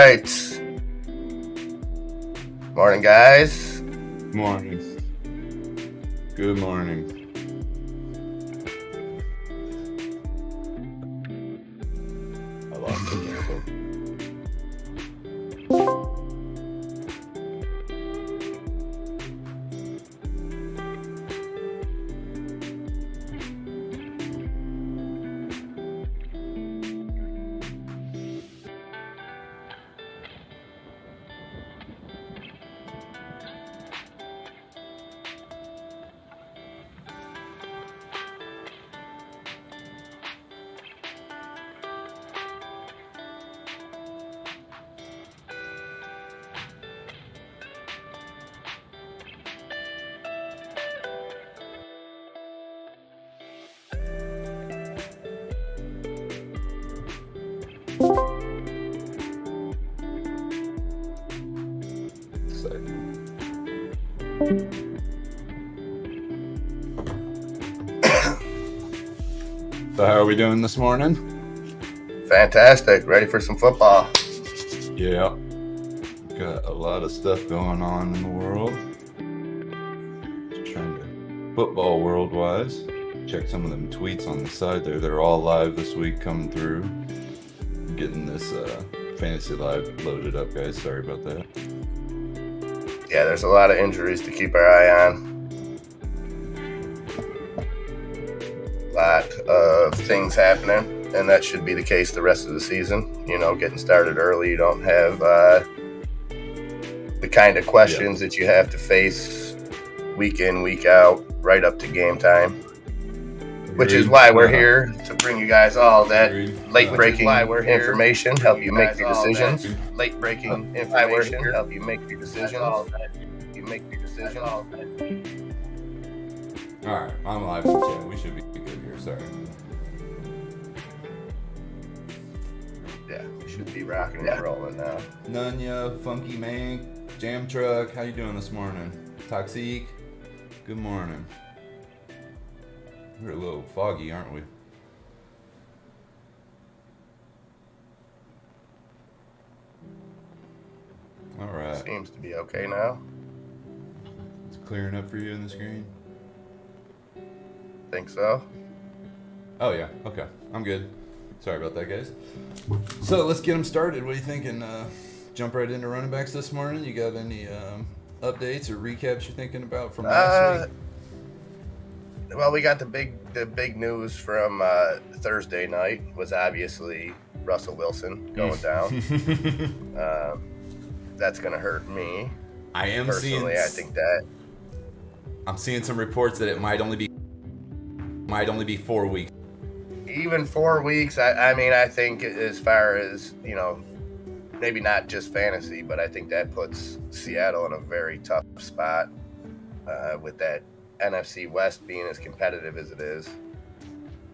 right. Morning, guys. Morning. Good morning. I lost the tempo. So how are we doing this morning? Fantastic. Ready for some football. Yeah. Got a lot of stuff going on in the world. Just trying to football world-wise. Check some of them tweets on the side there. They're all live this week coming through. Getting this Fantasy Live loaded up, guys. Sorry about that. Yeah, there's a lot of injuries to keep our eye on. Lot of things happening, and that should be the case the rest of the season. You know, getting started early, you don't have the kind of questions that you have to face week in, week out, right up to game time. Which is why we're here to bring you guys all that late-breaking information, help you make your decisions. Late-breaking information, help you make your decisions. You make your decisions. All right, I'm live in chat. We should be good here. Sorry. Yeah, we should be rocking and rolling now. Nunya, Funky Mank, Jam Truck, how you doing this morning? Toxic, good morning. We're a little foggy, aren't we? All right. Seems to be okay now. It's clearing up for you in the screen? Think so. Oh, yeah. Okay. I'm good. Sorry about that, guys. So let's get them started. What are you thinking? Jump right into running backs this morning? You got any updates or recaps you're thinking about from last week? Well, we got the big news from Thursday night was obviously Russell Wilson going down. That's going to hurt me. I am personally. I think that I'm seeing some reports that it might only be 4 weeks. Even 4 weeks. I mean, I think as far as, you know, maybe not just fantasy, but I think that puts Seattle in a very tough spot with that NFC West being as competitive as it is.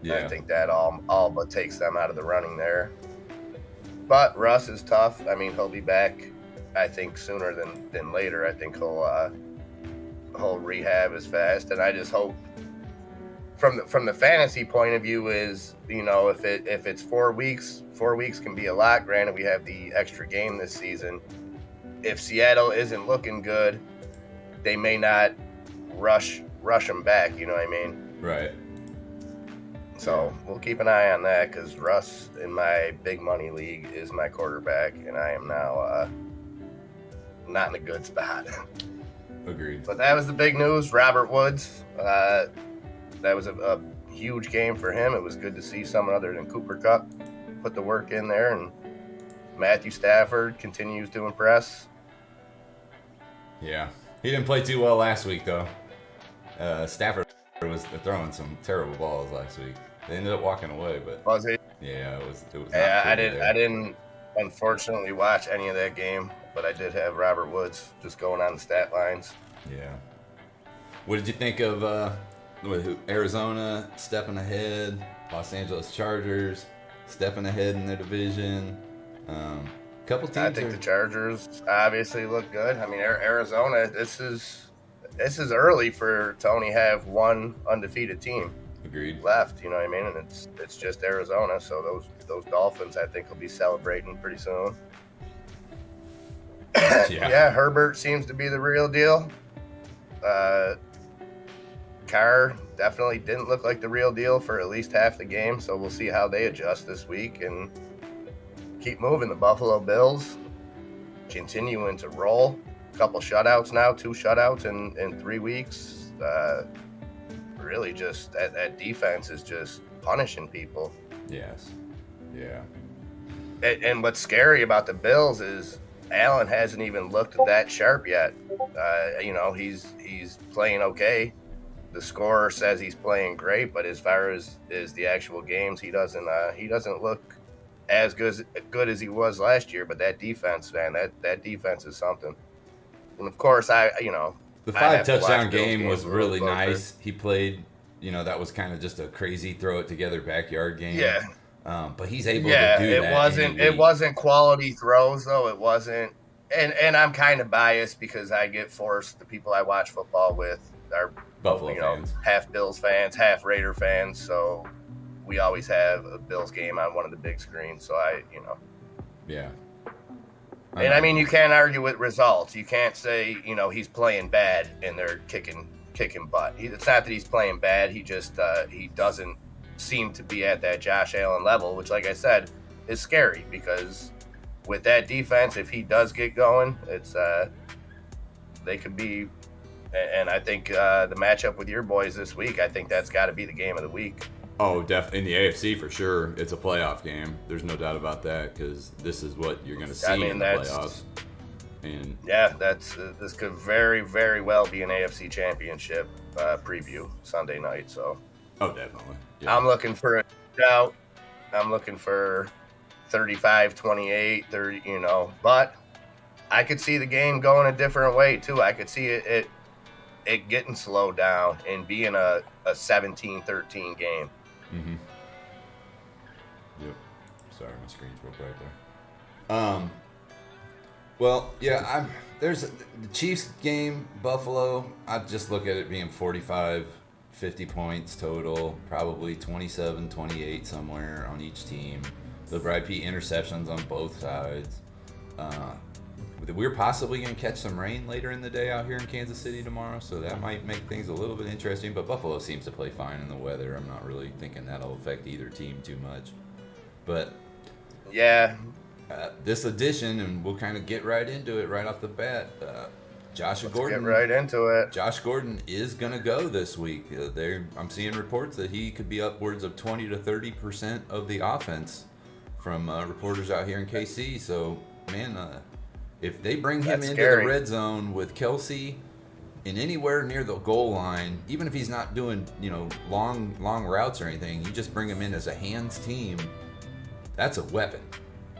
Yeah. I think that all but takes them out of the running there. But Russ is tough. I mean, he'll be back, I think, sooner than later. I think he'll rehab as fast, and I just hope from the fantasy point of view is, you know, if it's 4 weeks, 4 weeks can be a lot. Granted, we have the extra game this season. If Seattle isn't looking good, they may not rush him back, you know what I mean? Right. So we'll keep an eye on that, because Russ in my big money league is my quarterback, and I am now not in a good spot. Agreed. But that was the big news. Robert Woods, that was a huge game for him. It was good to see someone other than Cooper Kupp put the work in there, and Matthew Stafford continues to impress. Yeah. He didn't play too well last week, though. Stafford was throwing some terrible balls last week. They ended up walking away, but was he? Yeah, it was. Yeah, I didn't unfortunately watch any of that game, but I did have Robert Woods just going on the stat lines. Yeah. What did you think of Arizona stepping ahead? Los Angeles Chargers stepping ahead in their division. Couple teams. I think the Chargers obviously look good. I mean, Arizona. This is early to only have one undefeated team. Agreed. Left, you know what I mean? And it's just Arizona, so those Dolphins, I think, will be celebrating pretty soon. Yeah, Herbert seems to be the real deal. Carr definitely didn't look like the real deal for at least half the game, so we'll see how they adjust this week and keep moving. The Buffalo Bills continuing to roll. A couple shutouts now, 2 shutouts in 3 weeks. Really just that defense is just punishing people. Yes. Yeah. And what's scary about the Bills is Allen hasn't even looked that sharp yet. He's playing okay. The scorer says he's playing great, but as far as the actual games, he doesn't look as good as he was last year. But that defense, man, that defense is something. And of course, the 5 touchdown game was really nice. He played, that was kind of just a crazy throw it together backyard game. Yeah. But he's able to do that. It wasn't quality throws though. It wasn't. And I'm kind of biased because I get forced. The people I watch football with are Buffalo fans, half Bills fans, half Raider fans. So we always have a Bills game on one of the big screens. So yeah. And I mean, you can't argue with results. You can't say he's playing bad and they're kicking butt. It's not that he's playing bad. He just he doesn't seem to be at that Josh Allen level, which, like I said, is scary because with that defense, if he does get going, it's they could be. And I think the matchup with your boys this week, I think that's got to be the game of the week. Oh, definitely in the AFC for sure. It's a playoff game. There's no doubt about that because this is what you're going to see in the playoffs. And yeah, this could very, very well be an AFC Championship preview Sunday night. So. Oh, definitely. Yeah. I'm looking for a shootout. I'm looking for 35-28, 30. But I could see the game going a different way too. I could see it getting slowed down and being a 17-13 game. Mm-hmm. Yep. Sorry, my screen's real bright there. Well, yeah, there's the Chiefs game, Buffalo. I just look at it being 45, 50 points total, probably 27, 28 somewhere on each team. There'll probably be interceptions on both sides. We're possibly going to catch some rain later in the day out here in Kansas City tomorrow, so that might make things a little bit interesting. But Buffalo seems to play fine in the weather. I'm not really thinking that'll affect either team too much. But yeah, this edition, and we'll kind of get right into it right off the bat. Let's Gordon. Get right into it. Josh Gordon is going to go this week. I'm seeing reports that he could be upwards of 20 to 30% of the offense from reporters out here in KC. So, man, if they bring him into the red zone with Kelsey in anywhere near the goal line, even if he's not doing long routes or anything, you just bring him in as a hands team. That's a weapon.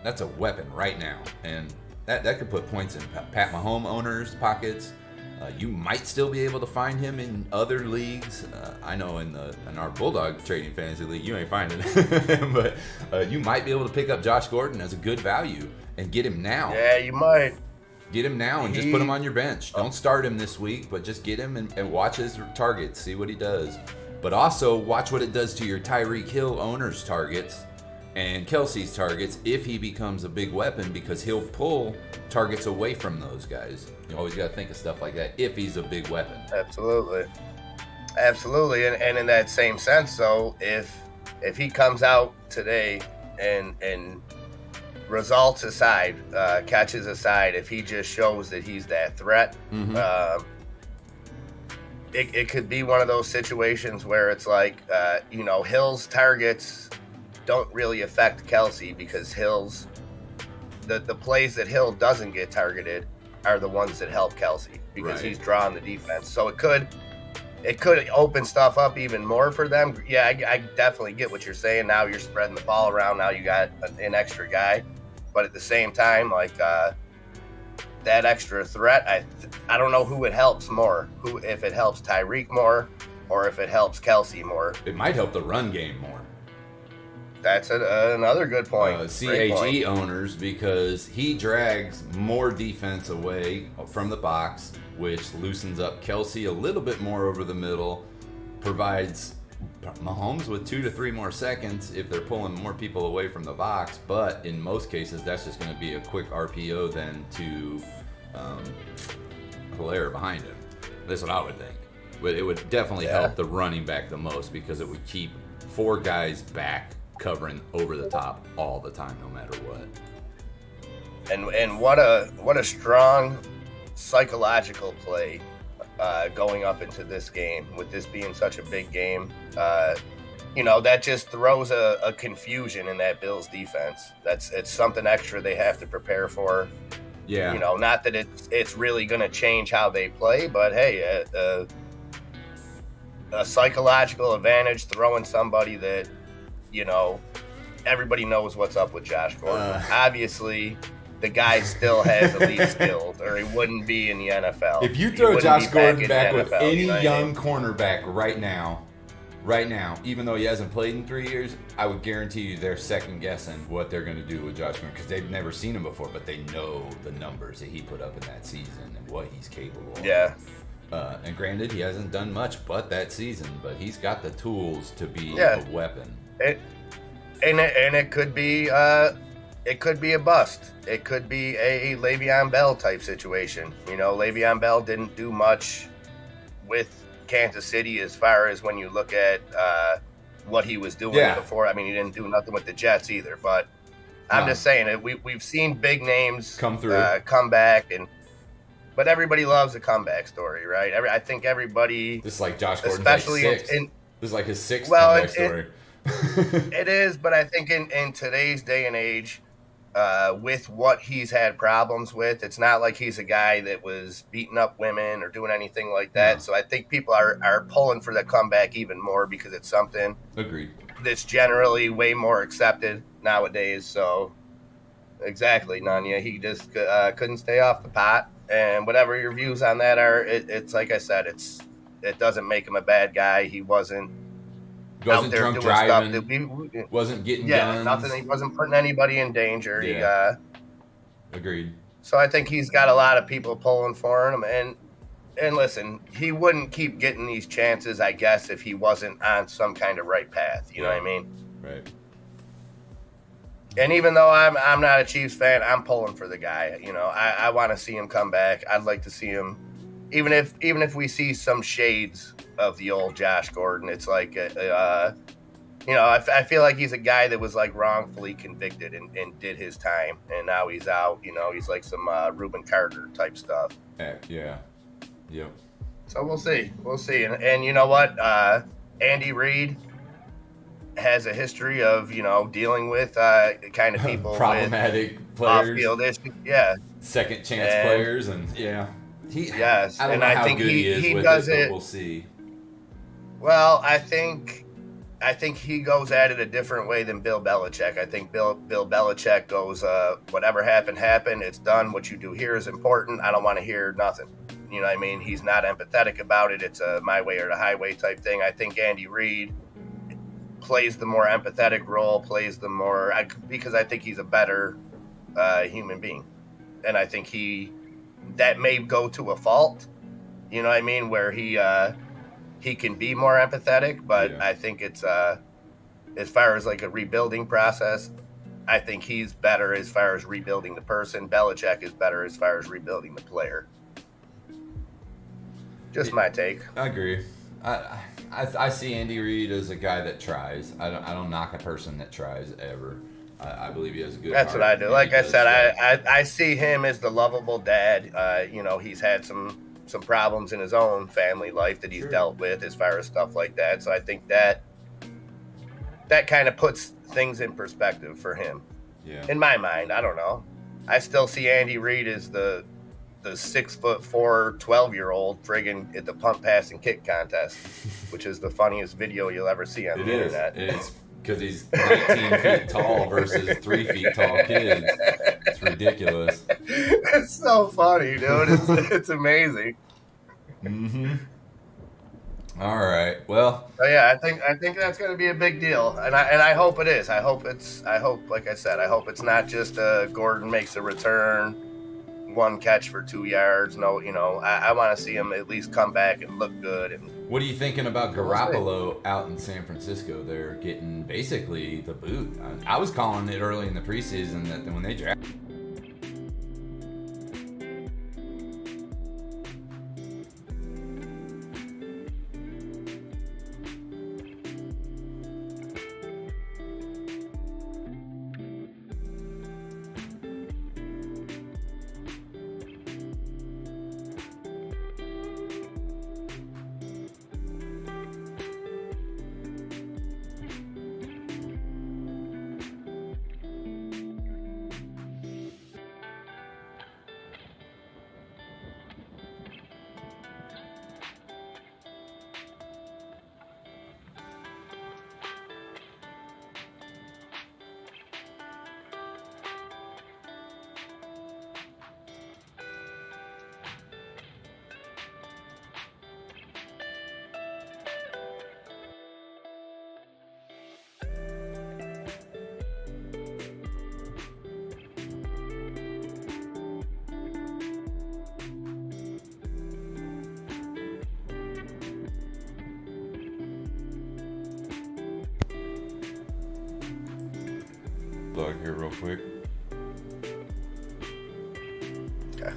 That's a weapon right now, and that could put points in Pat Mahomes owners' pockets. You might still be able to find him in other leagues. I know in our Bulldog Trading Fantasy League, you ain't finding him, but you might be able to pick up Josh Gordon as a good value and get him now. Yeah, you might. Get him now and just put him on your bench. Don't start him this week, but just get him and watch his targets, see what he does. But also watch what it does to your Tyreek Hill owners' targets and Kelsey's targets if he becomes a big weapon, because he'll pull targets away from those guys. You always got to think of stuff like that if he's a big weapon. Absolutely. And in that same sense, though, if he comes out today and results aside, catches aside, if he just shows that he's that threat, it could be one of those situations where it's like, Hill's targets don't really affect Kelsey, because Hill's the plays that Hill doesn't get targeted are the ones that help Kelsey, because he's drawing the defense. So it could open stuff up even more for them. Yeah, I definitely get what you're saying. Now you're spreading the ball around. Now you got an extra guy, but at the same time, like that extra threat, I don't know who it helps more. If it helps Tyreek more, or if it helps Kelsey more. It might help the run game more. That's another good point. CAG owners, because he drags more defense away from the box, which loosens up Kelsey a little bit more over the middle, provides Mahomes with 2 to 3 more seconds if they're pulling more people away from the box, but in most cases that's just going to be a quick RPO then to Hilaire behind him. That's what I would think. But it would definitely help the running back the most because it would keep 4 guys back covering over the top all the time, no matter what. And what a strong psychological play going up into this game, with this being such a big game. That just throws a confusion in that Bills defense. It's something extra they have to prepare for. Yeah. Not that it's really going to change how they play, but hey, a psychological advantage throwing somebody that, everybody knows what's up with Josh Gordon. Obviously, the guy still has elite skills, or he wouldn't be in the NFL. If you throw Josh Gordon back with NFL, any young cornerback right now, even though he hasn't played in 3 years, I would guarantee you they're second guessing what they're going to do with Josh Gordon because they've never seen him before, but they know the numbers that he put up in that season and what he's capable of. Yeah. And granted, he hasn't done much but that season, but he's got the tools to be a weapon. It could be it could be a bust. It could be a Le'Veon Bell type situation. Le'Veon Bell didn't do much with Kansas City as far as when you look at what he was doing before. I mean, he didn't do nothing with the Jets either. But I'm just saying that we've seen big names come through, come back, but everybody loves a comeback story, right? I think everybody, just like Josh Gordon, especially this is like his sixth comeback story. It is, but I think in today's day and age, with what he's had problems with, it's not like he's a guy that was beating up women or doing anything like that. No. So I think people are pulling for the comeback even more because it's something that's generally way more accepted nowadays. So exactly, Nanya, he just couldn't stay off the pot. And whatever your views on that are, it's like I said, it doesn't make him a bad guy. He wasn't out there drunk doing driving, stuff that wasn't getting guns. Nothing. He wasn't putting anybody in danger. Yeah. Agreed. So I think he's got a lot of people pulling for him. And listen, he wouldn't keep getting these chances, I guess, if he wasn't on some kind of right path. You know what I mean? Right. And even though I'm not a Chiefs fan, I'm pulling for the guy. I want to see him come back. I'd like to see him, even if we see some shades of the old Josh Gordon. It's like, I feel like he's a guy that was like wrongfully convicted and did his time, and now he's out. He's like some Reuben Carter type stuff. Yeah. Yep. So we'll see. And you know what? Andy Reid has a history of, dealing with kind of people problematic with players, off-field issues. Yeah. Second chance players, and yes. I don't know how good he is with does it, it. But we'll see. Well, I think he goes at it a different way than Bill Belichick. I think Bill Belichick goes, whatever happened. It's done. What you do here is important. I don't want to hear nothing. You know what I mean? He's not empathetic about it. It's a my way or the highway type thing. I think Andy Reid plays the more empathetic role, because I think he's a better human being. And I think that may go to a fault, you know what I mean, where he can be more empathetic, but I think it's as far as like a rebuilding process, I think he's better as far as rebuilding the person. Belichick is better as far as rebuilding the player. Just my take. I agree. I see Andy Reid as a guy that tries. I don't knock a person that tries ever. I believe he has a good That's heart. what I do. Like I said, I see him as the lovable dad. He's had some problems in his own family life that he's dealt with as far as stuff like that. So I think that kind of puts things in perspective for him. Yeah. In my mind, I don't know. I still see Andy Reid as the 6'4", 12-year-old friggin' at the punt, pass, and kick contest, which is the funniest video you'll ever see on the internet. It is, because he's 19 feet tall versus 3 feet tall kids. It's ridiculous. It's so funny, dude. It's amazing. Mm-hmm. All right. Well. So yeah, I think that's going to be a big deal, and I hope it is. I hope like I said, I hope it's not just Gordon makes a return, one catch for 2 yards. No, I want to see him at least come back and look good and What are you thinking about We'll see. Garoppolo out in San Francisco? They're getting basically the boot. I was calling it early in the preseason that when they draft. Log here real quick. Okay.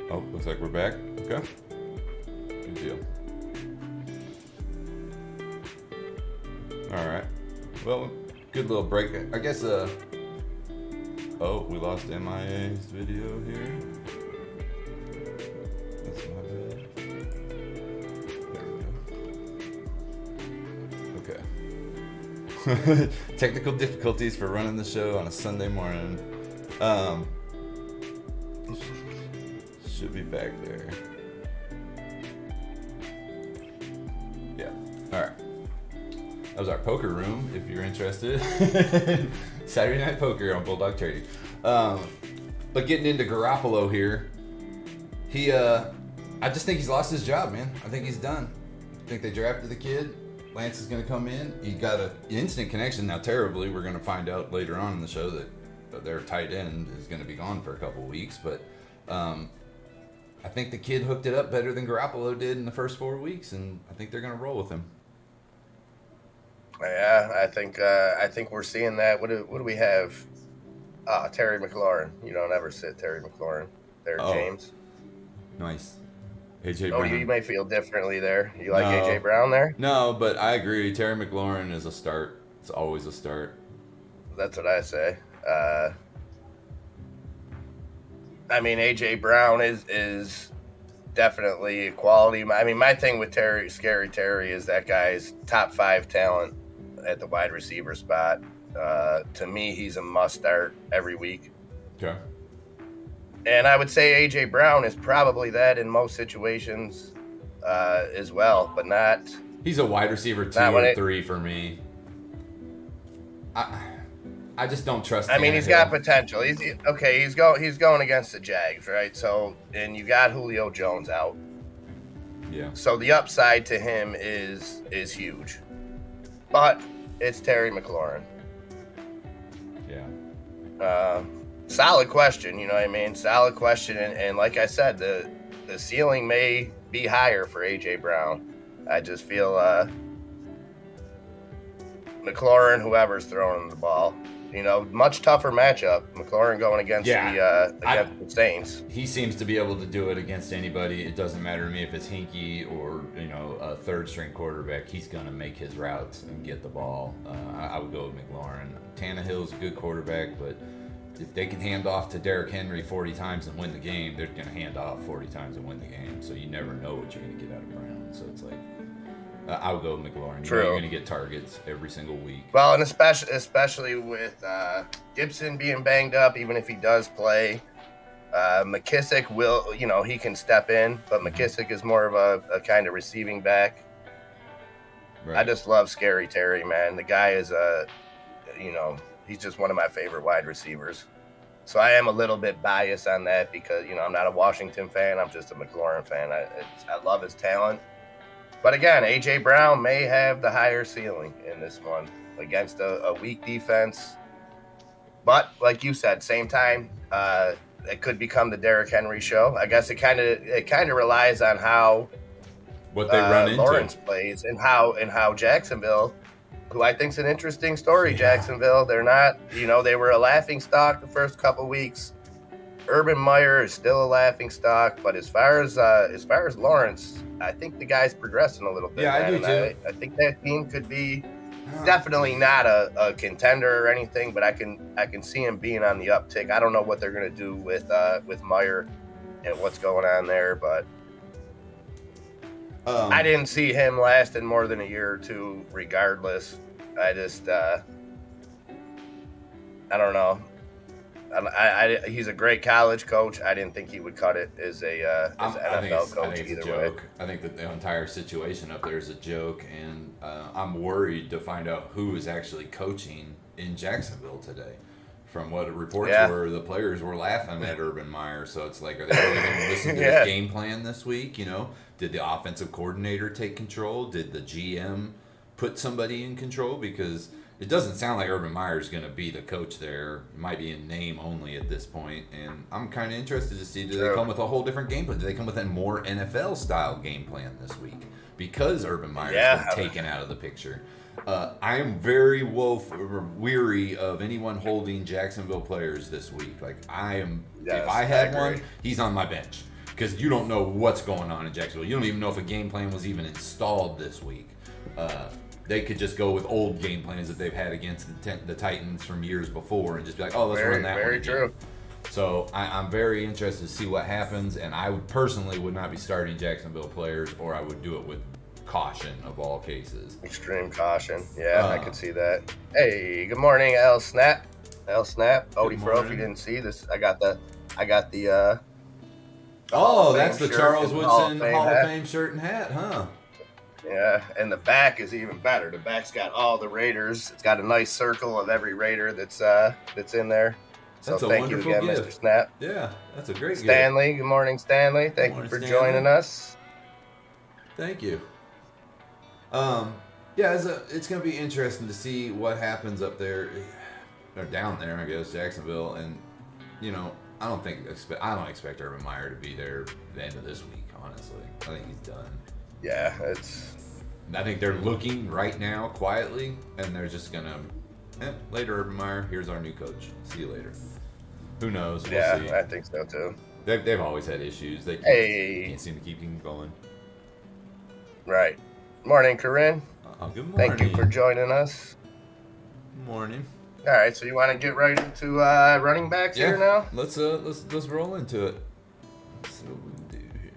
Oh, looks like we're back. Okay. Good deal. All right. Well, good little break. I guess. Oh, we lost MIA's video here. That's my bad. There we go. Okay. Technical difficulties for running the show on a Sunday morning. Should be back there. Yeah. All right. That was our poker room, if you're interested. Saturday Night Poker on Bulldog Trading. But getting into Garoppolo here, I just think he's lost his job, man. I think he's done. I think they drafted the kid. Lance is going to come in. He got an instant connection. Now, terribly, we're going to find out later on in the show that their tight end is going to be gone for a couple weeks. But I think the kid hooked it up better than Garoppolo did in the first 4 weeks, and I think they're going to roll with him. Yeah, I think we're seeing that. What do we have? Terry McLaurin. You don't ever sit Terry McLaurin there, James. Nice. AJ Oh, Brown. you may feel differently there. You like AJ Brown there? No, but I agree. Terry McLaurin is a start. It's always a start. That's what I say. I mean, AJ Brown is definitely a quality. I mean, my thing with Scary Terry is that guy's top 5 talent at the wide receiver spot. To me, he's a must start every week. Okay. And I would say AJ Brown is probably that in most situations as well, but not. He's a wide receiver 2 or 3 for me. I just don't trust. I mean, he's got potential. He's going against the Jags, right? So, and you got Julio Jones out. Yeah. So the upside to him is huge, but it's Terry McLaurin. Yeah. Solid question, you know what I mean? Solid question, and like I said, the ceiling may be higher for AJ Brown. I just feel McLaurin, whoever's throwing him the ball, you know, much tougher matchup. McLaurin going against the Saints. He seems to be able to do it against anybody. It doesn't matter to me if it's Hinkie or, you know, a third string quarterback. He's going to make his routes and get the ball. I would go with McLaurin. Tannehill's a good quarterback, but if they can hand off to Derrick Henry 40 times and win the game, they're going to hand off 40 times and win the game. So you never know what you're going to get out of Brown. So it's like, I would go with McLaurin. True. You're going to get targets every single week. Well, and especially with Gibson being banged up, even if he does play, McKissick will, you know, he can step in, but McKissick is more of a kind of receiving back. Right. I just love Scary Terry, man. The guy is he's just one of my favorite wide receivers. So I am a little bit biased on that because, you know, I'm not a Washington fan. I'm just a McLaurin fan. I love his talent. But again, A.J. Brown may have the higher ceiling in this one against a weak defense. But like you said, same time, it could become the Derrick Henry show. I guess it kind of relies on how what they run into. Lawrence plays and how Jacksonville, who I think is an interesting story. Yeah. Jacksonville, they're not, they were a laughing stock the first couple weeks. Urban Meyer is still a laughing stock, but as far as Lawrence, I think the guy's progressing a little bit. Yeah, I do too. I think that team could be definitely not a contender or anything, but I can see him being on the uptick. I don't know what they're going to do with Meyer and what's going on there, but I didn't see him lasting more than a year or two regardless. I just I don't know. He's a great college coach. I didn't think he would cut it as an NFL coach either way. I think that the entire situation up there is a joke, and I'm worried to find out who is actually coaching in Jacksonville today. From what reports were, the players were laughing at Urban Meyer. So it's like, are they really going to listen to his game plan this week? Did the offensive coordinator take control? Did the GM put somebody in control? Because it doesn't sound like Urban Meyer is going to be the coach there. It might be in name only at this point. And I'm kind of interested to see, do they come with a whole different game plan? Do they come with a more NFL-style game plan this week? Because Urban Meyer has been taken out of the picture. I am very weary of anyone holding Jacksonville players this week. Like, I am. Yes, if I had one, he's on my bench. Because you don't know what's going on in Jacksonville. You don't even know if a game plan was even installed this week. They could just go with old game plans that they've had against the Titans from years before and just be like, oh, let's run that one again. Very true. So I'm very interested to see what happens, and I personally would not be starting Jacksonville players, or I would do it with caution of all cases. Extreme caution. Yeah, I could see that. Hey, good morning, L Snap. Odie Fro, if you didn't see this, I got the that's the Charles Woodson Hall of Fame shirt and hat, huh? Yeah, and the back is even better. The back's got all the Raiders. It's got a nice circle of every Raider that's in there. So that's thank you again, gift. Mr. Snap. Yeah, that's a great Stanley, gift. Good morning, Stanley. Thank you for joining us. Thank you. It's going to be interesting to see what happens up there, or down there, I guess, Jacksonville. And, I don't expect Urban Meyer to be there at the end of this week, honestly. I think he's done. Yeah, I think they're looking right now quietly, and they're just going to, later, Urban Meyer, here's our new coach. See you later. Who knows? We'll see. I think so, too. They've always had issues. They can't seem to keep them going. Right. Morning, Corinne. Good morning. Thank you for joining us. Good morning. All right, so you want to get right into running backs here now? Let's roll into it. Let's see what we can do here.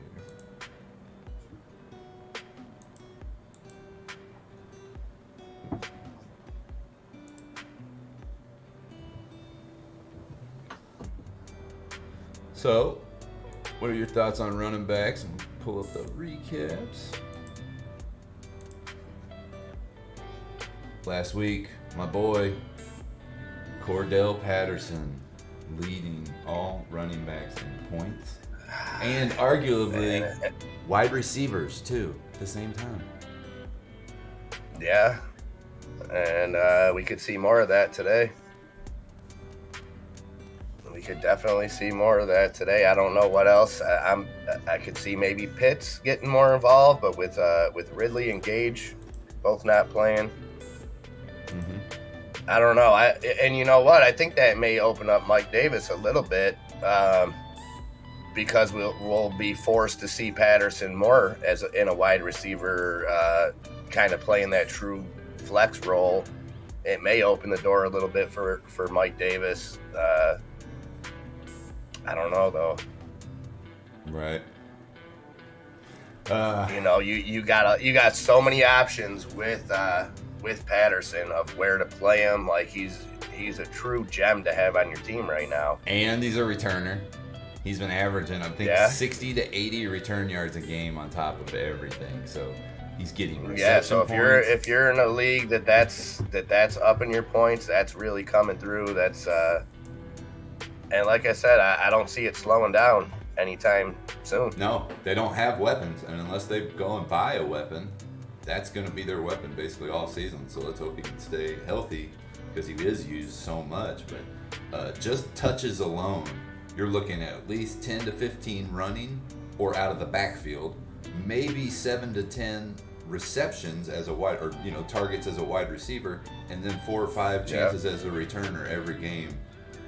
So, what are your thoughts on running backs? And pull up the recaps. Last week, my boy, Cordell Patterson, leading all running backs in points. And arguably, wide receivers, too, at the same time. Yeah. And we could see more of that today. We could definitely see more of that today. I don't know what else. I could see maybe Pitts getting more involved, but with Ridley and Gage both not playing. Mm-hmm. I don't know. And you know what? I think that may open up Mike Davis a little bit because we'll be forced to see Patterson more in a wide receiver kind of playing that true flex role. It may open the door a little bit for Mike Davis. I don't know though. Right. You got so many options with Patterson of where to play him. Like he's a true gem to have on your team right now. And he's a returner. He's been averaging, I think, 60 to 80 return yards a game on top of everything. So he's getting reception so points. if you're in a league that's upping your points, that's really coming through. That's and like I said, I don't see it slowing down anytime soon. No, they don't have weapons, and unless they go and buy a weapon, that's going to be their weapon basically all season. So let's hope he can stay healthy because he is used so much. But just touches alone, you're looking at least 10 to 15 running or out of the backfield, maybe 7 to 10 receptions as a wide, or targets as a wide receiver, and then 4 or 5 chances as a returner every game.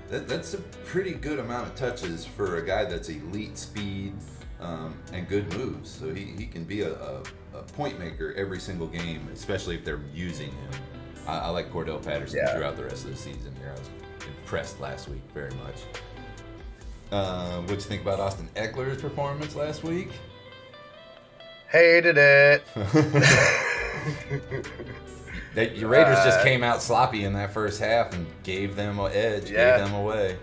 That's a pretty good amount of touches for a guy that's elite speed and good moves. So he can be a point maker every single game, especially if they're using him. I like Cordell Patterson throughout the rest of the season here. I was impressed last week very much. What'd you think about Austin Eckler's performance last week? Hated it. Your Raiders just came out sloppy in that first half and gave them an edge, gave them away,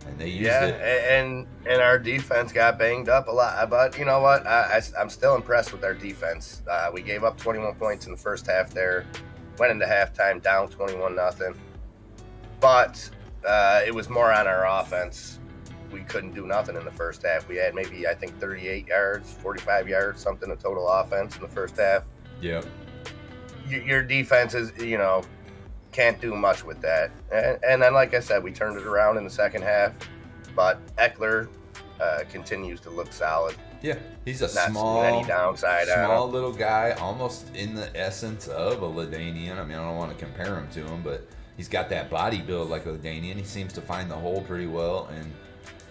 and they used it. And our defense got banged up a lot. But you know what? I'm still impressed with our defense. We gave up 21 points in the first half there. Went into halftime down 21-0. But it was more on our offense. We couldn't do nothing in the first half. We had maybe, I think, 38 yards, 45 yards, something of total offense in the first half. Yeah. Your defense is, can't do much with that. And then, like I said, we turned it around in the second half. But Eckler continues to look solid. Yeah, he's a Not small little guy, almost in the essence of a LaDainian. I mean, I don't want to compare him to him, but he's got that body build like a LaDainian. He seems to find the hole pretty well, and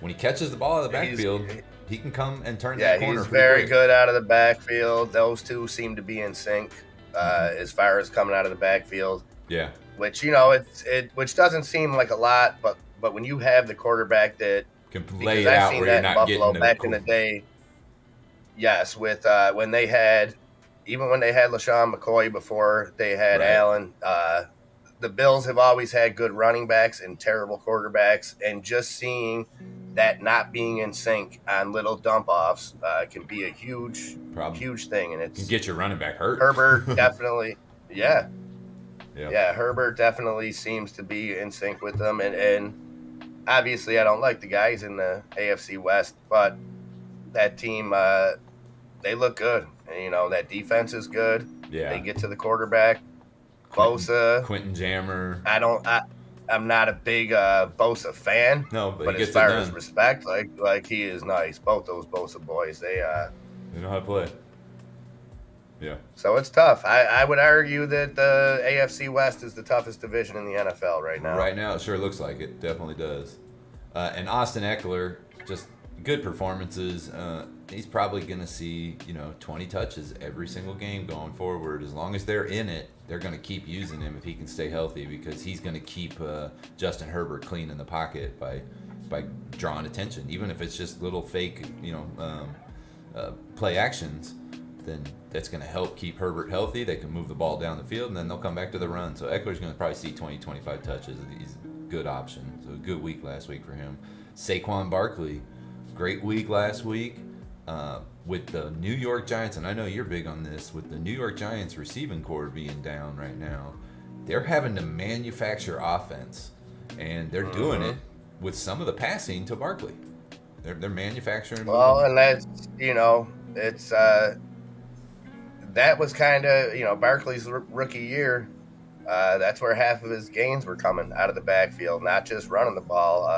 when he catches the ball out of the backfield, he can come and turn that corner. He's very good out of the backfield. Those two seem to be in sync as far as coming out of the backfield. Yeah. Which, which doesn't seem like a lot, but when you have the quarterback that can lay it out where you're not getting the back in the day. Yes, with when they had LaShawn McCoy before they had Allen, the Bills have always had good running backs and terrible quarterbacks, and just seeing that not being in sync on little dump offs can be a huge thing, and it can get your running back hurt. Herbert definitely, Herbert definitely seems to be in sync with them, and obviously I don't like the guys in the AFC West, but that team, they look good. And, that defense is good. Yeah. They get to the quarterback. Bosa. Quentin Jammer. I'm not a big Bosa fan. No, but as far as respect, like he is nice. Both those Bosa boys, they know how to play. Yeah. So it's tough. I would argue that the AFC West is the toughest division in the NFL right now. Right now, it sure looks like it. Definitely does. And Austin Eckler, just good performances. He's probably going to see, 20 touches every single game going forward. As long as they're in it, they're going to keep using him if he can stay healthy, because he's going to keep Justin Herbert clean in the pocket by drawing attention. Even if it's just little fake, play actions, then that's going to help keep Herbert healthy. They can move the ball down the field, and then they'll come back to the run. So Eckler's going to probably see 20, 25 touches. He's a good option. So a good week last week for him. Saquon Barkley, great week last week. With the New York Giants, and I know you're big on this, with the New York Giants receiving core being down right now, they're having to manufacture offense, and they're doing it with some of the passing to Barkley. They're manufacturing. Well, and that's, it's that was kind of, Barkley's rookie year. That's where half of his gains were coming out of the backfield, not just running the ball,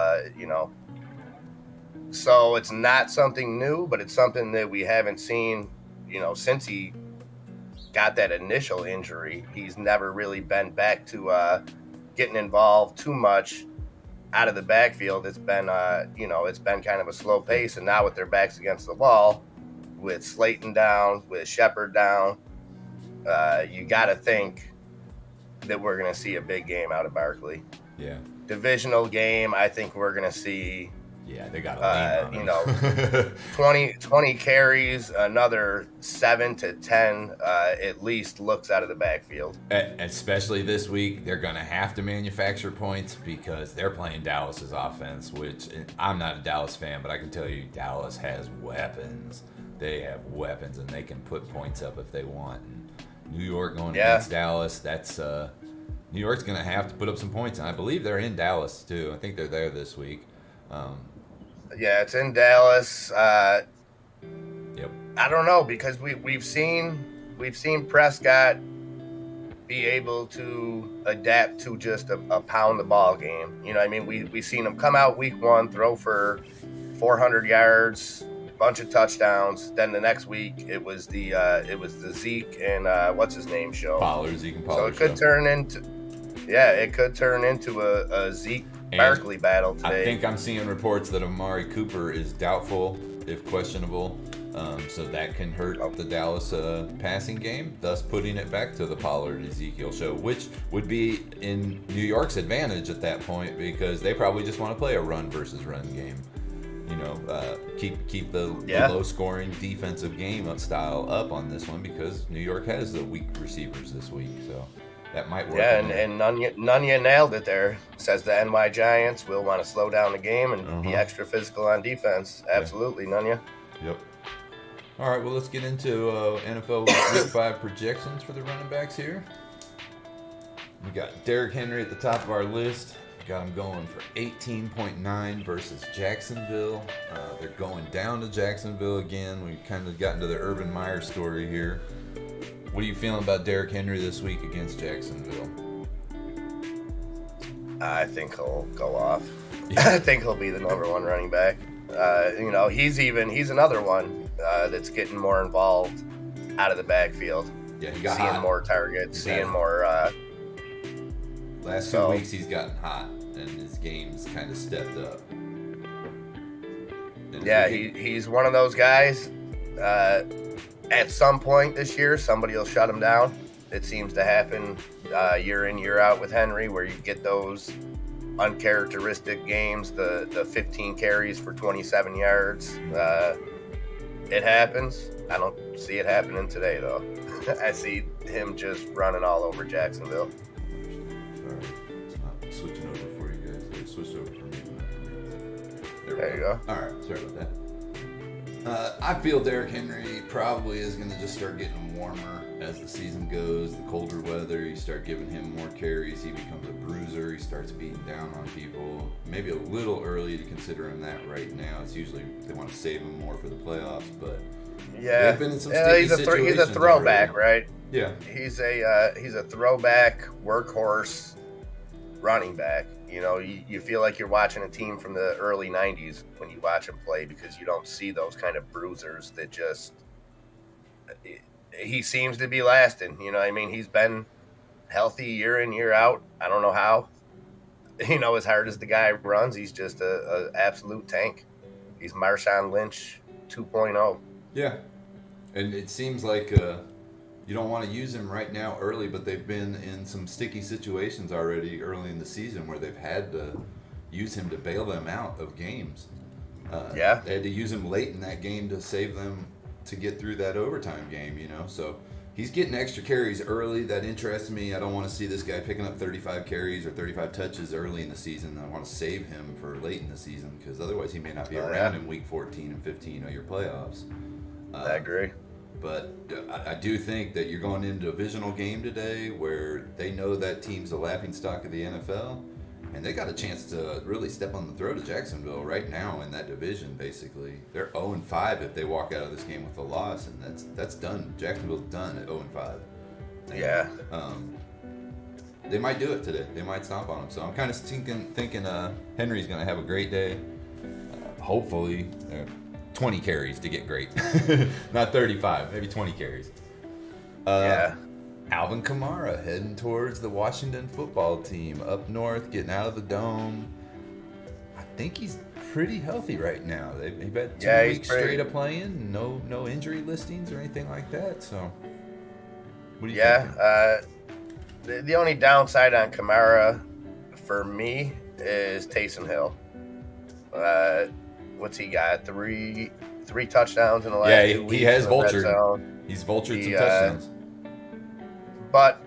So it's not something new, but it's something that we haven't seen, since he got that initial injury. He's never really been back to getting involved too much out of the backfield. It's been, it's been kind of a slow pace. And now with their backs against the wall, with Slayton down, with Shepard down, you got to think that we're going to see a big game out of Barkley. Yeah. Divisional game, I think we're going to see. Yeah, they got a lean on him. 20 carries, another 7 to 10 at least looks out of the backfield. Especially this week, they're going to have to manufacture points because they're playing Dallas's offense, which I'm not a Dallas fan, but I can tell you Dallas has weapons. They have weapons, and they can put points up if they want. And New York going against Dallas, that's New York's going to have to put up some points, and I believe they're in Dallas too. I think they're there this week. Yeah, it's in Dallas. Yep. I don't know, because we've seen Prescott be able to adapt to just a pound the ball game. You know, I mean, we seen him come out week 1, throw for 400 yards, bunch of touchdowns. Then the next week it was the Zeke and what's his name show. Zeke and Pollard. So it could turn into a Zeke Barkley battle today. I think I'm seeing reports that Amari Cooper is doubtful, if questionable. So that can hurt the Dallas passing game, thus putting it back to the Pollard Ezekiel show, which would be in New York's advantage at that point because they probably just want to play a run versus run game. You know, keep the low scoring defensive game style up on this one because New York has the weak receivers this week, so that might work. Yeah, and Nunya nailed it there. Says the NY Giants will want to slow down the game and be extra physical on defense. Absolutely, Nunya. Yep. All right, well, let's get into NFL Week 5 projections for the running backs here. We got Derrick Henry at the top of our list. Got him going for 18.9 versus Jacksonville. They're going down to Jacksonville again. We kind of got into the Urban Meyer story here. What are you feeling about Derrick Henry this week against Jacksonville? I think he'll go off. Yeah. I think he'll be the number 1 running back. You know, he's another one that's getting more involved out of the backfield. Yeah, he got seeing hot. more targets, seeing more. Last 2 weeks he's gotten hot, and his game's kind of stepped up. Yeah, he's one of those guys. At some point this year, somebody will shut him down. It seems to happen year in, year out with Henry, where you get those uncharacteristic games, the 15 carries for 27 yards. It happens. I don't see it happening today, though. I see him just running all over Jacksonville. Sorry, it's not switching over for you guys. It switched over for me. There you go. All right, sorry about that. I feel Derrick Henry probably is going to just start getting warmer as the season goes. The colder weather, you start giving him more carries. He becomes a bruiser. He starts beating down on people. Maybe a little early to consider him that right now. It's usually they want to save him more for the playoffs, but yeah, they've been in some sticky he's a throwback, already. right? Yeah, he's a throwback workhorse running back. You know, you feel like you're watching a team from the early 90s when you watch him play because you don't see those kind of bruisers that just he seems to be lasting. You know, I mean, he's been healthy year in, year out. I don't know how. You know, as hard as the guy runs, he's just a absolute tank. He's Marshawn Lynch 2.0. Yeah, and it seems like you don't want to use him right now early, but they've been in some sticky situations already early in the season where they've had to use him to bail them out of games. They had to use him late in that game to save them to get through that overtime game, you know. So he's getting extra carries early. That interests me. I don't want to see this guy picking up 35 carries or 35 touches early in the season. I want to save him for late in the season because otherwise he may not be around in week 14 and 15 of your playoffs. I agree. But I do think that you're going into a divisional game today where they know that team's the laughingstock of the NFL, and they got a chance to really step on the throat of Jacksonville right now in that division, basically. They're 0-5 if they walk out of this game with a loss, and that's done. Jacksonville's done at 0-5. Yeah. They might do it today. They might stomp on them. So I'm kind of thinking Henry's going to have a great day. Hopefully 20 carries to get great. Not 35, maybe 20 carries. Alvin Kamara heading towards the Washington football team up north, getting out of the dome. I think he's pretty healthy right now. They've had 2 weeks straight of playing, no injury listings or anything like that. So, what do you think? The only downside on Kamara for me is Taysom Hill. What's he got? Three touchdowns in the last 2 weeks. He has vultured. He's vultured some touchdowns. But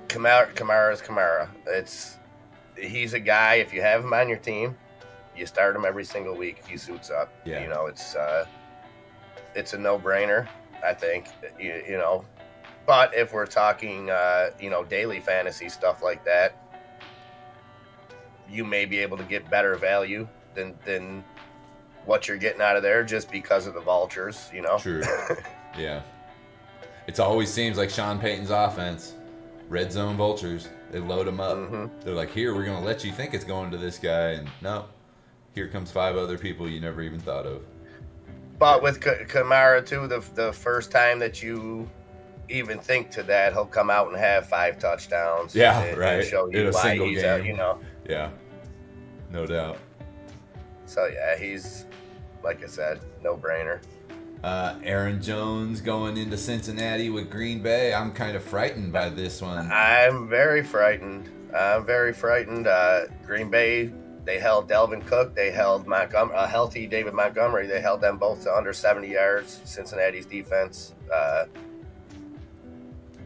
Kamara is Kamara. He's a guy. If you have him on your team, you start him every single week. He suits up. Yeah. You know, it's a no-brainer. I think. You know, but if we're talking, daily fantasy stuff like that, you may be able to get better value than what you're getting out of there just because of the vultures, you know? True. Yeah. It always seems like Sean Payton's offense. red zone vultures. They load him up. Mm-hmm. They're like, here, we're going to let you think it's going to this guy. And no, here comes 5 other people you never even thought of. But with Kamara, too, the first time that you even think to that, he'll come out and have 5 touchdowns. Yeah, and right. show you in a why single he's game. Yeah, no doubt. So, yeah, he's, like I said, no-brainer. Aaron Jones going into Cincinnati with Green Bay. I'm kind of frightened by this one. I'm very frightened. Green Bay, they held Delvin Cook. They held a healthy David Montgomery. They held them both to under 70 yards. Cincinnati's defense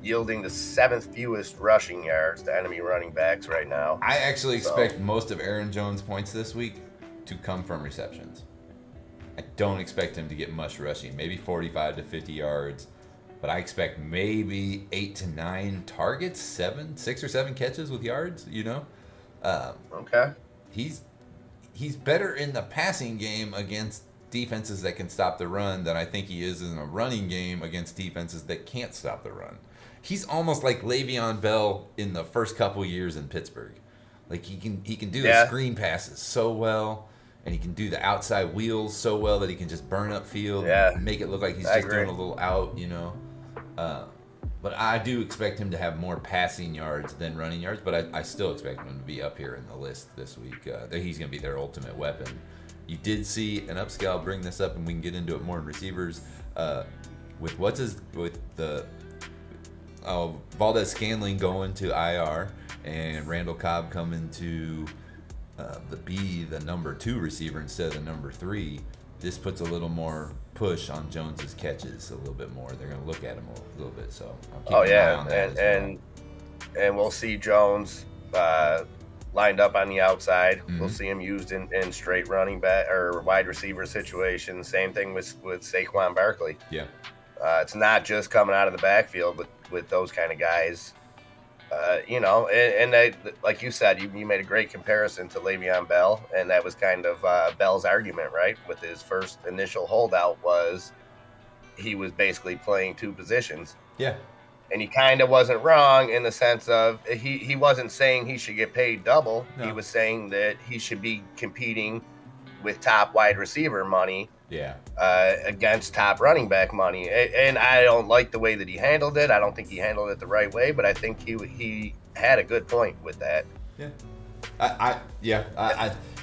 yielding the 7th fewest rushing yards to enemy running backs right now. I actually expect most of Aaron Jones' points this week to come from receptions. I don't expect him to get much rushing, maybe 45 to 50 yards, but I expect maybe 8 to 9 targets, 6 or 7 catches with yards, Okay. He's better in the passing game against defenses that can stop the run than I think he is in a running game against defenses that can't stop the run. He's almost like Le'Veon Bell in the first couple years in Pittsburgh. Like he can do the screen passes so well. And he can do the outside wheels so well that he can just burn up field and make it look like he's just doing a little out, But I do expect him to have more passing yards than running yards, but I still expect him to be up here in the list this week. He's going to be their ultimate weapon. You did see an upscale. I'll bring this up and we can get into it more in receivers. Valdez Scantling going to IR and Randall Cobb coming to the number 2 receiver instead of the number 3. This puts a little more push on Jones's catches a little bit more. They're going to look at him a little bit. So I'm keeping an eye on that and we'll see Jones lined up on the outside. Mm-hmm. We'll see him used in straight running back or wide receiver situations. Same thing with Saquon Barkley. Yeah, it's not just coming out of the backfield with those kind of guys. And they, like you said, you made a great comparison to Le'Veon Bell, and that was kind of Bell's argument, right? With his first initial holdout was he was basically playing 2 positions. Yeah. And he kind of wasn't wrong in the sense of he wasn't saying he should get paid double. No. He was saying that he should be competing with top wide receiver money. Yeah. Against top running back money, and I don't like the way that he handled it. I don't think he handled it the right way, but I think he had a good point with that. Yeah,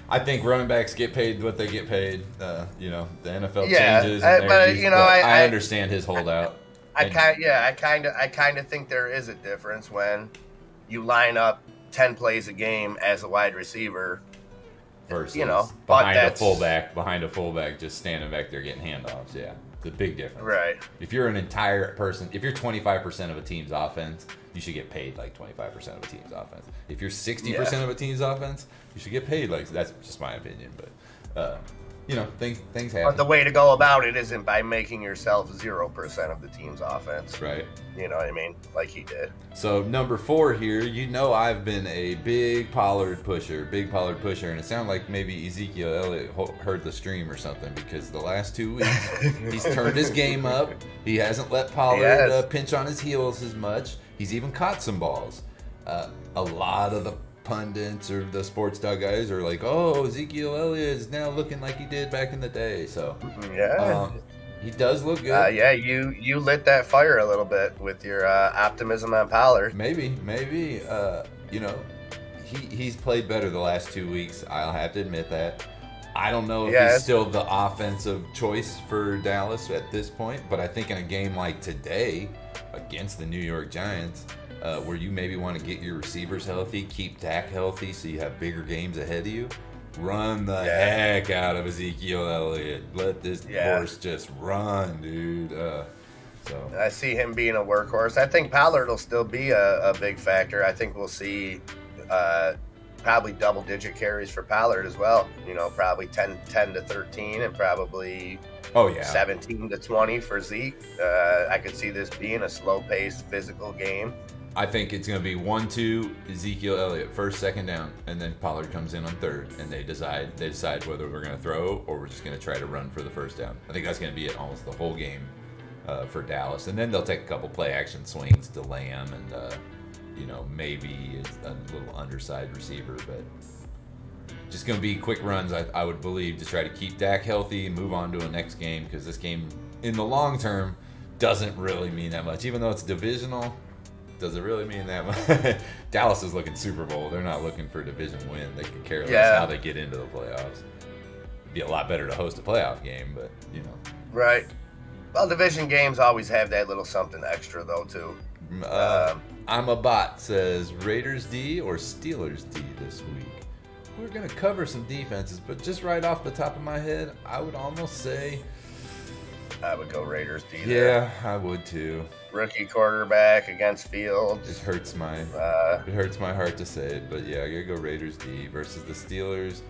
I think running backs get paid what they get paid. The NFL changes, I understand his holdout. I kind of think there is a difference when you line up 10 plays a game as a wide receiver. Versus behind a fullback just standing back there getting handoffs. Yeah, it's a big difference. Right. If you're an entire person, if you're 25% of a team's offense, you should get paid like 25% of a team's offense. If you're 60% of a team's offense, you should get paid like, that's just my opinion. But things happen. But the way to go about it isn't by making yourself 0% of the team's offense. Right. You know what I mean? Like he did. So number 4 here, I've been a big Pollard pusher, and it sounded like maybe Ezekiel Elliott heard the stream or something, because the last 2 weeks he's turned his game up. He hasn't let Pollard pinch on his heels as much. He's even caught some balls. A lot of the pundits or the sports dog guys are like, oh, Ezekiel Elliott is now looking like he did back in the day. So he does look good. You lit that fire a little bit with your optimism on Pollard. Maybe. He's played better the last 2 weeks. I'll have to admit that. I don't know if he's still the offensive choice for Dallas at this point, but I think in a game like today against the New York Giants, where you maybe want to get your receivers healthy, keep Dak healthy so you have bigger games ahead of you, run the heck out of Ezekiel Elliott. Let this horse just run, dude. So I see him being a workhorse. I think Pollard will still be a big factor. I think we'll see probably double-digit carries for Pollard as well. Probably 10 to 13 and probably 17 to 20 for Zeke. I could see this being a slow-paced, physical game. I think it's going to be 1-2 Ezekiel Elliott, first, second down, and then Pollard comes in on third, and they decide whether we're going to throw or we're just going to try to run for the first down. I think that's going to be it almost the whole game for Dallas, and then they'll take a couple play action swings to Lamb maybe is a little undersized receiver, but just going to be quick runs, I would believe, to try to keep Dak healthy and move on to a next game, because this game, in the long term, doesn't really mean that much. Even though it's divisional, does it really mean that much? Dallas is looking Super Bowl. They're not looking for a division win. They can care less how they get into the playoffs. It'd be a lot better to host a playoff game, but, Right. Well, division games always have that little something extra, though, too. I'm a bot says Raiders D or Steelers D this week. We're going to cover some defenses, but just right off the top of my head, I would almost say... I would go Raiders D there. Yeah, I would too. Rookie quarterback against Fields. It hurts my heart to say it, but yeah, I gotta go Raiders D versus the Steelers.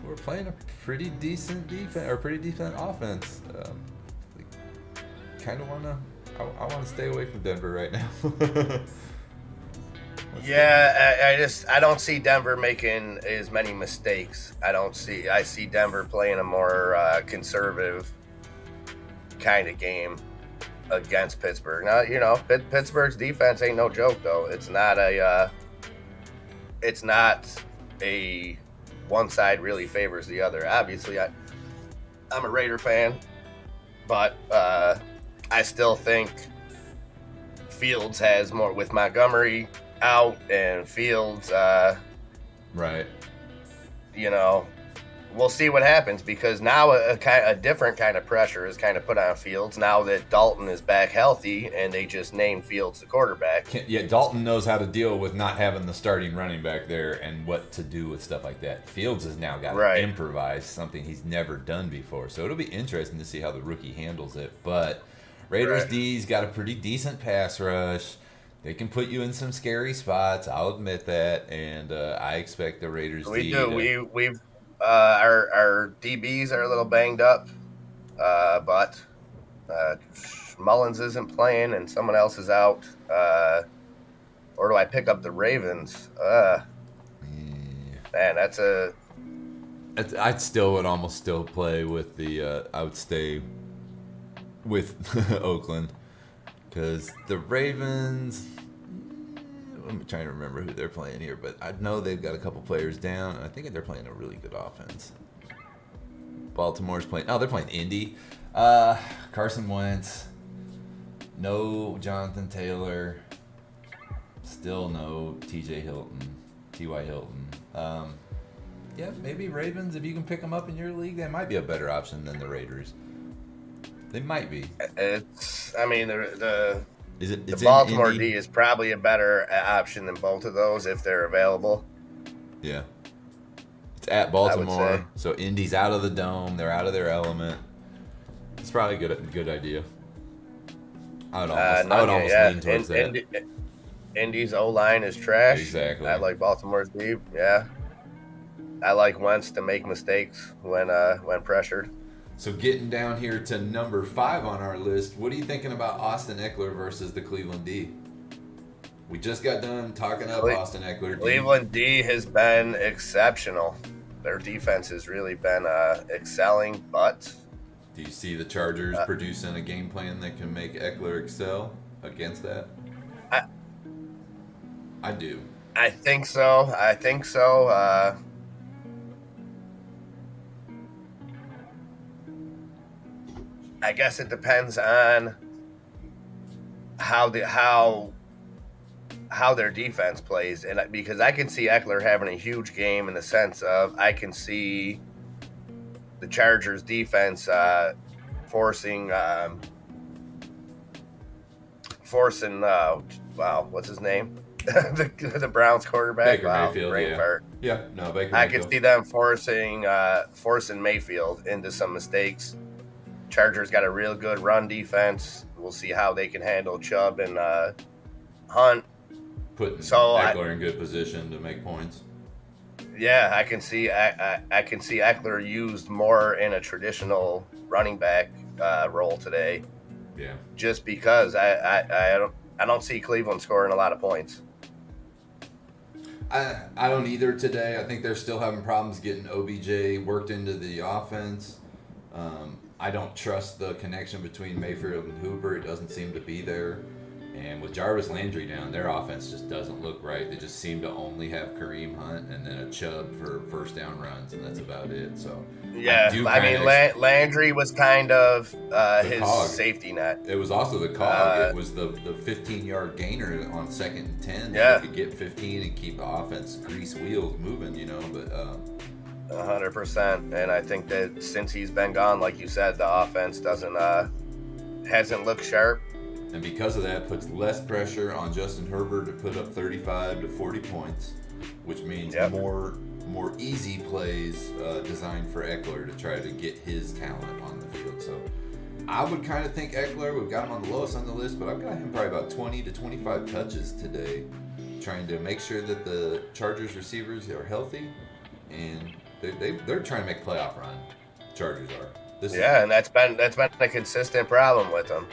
We're playing a pretty decent defense or pretty decent offense. Kind of I want to stay away from Denver right now. I don't see Denver making as many mistakes. I see Denver playing a more conservative kind of game against Pittsburgh. Now, Pittsburgh's defense ain't no joke, though. It's not a one side really favors the other. Obviously, I'm a Raider fan, but I still think Fields has more with Montgomery out and Fields. Right. We'll see what happens, because now a different kind of pressure is kind of put on Fields now that Dalton is back healthy and they just named Fields the quarterback. Yeah, Dalton knows how to deal with not having the starting running back there and what to do with stuff like that. Fields has now got to improvise, something he's never done before. So it'll be interesting to see how the rookie handles it. But Raiders D's got a pretty decent pass rush. They can put you in some scary spots. I'll admit that, and I expect the Raiders. We've our DBs are a little banged up, but Mullins isn't playing and someone else is out. Or do I pick up the Ravens? Man, I'd still would almost still play with the. I would stay with Oakland, because the Ravens. I'm trying to remember who they're playing here, but I know they've got a couple players down. I think they're playing a really good offense. Baltimore's playing. Oh, they're playing Indy. Carson Wentz. No Jonathan Taylor. Still no T.Y. Hilton. Yeah, maybe Ravens. If you can pick them up in your league, that might be a better option than the Raiders. They might be. The Baltimore D is probably a better option than both of those if they're available. Yeah. It's at Baltimore, so Indy's out of the dome. They're out of their element. It's probably a good idea. I would almost lean towards that. Indy's O-line is trash. Exactly. I like Baltimore's D. Yeah. I like Wentz to make mistakes when pressured. So getting down here to number 5 on our list, what are you thinking about Austin Eckler versus the Cleveland D? We just got done talking up Austin Eckler. Cleveland D has been exceptional. Their defense has really been excelling, but... Do you see the Chargers producing a game plan that can make Eckler excel against that? I do. I think so. I guess it depends on how their defense plays, and because I can see Eckler having a huge game in the sense of I can see the Chargers defense forcing what's his name? the Browns quarterback. Baker Mayfield. Baker I can see them forcing Mayfield into some mistakes. Chargers got a real good run defense. We'll see how they can handle Chubb and Hunt. Putting Eckler in good position to make points. Yeah, I can see Eckler used more in a traditional running back role today. Yeah. Just because I don't see Cleveland scoring a lot of points. I don't either today. I think they're still having problems getting OBJ worked into the offense. I don't trust the connection between Mayfield and Hooper. It doesn't seem to be there. And with Jarvis Landry down, their offense just doesn't look right. They just seem to only have Kareem Hunt and then a Chubb for first down runs, and that's about it. So yeah, I mean, Landry was kind of his cog. Safety net. It was also the cog. It was the 15-yard gainer on 2nd and 10. Yeah, you could get 15 and keep the offense grease wheels moving, you know. But 100%. And I think that since he's been gone, like you said, the offense hasn't looked sharp. And because of that, much less pressure on Justin Herbert to put up 35 to 40 points, which means more easy plays designed for Eckler to try to get his talent on the field. So I would kind of think Eckler, we've got him on the lowest on the list, but I've got him probably about 20 to 25 touches today, trying to make sure that the Chargers receivers are healthy, and they're trying to make a playoff run. Chargers are. And that's been a consistent problem with them,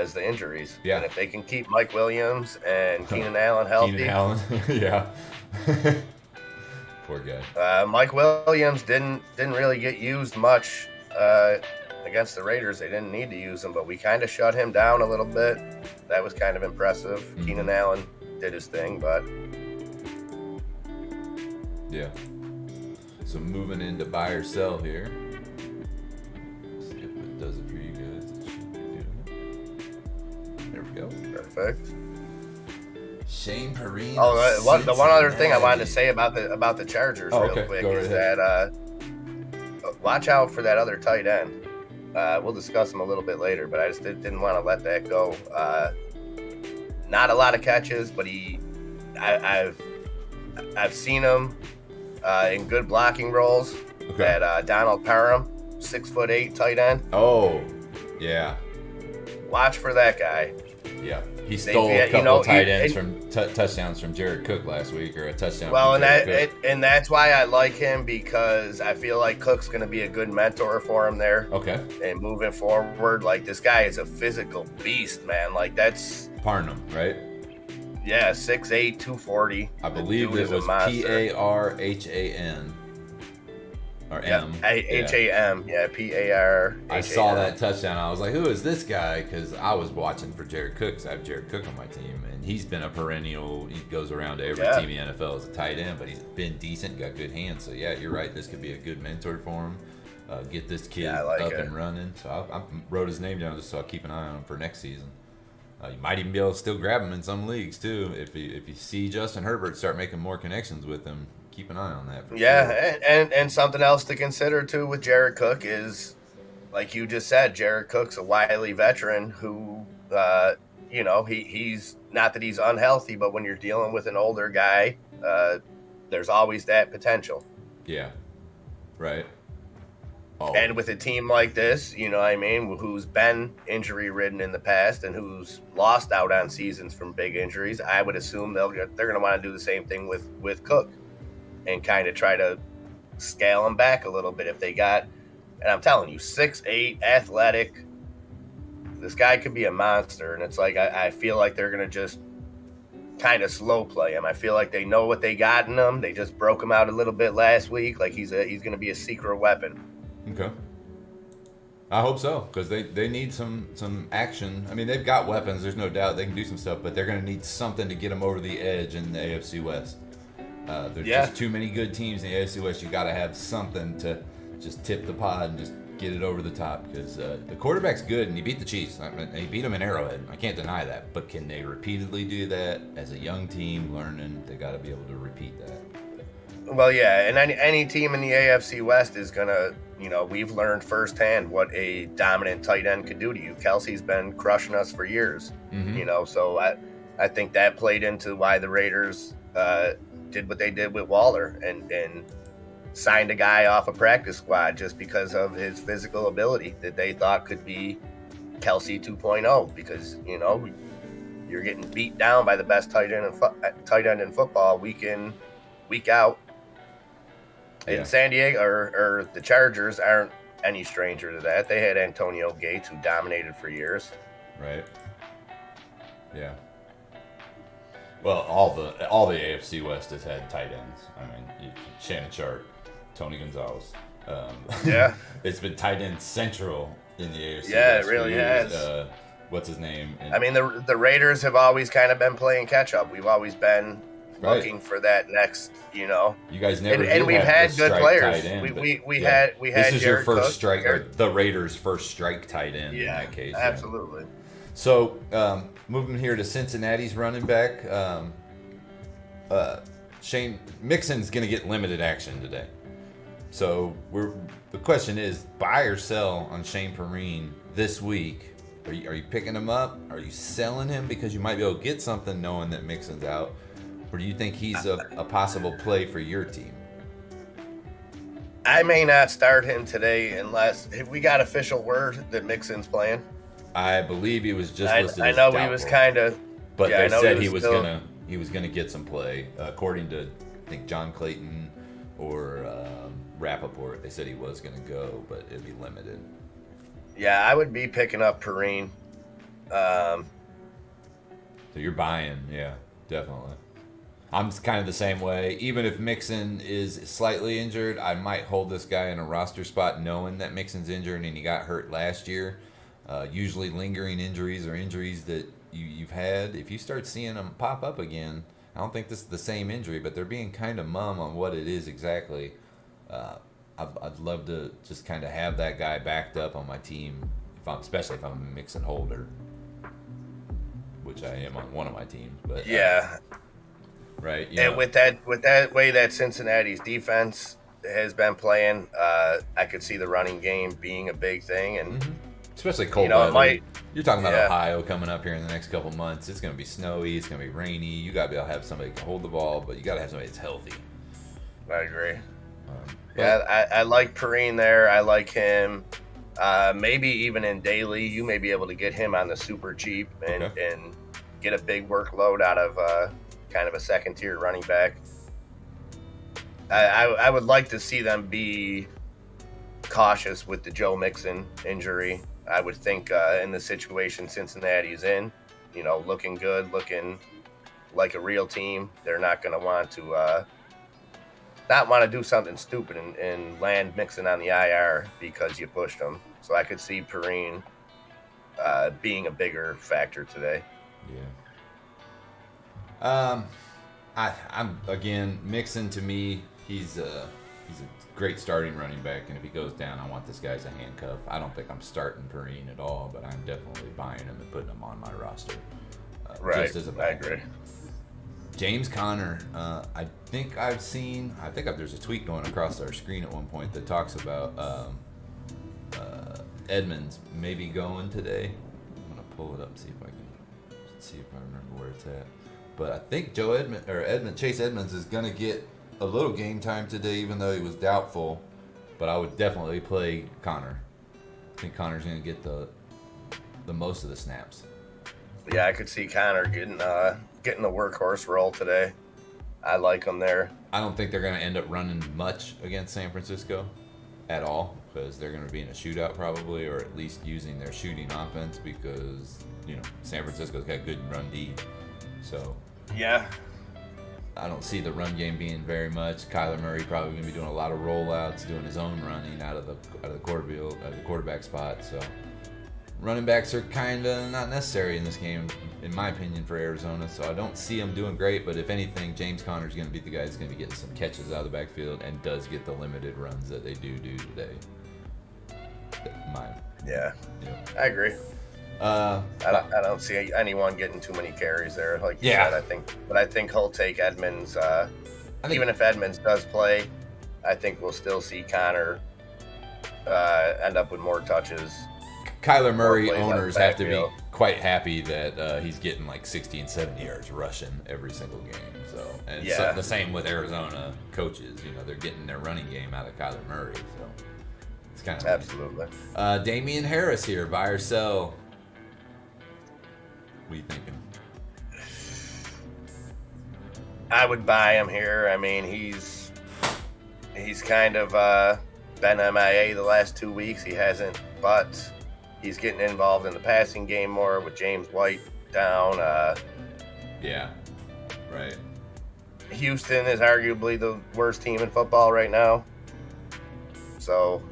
is the injuries. Yeah. And if they can keep Mike Williams and Keenan Allen healthy. Keenan Allen, yeah. Poor guy. Mike Williams didn't really get used much against the Raiders. They didn't need to use him, but we kind of shut him down a little bit. That was kind of impressive. Mm-hmm. Keenan Allen did his thing, but yeah. So moving into buy or sell here. See if it does it for you guys. It should be doing it. There we go. Perfect. Shane Perrine. Oh, the one other thing I wanted to say about the Chargers real quick is that watch out for that other tight end. We'll discuss him a little bit later, but I just didn't want to let that go. Not a lot of catches, but I've seen him in good blocking roles. Okay. That Donald Parham, 6'8" tight end. Oh, yeah. Watch for that guy. Yeah, he stole a couple tight ends from touchdowns from Jared Cook last week, or a touchdown. Well, and that's why I like him, because I feel like Cook's going to be a good mentor for him there. Okay. And moving forward, like, this guy is a physical beast, man. Like, that's Parham, right? Yeah, 6'8", 240. I believe it was Parhan. Or M. Ham. Yeah, Par. I saw that touchdown. I was like, who is this guy? Because I was watching for Jared Cook, because I have Jared Cook on my team, and he's been a perennial. He goes around to every team in the NFL as a tight end, but he's been decent, got good hands. So, yeah, you're right. This could be a good mentor for him. Get this kid up and running. So I wrote his name down just so I keep an eye on him for next season. You might even be able to still grab him in some leagues, too. If you see Justin Herbert start making more connections with him, keep an eye on that. Sure. And something else to consider too with Jared Cook is, like you just said, Jared Cook's a wily veteran who, he's not that he's unhealthy, but when you're dealing with an older guy, there's always that potential. Yeah. Right. Oh. And with a team like this, who's been injury ridden in the past and who's lost out on seasons from big injuries, I would assume they're going to want to do the same thing with Cook. And kind of try to scale them back a little bit if they got, and I'm telling you, 6'8", athletic. This guy could be a monster, and it's like I feel like they're gonna just kind of slow play him. I feel like they know what they got in him. They just broke him out a little bit last week. Like he's gonna be a secret weapon. Okay. I hope so, because they need some action. I mean, they've got weapons. There's no doubt they can do some stuff, but they're gonna need something to get them over the edge in the AFC West. There's just too many good teams in the AFC West. You got to have something to just tip the pod and just get it over the top, because the quarterback's good and he beat the Chiefs. He beat them in Arrowhead. I can't deny that. But can they repeatedly do that as a young team learning? They got to be able to repeat that. Well, yeah, and any team in the AFC West is gonna, we've learned firsthand what a dominant tight end could do to you. Kelsey's been crushing us for years. Mm-hmm. So I think that played into why the Raiders did what they did with Waller and signed a guy off a practice squad just because of his physical ability that they thought could be Kelsey 2.0, because you're getting beat down by the best tight end in football week in, week out. And San Diego or the Chargers aren't any stranger to that. They had Antonio Gates, who dominated for years. Right. Yeah. Well, all the AFC West has had tight ends. I mean, Shannon Sharp, Tony Gonzalez. It's been tight end central in the AFC West. Yeah, it really has. what's his name? And, I mean, the Raiders have always kind of been playing catch up. We've always been looking for that next, You guys never and we've had good players. We had This is your Jared first Cook, strike, or the Raiders' first strike tight end in Yeah, that case. absolutely. Yeah. So moving here to Cincinnati's running back, Shane Mixon's going to get limited action today. So the question is, buy or sell on Shane Perrine this week? Are you picking him up? Are you selling him because you might be able to get something knowing that Mixon's out? Or do you think he's a possible play for your team? I may not start him today unless if we got official word that Mixon's playing. I believe he was just listed I as know doubtful, he was kind of, but yeah, they said he was still, gonna get some play, according to I think John Clayton or Rappaport. They said he was gonna go, but it'd be limited. Yeah, I would be picking up Perrine. So you're buying, yeah, definitely. I'm kind of the same way. Even if Mixon is slightly injured, I might hold this guy in a roster spot knowing that Mixon's injured and he got hurt last year. Usually lingering injuries or injuries that you've had, if you start seeing them pop up again, I don't think this is the same injury, but they're being kind of mum on what it is exactly. I'd love to just kind of have that guy backed up on my team, especially if I'm a Mixon holder, which I am on one of my teams. But yeah. Right. And with that way that Cincinnati's defense has been playing, I could see the running game being a big thing, and especially cold weather. It might, you're talking about Ohio coming up here in the next couple months. It's going to be snowy. It's going to be rainy. You got to be able to have somebody who can hold the ball, but you got to have somebody that's healthy. I agree. I like Perrine there. I like him. Maybe even in daily, you may be able to get him on the super cheap and get a big workload out of kind of a second tier running back. I would like to see them be cautious with the Joe Mixon injury. I would think in the situation Cincinnati's in, looking good, looking like a real team, they're not going to want to do something stupid and land Mixon on the IR because you pushed them. So I could see Perrine being a bigger factor today. Yeah. I'm again, Mixon to me, he's a great starting running back, and if he goes down, I want this guy as a handcuff. I don't think I'm starting Perrine at all, but I'm definitely buying him and putting him on my roster. Just as a backup. I agree. James Conner, I think there's a tweet going across our screen at one point that talks about Edmonds maybe going today. I'm gonna pull it up, see if I remember where it's at. But I think Chase Edmonds is gonna get a little game time today, even though he was doubtful. But I would definitely play Conner. I think Conner's gonna get the most of the snaps. Yeah, I could see Conner getting the workhorse role today. I like him there. I don't think they're going to end up running much against San Francisco at all, because they're going to be in a shootout probably, or at least using their shooting offense, because San Francisco's got good run D. So yeah, I don't see the run game being very much. Kyler Murray probably going to be doing a lot of rollouts, doing his own running out of the quarterback spot. So running backs are kind of not necessary in this game, in my opinion, for Arizona. So I don't see them doing great. But if anything, James Conner's going to be the guy that's going to be getting some catches out of the backfield and does get the limited runs that they do today. I agree. I don't see anyone getting too many carries there, like you said. I think he'll take Edmonds. Even if Edmonds does play, I think we'll still see Conner end up with more touches. Kyler Murray owners have to be quite happy that he's getting like 60 and 70 yards rushing every single game. So the same with Arizona coaches. They're getting their running game out of Kyler Murray. So it's kind of absolutely. Damian Harris here, buy or sell? What are you thinking? I would buy him here. I mean, he's kind of been MIA the last 2 weeks. He hasn't, but he's getting involved in the passing game more with James White down. Yeah, right. Houston is arguably the worst team in football right now. So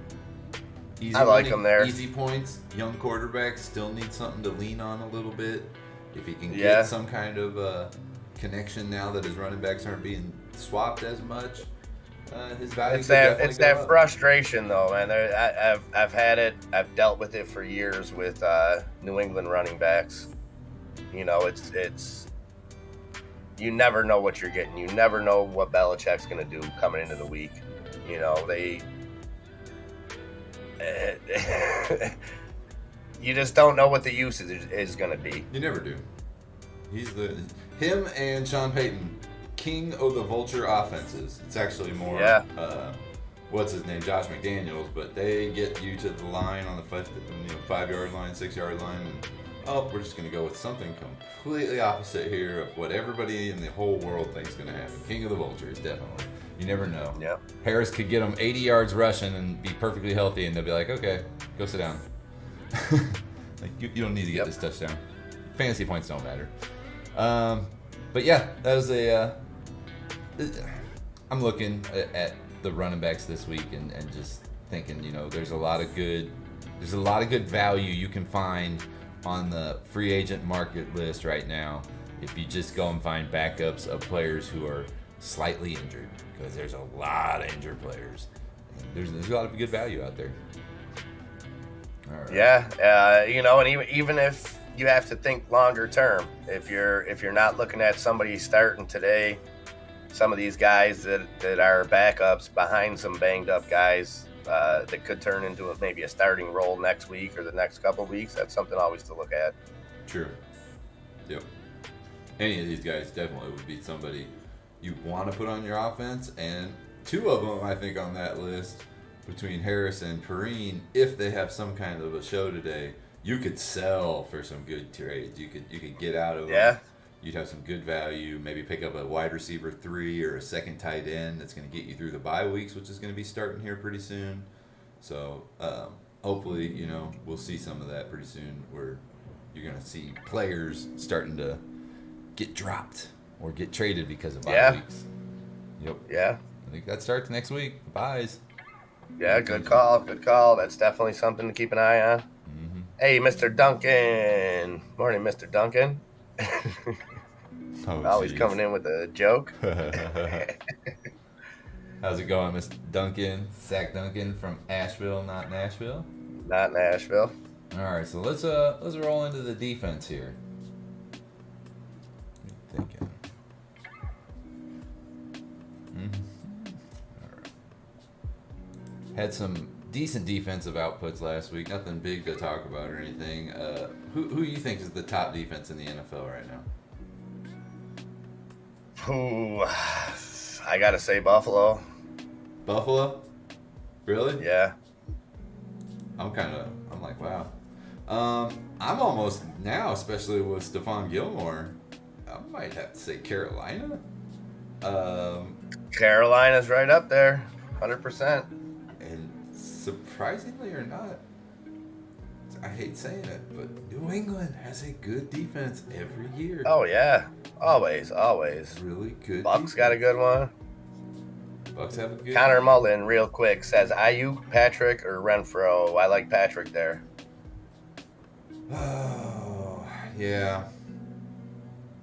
Easy I like money, him there. Easy points. Young quarterback still needs something to lean on a little bit. If he can Yeah. get some kind of connection now that his running backs aren't being swapped as much, his value It's could definitely it's go that up. frustration though, man. I've had it. I've dealt with it for years with New England running backs. You know, it's you never know what you're getting. You never know what Belichick's going to do coming into the week. You know, you just don't know what the usage is going to be. You never do. He's him and Sean Payton, king of the vulture offenses. It's actually more, what's his name, Josh McDaniels, but they get you to the line on the 5-yard line, 6-yard line, and we're just going to go with something completely opposite here of what everybody in the whole world thinks is going to happen. King of the vultures, definitely. You never know. Yep. Harris could get him 80 yards rushing and be perfectly healthy, and they'll be like, okay, go sit down. Like you don't need to get this touchdown. Fantasy points don't matter. But yeah, that was I'm looking at the running backs this week and just thinking, there's a lot of good value you can find on the free agent market list right now if you just go and find backups of players who are slightly injured, because there's a lot of injured players. And there's a lot of good value out there. All right. Yeah, and even if you have to think longer term, if you're not looking at somebody starting today, some of these guys that are backups behind some banged up guys that could turn into maybe a starting role next week or the next couple of weeks, that's something always to look at. Sure. Yep. Any of these guys definitely would be somebody you want to put on your offense, and two of them I think on that list, between Harris and Perrine, if they have some kind of a show today, you could sell for some good trades. You could get out of them. Yeah. You'd have some good value. Maybe pick up a wide receiver 3 or a second tight end that's going to get you through the bye weeks, which is going to be starting here pretty soon. So hopefully, we'll see some of that pretty soon, where you're going to see players starting to get dropped or get traded because of bye weeks. Yep. Yeah. I think that starts next week. The buys. Yeah, good call. That's definitely something to keep an eye on. Mm-hmm. Hey, Mr. Duncan. Morning, Mr. Duncan. Always coming in with a joke. How's it going, Mr. Duncan? Zach Duncan from Asheville, not Nashville? Not Nashville. All right, so let's roll into the defense here. Thinking. All right. Had some decent defensive outputs last week. Nothing big to talk about or anything. Who you think is the top defense in the NFL right now? Ooh, I gotta say Buffalo. Buffalo? Really? Yeah. I'm like, wow. I'm almost now, especially with Stephon Gilmore, I might have to say Carolina. Carolina's right up there, 100%. And surprisingly or not, I hate saying it, but New England has a good defense every year. Oh yeah, always. Really good. Bucks got a good one. Bucks have a good. Connor Mullen, real quick, says Ayuk, Patrick, or Renfro. I like Patrick there. Oh, yeah.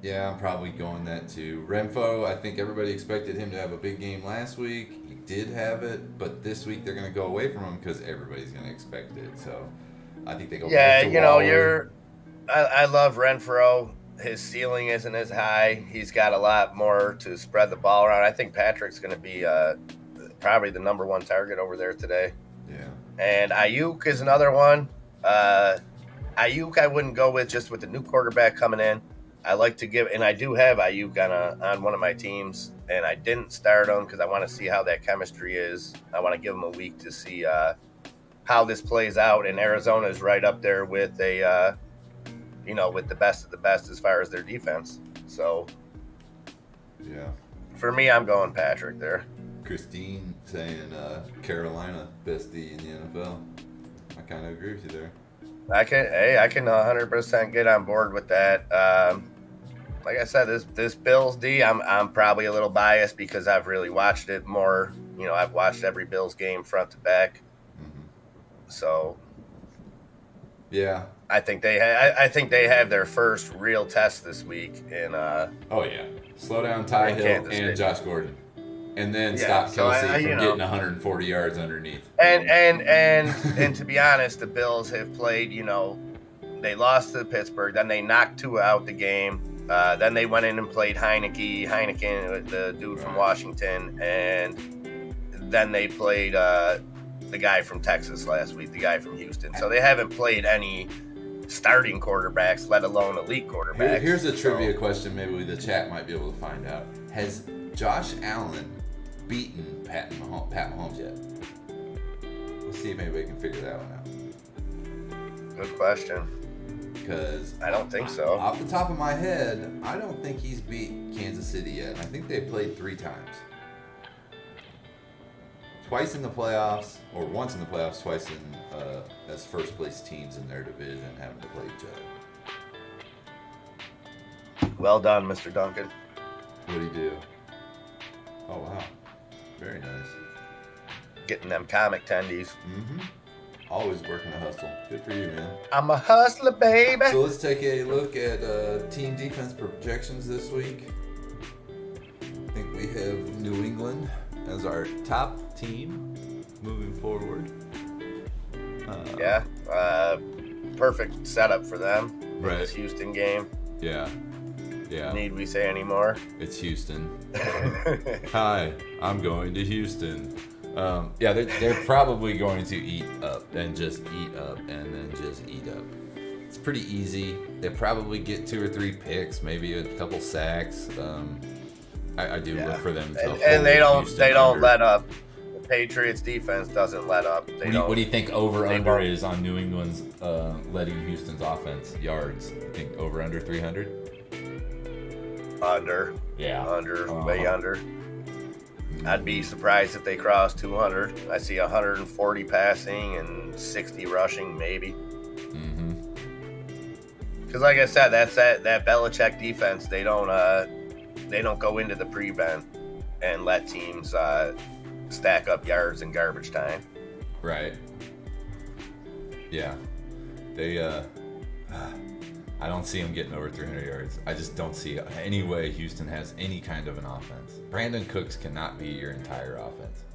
Yeah, I'm probably going that too. Renfro, I think everybody expected him to have a big game last week. He did have it, but this week they're going to go away from him because everybody's going to expect it. So I think they go back to Waller. I love Renfro. His ceiling isn't as high. He's got a lot more to spread the ball around. I think Patrick's going to be probably the number one target over there today. Yeah. And Ayuk is another one. Ayuk I wouldn't go with just with the new quarterback coming in. I like to give, and I do have Ayuk on one of my teams, and I didn't start him because I want to see how that chemistry is. I want to give him a week to see how this plays out. And Arizona is right up there with with the best of the best as far as their defense. So, yeah, for me, I'm going Patrick there. Christine saying Carolina best D in the NFL. I kind of agree with you there. I can 100% get on board with that. Like I said, this Bills D, I'm probably a little biased because I've really watched it more. I've watched every Bills game front to back. Mm-hmm. So Yeah. I think they have their first real test this week in Oh yeah. Slow down Ty in Hill Kansas and City. Josh Gordon, and then Yeah, stop so Kelsey you from know. getting 140 yards underneath. And to be honest, the Bills have played. They lost to Pittsburgh, then they knocked Tua out the game. Then they went in and played Heineken, the dude from Washington, and then they played the guy from Texas last week, the guy from Houston. So they haven't played any starting quarterbacks, let alone elite quarterbacks. Here's a trivia question maybe the chat might be able to find out. Has Josh Allen beaten Pat Mahomes yet? Let's see if anybody can figure that one out. Good question. Because I don't think so. Off the top of my head, I don't think he's beat Kansas City yet. I think they've played 3 times. Twice in the playoffs, or once in the playoffs, twice in as first place teams in their division having to play each other. Well done, Mr. Duncan. What do you do? Oh wow, very nice. Getting them comic tendies. Mm-hmm. Always working a hustle. Good for you, man. I'm a hustler, baby. So let's take a look at team defense projections this week. I think we have New England as our top team moving forward. Perfect setup for them. Right. This Houston game. Yeah. Need we say any more? It's Houston. Hi, I'm going to Houston. They're probably going to eat up and just eat up and then just eat up. It's pretty easy. They probably get 2 or 3 picks, maybe a couple sacks. I do look for them to and they don't under. let up. The Patriots defense doesn't let up. What do you think over under is on New England's letting Houston's offense yards? You think over under 300? Under. Yeah. Under. Way under. I'd be surprised if they cross 200. I see 140 passing and 60 rushing, maybe. Mm-hmm. Because, like I said, that's that Belichick defense. They don't go into the prevent and let teams stack up yards in garbage time. Right. Yeah. They. I don't see them getting over 300 yards. I just don't see any way Houston has any kind of an offense. Brandon Cooks cannot be your entire offense.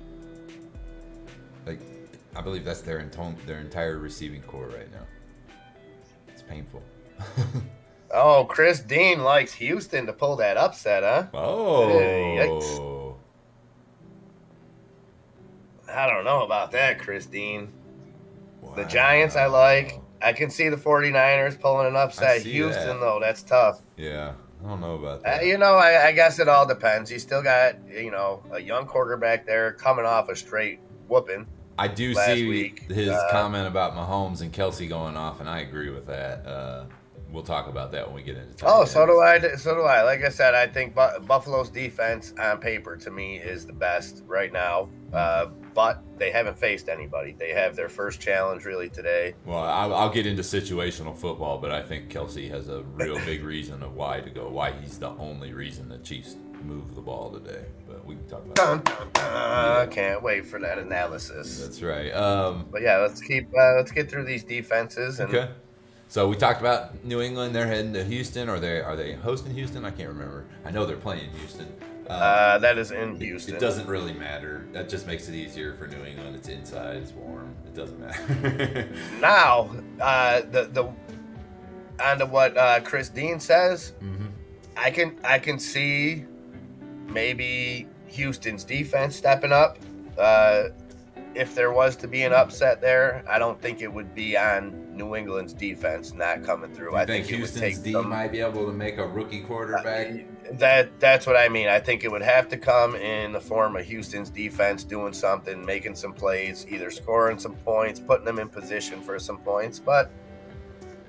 Like, I believe that's their entire receiving core right now. It's painful. Oh, Chris Dean likes Houston to pull that upset, huh? Oh. Yikes. I don't know about that, Chris Dean. Wow. The Giants I like. I can see the 49ers pulling an upset. Houston, though, that's tough. Yeah, I don't know about that. I guess it all depends. You still got, a young quarterback there coming off a straight whooping. I do see his comment about Mahomes and Kelsey going off, and I agree with that. We'll talk about that when we get into time. Oh, so do I. So do I. Like I said, I think Buffalo's defense on paper to me is the best right now. But they haven't faced anybody. They have their first challenge really today. Well, I'll get into situational football, but I think Kelsey has a real big reason of why he's the only reason the Chiefs move the ball today. But we can talk about that. Yeah. Can't wait for that analysis. That's right. But yeah, let's get through these defenses. And okay. So we talked about New England. They're heading to Houston. Are they hosting Houston? I can't remember. I know they're playing Houston. That is in Houston. It doesn't really matter. That just makes it easier for New England. It's inside. It's warm. It doesn't matter. Now, onto what Chris Dean says, mm-hmm. I can see maybe Houston's defense stepping up. If there was to be an upset there, I don't think it would be on New England's defense not coming through. I think Houston's D might be able to make a rookie quarterback. That's what I mean. I think it would have to come in the form of Houston's defense doing something, making some plays, either scoring some points, putting them in position for some points, but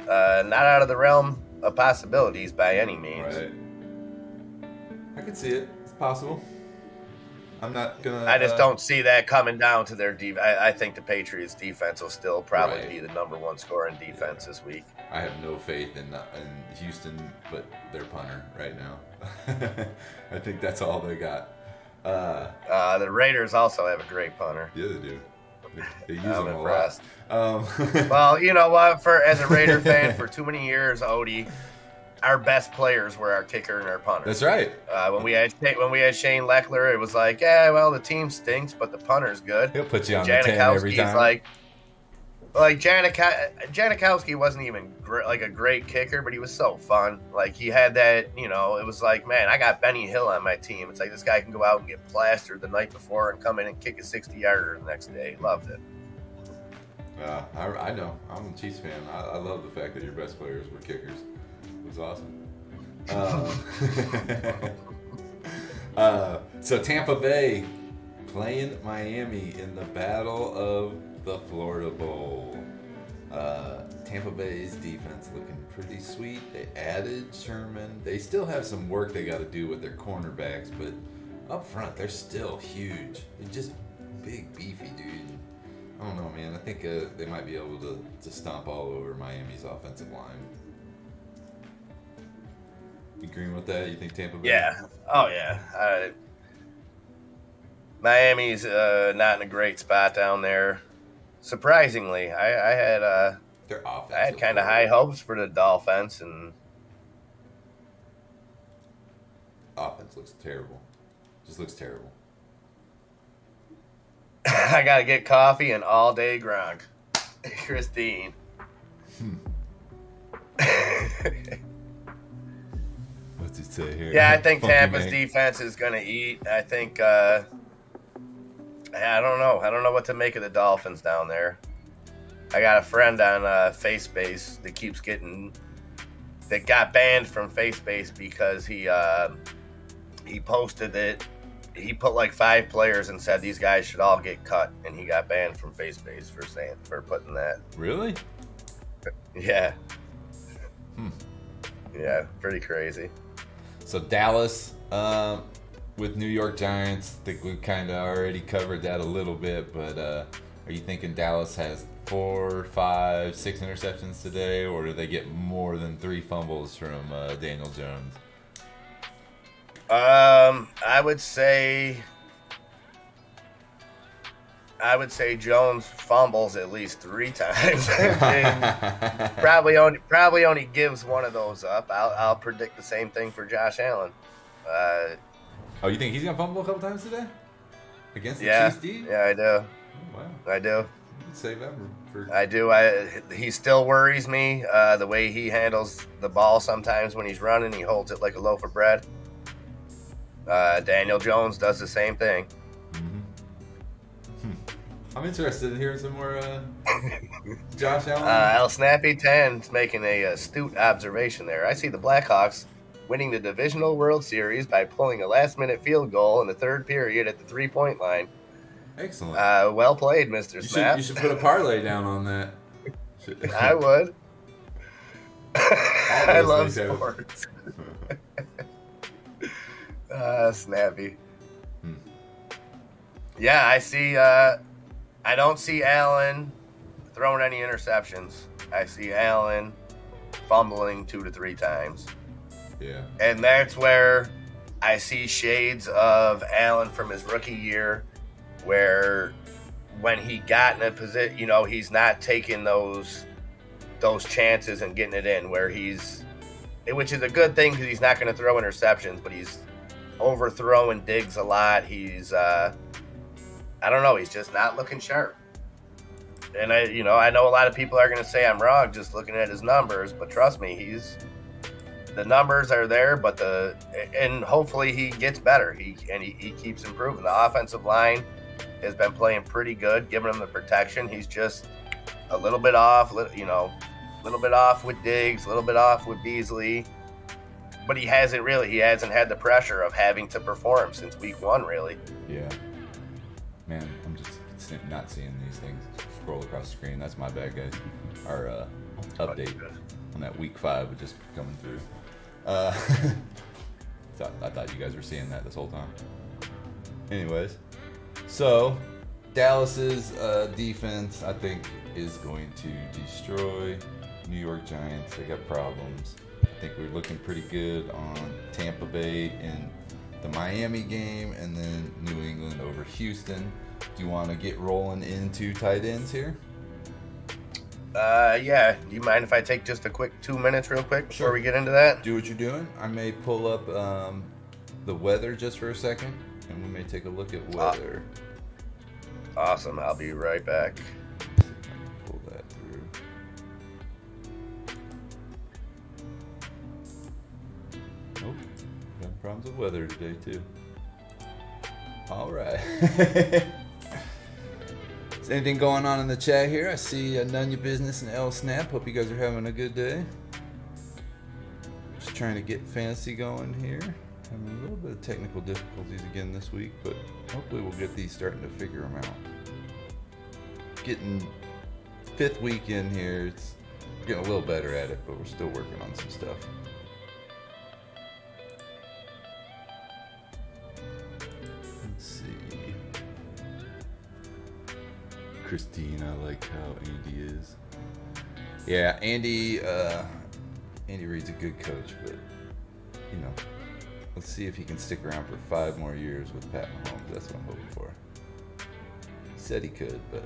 not out of the realm of possibilities by any means. Right. I can see it. It's possible. I'm not gonna. I just don't see that coming down to their defense. I think the Patriots' defense will still probably be the number one scoring defense this week. I have no faith in Houston, but their punter right now. I think that's all they got. The Raiders also have a great punter. Yeah, they do. They use I'm them impressed. a lot. Well, you know what? As a Raider fan for too many years, Odie, our best players were our kicker and our punter. That's right. When we had Shane Leckler, it was like, yeah, well, the team stinks, but the punter's good. He'll put you on the 10 every time. Like Janikowski wasn't even like a great kicker, but he was so fun. Like he had that, you know, it was like, man, I got Benny Hill on my team. It's like this guy can go out and get plastered the night before and come in and kick a 60-yarder the next day. Loved it. I know. I'm a Chiefs fan. I love the fact that your best players were kickers. It was awesome. So Tampa Bay playing Miami in the Battle of the Florida Bowl. Tampa Bay's defense looking pretty sweet. They added Sherman. They still have some work they got to do with their cornerbacks, but up front they're still huge. They're just big, beefy dude. I don't know, man. I think they might be able to stomp all over Miami's offensive line. You agreeing with that? You think Tampa Bay? Yeah. Oh, yeah. Miami's not in a great spot down there. Surprisingly, I had their offense. I had kind of high hopes for the Dolphins, and offense looks terrible. Just looks terrible. I gotta get coffee and all day Gronk. Christine. What's it say here? Yeah, I think Funky Tampa's man. defense defense is gonna eat. I think I don't know. I don't know what to make of the Dolphins down there. I got a friend on FaceBase that got banned from FaceBase because he posted that he put like 5 players and said these guys should all get cut, and he got banned from FaceBase for putting that. Really? Yeah. Yeah, pretty crazy. So Dallas with New York Giants, I think we've kind of already covered that a little bit, but are you thinking Dallas has 4, 5, 6 interceptions today, or do they get more than 3 fumbles from Daniel Jones? I would say Jones fumbles at least 3 times. And probably only gives one of those up. I'll predict the same thing for Josh Allen. Oh, you think he's gonna fumble a couple times today against the Chiefs D? Yeah, I do. Oh, wow. I do. Save that for. I do. He still worries me. The way he handles the ball sometimes when he's running, he holds it like a loaf of bread. Daniel Jones does the same thing. I'm interested in hearing some more Josh Allen. El Snappy 10's making a astute observation there. I see the Blackhawks winning the Divisional World Series by pulling a last-minute field goal in the 3rd period at the 3-point line. Excellent. Well played, Mr. Snap. You should put a parlay down on that. I would. I love sports. Snappy. Yeah, I see. I don't see Allen throwing any interceptions. I see Allen fumbling 2 to 3 times. Yeah. And that's where I see shades of Allen from his rookie year, where when he got in a position, you know, he's not taking those chances and getting it in, which is a good thing because he's not going to throw interceptions, but he's overthrowing Diggs a lot. He's I don't know, he's just not looking sharp. And I know a lot of people are going to say I'm wrong just looking at his numbers, but trust me, the numbers are there, but and hopefully he gets better. He keeps improving. The offensive line has been playing pretty good, giving him the protection. He's just a little bit off, little bit off with Diggs, a little bit off with Beasley, but he hasn't had the pressure of having to perform since week 1, really. Yeah. Man, I'm just not seeing these things scroll across the screen. That's my bad, guys. Our update on that week 5 was just coming through. So I thought you guys were seeing that this whole time. Anyways, so Dallas's defense, I think, is going to destroy New York Giants. They got problems. I think we're looking pretty good on Tampa Bay in the Miami game, and then New England over Houston. Do you want to get rolling into tight ends here? Yeah. Do you mind if I take just a quick 2 minutes real quick before we get into that? Do what you're doing. I may pull up the weather just for a second, and we may take a look at weather. Awesome. I'll be right back. Pull that through. Nope. Having problems with weather today, too. All right. Is anything going on in the chat here? I see None Your Business and L Snap. Hope you guys are having a good day. Just trying to get fantasy going here. Having a little bit of technical difficulties again this week, but hopefully we'll get these starting to figure them out. Getting 5th week in here, it's getting a little better at it, but we're still working on some stuff. Let's see. Christine, I like how Andy is. Yeah, Andy Reid's a good coach, but you know, let's see if he can stick around for 5 more years with Pat Mahomes. That's what I'm hoping for. He said he could, but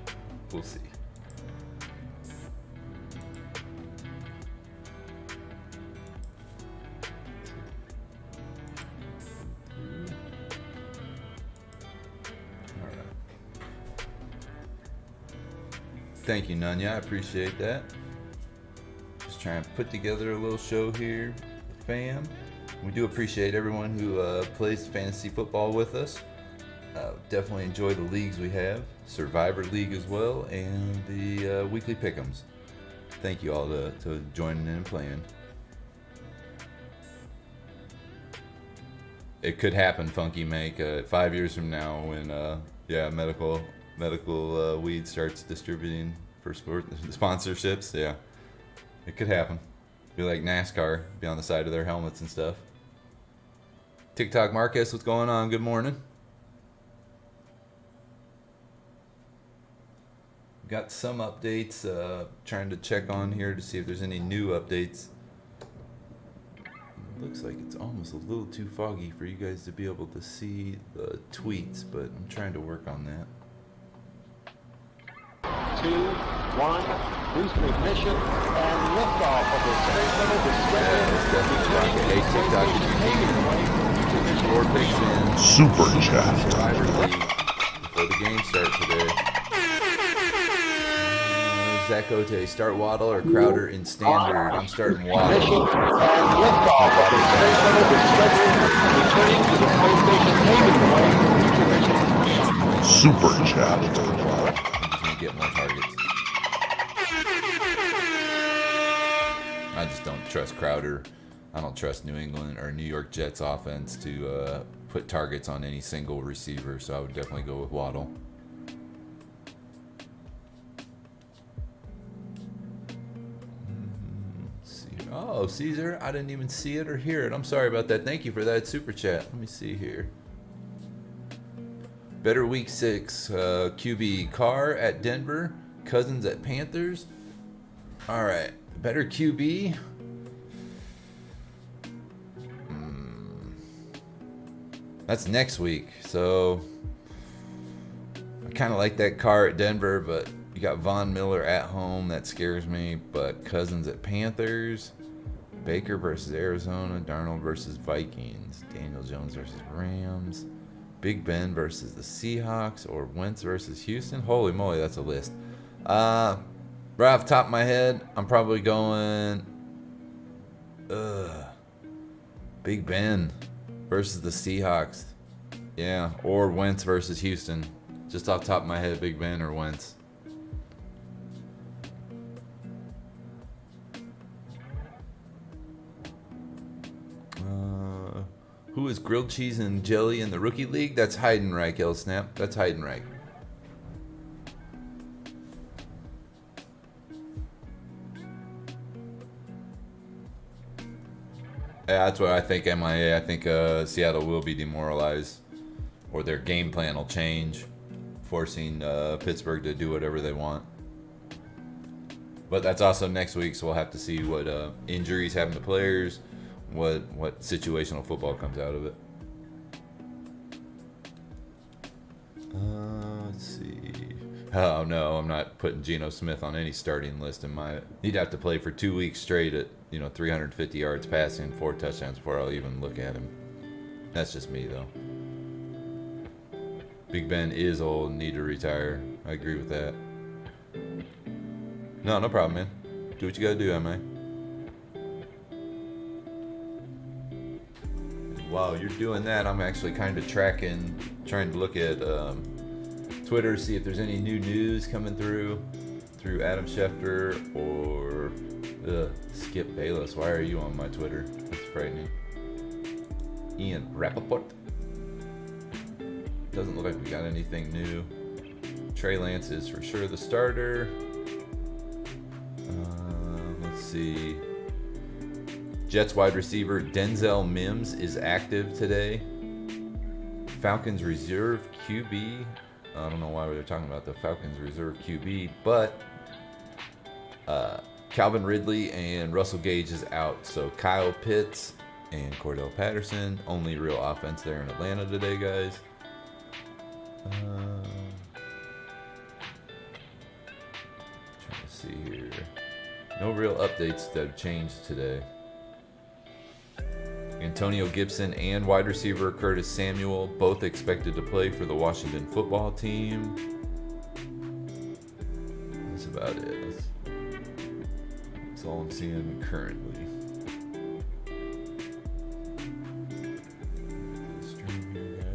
we'll see. All right. Thank you, Nunya. I appreciate that. Just trying to put together a little show here, fam. We do appreciate everyone who plays fantasy football with us. Definitely enjoy the leagues we have, Survivor League as well, and the weekly pick'ems. Thank you all to joining in and playing. It could happen, Funky Make, 5 years from now when medical weed starts distributing for sport sponsorships. Yeah, it could happen. Be like NASCAR, be on the side of their helmets and stuff. TikTok Marcus, what's going on? Good morning. Got some updates, trying to check on here to see if there's any new updates. Looks like it's almost a little too foggy for you guys to be able to see the tweets, but I'm trying to work on that. 2, 1, boost ignition, and liftoff of the Space Shuttle Discovery. Hey, TikTok, if you need more picks in Super Chat. Survivor League before the game starts today. Zach Ote, start Waddle or Crowder in standard? I'm starting Waddle. Ignition and liftoff of the Space Shuttle Discovery, returning to the space station paving the way. Super Chat. I'm just gonna get more targets. I just don't trust Crowder. I don't trust New England or New York Jets offense to put targets on any single receiver, so I would definitely go with Waddle. Let's see. Oh, Caesar, I didn't even see it or hear it. I'm sorry about that. Thank you for that super chat. Let me see here. Better week 6. QB Carr at Denver. Cousins at Panthers. All right. Better QB. That's next week. So I kind of like that Carr at Denver, but you got Von Miller at home. That scares me. But Cousins at Panthers. Baker versus Arizona. Darnold versus Vikings. Daniel Jones versus Rams. Big Ben versus the Seahawks, or Wentz versus Houston. Holy moly, that's a list. Right off the top of my head, I'm probably going Big Ben versus the Seahawks. Yeah, or Wentz versus Houston. Just off the top of my head, Big Ben or Wentz. Who is grilled cheese and jelly in the rookie league? That's Heidenreich, L Snap. That's Heidenreich. Yeah, that's what I think, MIA. I think Seattle will be demoralized, or their game plan will change, forcing Pittsburgh to do whatever they want. But that's also next week, so we'll have to see what injuries happen to players, what situational football comes out of it. Let's Oh no, I'm not putting Geno Smith on any starting list in my. He'd have to play for 2 weeks straight at 350 yards passing, 4 touchdowns before I'll even look at him. That's just me though. Big Ben is old and need to retire. I agree with that. No problem, man. Do what you gotta do, MA. While you're doing that, I'm actually kind of trying to look at Twitter, see if there's any new news coming through Adam Schefter or Skip Bayless. Why are you on my Twitter? That's frightening. Ian Rappaport. Doesn't look like we got anything new. Trey Lance is for sure the starter. Let's see. Jets wide receiver Denzel Mims is active today. Falcons reserve QB. I don't know why they're talking about the Falcons reserve QB, but Calvin Ridley and Russell Gage is out. So Kyle Pitts and Cordell Patterson, only real offense there in Atlanta today, guys. Trying to see here. No real updates that have changed today. Antonio Gibson and wide receiver Curtis Samuel, both expected to play for the Washington football team. That's about it. That's all I'm seeing currently. Stream here, guys.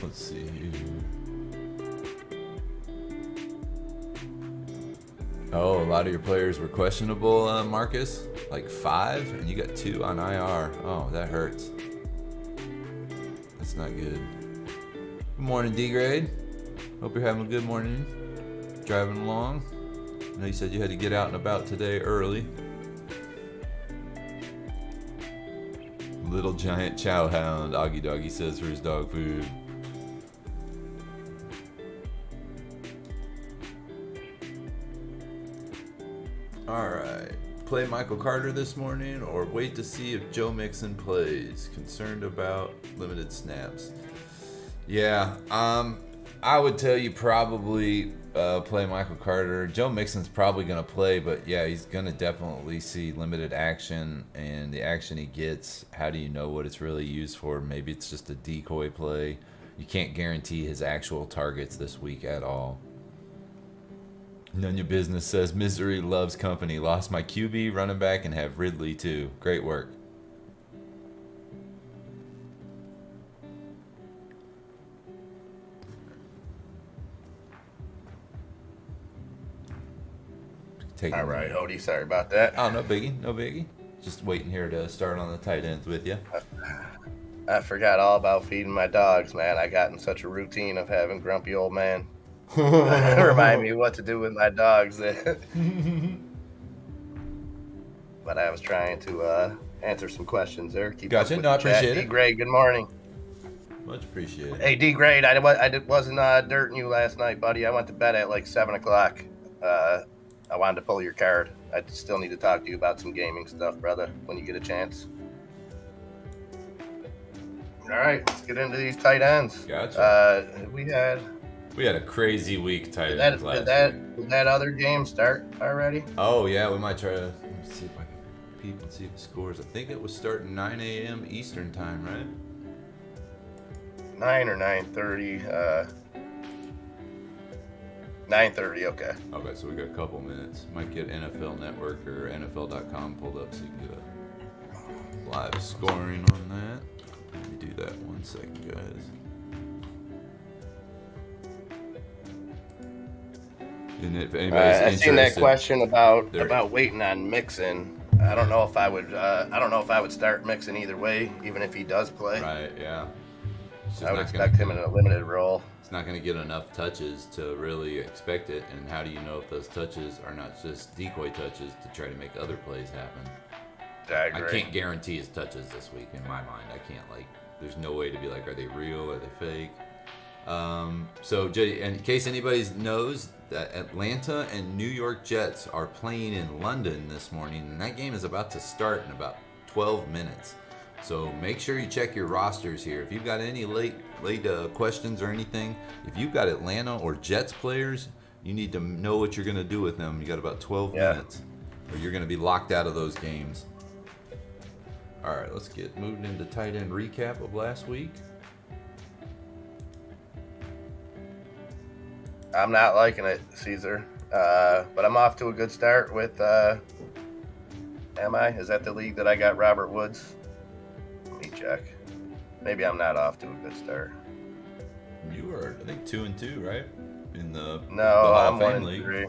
Let's see here. Oh, a lot of your players were questionable, Marcus. Like 5, and you got 2 on IR. Oh, that hurts. That's not good. Good morning, D-Grade. Hope you're having a good morning. Driving along. I know you said you had to get out and about today early. Little giant chow hound, Augie Doggy says for his dog food. Alright. Play Michael Carter this morning or wait to see if Joe Mixon plays. Concerned about limited snaps. Yeah, I would tell you probably play Michael Carter. Joe Mixon's probably going to play, but yeah, he's going to definitely see limited action, and the action he gets, how do you know what it's really used for? Maybe it's just a decoy play. You can't guarantee his actual targets this week at all. None of your business says misery loves company. Lost my QB, running back, and have Ridley too. Great work. All right, Odie, sorry about that. Oh, no biggie, no biggie. Just waiting here to start on the tight ends with you. I forgot all about feeding my dogs, man. I got in such a routine of having grumpy old man remind me what to do with my dogs. But I was trying to answer some questions there. Keep gotcha. No, I appreciate it. D-Grade, good morning. Much appreciated. Hey, D-Grade, I wasn't dirting you last night, buddy. I went to bed at like 7 o'clock. I wanted to pull your card. I still need to talk to you about some gaming stuff, brother, when you get a chance. All right, let's get into these tight ends. Gotcha. We had a crazy week tight ends last week. Did that other game start already? Oh, yeah, we might try to let me see if I can peep and see if it scores. I think it was starting 9 a.m. Eastern time, right? 9 or 9:30. 9:30, okay. Okay, so we got a couple minutes. Might get NFL Network or NFL.com pulled up so you can get a live scoring on that. Let me do that 1 second, guys. And if anybody's I seen that question about there. waiting on Mixon. I don't know if I would start Mixon either way, even if he does play. Right, yeah. I would expect him in a limited role. It's not going to get enough touches to really expect it, and how do you know if those touches are not just decoy touches to try to make other plays happen? I agree. I can't guarantee his touches this week in my mind. I can't, there's no way to be like, are they real? Are they fake? So, in case anybody knows, that Atlanta and New York Jets are playing in London this morning, and that game is about to start in about 12 minutes. So make sure you check your rosters here. If you've got any late questions or anything, if you've got Atlanta or Jets players, you need to know what you're going to do with them. You got about 12 minutes, or you're going to be locked out of those games. All right, let's get moved into tight end recap of last week. I'm not liking it, Caesar, but I'm off to a good start with. Am I? Is that the league that I got Robert Woods? Let me check. Maybe I'm not off to a good start. You were, I think, 2-2, right? In the I'm Hall of Fame 1-3.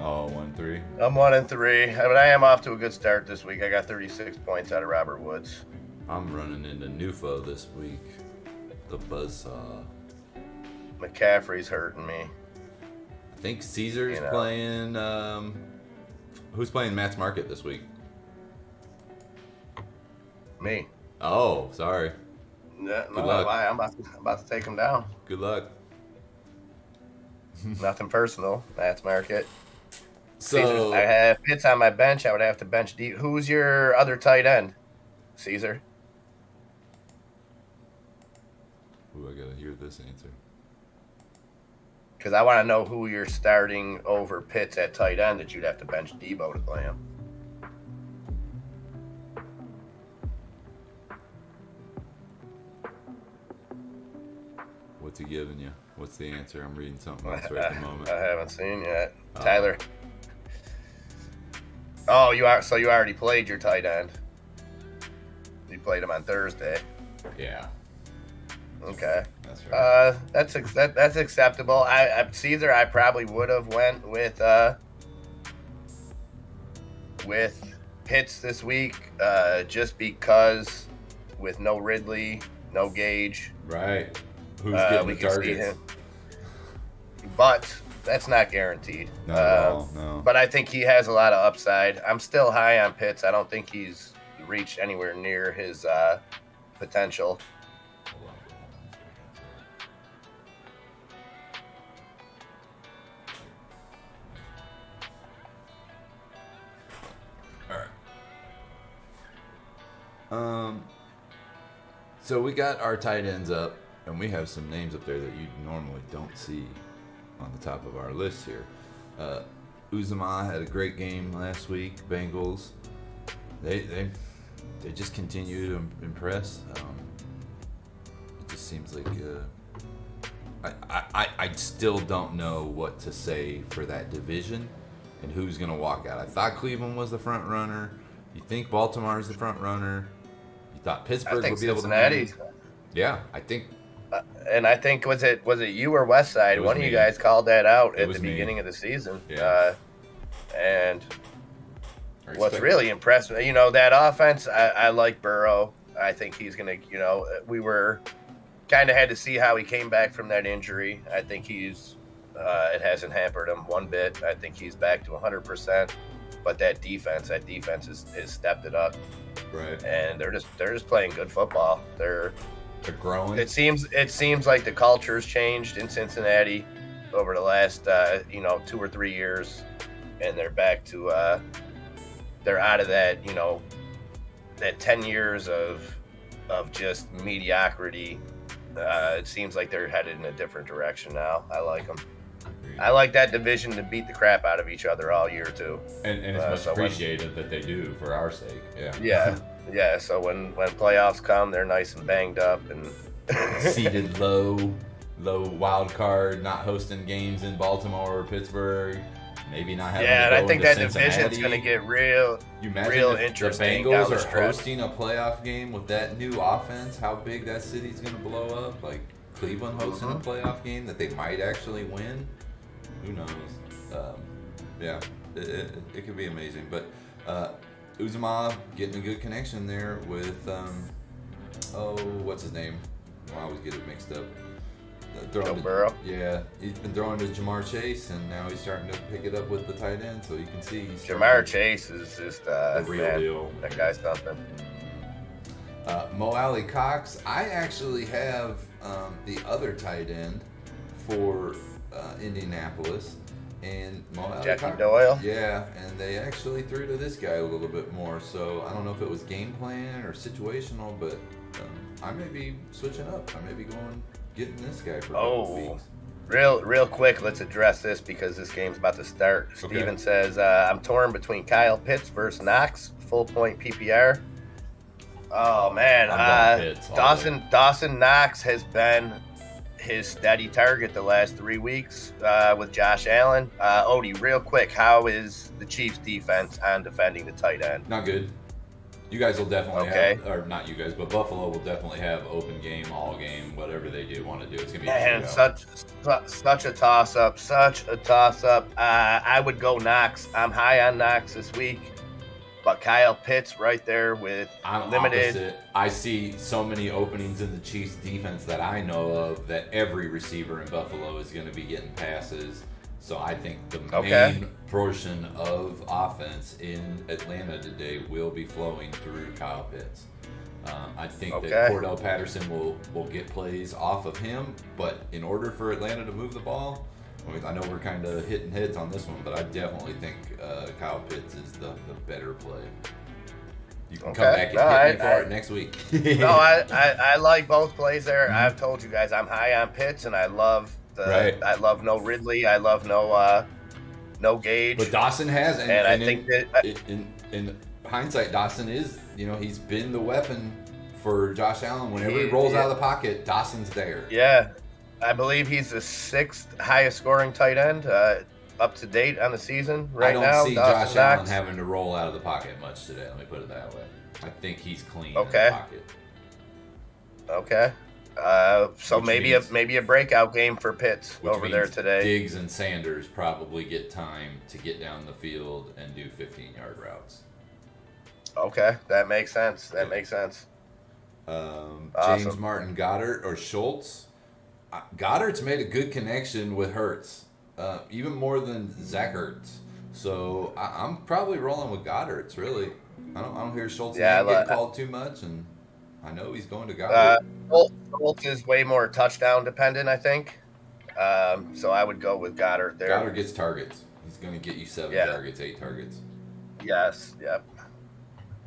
Oh, 1-3. I'm 1-3, but I am off to a good start this week. I got 36 points out of Robert Woods. I'm running into Nufo this week. The buzzsaw. McCaffrey's hurting me. I think Caesar's playing. Who's playing Matt's Market this week? Me. Oh, sorry. No, Good luck. why? I'm about to take him down. Good luck. Nothing personal. Matt's Market. So Caesar, I have Pitts on my bench. I would have to bench deep. Who's your other tight end, Caesar? Ooh, I gotta hear this answer. Because I want to know who you're starting over Pitts at tight end that you'd have to bench Debo to play him. What's he giving you? What's the answer? I'm reading something else right at the moment. I haven't seen yet. Tyler. Oh, you are. So you already played your tight end. You played him on Thursday. Yeah. Okay. That's right. That's acceptable. Caesar, I probably would have went with Pitts this week, just because with no Ridley, no Gage. Right. Who's getting we the can see targets? him. But that's not guaranteed. Not at all, no. But I think he has a lot of upside. I'm still high on Pitts. I don't think he's reached anywhere near his potential. So we got our tight ends up, and we have some names up there that you normally don't see on the top of our list here. Uzomah had a great game last week. Bengals, they just continue to impress. It just seems like I still don't know what to say for that division and who's gonna walk out. I thought Cleveland was the front runner. You think Baltimore is the front runner? You thought Pittsburgh would be able to win? Yeah, I think. And I think was it you or Westside? One of you guys called that out at the beginning of the season. Yeah. And what's really impressed, that offense. I like Burrow. I think he's gonna. We were kind of had to see how he came back from that injury. I think he's. It hasn't hampered him one bit. I think he's back to 100%. But that defense has stepped it up. Right. And they're just playing good football. They're growing. It seems like the culture's changed in Cincinnati over the last 2 or 3 years, and they're back to they're out of that that 10 years of just mediocrity. It seems like they're headed in a different direction now. I like them. I like that division to beat the crap out of each other all year too. And it's much appreciated that they do for our sake. Yeah. Yeah. So when playoffs come, they're nice and banged up and seated low wild card, not hosting games in Baltimore or Pittsburgh. Maybe not having. Yeah, to go and I think into that Cincinnati. division's going to get real interesting. The Bengals the are stretch. hosting a playoff game with that new offense. How big that city's going to blow up? Like Cleveland hosting a playoff game that they might actually win. Who knows? It could be amazing. But Uzomah getting a good connection there with what's his name? I always get it mixed up. Joe Burrow. Yeah, he's been throwing to Jamar Chase, and now he's starting to pick it up with the tight end. So you can see Jamar Chase is just the real deal. That guy's something. Mo Alley Cox, I actually have the other tight end for Indianapolis, and Jackie Doyle. Yeah, and they actually threw to this guy a little bit more. So I don't know if it was game plan or situational, but I may be switching up. I may be getting this guy for a couple weeks. Real quick, let's address this because this game's about to start. Okay. Steven says, I'm torn between Kyle Pitts versus Knox, full point PPR. Oh, man. Dawson Knox has been his steady target the last 3 weeks with Josh Allen. Odie, real quick, how is the Chiefs defense on defending the tight end? Not good. You guys will definitely have, or not you guys, but Buffalo will definitely have open game, all game, whatever they want to do. It's gonna be and such a toss up, I would go Knox. I'm high on Knox this week, but Kyle Pitts right there with limited. Opposite. I see so many openings in the Chiefs defense that I know of that every receiver in Buffalo is going to be getting passes. So I think the main portion of offense in Atlanta today will be flowing through Kyle Pitts. I think that Cordell Patterson will get plays off of him, but in order for Atlanta to move the ball, I know we're kind of hitting hits on this one, but I definitely think Kyle Pitts is the better play. You can come back and hit me for it next week. No, I like both plays there. I've told you guys I'm high on Pitts, and I love I love no Ridley. I love no Gage. But Dawson has, and I think that in hindsight, Dawson is, he's been the weapon for Josh Allen. Whenever he rolls out of the pocket, Dawson's there. Yeah, I believe he's the 6th highest scoring tight end up to date on the season right now. I don't see Josh Allen having to roll out of the pocket much today. Let me put it that way. I think he's clean in the pocket. Okay. So maybe a breakout game for Pitts over there today. Diggs and Sanders probably get time to get down the field and do 15-yard routes. Okay, that makes sense. James Martin, Goddard, or Schultz. Goddard's made a good connection with Hurts, even more than Zach Ertz. So I'm probably rolling with Goddard's. Really, I don't hear Schultz get called too much, and I know he's going to Goddard. Schultz is way more touchdown dependent, I think. So I would go with Goddard there. Goddard gets targets. He's going to get you 7 targets, 8 targets. Yes. Yep.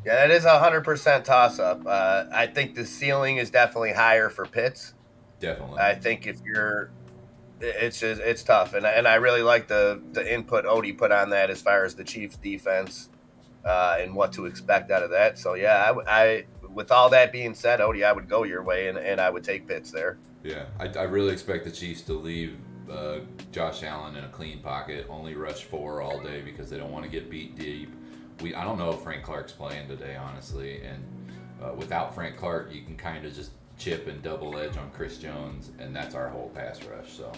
Yeah, that is 100% toss up. I think the ceiling is definitely higher for Pitts. Definitely. I think it's tough, and I really like the input Odie put on that as far as the Chiefs defense and what to expect out of that. So yeah, I with all that being said, Odie, I would go your way, and I would take Pitts there. Yeah, I really expect the Chiefs to leave Josh Allen in a clean pocket, only rush 4 all day because they don't want to get beat deep. I don't know if Frank Clark's playing today, honestly, and without Frank Clark, you can kind of just chip and double edge on Chris Jones, and that's our whole pass rush. So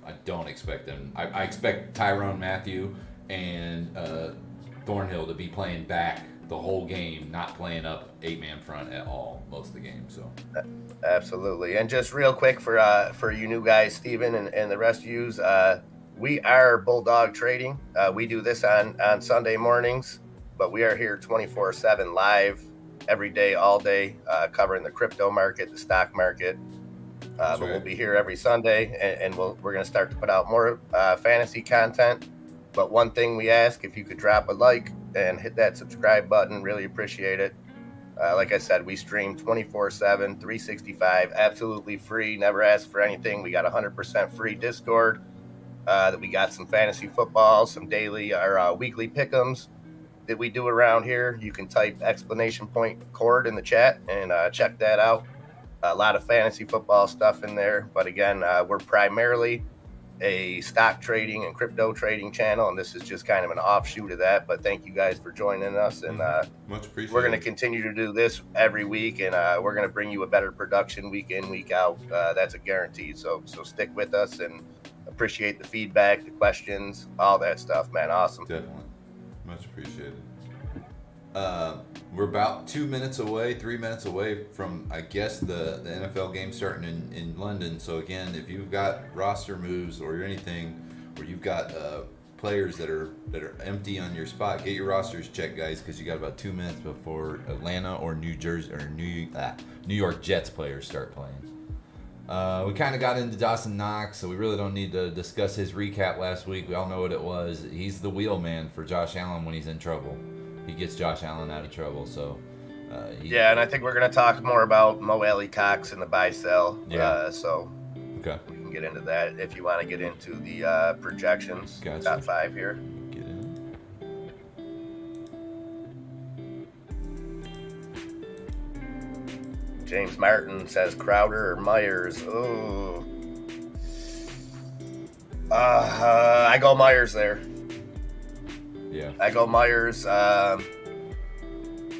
I don't expect them. I expect Tyrone Matthew and Thornhill to be playing back the whole game, not playing up 8-man front at all most of the game. So absolutely. And just real quick for you new guys, Steven and the rest of yous, we are Bulldog Trading. We do this on Sunday mornings, but we are here 24/7 live every day, all day, covering the crypto market, the stock market. But we'll be here every Sunday, and we're going to start to put out more fantasy content. But one thing we ask, if you could drop a like and hit that subscribe button, really appreciate it. Like I said, we stream 24/7, 365, absolutely free, never ask for anything. We got 100% free Discord. That we got some fantasy football, some daily or weekly pick'ems that we do around here. You can type !cord in the chat and check that out. A lot of fantasy football stuff in there. But again, we're primarily a stock trading and crypto trading channel, and this is just kind of an offshoot of that. But thank you guys for joining us, and much appreciated. We're going to continue to do this every week, and we're going to bring you a better production week in, week out. That's a guarantee. So stick with us, and appreciate the feedback, the questions, all that stuff, man. Awesome. Definitely. Much appreciated. We're about 3 minutes away from, I guess, the NFL game starting in London. So again, if you've got roster moves or anything where you've got players that are empty on your spot, get your rosters checked, guys, because you got about 2 minutes before Atlanta or New Jersey or New York Jets players start playing. We kind of got into Dawson Knox, so we really don't need to discuss his recap last week. We all know what it was. He's the wheel man for Josh Allen when he's in trouble. He gets Josh Allen out of trouble. So, yeah, and I think we're going to talk more about Mo Alley Cox and the buy sell. Yeah. So okay, we can get into that if you want to get into the projections. Gotcha. Top 5 here. Get in. James Martin says Crowder or Myers. Ooh. I go Myers there. Yeah. I go Myers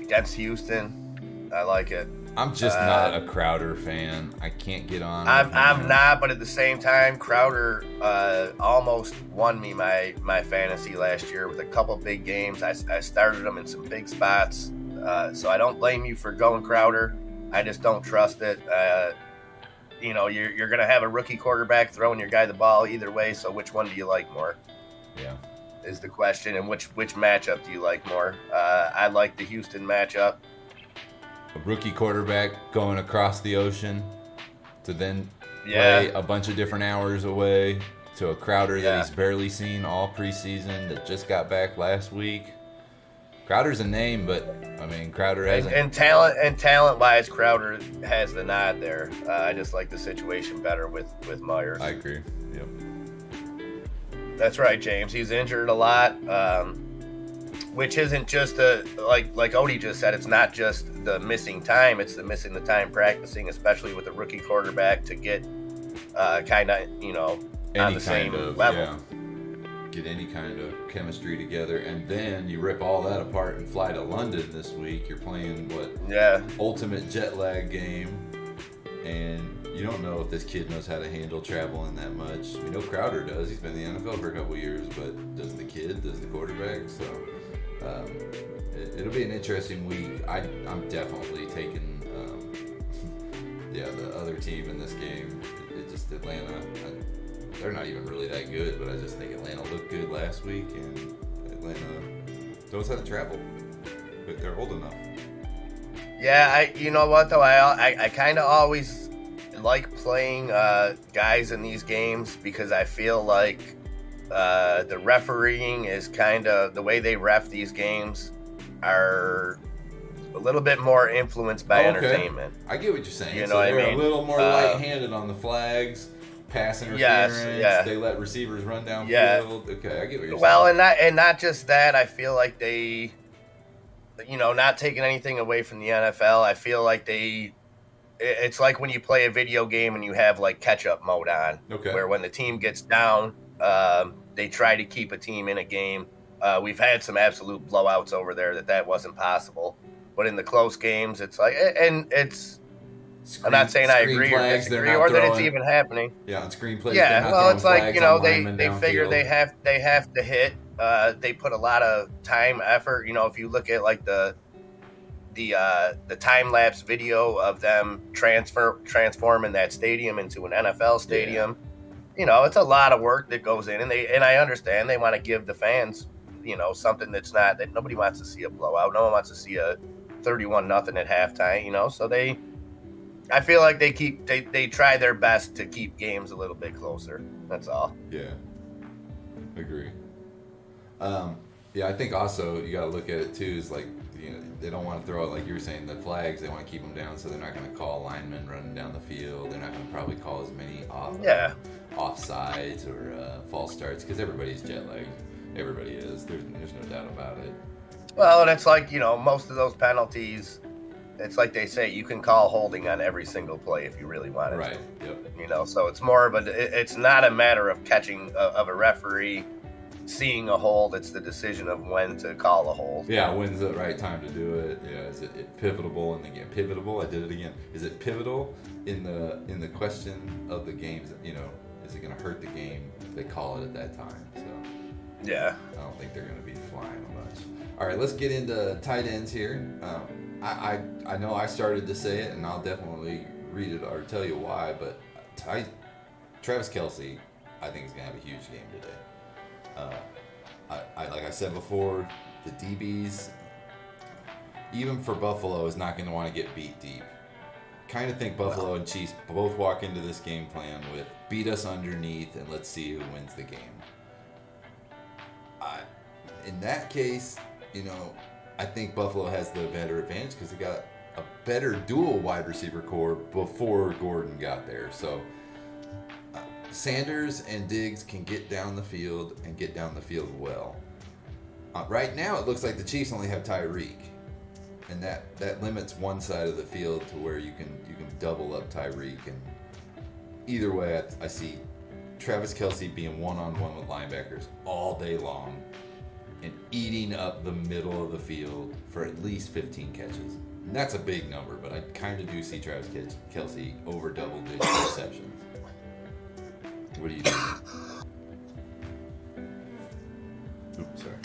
against Houston. I like it. I'm just not a Crowder fan. I can't get on. I'm not, but at the same time, Crowder almost won me my fantasy last year with a couple big games. I started him in some big spots, so I don't blame you for going Crowder. I just don't trust it. You're going to have a rookie quarterback throwing your guy the ball either way, so which one do you like more? Yeah. Is the question, and which matchup do you like more? I like the Houston matchup. A rookie quarterback going across the ocean to then play a bunch of different hours away to a Crowder that he's barely seen all preseason that just got back last week. Crowder's a name, but I mean Crowder hasn't. And talent wise, Crowder has the nod there. I just like the situation better with Myers. I agree. Yep. That's right, James. He's injured a lot, which isn't just like Odie just said. It's not just the missing time; it's the missing the time practicing, especially with a rookie quarterback to get kind of on the same level. Yeah. Get any kind of chemistry together, and then you rip all that apart and fly to London this week. You're playing ultimate jet lag game, and you don't know if this kid knows how to handle traveling that much. We know Crowder does. He's been in the NFL for a couple of years, but does the kid? Does the quarterback? So it'll be an interesting week. I'm definitely taking the other team in this game. It just Atlanta. They're not even really that good, but I just think Atlanta looked good last week, and Atlanta knows how to travel. But they're old enough. Yeah, you know what though? I kind of always like playing guys in these games because I feel like the refereeing is kind of the way they ref these games are a little bit more influenced by entertainment. I get what you're saying. You know what I mean? A little more light-handed on the flags. Pass interference. They let receivers run downfield. Yeah. Okay, I get what you're saying. Well, and not just that. I feel like they, not taking anything away from the NFL. I feel like it's like when you play a video game and you have like catch-up mode on. Okay. Where when the team gets down, they try to keep a team in a game. We've had some absolute blowouts over there that wasn't possible. But in the close games, it's like, and it's. I'm not saying I agree or disagree or that it's even happening. Yeah, on screenplays. Yeah, well, it's like they figure they have to hit. They put a lot of time, effort. If you look at like the time lapse video of them transforming that stadium into an NFL stadium, it's a lot of work that goes in, and I understand they want to give the fans, something that nobody wants to see a blowout. No one wants to see a 31-0 at halftime. So I feel like they try their best to keep games a little bit closer. That's all. Yeah, agree. I think also you got to look at it too. Is like they don't want to throw out, like you were saying, the flags. They want to keep them down, so they're not going to call linemen running down the field. They're not going to probably call as many offsides or false starts because everybody's jet lagged. Everybody is. There's no doubt about it. Well, and it's like most of those penalties. It's like they say, you can call holding on every single play if you really want it. Right. Yep. So it's more of it's not a matter of catching of a referee seeing a hold. It's the decision of when to call a hold. Yeah, when's the right time to do it? Yeah, is it pivotal in the game? Pivotal? I did it again. Is it pivotal in the question of the games? Is it going to hurt the game if they call it at that time? So yeah, I don't think they're going to be flying much. All right, let's get into tight ends here. I know I started to say it, and I'll definitely read it or tell you why, but Travis Kelce, I think, is going to have a huge game today. Like I said before, the DBs, even for Buffalo, is not going to want to get beat deep. kind of think Buffalo and Chiefs both walk into this game plan with beat us underneath and let's see who wins the game. In that case, I think Buffalo has the better advantage because they got a better dual wide receiver core before Gordon got there. So Sanders and Diggs can get down the field and get down the field well. Right now, it looks like the Chiefs only have Tyreek, and that limits one side of the field to where you can double up Tyreek. And either way, I see Travis Kelce being one-on-one with linebackers all day long and eating up the middle of the field for at least 15 catches. And that's a big number, but I kind of do see Travis Kelce over double-digit receptions. What do you think? Oops, sorry.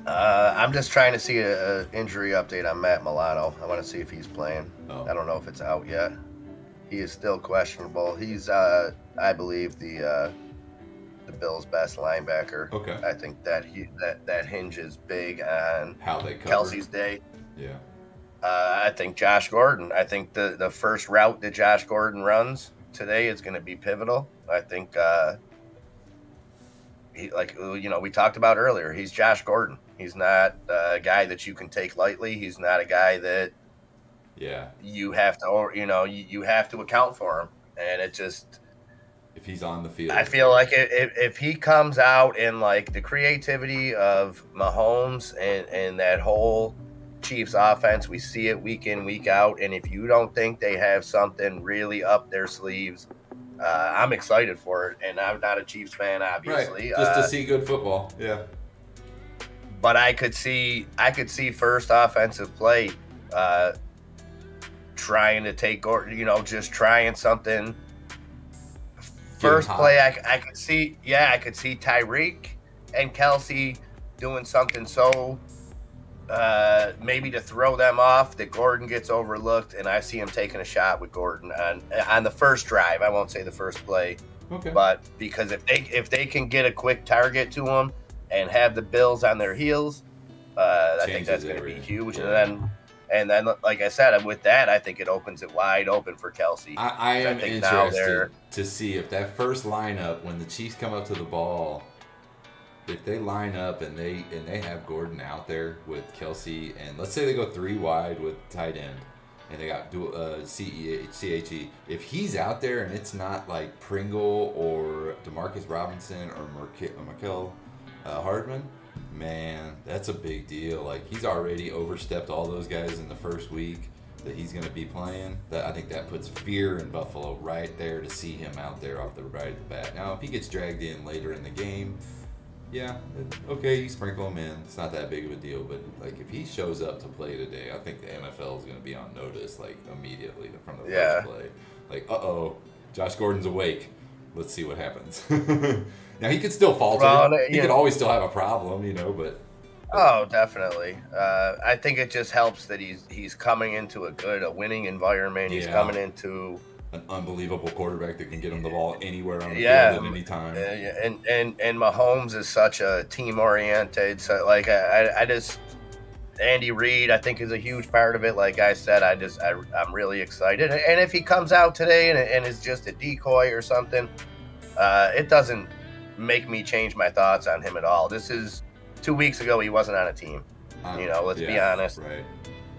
I'm just trying to see an injury update on Matt Milano. I want to see if he's playing. Oh. I don't know if it's out yet. He is still questionable. He's, I believe, the Bills' best linebacker. Okay. I think that hinges big on How they cover. Kelsey's day. Yeah. I think Josh Gordon. I think the first route that Josh Gordon runs today is going to be pivotal. I think, we talked about earlier, he's Josh Gordon. He's not a guy that you can take lightly. He's not a guy that you have to, you have to account for him. And it just, if he's on the field, I feel like if he comes out in like the creativity of Mahomes and that whole Chiefs offense, we see it week in, week out. And if you don't think they have something really up their sleeves, I'm excited for it. And I'm not a Chiefs fan, obviously. Right. Just to see good football. Yeah. But I could see first offensive play trying to take Gordon, just trying something. First play, I could see Tyreek and Kelce doing something so maybe to throw them off that Gordon gets overlooked, and I see him taking a shot with Gordon on the first drive. I won't say the first play, but because if they can get a quick target to him and have the Bills on their heels, I think that's going to be huge. Yeah. And then, like I said, with that, I think it opens it wide open for Kelce. I am interested to see if that first lineup, when the Chiefs come up to the ball, if they line up and they have Gordon out there with Kelce, and let's say they go 3 wide with tight end, and they got CHE. If he's out there and it's not like Pringle or Demarcus Robinson or Markel Hardman, man, that's a big deal. Like, he's already overstepped all those guys in the first week that he's going to be playing. I think that puts fear in Buffalo right there to see him out there off the right at the bat. Now, if he gets dragged in later in the game, yeah, okay, you sprinkle him in. It's not that big of a deal. But, like, if he shows up to play today, I think the NFL is going to be on notice, like, immediately from the first play. Like, Josh Gordon's awake. Let's see what happens. Now, he could still falter. He could always still have a problem, but... Oh, definitely. I think it just helps that he's coming into a winning environment. He's coming into... an unbelievable quarterback that can get him the ball anywhere on the field at any time. And Mahomes is such a team-oriented. So, like, I just... Andy Reid, I think, is a huge part of it. Like I said, I'm really excited. And if he comes out today and is just a decoy or something, it doesn't make me change my thoughts on him at all. This is 2 weeks ago, he wasn't on a team. Let's be honest. Right.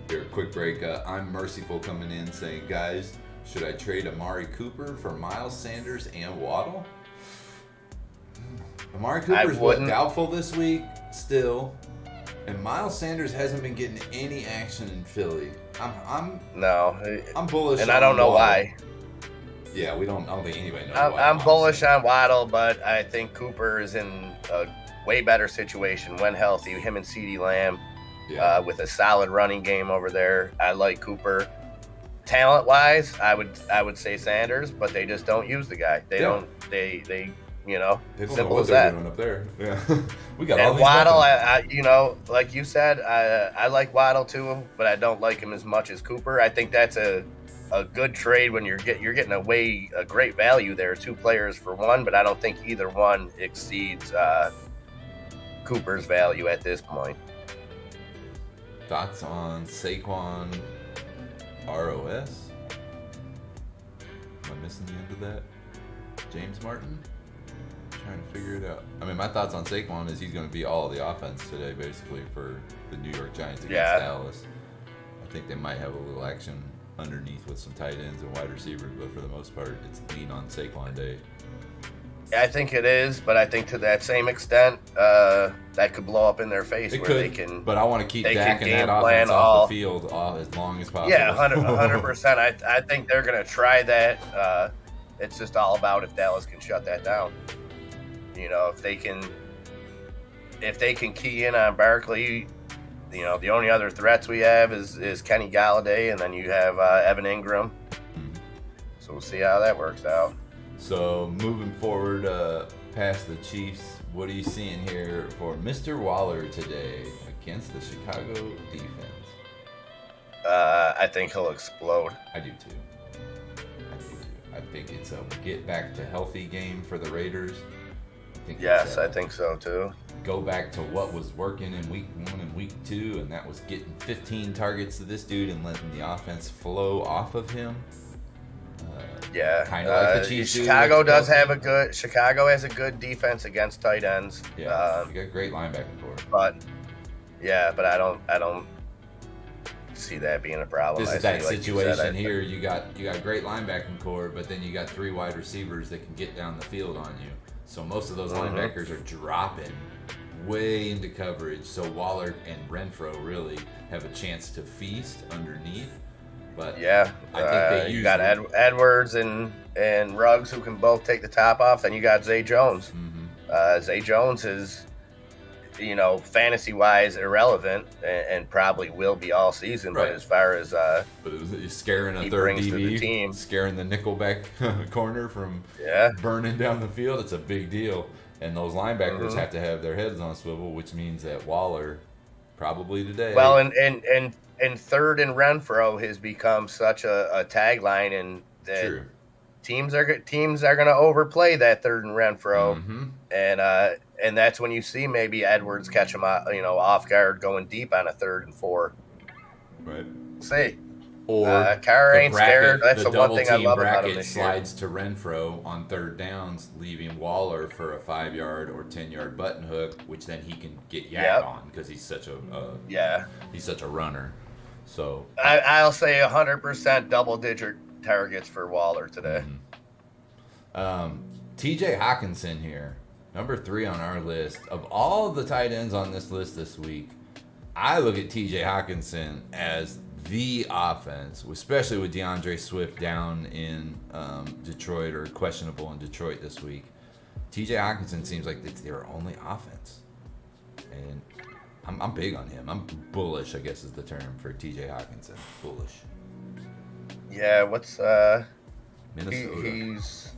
Here, quick break. I'm Merciful coming in saying, guys, should I trade Amari Cooper for Miles Sanders and Waddle? Amari Cooper's doubtful this week still. And Miles Sanders hasn't been getting any action in Philly. I'm bullish. And I don't know why. Yeah, I don't think anybody knows why. I'm bullish on Waddle, but I think Cooper is in a way better situation when healthy. Him and CeeDee Lamb with a solid running game over there. I like Cooper. Talent-wise, I would say Sanders, but they just don't use the guy. They don't simple as that. Up there. Yeah. We got and all these Waddle, I like you said, I like Waddle too, but I don't like him as much as Cooper. I think that's a good trade when you're getting a great value there, 2 players for one, but I don't think either one exceeds Cooper's value at this point. Thoughts on Saquon ROS? missing the end of that? James Martin? Trying to figure it out. I mean, my thoughts on Saquon is he's going to be all of the offense today, basically, for the New York Giants against Dallas. I think they might have a little action underneath with some tight ends and wide receivers, but for the most part, it's lean on Saquon day. I think it is, but I think to that same extent, that could blow up in their face. They can. But I want to keep Dak and that offense off the field as long as possible. Yeah, 100%. I think they're going to try that. It's just all about if Dallas can shut that down. You know, if they can key in on Barkley, you know, the only other threats we have is Kenny Galladay, and then you have Evan Ingram. Mm-hmm. So we'll see how that works out. So moving forward past the Chiefs, what are you seeing here for Mr. Waller today against the Chicago defense? I think he'll explode. I do too. I think it's a get back to healthy game for the Raiders. I think so too. Go back to what was working in week 1 and week 2, and that was getting 15 targets to this dude and letting the offense flow off of him. Kind of like the Chiefs. Chicago has a good defense against tight ends. Yeah, you got great linebacking core. But I don't see that being a problem. This is that situation here. You got great linebacking core, but then you got 3 wide receivers that can get down the field on you. So most of those linebackers are dropping way into coverage. So Waller and Renfro really have a chance to feast underneath. But I think you got Edwards and Ruggs who can both take the top off. Then you got Zay Jones. Mm-hmm. Zay Jones is, you know, fantasy wise irrelevant and probably will be all season. Right. But as far as but he's scaring a third DB, scaring the nickelback corner from burning down the field. It's a big deal. And those linebackers have to have their heads on a swivel, which means that Waller probably today. Well, and third and Renfro has become such a tagline, and that teams are going to overplay that third and Renfro, and that's when you see maybe Edwards catch him, off guard going deep on a 3rd and 4. Right. See. Or Carr ain't scared. That's the one thing I love about him this slides to Renfro on 3rd downs, leaving Waller for a 5-yard or 10-yard button hook, which then he can get yacked on because he's such a runner. So I'll say 100% double-digit targets for Waller today. T.J. Hawkinson here, number 3 on our list. Of all the tight ends on this list this week, I look at T.J. Hawkinson as the offense, especially with DeAndre Swift down in Detroit or questionable in Detroit this week. T.J. Hawkinson seems like it's their only offense, and I'm big on him. I'm bullish, I guess is the term for T.J. Hawkinson. Bullish. Yeah, what's Minnesota? He's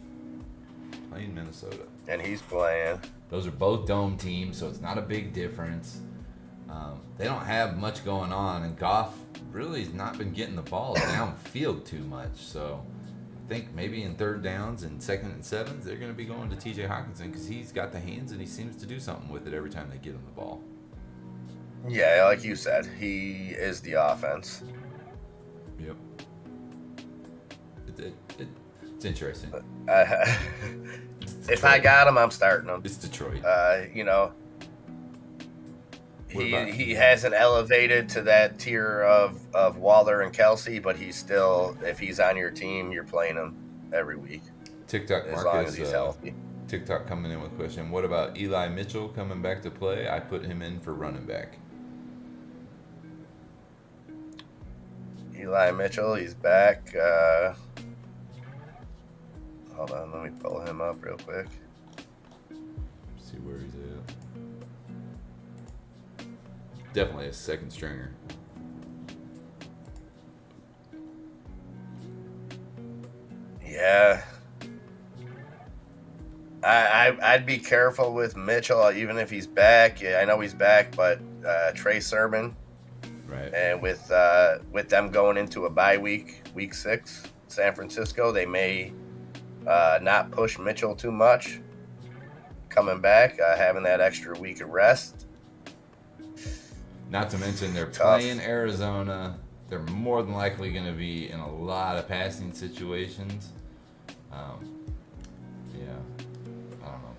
playing Minnesota, and he's playing. Those are both dome teams, so it's not a big difference. They don't have much going on, and Goff really has not been getting the ball downfield too much. So I think maybe in 3rd downs and 2nd and 7s, they're going to be going to T.J. Hawkinson because he's got the hands and he seems to do something with it every time they give him the ball. Yeah, like you said, he is the offense. Yep. It's interesting. If I got him, I'm starting him. It's Detroit. He hasn't elevated to that tier of Waller and Kelsey, but he's still, if he's on your team, you're playing him every week. TikTok as long as he's healthy. TikTok coming in with a question. What about Eli Mitchell coming back to play? I put him in for running back. Eli Mitchell, he's back. Hold on, let me pull him up real quick. See where he's at. Definitely a 2nd stringer. Yeah. I'd be careful with Mitchell, even if he's back. Yeah, I know he's back, but Trey Sermon. Right. And with them going into a bye week, week 6, San Francisco, they may not push Mitchell too much. Coming back, having that extra week of rest. Not to mention they're playing Arizona. They're more than likely going to be in a lot of passing situations. Yeah, I don't know.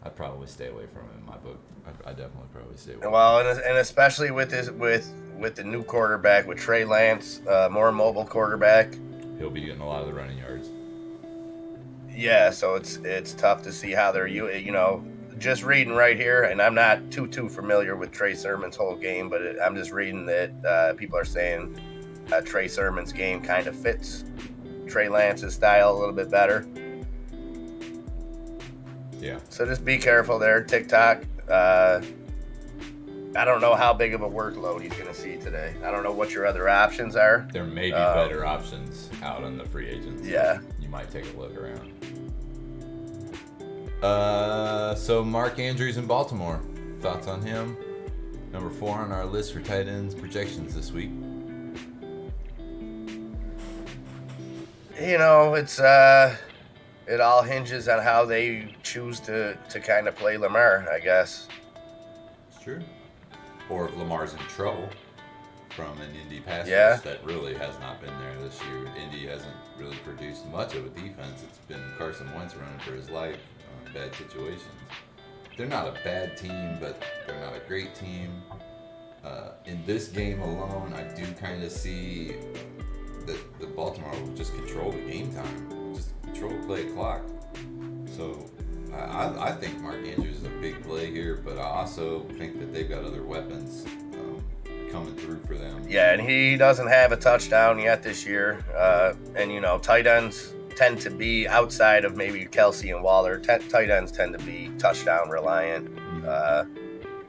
I'd probably stay away from him in my book. I definitely probably stay away. Well, and especially with the new quarterback, with Trey Lance, more mobile quarterback. He'll be getting a lot of the running yards. Yeah, so it's tough to see how they're just reading right here, and I'm not too familiar with Trey Sermon's whole game, but I'm just reading that people are saying Trey Sermon's game kind of fits Trey Lance's style a little bit better. Yeah. So just be careful there, TikTok. I don't know how big of a workload he's going to see today. I don't know what your other options are. There may be better options out on the free agents. Yeah. You might take a look around. So Mark Andrews in Baltimore. Thoughts on him? Number 4 on our list for tight ends projections this week. It's it all hinges on how they choose to kind of play Lamar, I guess. It's true. Or if Lamar's in trouble from an Indy pass rush that really has not been there this year. Indy hasn't really produced much of a defense. It's been Carson Wentz running for his life on bad situations. They're not a bad team, but they're not a great team. In this game alone, I do kind of see that the Baltimore will just control the game time, just control the play clock. So I think Mark Andrews is a big play here, but I also think that they've got other weapons coming through for them. Yeah, and he doesn't have a touchdown yet this year. And tight ends tend to be outside of maybe Kelsey and Waller. Tight ends tend to be touchdown reliant.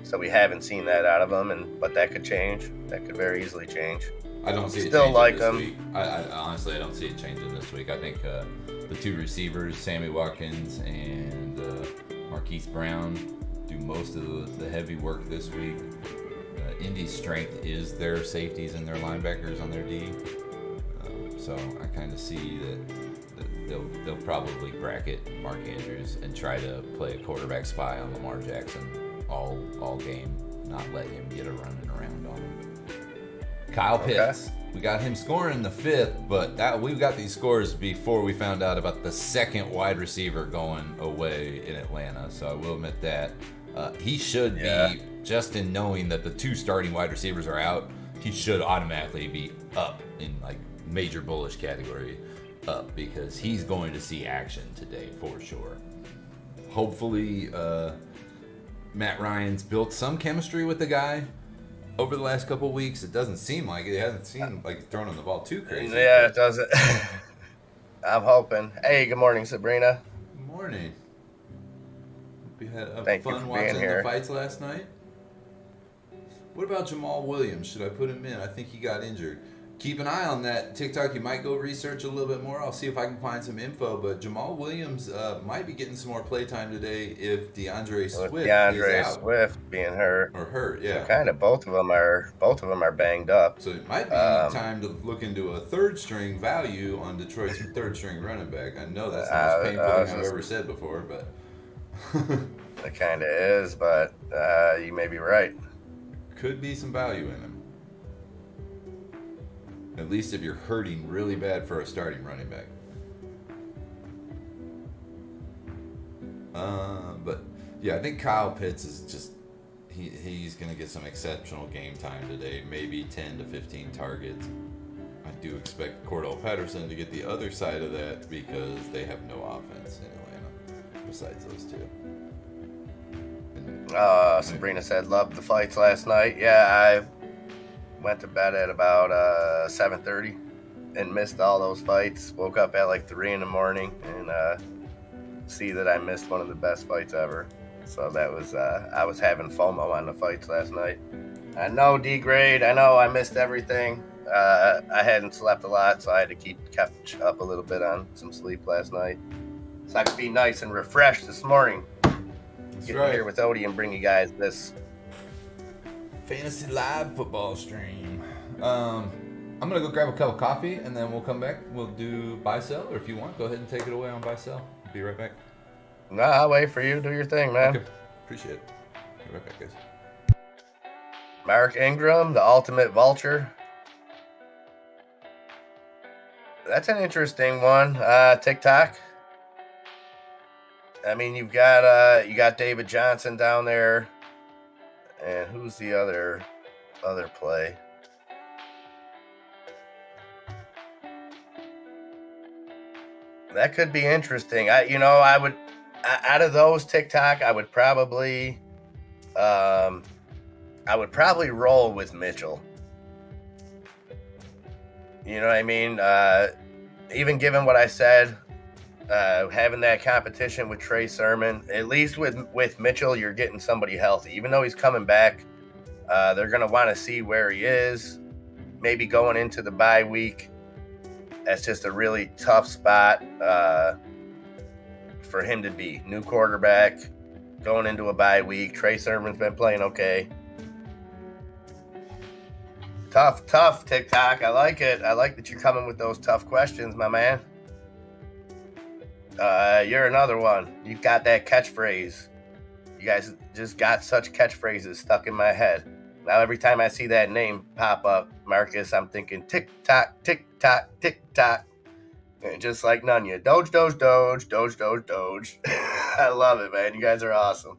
So we haven't seen that out of them, but that could change. That could very easily change. I don't see it still changing like this him. week. I honestly, I don't see it changing this week. I think the 2 receivers, Sammy Watkins and Marquise Brown, do most of the heavy work this week. Indy's strength is their safeties and their linebackers on their D. So I kind of see that they'll probably bracket Mark Andrews and try to play a quarterback spy on Lamar Jackson all game, not let him get a running around on him. Kyle Pitts, we got him scoring in the 5th, but we've got these scores before we found out about the second wide receiver going away in Atlanta. So I will admit that he should be, just in knowing that the 2 starting wide receivers are out, he should automatically be up in like major bullish category up, because he's going to see action today for sure. Hopefully Matt Ryan's built some chemistry with the guy over the last couple of weeks. It doesn't seem like it. It hasn't seemed like he's throwing him the ball too crazy. Yeah, it doesn't. I'm hoping. Hey, good morning, Sabrina. Good morning. We had Thank you fun for watching being here. the fights last night. What about Jamal Williams? Should I put him in? I think he got injured. Keep an eye on that TikTok. You might go research a little bit more. I'll see if I can find some info. But Jamal Williams might be getting some more playtime today if DeAndre Swift is out. Swift being hurt. Or hurt, yeah. Kind of both of them are banged up. So it might be time to look into a 3rd string value on Detroit's 3rd string running back. I know that's the most painful thing I've ever said before, but it kind of is. But you may be right. Could be some value in him. At least if you're hurting really bad for a starting running back. But yeah, I think Kyle Pitts is just he's going to get some exceptional game time today. Maybe 10 to 15 targets. I do expect Cordell Patterson to get the other side of that because they have no offense in Atlanta besides those 2. Sabrina said loved the fights last night. Yeah, I went to bed at about 7:30 and missed all those fights. Woke up at like 3 in the morning and see that I missed one of the best fights ever. So that was I was having FOMO on the fights last night. I know D-grade. I know I missed everything. I hadn't slept a lot, so I had to catch up a little bit on some sleep last night, so I could be nice and refreshed this morning. Get here with Odie and bring you guys this Fantasy Live football stream. I'm gonna go grab a cup of coffee and then we'll come back. We'll do buy sell, or if you want, go ahead and take it away on buy sell. Be right back. No, I'll wait for you. Do your thing, man. Okay. Appreciate it. Be right back, guys. Mark Ingram, the ultimate vulture. That's an interesting one. TikTok. I mean, you got David Johnson down there, and who's the other play? That could be interesting. I would out of those TikTok, I would probably roll with Mitchell. You know what I mean? Even given what I said, having that competition with Trey Sermon, at least with Mitchell, you're getting somebody healthy. Even though he's coming back, they're going to want to see where he is. Maybe going into the bye week. That's just a really tough spot for him to be. New quarterback, going into a bye week. Trey Sermon's been playing okay. Tough TikTok. I like it. I like that you're coming with those tough questions, my man. You're another one. You got that catchphrase. You guys just got such catchphrases stuck in my head. Now every time I see that name pop up, Marcus, I'm thinking tick-tock, tick-tock, tick-tock. And just like Nunya. Doge, doge, doge, doge, doge, doge. I love it, man. You guys are awesome.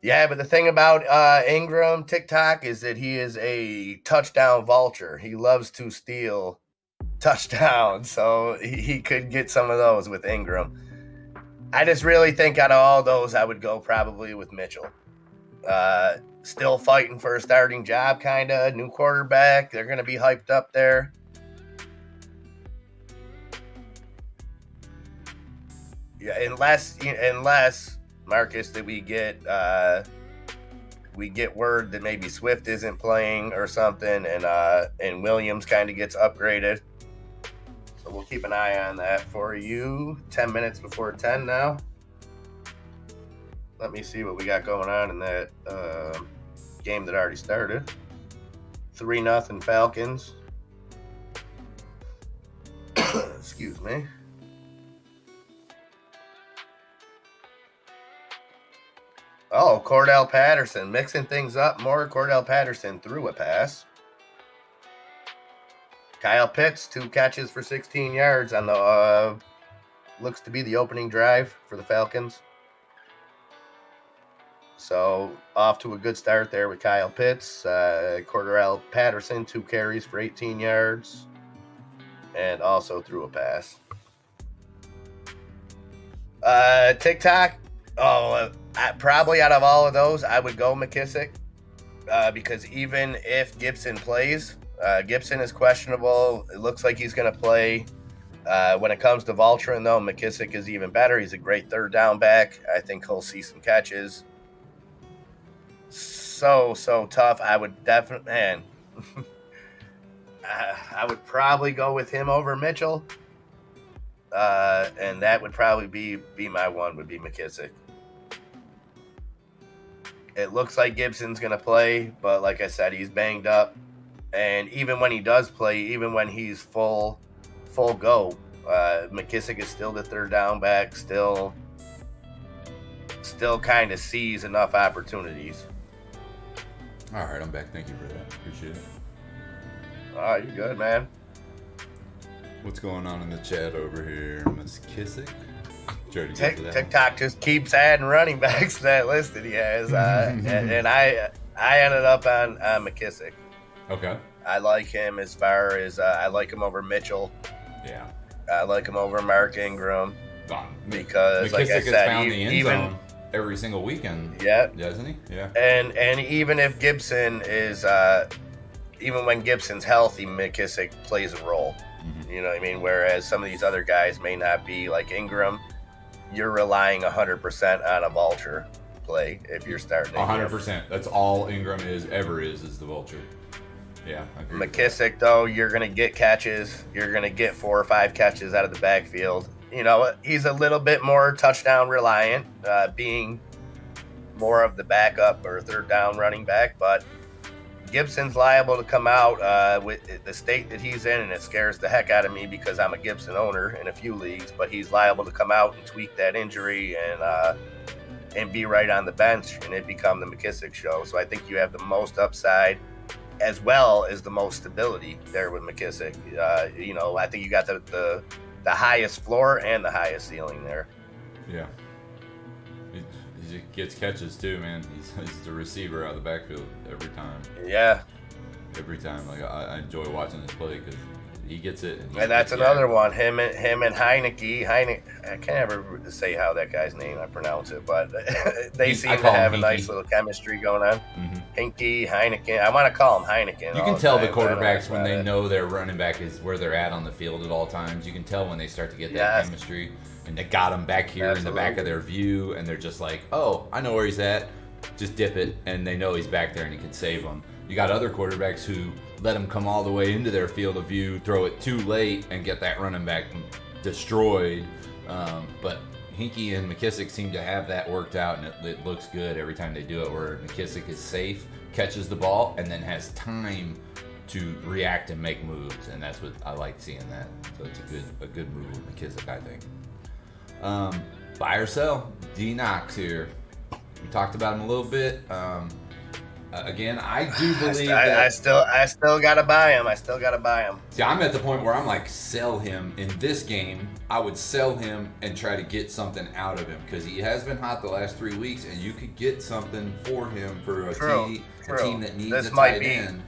Yeah, but the thing about Ingram TikTok is that he is a touchdown vulture. He loves to steal touchdowns, so he could get some of those with Ingram. I just really think out of all those, I would go probably with Mitchell. Still fighting for a starting job, kind of. New quarterback. They're going to be hyped up there. Yeah, unless Marcus, that we get word that maybe Swift isn't playing or something, and Williams kind of gets upgraded. So we'll keep an eye on that for you. 10 minutes before 10 now. Let me see what we got going on in that game that already started. 3-0 Falcons. Excuse me. Oh, Cordell Patterson mixing things up more. Cordell Patterson threw a pass. Kyle Pitts, 2 catches for 16 yards on the looks to be the opening drive for the Falcons. So off to a good start there with Kyle Pitts. Cordell Patterson, 2 carries for 18 yards, and also threw a pass. TikTok. Probably out of all of those, I would go McKissick because even if Gibson plays, Gibson is questionable. It looks like he's going to play. When it comes to vulturing, though, McKissick is even better. He's a great third down back. I think he'll see some catches. So tough. I would definitely, man. I would probably go with him over Mitchell. And that would probably be my one, would be McKissick. It looks like Gibson's going to play, but like I said, he's banged up. And even when he does play, even when he's full go, McKissick is still the third down back, still kind of sees enough opportunities. All right, I'm back. Thank you for that. Appreciate it. Oh, you're good, man. What's going on in the chat over here, Miss Kissick? TikTok just keeps adding running backs to that list that he has, and I ended up on McKissick. Okay. I like him as far as I like him over Mitchell. Yeah. I like him over Mark Ingram because, McKissick like I has said, found the end zone every single weekend. Yeah, doesn't he? Yeah. And even if Gibson is, even when Gibson's healthy, McKissick plays a role. Mm-hmm. You know what I mean? Whereas some of these other guys may not be, like Ingram. You're relying 100% on a vulture play if you're starting. 100%. That's all Ingram is the vulture. Yeah. I agree McKissick, though, you're going to get catches. You're going to get 4 or 5 catches out of the backfield. You know, he's a little bit more touchdown reliant, being more of the backup or third down running back. But Gibson's liable to come out with the state that he's in, and it scares the heck out of me because I'm a Gibson owner in a few leagues, but he's liable to come out and tweak that injury and and be right on the bench, and it become the McKissick show. So I think you have the most upside as well as the most stability there with McKissick. I think you got the highest floor and the highest ceiling there. Yeah. He gets catches too, man. He's the receiver out of the backfield every time. Yeah. Every time. Like I enjoy watching this play because he gets it. And that's another one. Him and Heineke. I can't ever say how that guy's name I pronounce it, but they seem to have a nice little chemistry going on. Heineken. I want to call him Heineken. You can tell the quarterbacks when they know their running back is where they're at on the field at all times. You can tell when they start to get that chemistry. And they got him back here in the back of their view, and they're just like, oh, I know where he's at. Just dip it, and they know he's back there and he can save them. You got other quarterbacks who let him come all the way into their field of view, throw it too late, and get that running back destroyed. But Hinkie and McKissick seem to have that worked out, and it looks good every time they do it, where McKissick is safe, catches the ball, and then has time to react and make moves, and that's what I like seeing that. So it's a good move with McKissick, I think. Buy or sell? D Knox here. We talked about him a little bit. Again, I do believe that I still gotta buy him. See, I'm at the point where I'm like, sell him in this game. I would sell him and try to get something out of him because he has been hot the last 3 weeks, and you could get something for him for a team that needs a tight end.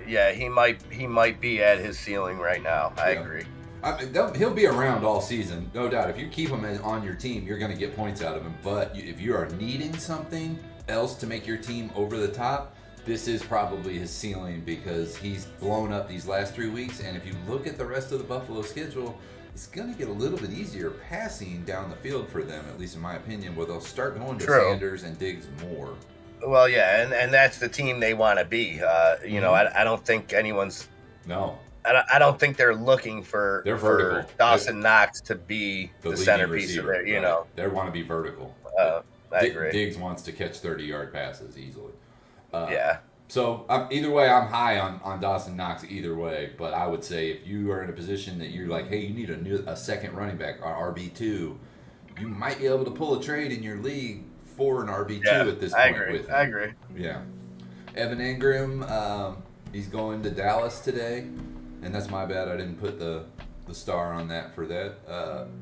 Yeah, he might be at his ceiling right now. I agree. I mean, he'll be around all season, no doubt. If you keep him on your team, you're going to get points out of him. But if you are needing something else to make your team over the top, this is probably his ceiling because he's blown up these last 3 weeks. And if you look at the rest of the Buffalo schedule, it's going to get a little bit easier passing down the field for them, at least in my opinion, where they'll start going to Sanders and Diggs more. Well, yeah, and that's the team they want to be. I don't think anyone's... No. I don't think they're looking for Dawson Knox to be the centerpiece receiver, of it. They want to be vertical. I agree. Diggs wants to catch 30-yard passes easily. Yeah. So either way, I'm high on Dawson Knox either way. But I would say if you are in a position that you're like, hey, you need a second running back, or RB2, you might be able to pull a trade in your league for an RB2 at this point. I agree. Yeah. Evan Ingram, he's going to Dallas today. And that's my bad. I didn't put the star on that for that.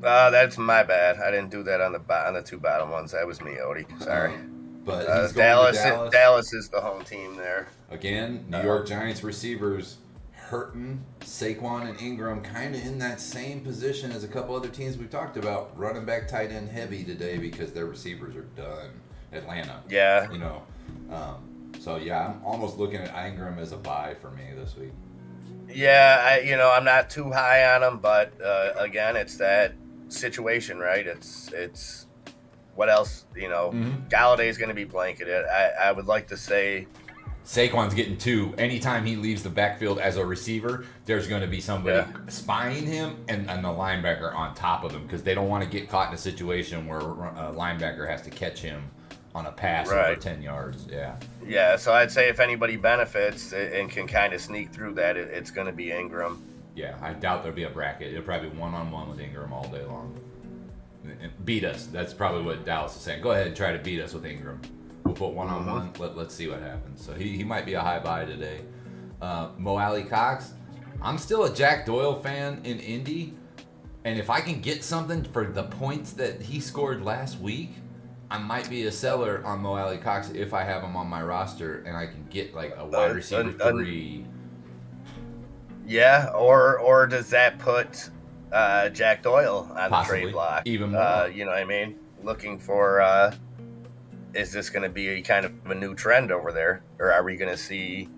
That's my bad. I didn't do that on the two bottom ones. That was me, Odie. Sorry. But he's going Dallas. to Dallas. Dallas is the home team there. Again, New York Giants receivers hurting. Saquon and Ingram kind of in that same position as a couple other teams we've talked about. Running back tight end heavy today because their receivers are done. Atlanta. Yeah. So, yeah, I'm almost looking at Ingram as a buy for me this week. Yeah, I'm not too high on him, but again, it's that situation, right? It's what else, Galladay's going to be blanketed. I would like to say Saquon's getting two. Anytime he leaves the backfield as a receiver, there's going to be somebody spying him and the linebacker on top of him because they don't want to get caught in a situation where a linebacker has to catch him on a pass over 10 yards. Yeah, so I'd say if anybody benefits and can kind of sneak through that, it's going to be Ingram. Yeah, I doubt there'll be a bracket. It'll probably be one-on-one with Ingram all day long. Beat us. That's probably what Dallas is saying. Go ahead and try to beat us with Ingram. We'll put one-on-one. Let's see what happens. So he might be a high buy today. Mo Alley Cox. I'm still a Jack Doyle fan in Indy. And if I can get something for the points that he scored last week, I might be a seller on Mo Alley Cox if I have him on my roster and I can get like a wide receiver 3. Yeah, or does that put Jack Doyle on Possibly. The trade block? Even more. You know what I mean? Looking for, is this going to be a kind of a new trend over there? Or are we going to see,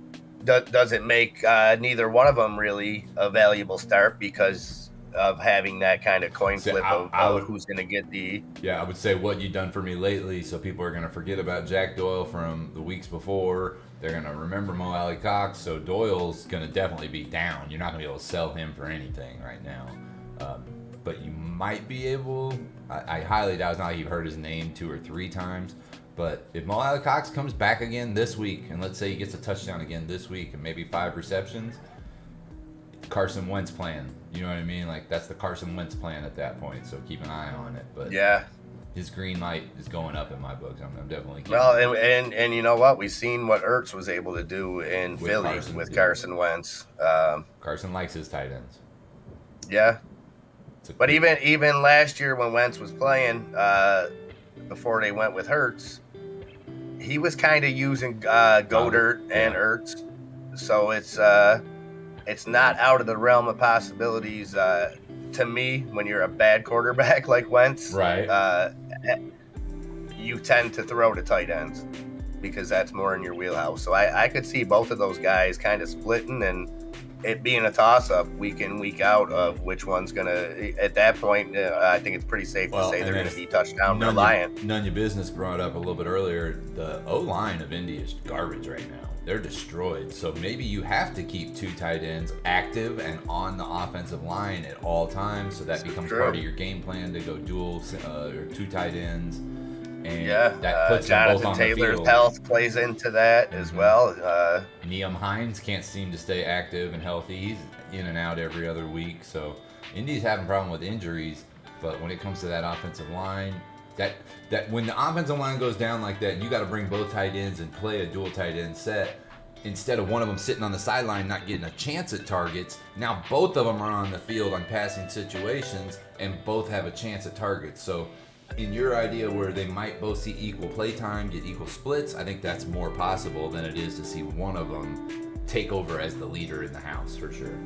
does it make neither one of them really a valuable start because of having that kind of coin flip of who's going to get the... Yeah, I would say what you've done for me lately, so people are going to forget about Jack Doyle from the weeks before. They're going to remember Mo Alley Cox, so Doyle's going to definitely be down. You're not going to be able to sell him for anything right now. But you might be able... I highly doubt it's not like you've heard his name 2 or 3 times. But if Mo Alley Cox comes back again this week, and let's say he gets a touchdown again this week and maybe 5 receptions, Carson Wentz plan. You know what I mean? Like, that's the Carson Wentz plan at that point, so keep an eye on it. But yeah, his green light is going up in my books. I'm definitely keeping Well, and you know what? We've seen what Ertz was able to do in With Philly Carson, with yeah. Carson Wentz. Carson likes his tight ends. Yeah, It's a but quick- even last year when Wentz was playing, before they went with Hurts, he was kind of using Goddard and Yeah. Ertz, so it's not out of the realm of possibilities to me. When you're a bad quarterback like Wentz, Right. You tend to throw to tight ends because that's more in your wheelhouse. So I could see both of those guys kind of splitting and it being a toss-up week in, week out of which one's going to, at that point, I think it's pretty safe to say they're going to be touchdown reliant. None of your business brought up a little bit earlier. The O-line of Indy is garbage right now. They're destroyed. So maybe you have to keep two tight ends active and on the offensive line at all times. So that becomes part of your game plan to go dual or two tight ends. And that puts them both Jonathan on the Taylor's field. health plays into that as well. Neum Hines can't seem to stay active and healthy. He's in and out every other week. So Indy's having a problem with injuries. But when it comes to that offensive line, that when the offensive line goes down like that, and you got to bring both tight ends and play a dual tight end set, instead of one of them sitting on the sideline not getting a chance at targets, now both of them are on the field on passing situations and both have a chance at targets. So in your idea where they might both see equal play time, get equal splits, I think that's more possible than it is to see one of them take over as the leader in the house, for sure.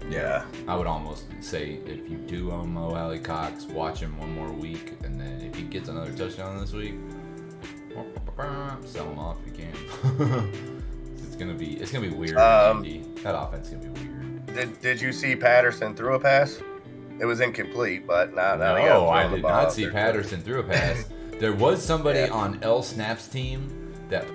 Yeah. I would almost say if you do own Mo Alley Cox, watch him one more week, and then if he gets another touchdown this week, sell him off if you can. it's gonna be weird. That offense is gonna be weird. Did you see Patterson threw a pass? It was incomplete, but now No, I did not see Patterson threw a pass. There was somebody on L Snap's team that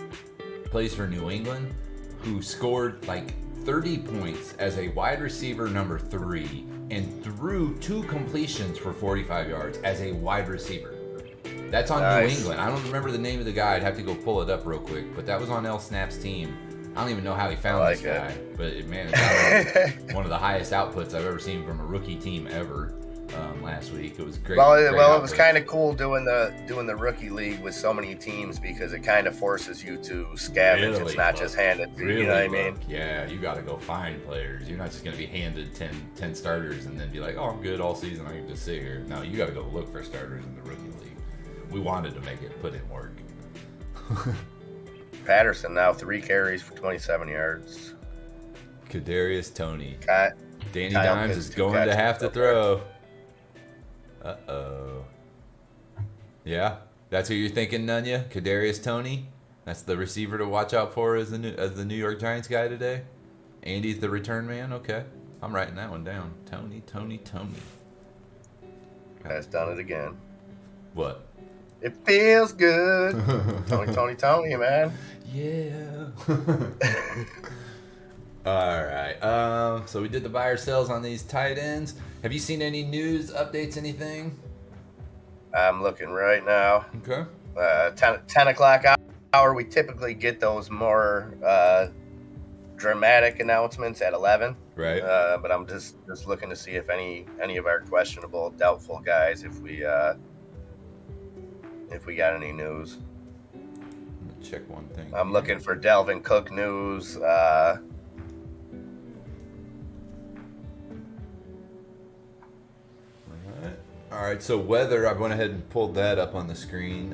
plays for New England who scored like 30 points as a wide receiver number 3 and threw 2 completions for 45 yards as a wide receiver. That's on New England. I don't remember the name of the guy. I'd have to go pull it up real quick, but that was on L Snap's team. I don't even know how he found this guy, but man, it's one of the highest outputs I've ever seen from a rookie team ever last week. It was great. Well, great it was output. kind of cool doing the rookie league with so many teams because it kind of forces you to scavenge. Really it's not look. just handed to you. Really You know what I look. mean? Yeah, you got to go find players. You're not just going to be handed 10 starters and then be like, oh, I'm good all season. I can just sit here. No, you got to go look for starters in the rookie league. We wanted to make it put in work. Patterson now 3 carries for 27 yards. Kadarius Toney. Danny Kyle Dimes Pitts, is 2 going to catches, have to okay. throw. Uh-oh. Yeah, that's who you're thinking, Nunya? Kadarius Toney? That's the receiver to watch out for as the New York Giants guy today? Andy's the return man? Okay. I'm writing that one down. Toney. Has done it again. What? It feels good. Tony, man. Yeah. All right. So we did the buy or sells on these tight ends. Have you seen any news, updates, anything? I'm looking right now. Okay. 10 o'clock hour, we typically get those more dramatic announcements at 11. Right. But I'm just looking to see if any of our questionable, doubtful guys, if we got any news. Let me check one thing. I'm looking for Delvin Cook news. All right, so weather, I went ahead and pulled that up on the screen.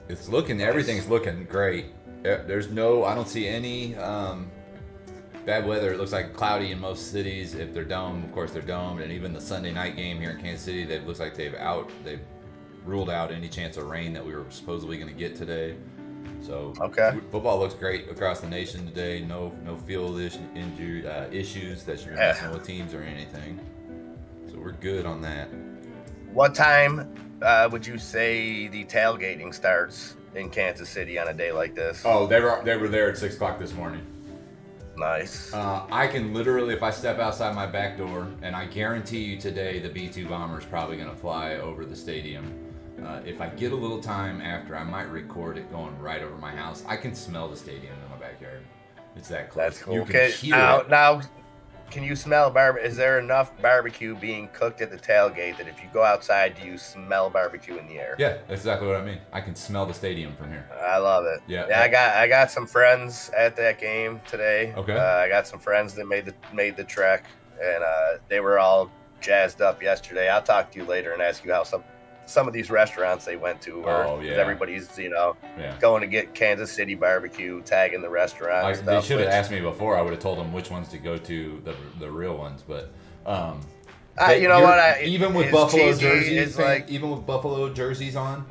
It's looking, everything's looking great. There's no, I don't see any bad weather. It looks like cloudy in most cities. If they're domed, of course they're domed. And even the Sunday night game here in Kansas City, it looks like they've ruled out any chance of rain that we were supposedly going to get today. So football looks great across the nation today. No field issues that you're messing with teams or anything. So we're good on that. What time would you say the tailgating starts in Kansas City on a day like this? Oh, they were there at 6 o'clock this morning. Nice. I can literally, if I step outside my back door, and I guarantee you today the B-2 bomber is probably going to fly over the stadium. If I get a little time after, I might record it going right over my house. I can smell the stadium in my backyard. It's that close. That's cool. You can hear it. Now, can you smell barbecue? Is there enough barbecue being cooked at the tailgate that if you go outside, do you smell barbecue in the air? Yeah, that's exactly what I mean. I can smell the stadium from here. I love it. Yeah. I got some friends at that game today. Okay. I got some friends that made the trek, and they were all jazzed up yesterday. I'll talk to you later and ask you how some of these restaurants they went to, or everybody's going to get Kansas City barbecue, tagging the restaurant. They should have asked me before. I would have told them which ones to go to, the real ones. But even with Buffalo jerseys, even with Buffalo jerseys on,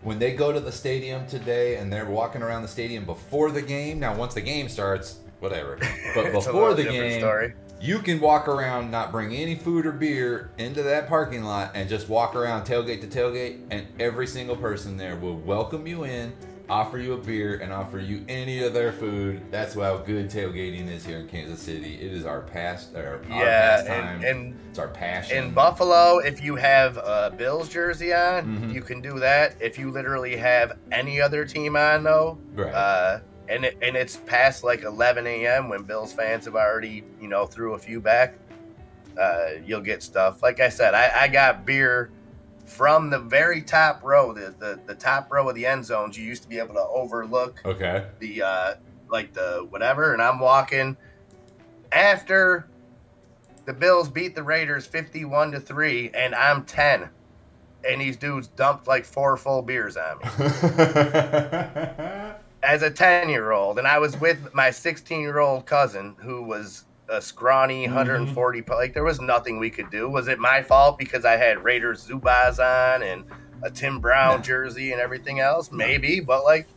when they go to the stadium today and they're walking around the stadium before the game. Now, once the game starts, whatever. But before the game, story. You can walk around, not bring any food or beer into that parking lot, and just walk around tailgate to tailgate, and every single person there will welcome you in, offer you a beer, and offer you any of their food. That's how good tailgating is here in Kansas City. It is our pastime. And it's our passion. In Buffalo, if you have a Bills jersey on, you can do that. If you literally have any other team on, though, right. And it's past like 11 a.m. when Bills fans have already, threw a few back. You'll get stuff. Like I said, I got beer from the very top row, the top row of the end zones. You used to be able to overlook the whatever. And I'm walking after the Bills beat the Raiders 51-3, and I'm 10. And these dudes dumped like 4 full beers on me. As a 10-year-old, and I was with my 16-year-old cousin who was a scrawny 140. Like, there was nothing we could do. Was it my fault because I had Raiders Zubaz on and a Tim Brown jersey and everything else? Maybe, but like,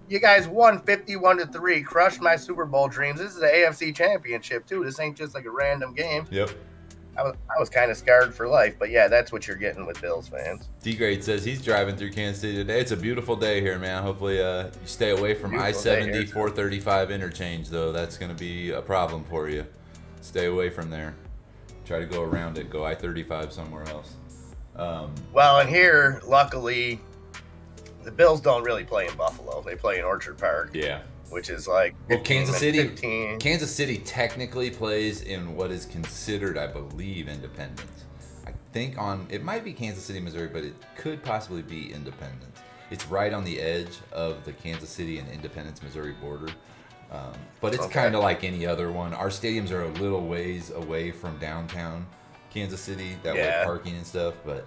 you guys won 51-3, crushed my Super Bowl dreams. This is an AFC championship too. This ain't just like a random game. Yep. I was kind of scarred for life, but yeah, that's what you're getting with Bills fans. D-Grade says he's driving through Kansas City today. It's a beautiful day here, man. Hopefully you stay away from I-70 435 interchange, though. That's going to be a problem for you. Stay away from there. Try to go around it. Go I-35 somewhere else. Well, and here, luckily, the Bills don't really play in Buffalo. They play in Orchard Park. Yeah. Which is like Kansas City technically plays in what is considered, I believe, Independence. I think it might be Kansas City, Missouri, but it could possibly be Independence. It's right on the edge of the Kansas City and Independence, Missouri border. But it's kind of like any other one. Our stadiums are a little ways away from downtown Kansas City, that way parking and stuff, but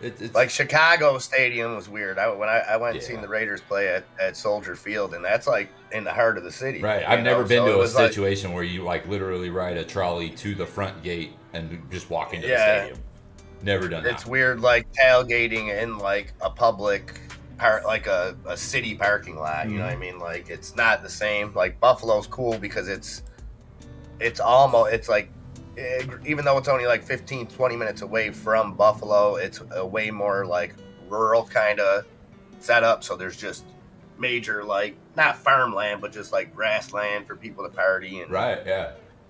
it's like Chicago Stadium was weird. When I went and seen the Raiders play at Soldier Field, and that's like in the heart of the city. Right. I've never been to a situation where you like literally ride a trolley to the front gate and just walk into the stadium. Never done that. It's weird, like tailgating in like a public part, like a city parking lot. You know what I mean? Like, it's not the same. Like, Buffalo's cool because it's like, even though it's only like 15-20 minutes away from Buffalo, it's a way more like rural kind of setup. So there's just major, like, not farmland, but just like grassland for people to party. And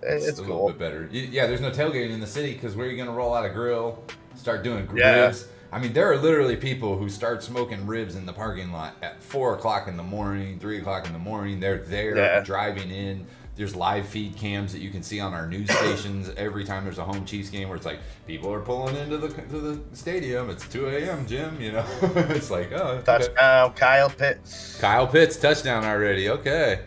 it's a cool. little bit better. Yeah, there's no tailgating in the city because where are you going to roll out a grill, start doing ribs? I mean, there are literally people who start smoking ribs in the parking lot at 4 o'clock in the morning, 3 o'clock in the morning. They're there driving in. There's live feed cams that you can see on our news stations every time there's a home Chiefs game where it's like, people are pulling into the stadium. It's 2 a.m., Jim, It's like, touchdown, Kyle Pitts. Kyle Pitts, touchdown already. Okay.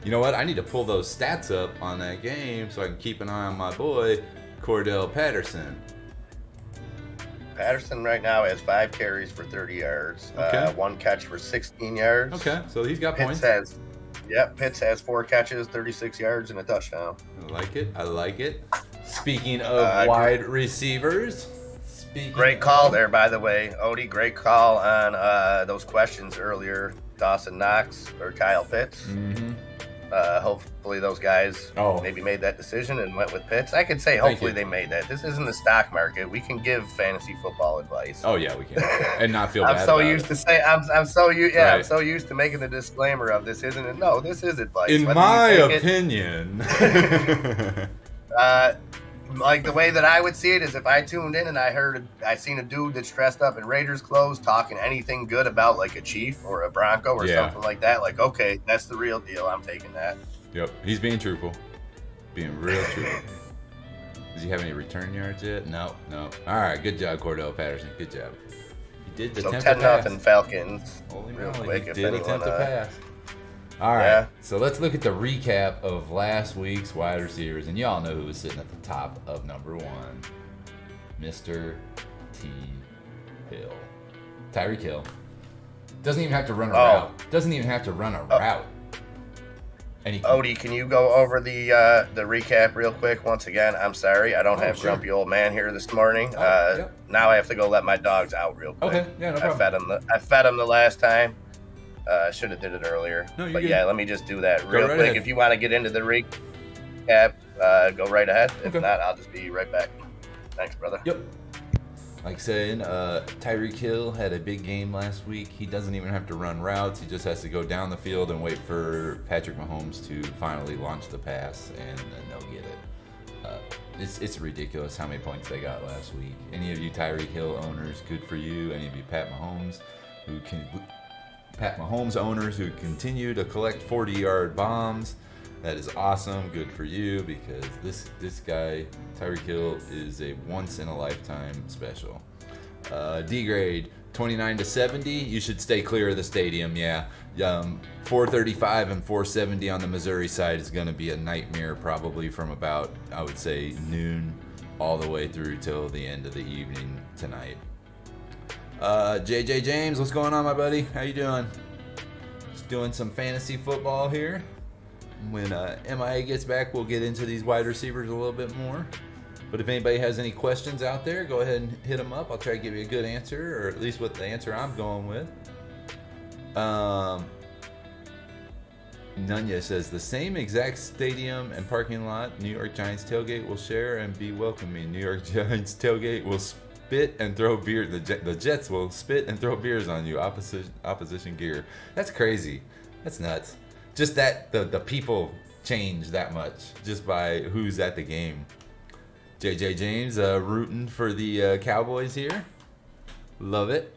You know what? I need to pull those stats up on that game so I can keep an eye on my boy, Cordell Patterson. Patterson right now has 5 carries for 30 yards, 1 catch for 16 yards. Okay, so he's got points. Pitts has 4 catches, 36 yards, and a touchdown. I like it. Speaking of wide receivers. Great call there, by the way, Odie. Great call on those questions earlier. Dawson Knox or Kyle Pitts. Mm-hmm. Hopefully those guys maybe made that decision and went with Pitts. I could say hopefully they made that. This isn't the stock market. We can give fantasy football advice. Oh yeah, we can, and not feel bad. I'm so used to making the disclaimer of this isn't it. No, this is advice. In my opinion. Like, the way that I would see it is if I tuned in and I seen a dude that's dressed up in Raiders clothes talking anything good about like a Chief or a Bronco or something like that, like, okay, that's the real deal. I'm taking that. Yep, he's being truthful. Being real true. Does he have any return yards yet? No. All right, good job, Cordell Patterson. Good job. He did So attempt to 10-0 pass. Falcons. Holy Real moly, quick, he if did anyone, attempt to pass. All right, yeah. so let's look at the recap of last week's wide receivers, and y'all know who was sitting at the top of number 1, Mr. T. Hill, Tyreek Hill. Doesn't even have to run a route. And he Odie, can you go over the recap real quick once again? I'm sorry, I don't have sure. grumpy old man here this morning. Yep. Now I have to go let my dogs out real quick. Okay, yeah, no problem. I fed them the last time. Should have did it earlier. No, you're but good. yeah, let me just do that real right quick. ahead. If you want to get into the recap, go right ahead. If Okay. not, I'll just be right back. Thanks, brother. Yep. Like saying, Tyreek Hill had a big game last week. He doesn't even have to run routes. He just has to go down the field and wait for Patrick Mahomes to finally launch the pass, and then they'll get it. It's ridiculous how many points they got last week. Any of you Tyreek Hill owners, good for you. Any of you Pat Mahomes owners who continue to collect 40-yard bombs, that is awesome. Good for you, because this guy, Tyreek Hill, is a once-in-a-lifetime special. D-grade, 29 to 70. You should stay clear of the stadium, yeah. 435 and 470 on the Missouri side is going to be a nightmare probably from about, I would say, noon all the way through till the end of the evening tonight. JJ James, what's going on, my buddy? How you doing? Just doing some fantasy football here. When MIA gets back, we'll get into these wide receivers a little bit more. But if anybody has any questions out there, go ahead and hit them up. I'll try to give you a good answer, or at least what the answer I'm going with. Nunya says, the same exact stadium and parking lot New York Giants tailgate will share and be welcoming. New York Giants tailgate will spit and throw beer. The Jets will spit and throw beers on you. Opposition gear. That's crazy. That's nuts. Just that the people change that much just by who's at the game. JJ James rooting for the Cowboys here. Love it.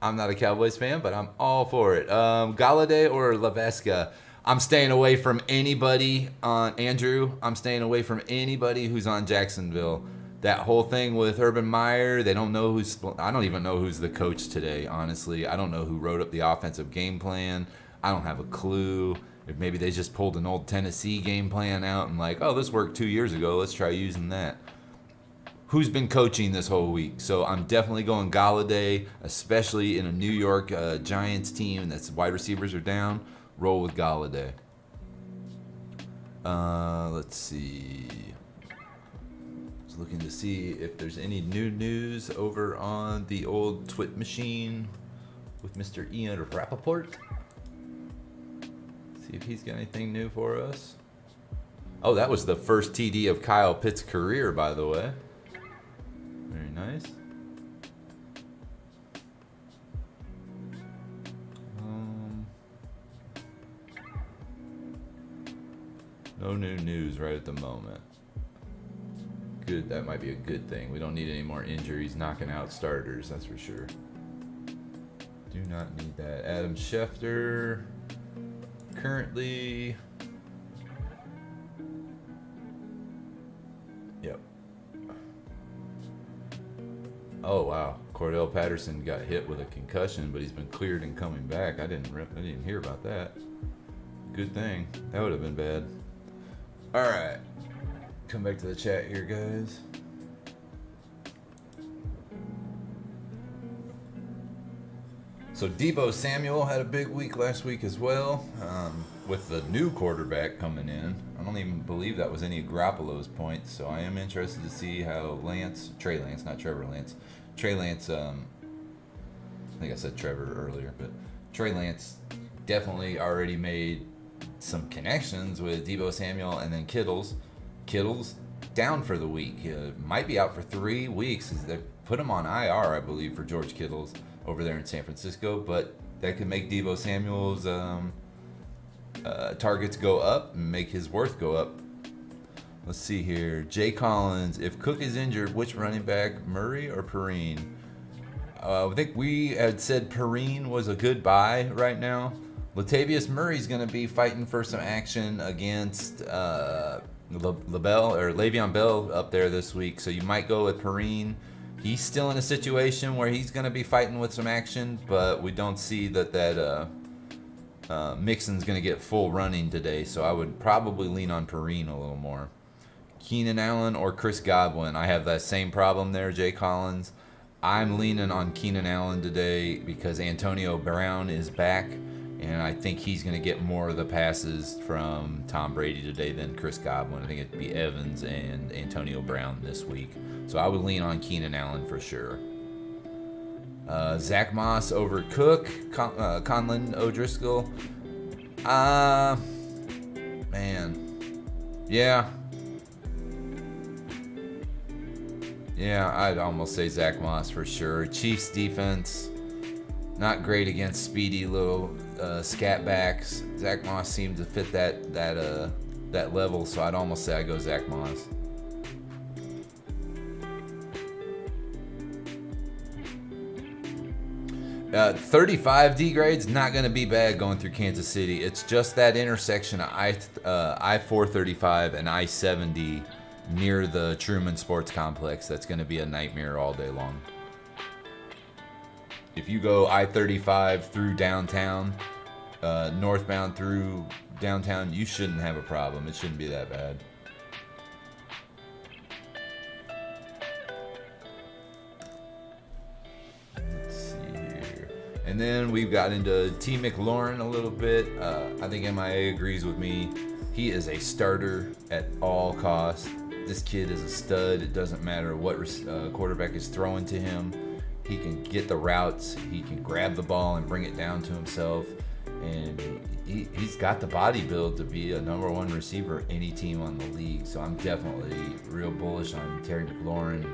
I'm not a Cowboys fan, but I'm all for it. Galladay or Lavesca? I'm staying away from anybody on Andrew. I'm staying away from anybody who's on Jacksonville. That whole thing with Urban Meyer, they don't know I don't even know who's the coach today, honestly. I don't know who wrote up the offensive game plan. I don't have a clue. If maybe they just pulled an old Tennessee game plan out and like, oh, this worked 2 years ago. Let's try using that. Who's been coaching this whole week? So I'm definitely going Galladay, especially in a New York Giants team that's wide receivers are down. Roll with Galladay. Let's see. Just looking to see if there's any new news over on the old Twit machine with Mr. Ian Rappaport. See if he's got anything new for us. Oh, that was the first TD of Kyle Pitt's career, by the way. Very nice. No new news right at the moment. Good, that might be a good thing. We don't need any more injuries knocking out starters, that's for sure. Do not need that. Adam Schefter, currently... Yep. Oh wow, Cordell Patterson got hit with a concussion, but he's been cleared and coming back. I didn't hear about that. Good thing. That would have been bad. All right, come back to the chat here, guys. So Deebo Samuel had a big week last week as well, with the new quarterback coming in. I don't even believe that was any of Garoppolo's points, so I am interested to see how Trey Lance, not Trevor Lance. Trey Lance, I think I said Trevor earlier, but Trey Lance definitely already made some connections with Deebo Samuel and then Kittle's down for the week. Might be out for 3 weeks. They put him on IR, I believe, for George Kittle's over there in San Francisco, but that could make Deebo Samuel's targets go up and make his worth go up. Let's see here. Jay Collins, if Cook is injured, which running back, Murray or Perrine? I think we had said Perrine was a good buy right now. Latavius Murray's going to be fighting for some action against Le'Veon Bell up there this week, so you might go with Perrine. He's still in a situation where he's going to be fighting with some action, but we don't see that Mixon's going to get full running today, so I would probably lean on Perrine a little more. Keenan Allen or Chris Godwin. I have that same problem there, Jay Collins. I'm leaning on Keenan Allen today because Antonio Brown is back, and I think he's going to get more of the passes from Tom Brady today than Chris Godwin. I think it'd be Evans and Antonio Brown this week. So I would lean on Keenan Allen for sure. Zach Moss over Cook. Conlon O'Driscoll. Man. Yeah. Yeah, I'd almost say Zach Moss for sure. Chiefs defense, not great against speedy little scat backs. Zach Moss seemed to fit that level, so I'd almost say I go Zach Moss. Uh, 35 D grades, not going to be bad going through Kansas City. It's just that intersection of I-435 and I-70 near the Truman Sports Complex that's going to be a nightmare all day long. If you go I-35 through downtown, northbound through downtown, you shouldn't have a problem. It shouldn't be that bad. Let's see here. And then we've got into T. McLaurin a little bit. I think MIA agrees with me. He is a starter at all costs. This kid is a stud. It doesn't matter what quarterback is throwing to him. He can get the routes. He can grab the ball and bring it down to himself. And he's got the body build to be a number one receiver any team on the league. So I'm definitely real bullish on Terry McLaurin.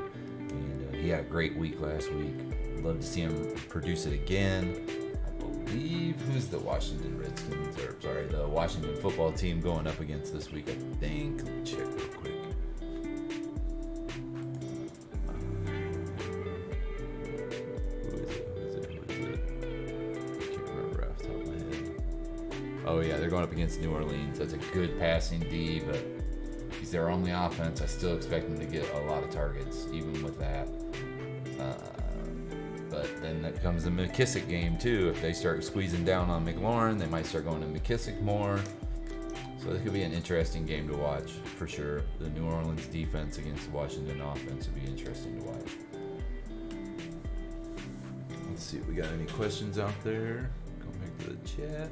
And he had a great week last week. I'd love to see him produce it again. I believe, who's the Washington Redskins? Or sorry, the Washington football team going up against this week, I think. Let me check real quick. Oh yeah, they're going up against New Orleans. That's a good passing D, but he's their only offense. I still expect him to get a lot of targets, even with that. But then that comes the McKissick game too. If they start squeezing down on McLaurin, they might start going to McKissick more. So this could be an interesting game to watch for sure. The New Orleans defense against the Washington offense would be interesting to watch. Let's see if we got any questions out there. Go back to the chat.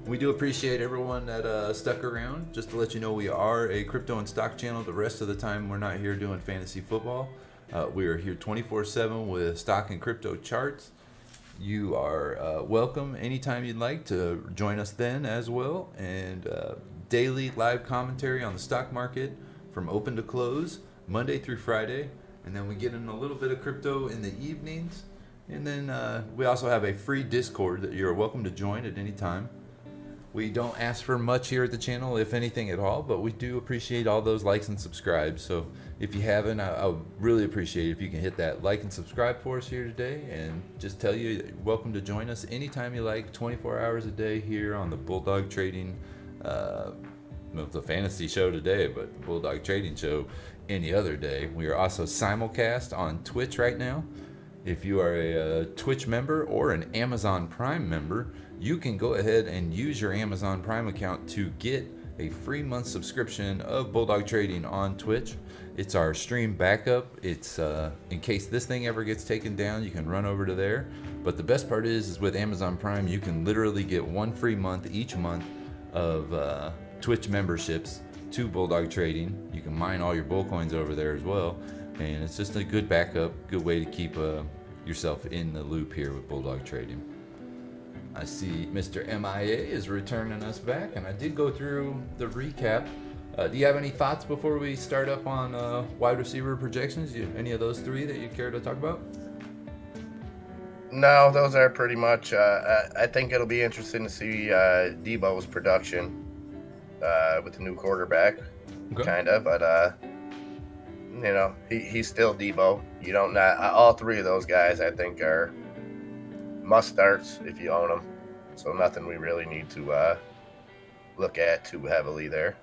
We do appreciate everyone that stuck around. Just to let you know, we are a crypto and stock channel. The rest of the time, we're not here doing fantasy football. We are here 24/7 with stock and crypto charts. You are welcome anytime you'd like to join us then as well. And daily live commentary on the stock market from open to close, Monday through Friday. And then we get in a little bit of crypto in the evenings. And then we also have a free Discord that you're welcome to join at any time. We don't ask for much here at the channel, if anything at all, but we do appreciate all those likes and subscribes. So if you haven't, I would really appreciate it if you can hit that like and subscribe for us here today, and just tell you you're welcome to join us anytime you like, 24 hours a day here on the Bulldog Trading, the fantasy show today, but the Bulldog Trading show any other day. We are also simulcast on Twitch right now. If you are a Twitch member or an Amazon Prime member, you can go ahead and use your Amazon Prime account to get a free month subscription of Bulldog Trading on Twitch. It's our stream backup. It's in case this thing ever gets taken down, you can run over to there. But the best part is with Amazon Prime, you can literally get one free month each month of Twitch memberships to Bulldog Trading. You can mine all your bull coins over there as well. And it's just a good backup, good way to keep yourself in the loop here with Bulldog Trading. I see Mr. MIA is returning us back, and I did go through the recap. Do you have any thoughts before we start up on wide receiver projections? Any of those three that you care to talk about? No, those are pretty much. I think it'll be interesting to see Debo's production with the new quarterback, kind of. But you know, he's still Debo. You don't not all three of those guys. I think are must starts if you own them. So nothing we really need to look at too heavily there.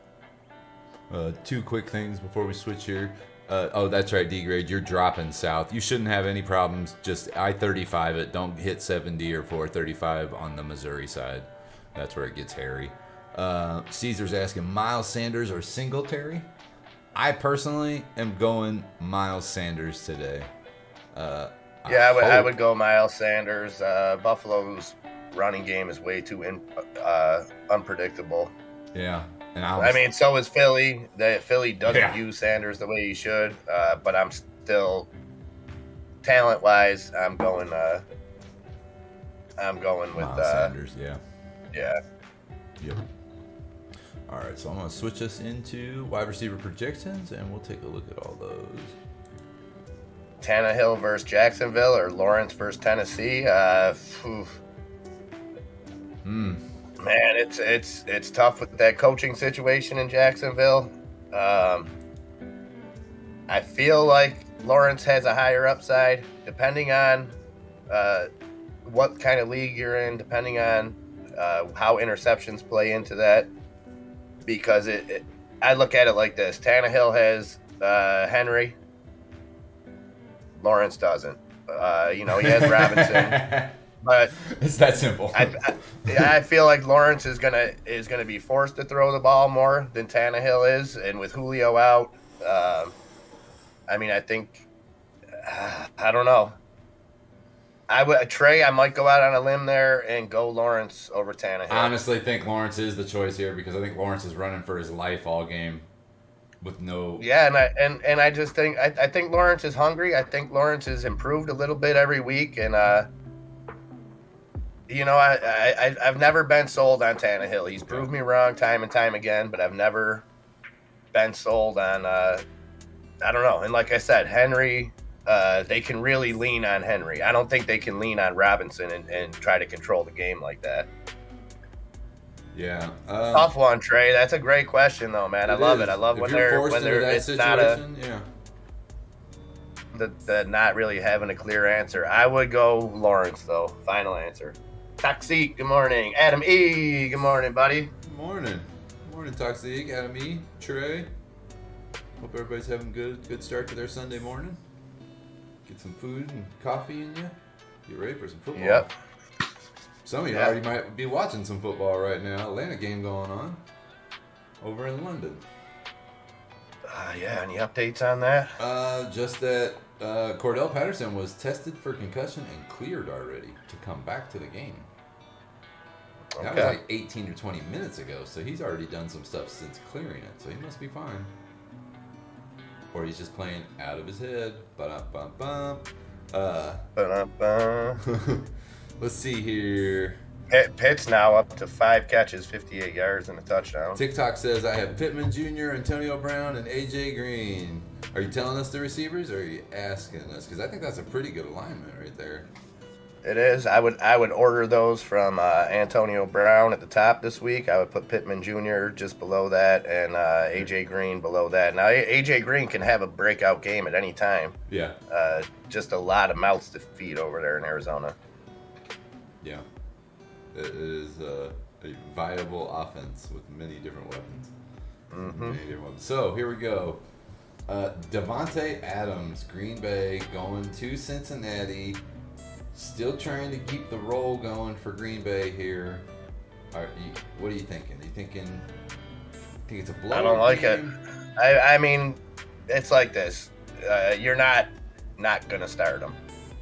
Two quick things before we switch here. Oh, that's right, D-Grade. You're dropping south. You shouldn't have any problems. Just I-35 it. Don't hit 70 or 435 on the Missouri side. That's where it gets hairy. Caesar's asking Miles Sanders or Singletary. I personally am going Miles Sanders today. I would go Miles Sanders. Buffalo's running game is way too unpredictable. Yeah. And I mean, so is Philly. Philly doesn't use Sanders the way he should, but I'm still talent-wise. I'm going with Miles Sanders. Yeah. Yeah. Yep. All right, so I'm gonna switch us into wide receiver projections, and we'll take a look at all those. Tannehill versus Jacksonville or Lawrence versus Tennessee. Man, it's tough with that coaching situation in Jacksonville. I feel like Lawrence has a higher upside, depending on what kind of league you're in, depending on how interceptions play into that. Because I look at it like this: Tannehill has Henry, Lawrence doesn't. He has Robinson. But it's that simple. I feel like Lawrence is gonna be forced to throw the ball more than Tannehill is, and with Julio out, I think I don't know. I might go out on a limb there and go Lawrence over Tannehill. I honestly think Lawrence is the choice here because I think Lawrence is running for his life all game with no. Yeah, and I just think I think Lawrence is hungry. I think Lawrence has improved a little bit every week, and I've never been sold on Tannehill. He's proved me wrong time and time again, but I've never been sold on, I don't know. And like I said, Henry, they can really lean on Henry. I don't think they can lean on Robinson and try to control the game like that. Yeah. Tough one, Trey. That's a great question, though, man. I love it. I love when they're it's not the not really having a clear answer. I would go Lawrence, though. Final answer. Toxic, good morning. Adam E, good morning, buddy. Good morning. Morning, Toxic. Adam E, Trey. Hope everybody's having a good start to their Sunday morning. Get some food and coffee in you. Get ready for some football. Yep. Some of you already might be watching some football right now. Atlanta game going on over in London. Any updates on that? Just that Cordell Patterson was tested for concussion and cleared already to come back to the game. Okay. That was like 18 or 20 minutes ago, so he's already done some stuff since clearing it, so he must be fine. Or he's just playing out of his head. Ba-dum-bum-bum. Let's see here. Pitt's now up to 5 catches, 58 yards, and a touchdown. TikTok says I have Pittman Jr., Antonio Brown, and AJ Green. Are you telling us the receivers, or are you asking us? Because I think that's a pretty good alignment right there. It is. I would order those from Antonio Brown at the top this week. I would put Pittman Jr. just below that, and AJ Green below that. Now AJ Green can have a breakout game at any time. Yeah. Just a lot of mouths to feed over there in Arizona. Yeah. It is a viable offense with many different weapons. Mm-hmm. Many different weapons. So here we go. Devontae Adams, Green Bay, going to Cincinnati. Still trying to keep the roll going for Green Bay here. What are you thinking? Are you think it's a blowout? I don't like game? it. I mean, it's like this. You're not gonna start them.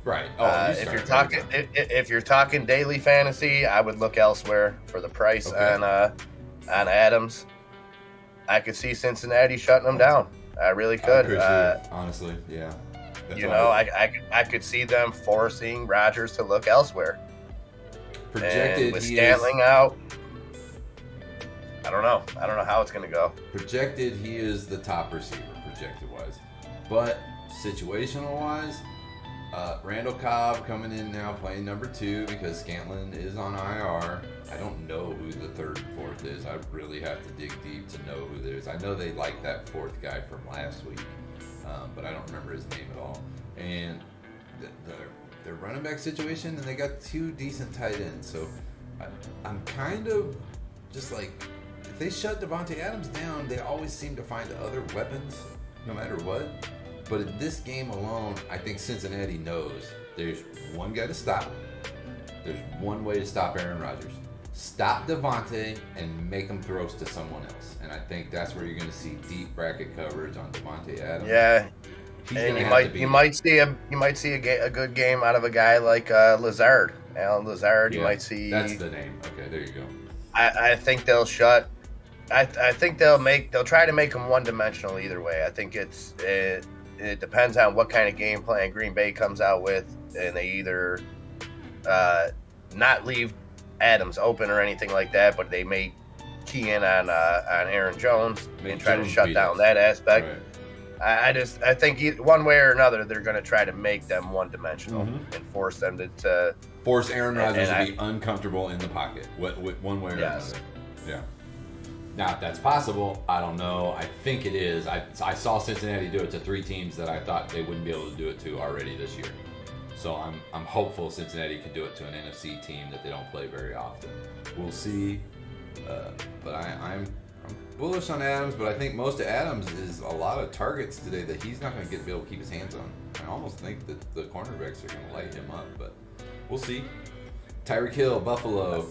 Right. If you're talking daily fantasy, I would look elsewhere for the price on Adams. I could see Cincinnati shutting them down. I really could. Honestly, yeah. I could see them forcing Rodgers to look elsewhere. Projected and with Scantling out, I don't know how it's going to go. Projected, he is the top receiver, projected-wise. But situational-wise, Randall Cobb coming in now playing number 2 because Scantling is on IR. I don't know who the 3rd and 4th is. I really have to dig deep to know who there is. I know they like that 4th guy from last week, but I don't remember his name at all. And their running back situation, and they got 2 decent tight ends. So I'm kind of just like they shut Devontae Adams down, they always seem to find other weapons, no matter what. But in this game alone, I think Cincinnati knows there's one guy to stop. There's one way to stop Aaron Rodgers. Stop Devontae and make him throw to someone else. And I think that's where you're going to see deep bracket coverage on Devontae Adams. Yeah. He's And gonna you might see a good game out of a guy like Lazard, Alan Lazard. Yeah, You might see. That's the name. Okay, there you go. I think they'll shut. I think they'll try to make him one dimensional either way. I think it depends on what kind of game plan Green Bay comes out with, and they either not leave Adams open or anything like that, but they may key in on Aaron Jones and try to shut down that aspect. Right. I think one way or another they're going to try to make them one dimensional and force them to force Aaron Rodgers to be uncomfortable in the pocket, one way or another. Yeah. Now, if that's possible, I don't know. I think it is. I saw Cincinnati do it to 3 teams that I thought they wouldn't be able to do it to already this year. So I'm hopeful Cincinnati can do it to an NFC team that they don't play very often. We'll see. But I'm bullish on Adams, but I think most of Adams is a lot of targets today that he's not going to be able to keep his hands on. I almost think that the cornerbacks are going to light him up, but we'll see. Tyreek Hill, Buffalo.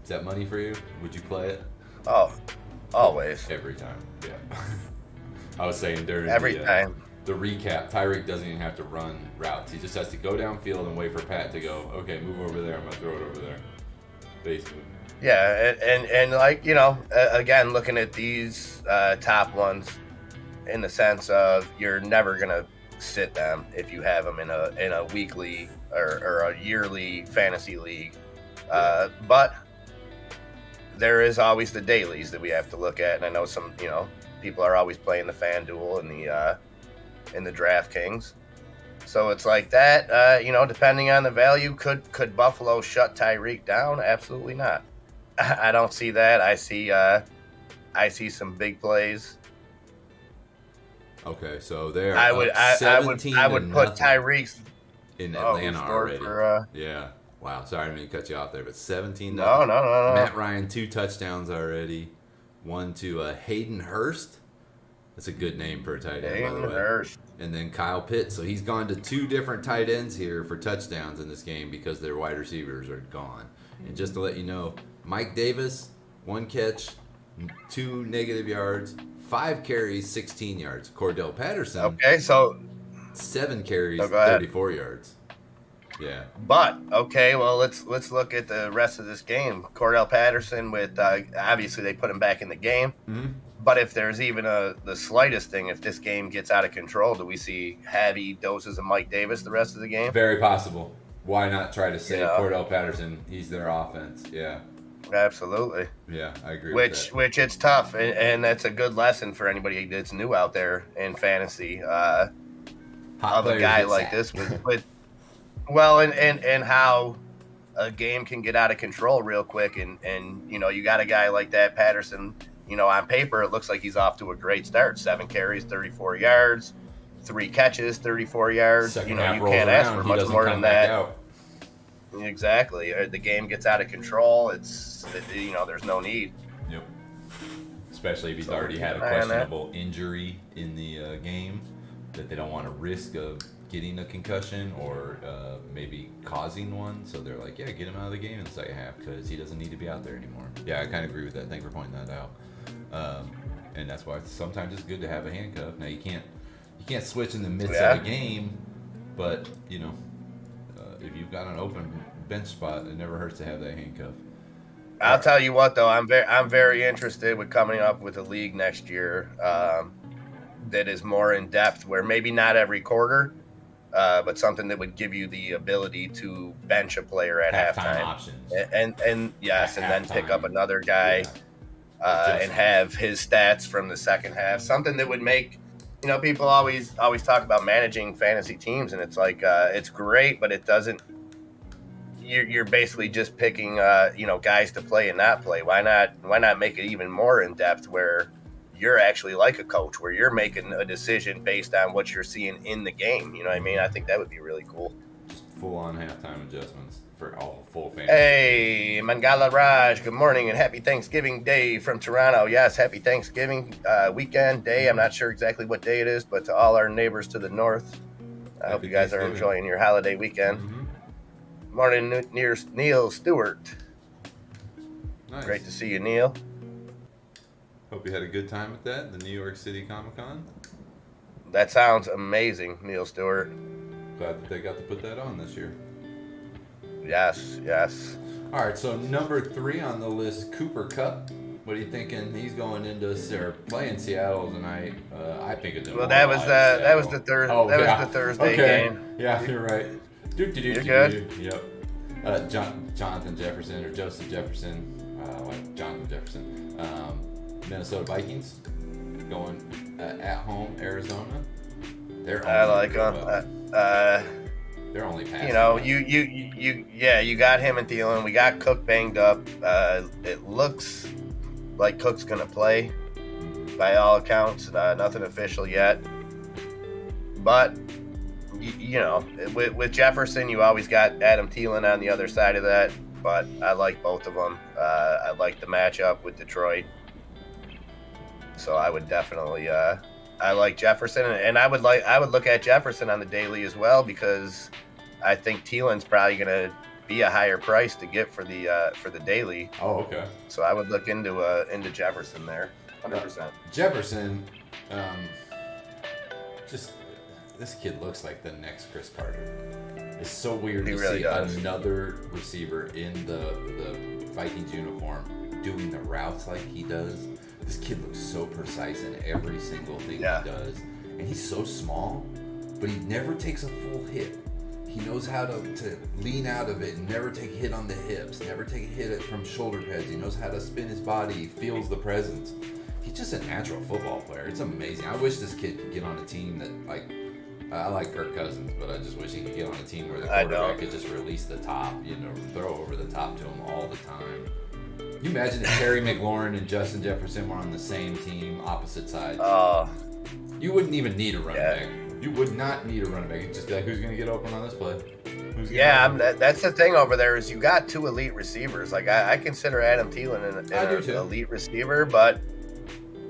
Is that money for you? Would you play it? Oh, always. Every time, yeah. I was saying during the recap, Tyreek doesn't even have to run routes. He just has to go downfield and wait for Pat to go, okay, move over there, I'm going to throw it over there. Basically. Yeah, and like, again, looking at these top ones in the sense of you're never going to sit them if you have them in a weekly or a yearly fantasy league. But there is always the dailies that we have to look at. And I know some, people are always playing the FanDuel and the DraftKings. So it's like that, depending on the value, could Buffalo shut Tyreek down? Absolutely not. I don't see that. I see some big plays. Okay, so there. I would put Tyreek's in Atlanta already. Yeah. Wow. Sorry, I didn't mean to cut you off there, but 17. No. Matt Ryan 2 touchdowns already. 1 to Hayden Hurst. That's a good name for a tight end, by the way. Hurst. And then Kyle Pitts. So he's gone to 2 different tight ends here for touchdowns in this game because their wide receivers are gone. And just to let you know, Mike Davis, 1 catch, 2 negative yards, 5 carries, 16 yards. Cordell Patterson. Okay, so 7 carries, 34 yards. Yeah. But okay, well let's look at the rest of this game. Cordell Patterson with obviously they put him back in the game. Mm-hmm. But if there's even the slightest thing, if this game gets out of control, do we see heavy doses of Mike Davis the rest of the game? Very possible. Why not try to save Cordell Patterson? He's their offense. Yeah. Absolutely. Yeah, I agree with that. Which it's tough, and that's a good lesson for anybody that's new out there in fantasy. Of a guy like this with and how a game can get out of control real quick, and you got a guy like that, Patterson. On paper, it looks like he's off to a great start. 7 carries, 34 yards, 3 catches, 34 yards. Second you half can't ask for much more than that. Out. Exactly. The game gets out of control. There's no need. Yep. Especially if he's already had a questionable injury in the game that they don't want to risk of getting a concussion or maybe causing one. So they're like, yeah, get him out of the game in the second half because he doesn't need to be out there anymore. Yeah, I kind of agree with that. Thanks for pointing that out. And that's why sometimes it's good to have a handcuff. Now you can't switch in the midst of a game, but if you've got an open bench spot, it never hurts to have that handcuff. I'll tell you what, though, I'm very interested with coming up with a league next year that is more in depth, where maybe not every quarter, but something that would give you the ability to bench a player at halftime options. And then pick up another guy and have his stats from the second half. Something that would make people always talk about managing fantasy teams, and it's like it's great, but it doesn't. You're basically just picking guys to play and not play. Why not make it even more in depth where you're actually like a coach, where you're making a decision based on what you're seeing in the game? You know what I mean? I think that would be really cool. Just full on halftime adjustments. for all full fantasy. Hey, Mangala Raj, good morning and happy Thanksgiving Day from Toronto. Yes, happy Thanksgiving weekend day. I'm not sure exactly what day it is, but to all our neighbors to the north, I hope you guys are enjoying your holiday weekend. Mm-hmm. Morning, Neil Stewart. Nice. Great to see you, Neil. Hope you had a good time at that, the New York City Comic Con. That sounds amazing, Neil Stewart. Glad that they got to put that on this year. Yes, yes. All right, so number 3 on the list, Cooper Kupp. What are you thinking? He's going into playing Seattle tonight. I think it's that was the Thursday game. Yeah, you're right. You're good. Yep. Jonathan Jefferson or Joseph Jefferson. Jonathan Jefferson. Minnesota Vikings going at home, Arizona. I like them. They're only passing. You got him and Thielen. We got Cook banged up. It looks like Cook's gonna play, by all accounts. Nothing official yet, but with Jefferson, you always got Adam Thielen on the other side of that. But I like both of them. I like the matchup with Detroit, so I would definitely. I like Jefferson, and I would look at Jefferson on the daily as well, because I think Thielen's probably going to be a higher price to get for the daily. Oh, okay. So I would look into Jefferson there, 100%. Jefferson, this kid looks like the next Chris Carter. It's so weird to see another receiver in the Vikings uniform doing the routes like he does. This kid looks so precise in every single thing he does. And he's so small, but he never takes a full hit. He knows how to lean out of it and never take a hit on the hips, never take a hit from shoulder pads. He knows how to spin his body. He feels the presence. He's just a natural football player. It's amazing. I wish this kid could get on a team that, I like Kirk Cousins, but I just wish he could get on a team where the quarterback could just release the top, throw over the top to him all the time. You imagine if Terry McLaurin and Justin Jefferson were on the same team, opposite sides. You wouldn't even need a running back. You would not need a running back. You'd just be like, who's going to get open on this play? That's the thing over there is you got 2 elite receivers. Like I consider Adam Thielen an elite receiver, but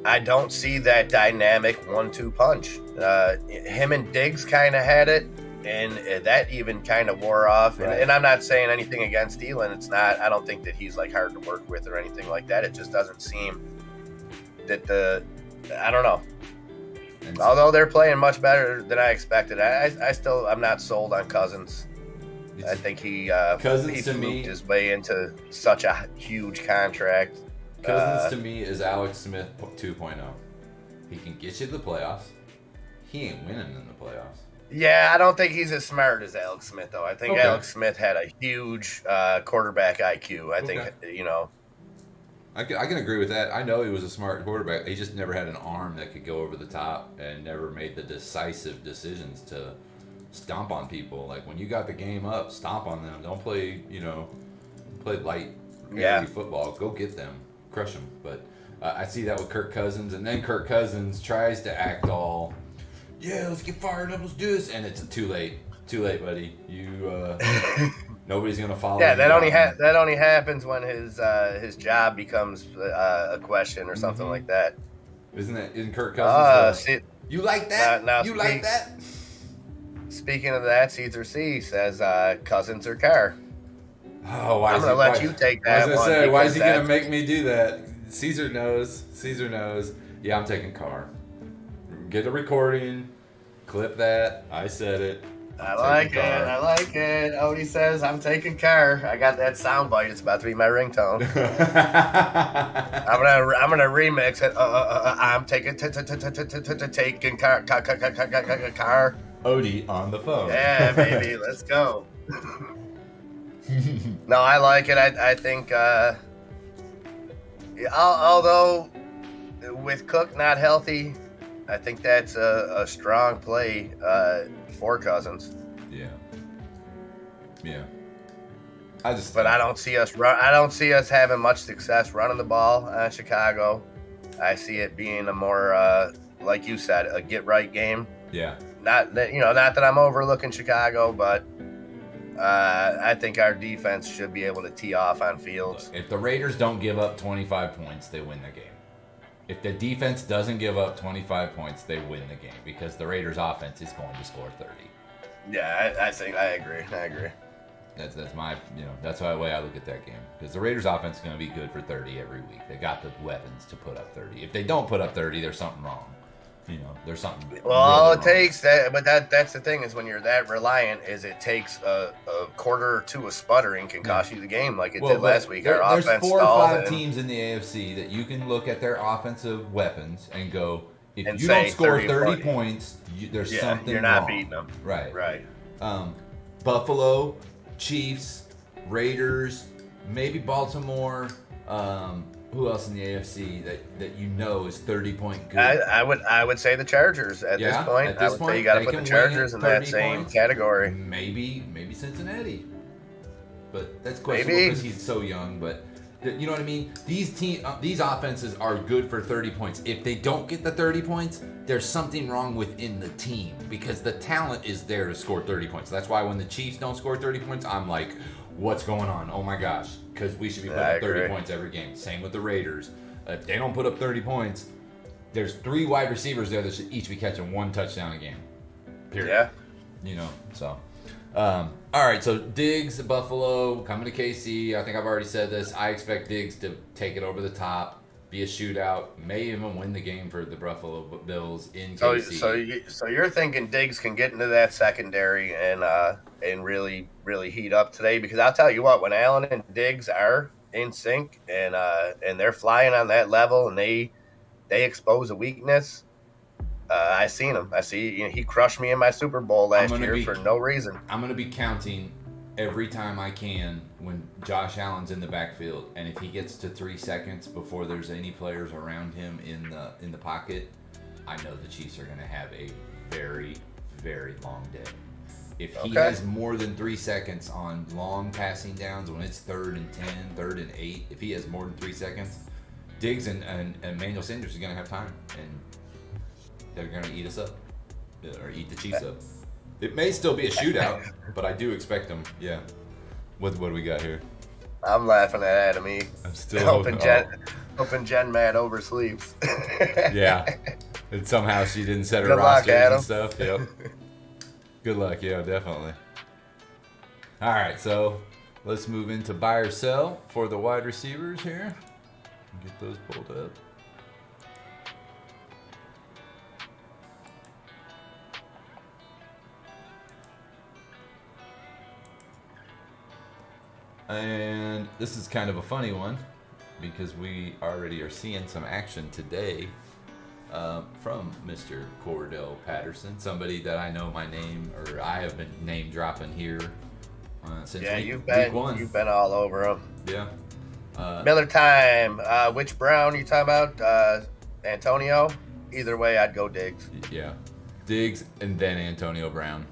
I don't see that dynamic 1-2 punch. Him and Diggs kind of had it, and that even kind of wore off. Right. And I'm not saying anything against Thielen. It's not. I don't think that he's hard to work with or anything like that. It just doesn't seem that I don't know. Although they're playing much better than I expected, I'm not sold on Cousins. I think he fluked his way into such a huge contract. Cousins to me is Alex Smith 2.0. He can get you to the playoffs. He ain't winning in the playoffs. Yeah, I don't think he's as smart as Alex Smith, though. I think Alex Smith had a huge quarterback IQ. I think, I can agree with that. I know he was a smart quarterback. He just never had an arm that could go over the top and never made the decisive decisions to stomp on people. Like, when you got the game up, stomp on them. Don't play, play light football. Go get them. Crush them. But I see that with Kirk Cousins. And then Kirk Cousins tries to act all, let's get fired up, let's do this. And it's too late. Too late, buddy. You... Nobody's gonna follow. Yeah, that only happens when his job becomes a question or something like that. Isn't Kirk Cousins? You like that? Like that? Speaking of that, Caesar C says Cousins or Carr. Oh, I'm gonna let you take that. I was gonna say, why is he gonna make me do that? Caesar knows. Yeah, I'm taking Carr. Get a recording. Clip that. I said it. I like it. Odie says, I'm taking Carr. I got that soundbite. It's about to be my ringtone. I'm gonna remix it. I'm taking Carr. Odie on the phone. Yeah, baby. Let's go. No, I like it. I think, although with Cook not healthy, I think that's a strong play for Cousins. Yeah. But I don't see us having much success running the ball on Chicago. I see it being a more, like you said, a get right game. Yeah. Not that I'm overlooking Chicago, but I think our defense should be able to tee off on Fields. If the Raiders don't give up 25 points, they win the game. If the defense doesn't give up 25 points, they win the game because the Raiders' offense is going to score 30. Yeah, I think I agree. That's my that's the way I look at that game because the Raiders' offense is going to be good for 30 every week. They got the weapons to put up 30. If they don't put up 30, there's something wrong. There's something. Well, all really it wrong. takes that's the thing is when you're that reliant is it takes a quarter or two of sputtering can cost you the game like it did last week. Our There's offense 4 or stalled 5 and- teams in the AFC that you can look at their offensive weapons and go, if And you say don't score 30 40. points, there's Yeah, something you're not wrong. beating them. Right. Right. Buffalo, Chiefs, Raiders, maybe Baltimore. Who else in the AFC that is 30-point good? I would say the Chargers at this point. At this I would point, say you got to they put the can Chargers win in at that 30 same points. category. Maybe Cincinnati, but that's questionable Maybe. because he's so young. But you know what I mean? These offenses are good for 30 points. If they don't get the 30 points, there's something wrong within the team because the talent is there to score 30 points. That's why when the Chiefs don't score 30 points, I'm like, what's going on? Oh my gosh, because we should be putting up 30 points every game. Same with the Raiders. If they don't put up 30 points, there's 3 wide receivers there that should each be catching 1 touchdown a game. Period. Yeah. So. All right, so Diggs, Buffalo, coming to KC. I think I've already said this. I expect Diggs to take it over the top, be a shootout, may even win the game for the Buffalo Bills in KC. So you're thinking Diggs can get into that secondary and really heat up today? Because I'll tell you what, when Allen and Diggs are in sync and they're flying on that level and they expose a weakness. I seen him. I see he crushed me in my Super Bowl last year for no reason. I'm going to be counting every time I can when Josh Allen's in the backfield, and if he gets to 3 seconds before there's any players around him in the pocket, I know the Chiefs are going to have a very, very long day. If he has more than 3 seconds on long passing downs when it's 3rd and 10, 3rd and 8, if he has more than 3 seconds, Diggs and Emmanuel Sanders are going to have time, and they're going to eat us up, or eat the Chiefs up. It may still be a shootout, but I do expect them. Yeah. What do we got here? I'm laughing at Adam E. I'm still hoping Jen Matt oversleeps. Yeah. And somehow she didn't set her Good luck, rosters Adam. and stuff. Yep. Good luck. Yeah, definitely. All right, so let's move into buy or sell for the wide receivers here. Get those pulled up. And this is kind of a funny one because we already are seeing some action today from Mr. Cordell Patterson, somebody that I know my name, or I have been name dropping here since week 1. You've been all over him. Yeah. Miller time. Which Brown you talking about? Antonio? Either way, I'd go Diggs. Yeah. Diggs and then Antonio Brown.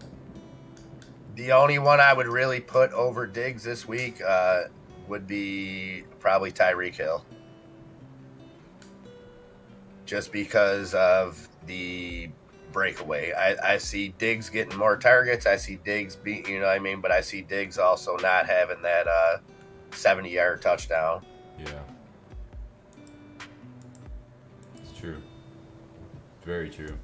The only one I would really put over Diggs this week would be probably Tyreek Hill. Just because of the breakaway. I see Diggs getting more targets. I see Diggs but I see Diggs also not having that 70-yard touchdown. Yeah. It's true. Very true.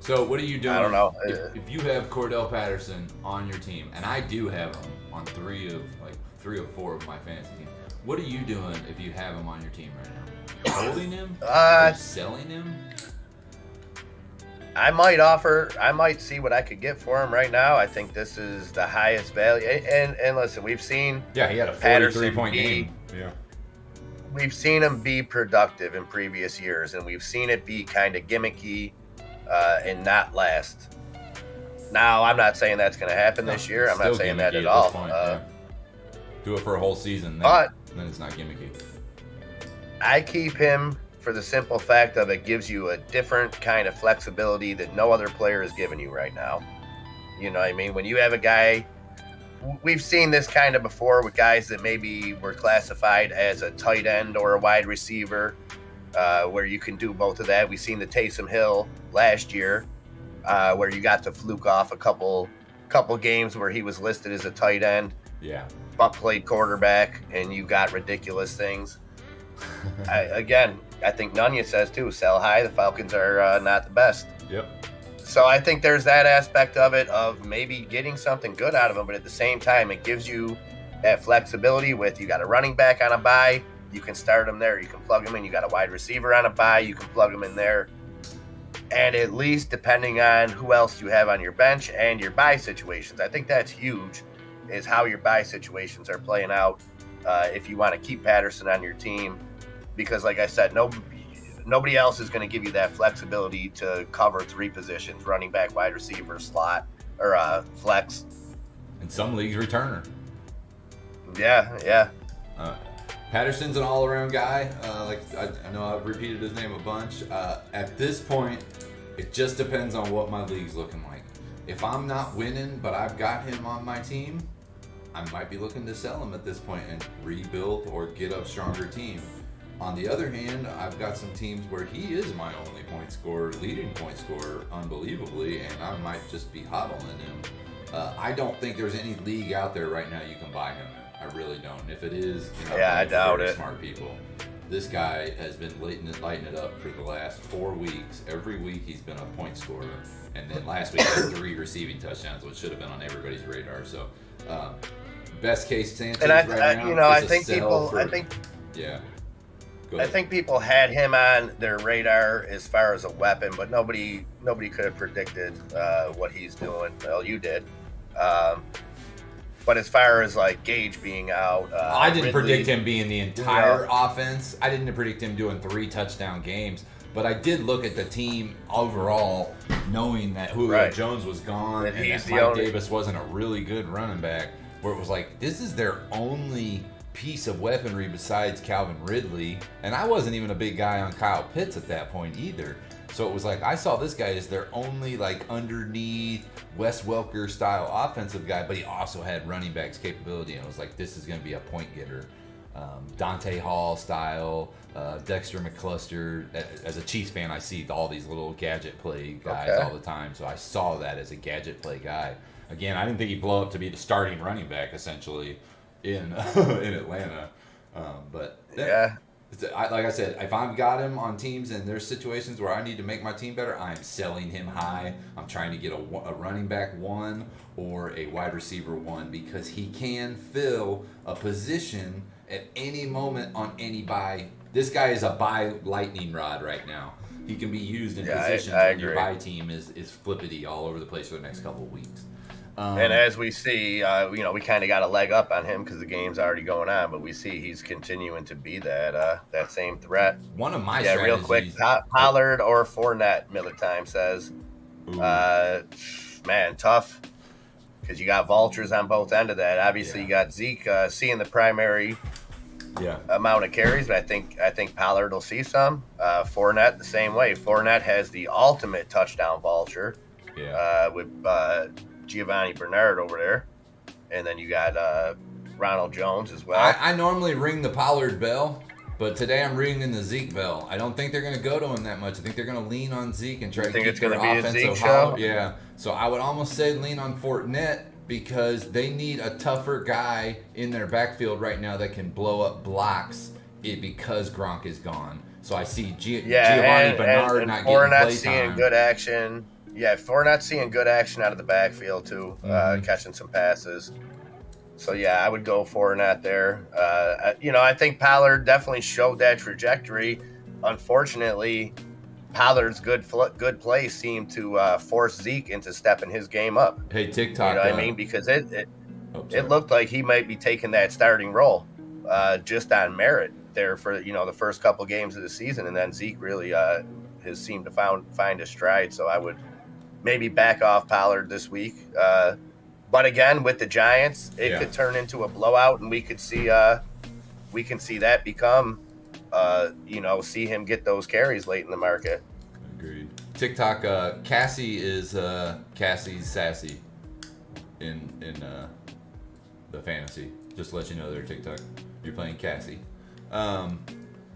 So what are you doing? I don't know. If you have Cordell Patterson on your team, and I do have him on 3 or 4 of my fantasy teams, what are you doing if you have him on your team right now? Holding him? Selling him? I might see what I could get for him right now. I think this is the highest value. And listen, we've seen he had a 43-point game. Yeah. We've seen him be productive in previous years, and we've seen it be kind of gimmicky and not last. Now, I'm not saying that's going to happen this year. I'm not saying that at all. Do it for a whole season, then it's not gimmicky. I keep him for the simple fact of it gives you a different kind of flexibility that no other player is giving you right now. You know what I mean? When you have a guy, we've seen this kind of before with guys that maybe were classified as a tight end or a wide receiver, where you can do both of that. We've seen the Taysom Hill last year, where you got to fluke off a couple couple games where he was listed as a tight end, Yeah. but played quarterback, and you got ridiculous things. I think Nunya says too, sell high. The Falcons are not the best. Yep. So I think there's that aspect of it, of maybe getting something good out of him, but at the same time, it gives you that flexibility with, you got a running back on a bye, you can start him there, you can plug him in. You got a wide receiver on a bye, you can plug him in there. And at least depending on who else you have on your bench and your bye situations, I think that's huge, is how your bye situations are playing out if you want to keep Patterson on your team. Because like I said, nobody else is going to give you that flexibility to cover 3 positions: running back, wide receiver, slot, or flex. In some leagues, returner. Yeah. Patterson's an all-around guy. I know I've repeated his name a bunch. At this point, it just depends on what my league's looking like. If I'm not winning, but I've got him on my team, I might be looking to sell him at this point and rebuild or get a stronger team. On the other hand, I've got some teams where he is my only point scorer, leading point scorer, unbelievably, and I might just be hodling him. I don't think there's any league out there right now you can buy him in. I really don't. If it is, I doubt it. Smart people. This guy has been lighting it up for the last 4 weeks. Every week he's been a point scorer, and then last week he had 3 receiving touchdowns, which should have been on everybody's radar. So, best case Sanchez and right now. I think people, yeah. I think people had him on their radar as far as a weapon, but nobody could have predicted what he's doing. Well, you did. But as far as like Gage being out, I didn't Ridley, predict him being the entire offense. I didn't predict him doing 3 touchdown games. But I did look at the team overall, knowing that Julio Jones was gone and that Mike Davis wasn't a really good running back, where it was like, this is their only piece of weaponry besides Calvin Ridley. And I wasn't even a big guy on Kyle Pitts at that point either. So it was like, I saw this guy as their only like underneath Wes Welker style offensive guy, but he also had running backs capability. And I was like, this is going to be a point getter. Dante Hall style, Dexter McCluster. As a Chiefs fan, I see all these little gadget play guys all the time. So I saw that as a gadget play guy. Again, I didn't think he'd blow up to be the starting running back essentially in Atlanta. Like I said, if I've got him on teams and there's situations where I need to make my team better, I'm selling him high. I'm trying to get a running back 1 or a wide receiver 1, because he can fill a position at any moment on any buy. This guy is a buy lightning rod right now. He can be used in positions when your buy team is flippity all over the place for the next couple of weeks. And as we see, we kind of got a leg up on him because the game's already going on, but we see he's continuing to be that same threat. One of my real quick, Pollard or Fournette, Miller Time says. Man, tough, because you got vultures on both ends of that. Obviously, you got Zeke seeing the primary amount of carries, but I think Pollard will see some. Fournette the same way. Fournette has the ultimate touchdown vulture with Giovanni Bernard over there, and then you got Ronald Jones as well. I normally ring the Pollard bell, but today I'm ringing the Zeke bell. I don't think they're going to go to him that much. I think they're going to lean on Zeke and try to keep their offensive hollow. Yeah, so I would almost say lean on Fournette, because they need a tougher guy in their backfield right now that can blow up blocks because Gronk is gone. So I see Giovanni Bernard not getting play seeing good action. Yeah, Fournette seeing good action out of the backfield too, catching some passes. So yeah, I would go Fournette there. I think Pollard definitely showed that trajectory. Unfortunately, Pollard's good play seemed to force Zeke into stepping his game up. Hey, TikTok. You know what I mean? Because it looked like he might be taking that starting role just on merit there for the first couple games of the season, and then Zeke really has seemed to find a stride. So I would maybe back off Pollard this week. But again, with the Giants, it could turn into a blowout, and we could see that become see him get those carries late in the market. Agreed. TikTok, Cassie's sassy in the fantasy. Just to let you know there, TikTok. You're playing Cassie.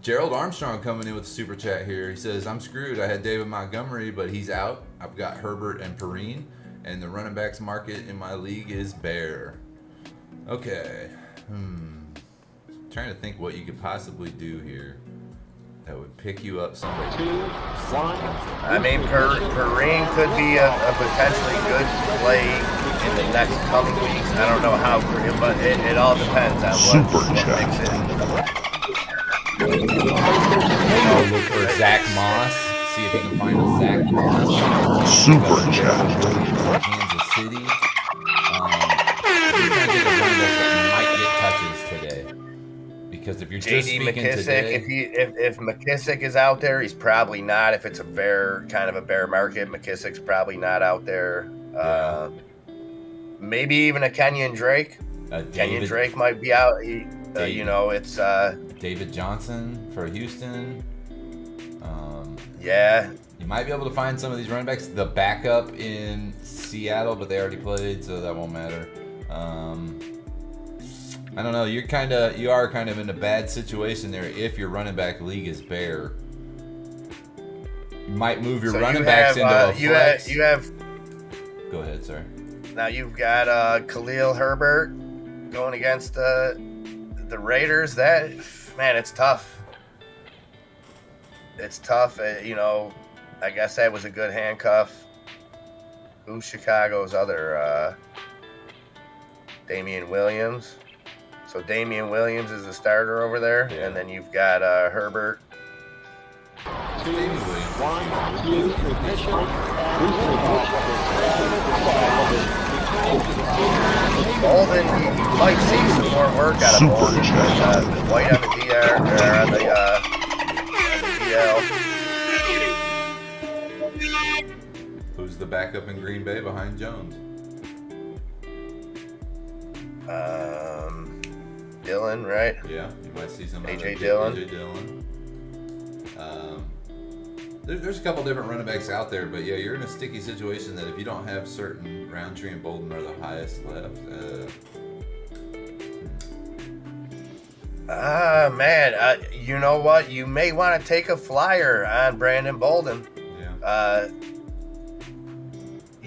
Gerald Armstrong coming in with a super chat here. He says, I'm screwed. I had David Montgomery, but he's out. I've got Herbert and Perrine. and the running backs market in my league is bare. Okay. Trying to think what you could possibly do here that would pick you up somebody. 2, 1. I mean, Kareem could be a potentially good play in the next coming weeks. I don't know how, but it all depends on what makes it. Look for Zach Moss. See if you can find a Zach Moss. Super chat. Kansas City. You're trying to get a running back that might get touches today. Because if you're just JD speaking McKissick, today, if McKissick is out there, he's probably not. If it's a bear market, McKissick's probably not out there. Yeah. Maybe even a Kenyon Drake. Kenyon Drake might be out. It's David Johnson for Houston. Yeah. You might be able to find some of these running backs. The backup in Seattle, but they already played, so that won't matter. I don't know. You are kind of in a bad situation there if your running back league is bare. You might move your running backs into a flex. Go ahead, sir. Now you've got Khalil Herbert going against the Raiders. That, man, it's tough. It's tough. I guess that was a good handcuff. Who's Chicago's other? Damian Williams. So Damian Williams is the starter over there, and then you've got Herbert. 2, 1. Ignition. Bolden, you might see some more work out of Bolden. White on the DR, or on the DL. Who's the backup in Green Bay behind Jones? Dillon, right? Yeah, you might see some AJ Dillon. There's a couple different running backs out there, but yeah, you're in a sticky situation that if you don't have certain, Roundtree and Bolden are the highest left. Man, you know what? You may want to take a flyer on Brandon Bolden. Yeah.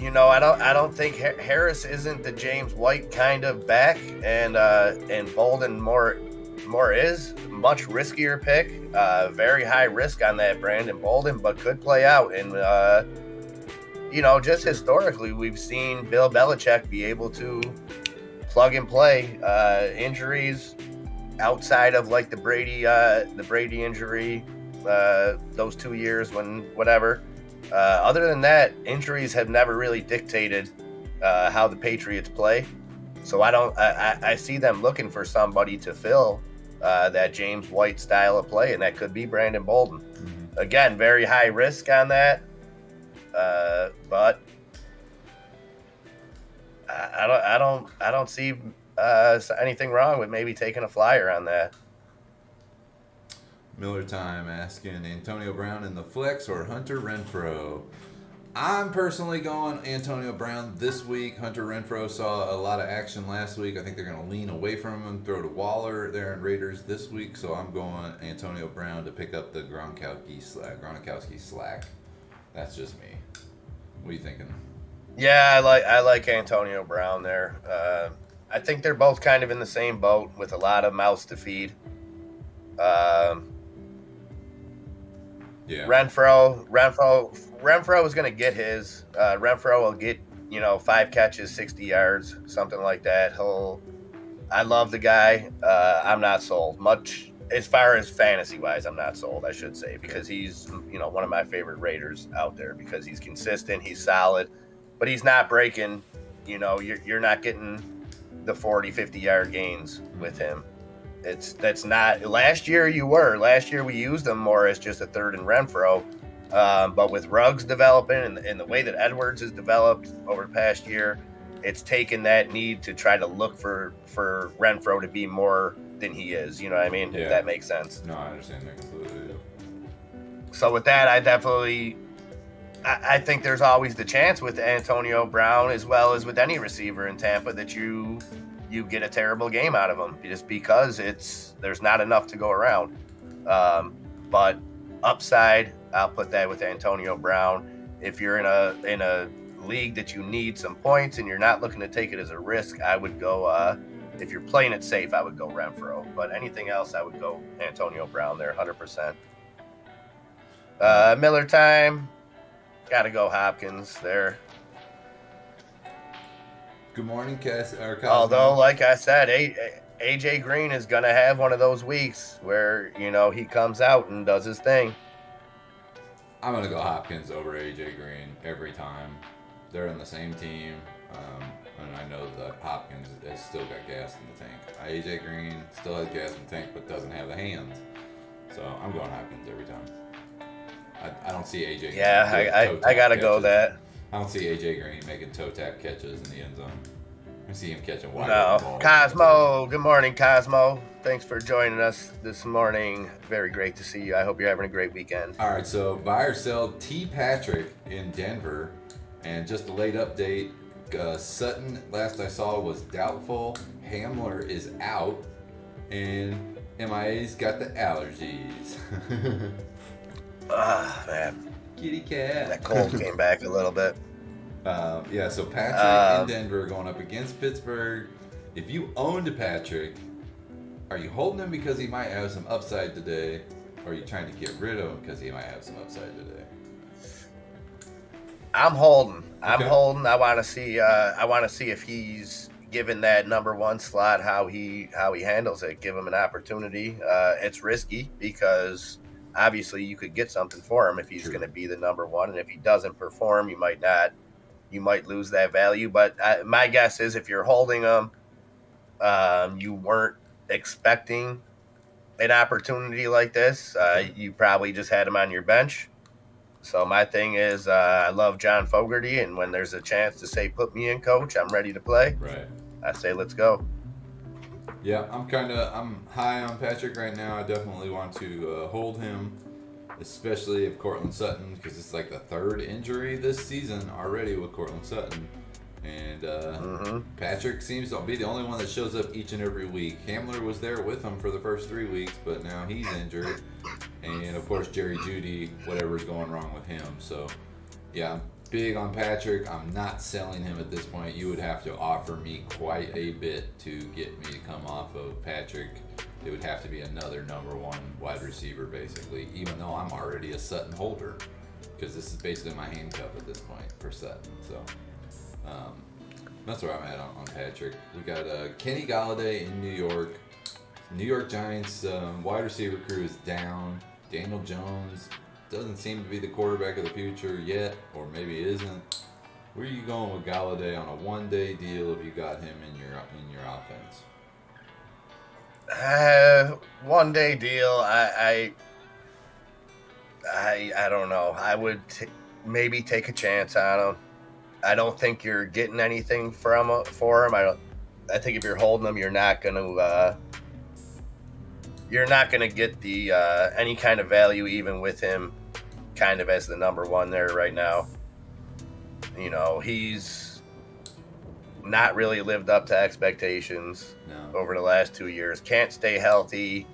I don't think Harris isn't the James White kind of back, and Bolden more is much riskier pick. Very high risk on that Brandon Bolden, but could play out. And just historically, we've seen Bill Belichick be able to plug and play injuries outside of like the Brady injury, those 2 years when whatever. Other than that, injuries have never really dictated how the Patriots play. So I see them looking for somebody to fill that James White style of play, and that could be Brandon Bolden. Mm-hmm. Again, very high risk on that, but I don't see anything wrong with maybe taking a flyer on that. Miller Time asking Antonio Brown in the flex or Hunter Renfrow. I'm personally going Antonio Brown this week. Hunter Renfrow saw a lot of action last week. I think they're going to lean away from him, throw to Waller there in Raiders this week. So I'm going Antonio Brown to pick up the Gronkowski slack. That's just me. What are you thinking? Yeah, I like Antonio Brown there. I think they're both kind of in the same boat with a lot of mouths to feed. Yeah. Renfrow is going to get his. Renfrow will get 5 catches, 60 yards, something like that. I love the guy. I'm not sold much as far as fantasy wise. I'm not sold, I should say, because he's one of my favorite Raiders out there because he's consistent, he's solid, but he's not breaking. You're not getting the 40, 50 yard gains with him. That's not. Last year we used him more as just a third and Renfrow, but with Ruggs developing and the way that Edwards has developed over the past year, it's taken that need to try to look for Renfrow to be more than he is. You know what I mean? Yeah. If that makes sense. No, I understand that completely. So with that, I think there's always the chance with Antonio Brown as well as with any receiver in Tampa that you get a terrible game out of them just because there's not enough to go around. But upside, I'll put that with Antonio Brown. If you're in a league that you need some points and you're not looking to take it as a risk, I would go, if you're playing it safe, I would go Renfro. But anything else, I would go Antonio Brown there, 100%. Miller time, got to go Hopkins there. Good morning, Cass. Although, like I said, AJ Green is going to have one of those weeks where, you know, he comes out and does his thing. I'm going to go Hopkins over AJ Green every time. They're in the same team, and I know that Hopkins has still got gas in the tank. AJ Green still has gas in the tank, but doesn't have the hands. So I'm going Hopkins every time. I don't see AJ Green. Yeah, I got to go that. I don't see AJ Green making toe tap catches in the end zone. I see him catching wide No. balls. Cosmo, good morning, Cosmo. Thanks for joining us this morning. Very great to see you. I hope you're having a great weekend. All right, so buy or sell T. Patrick in Denver. And just a late update, Sutton, last I saw, was doubtful. Hamler is out. And MIA's got the allergies. Man. Kitty cat. That cold came back a little bit. Yeah, so Patrick in Denver going up against Pittsburgh. If you owned Patrick, are you holding him because he might have some upside today? Or are you trying to get rid of him because he might have some upside today? I'm holding. I'm Okay. holding. I want to see. I want to see if he's given that number one slot how he handles it. Give him an opportunity. It's risky because obviously you could get something for him if he's going to be the number one, and if he doesn't perform, you might not. You might lose that value. But my guess is if you're holding him, you weren't expecting an opportunity like this. You probably just had him on your bench. So my thing is, I love John Fogerty, and when there's a chance to say, put me in, coach, I'm ready to play. Right. I say, let's go. Yeah, I'm high on Patrick right now. I definitely want to hold him, especially if Cortland Sutton, because it's like the third injury this season already with Cortland Sutton. And Patrick seems to be the only one that shows up each and every week. Hamler was there with him for the first 3 weeks, but now he's injured. And, of course, Jerry Jeudy, whatever's going wrong with him. So, yeah, I'm big on Patrick. I'm not selling him at this point. You would have to offer me quite a bit to get me to come off of Patrick. It would have to be another number one wide receiver, basically, even though I'm already a Sutton holder, because this is basically my handcuff at this point for Sutton. So that's where I'm at on Patrick. We got Kenny Golladay in New York. New York Giants wide receiver crew is down. Daniel Jones doesn't seem to be the quarterback of the future yet, or maybe isn't. Where are you going with Golladay on a one-day deal if you got him in your offense? 1 day deal. I don't know. I would maybe take a chance on him. I don't think you're getting anything for him. I think if you're holding him, you're not gonna get the any kind of value even with him kind of as the number one there right now. You know, he's not really lived up to expectations over the last 2 years. Can't stay healthy.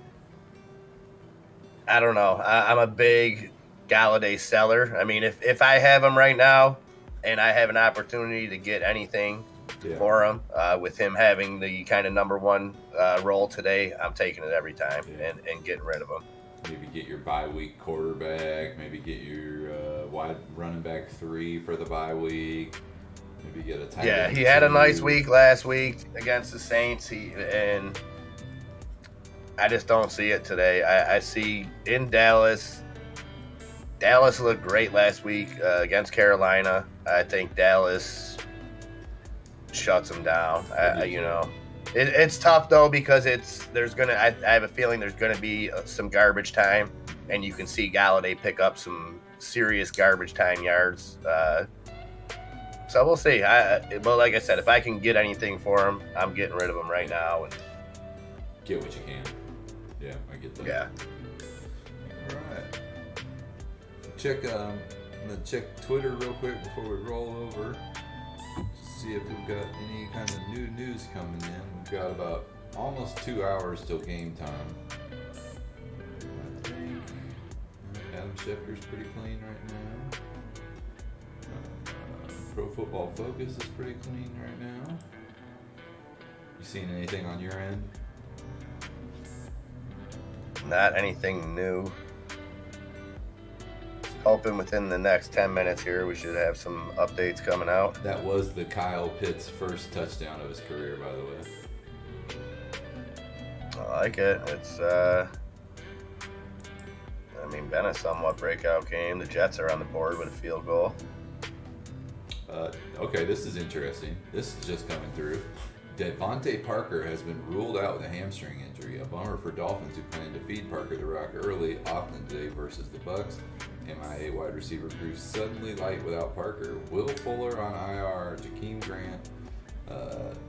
I don't know. I'm a big Golladay seller. I mean, if I have him right now and I have an opportunity to get anything for him, with him having the kind of number one role today, I'm taking it every time and getting rid of him. Maybe get your bye week quarterback. Maybe get your wide running back 3 for the bye week. Maybe get a tight end. He had a nice week last week against the Saints. And I just don't see it today. I see in Dallas. Dallas looked great last week against Carolina. I think Dallas shuts them down. It's tough though because I have a feeling there's gonna be some garbage time, and you can see Golladay pick up some serious garbage time yards. So we'll see. But like I said, if I can get anything for him, I'm getting rid of him right now. And get what you can. Yeah, I get that. Yeah. All right. I'm gonna check Twitter real quick before we roll over. Just see if we've got any kind of new news coming in. We've got about almost 2 hours till game time. I think Adam Schefter's pretty clean right now. Pro Football Focus is pretty clean right now. You seen anything on your end? Not anything new. Hoping within the next 10 minutes here, we should have some updates coming out. That was the Kyle Pitts' first touchdown of his career, by the way. I like it. It's, been a somewhat breakout game. The Jets are on the board with a field goal. Okay, this is interesting. This is just coming through. Devontae Parker has been ruled out with a hamstring injury. A bummer for Dolphins who plan to feed Parker the rock early, often today versus the Bucks. MIA wide receiver crew suddenly light without Parker. Will Fuller on IR, Jakeem Grant,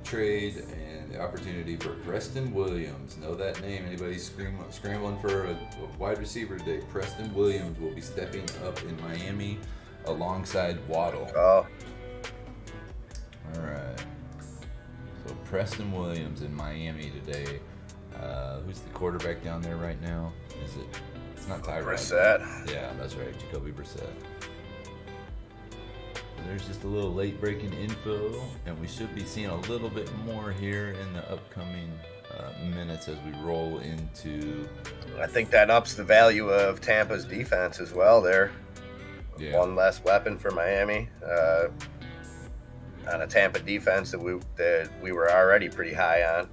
trade, and the opportunity for Preston Williams. Know that name? Anybody scrambling for a wide receiver today? Preston Williams will be stepping up in Miami alongside Waddle. Oh. All right. So Preston Williams in Miami today. Who's the quarterback down there right now? Is it? It's not Tyrod. Brissett. Yeah, that's right. Jacoby Brissett. There's just a little late breaking info, and we should be seeing a little bit more here in the upcoming minutes as we roll into. I think that ups the value of Tampa's defense as well there. Yeah. One less weapon for Miami on a Tampa defense that we were already pretty high on.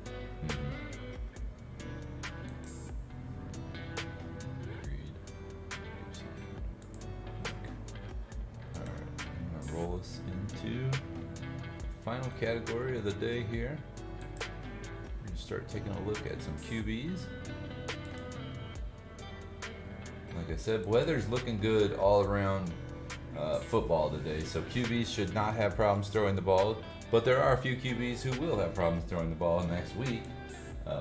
Roll us into the final category of the day here. We're going to start taking a look at some QBs. Like I said, weather's looking good all around football today, so QBs should not have problems throwing the ball, but there are a few QBs who will have problems throwing the ball next week.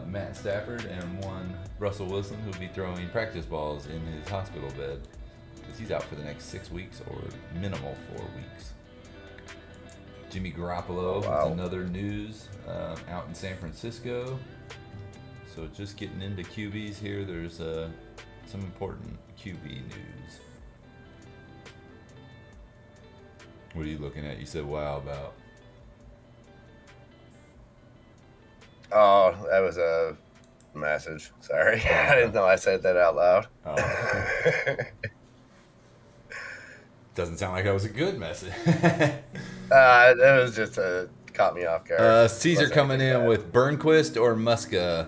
Matt Stafford and one Russell Wilson, who will be throwing practice balls in his hospital bed. He's out for the next 6 weeks or minimal 4 weeks. Jimmy Garoppolo is another news out in San Francisco. So just getting into QBs here, there's some important QB news. What are you looking at? You said wow about. Oh, that was a message. Sorry. I didn't know I said that out loud. Oh. Doesn't sound like that was a good message. That was just caught me off guard. Caesar coming in with Burnquist or Muska.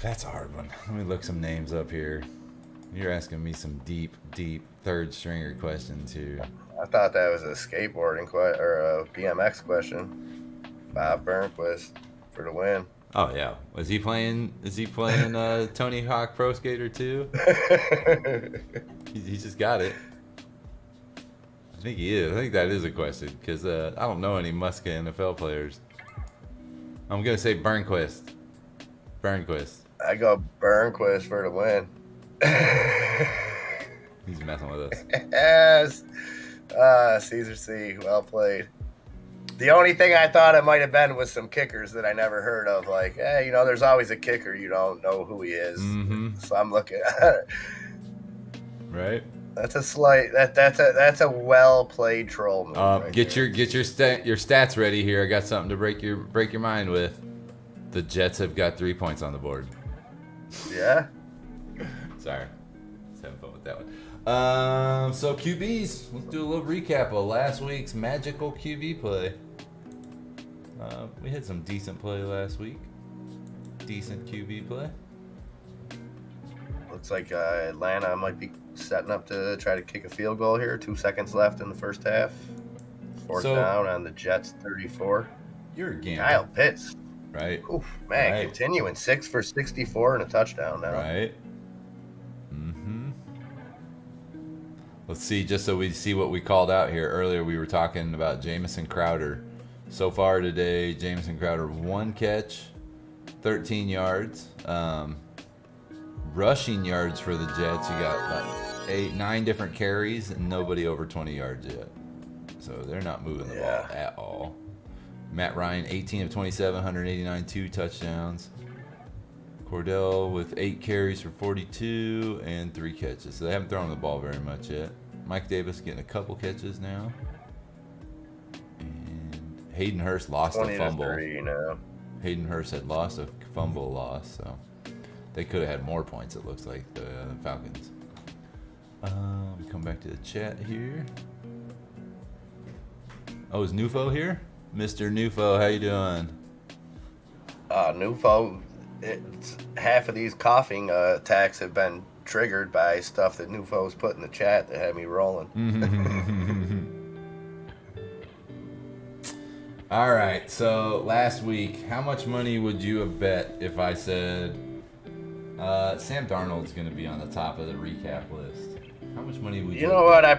That's a hard one. Let me look some names up here. You're asking me some deep third stringer questions here. I thought that was a skateboarding or a BMX question. Bob Burnquist for the win. Oh yeah, is he playing Tony Hawk Pro Skater 2? He just got it. I think he is. I think that is a question because I don't know any Muska NFL players. I'm gonna say Burnquist. I go Burnquist for the win. He's messing with us. Yes. Caesar C. Well played. The only thing I thought it might have been was some kickers that I never heard of. Like, hey, there's always a kicker. You don't know who he is. Mm-hmm. So I'm looking at it. Right. That's a slight. That's a well played troll move. Right get there. your stats ready here. I got something to break your mind with. The Jets have got 3 points on the board. Yeah. Sorry. Just having fun with that one. So QBs, let's do a little recap of last week's magical QB play. We had some decent play last week. Decent QB play. Looks like Atlanta might be setting up to try to kick a field goal here. 2 seconds left in the first half. Fourth down on the Jets 34. You're a gambler. Kyle Pitts. Right. Oof, man, Right. continuing 6 for 64 and a touchdown now. Right. Mm-hmm. Let's see, just so we see what we called out here earlier, we were talking about Jamison Crowder. So far today, Jamison Crowder 1 catch, 13 yards. Rushing yards for the Jets, you got about 9 different carries and nobody over 20 yards yet. So they're not moving the ball at all. Matt Ryan, 18 of 27, 189, 2 touchdowns. Cordell with 8 carries for 42 and 3 catches. So they haven't thrown the ball very much yet. Mike Davis getting a couple catches now. And Hayden Hurst lost a fumble. 20-3, you know. Hayden Hurst had lost a fumble loss, so they could have had more points, it looks like, the Falcons. Come back to the chat here. Oh, is Nufo here? Mr. Nufo, how you doing? Nufo, half of these coughing attacks have been triggered by stuff that Nufo's put in the chat that had me rolling. All right, so last week, how much money would you have bet if I said Sam Darnold's going to be on the top of the recap list? How much money would you? You know what? I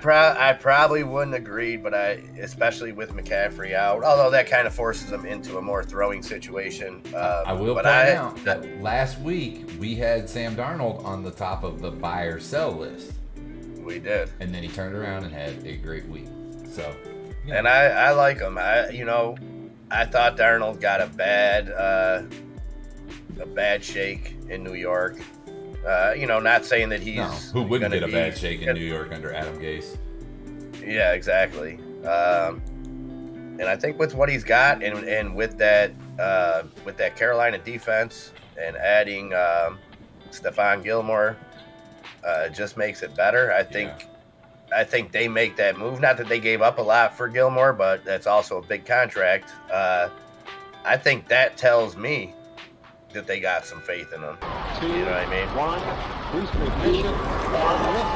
probably wouldn't agree, but especially with McCaffrey out, although that kind of forces them into a more throwing situation. I will point out that last week we had Sam Darnold on the top of the buy or sell list. We did, and then he turned around and had a great week. So, yeah. And I like him. I thought Darnold got a bad shake in New York. Not saying that he's who wouldn't get a bad shake in New York under Adam Gase. Yeah, exactly. And I think with what he's got and with that Carolina defense and adding Stephon Gilmore, just makes it better. I think they make that move. Not that they gave up a lot for Gilmore, but that's also a big contract. I think that tells me that they got some faith in him. You know what I mean?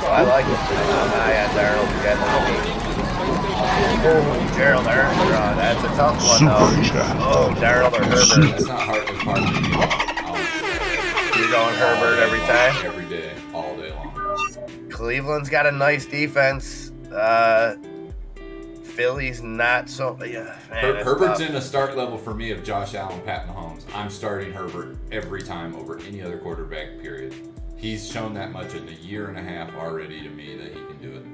So I like it. I'm high on Darnold again. Gerald Ernst, that's a tough one, though. Oh, Darnold or Herbert. That's not hard. It's hard to do. You're going Herbert every time? Every day, all day long. Cleveland's got a nice defense. Philly's not so. Man, Herbert's in a start level for me of Josh Allen, Pat Mahomes. I'm starting Herbert every time over any other quarterback, period. He's shown that much in a year and a half already to me that he can do it.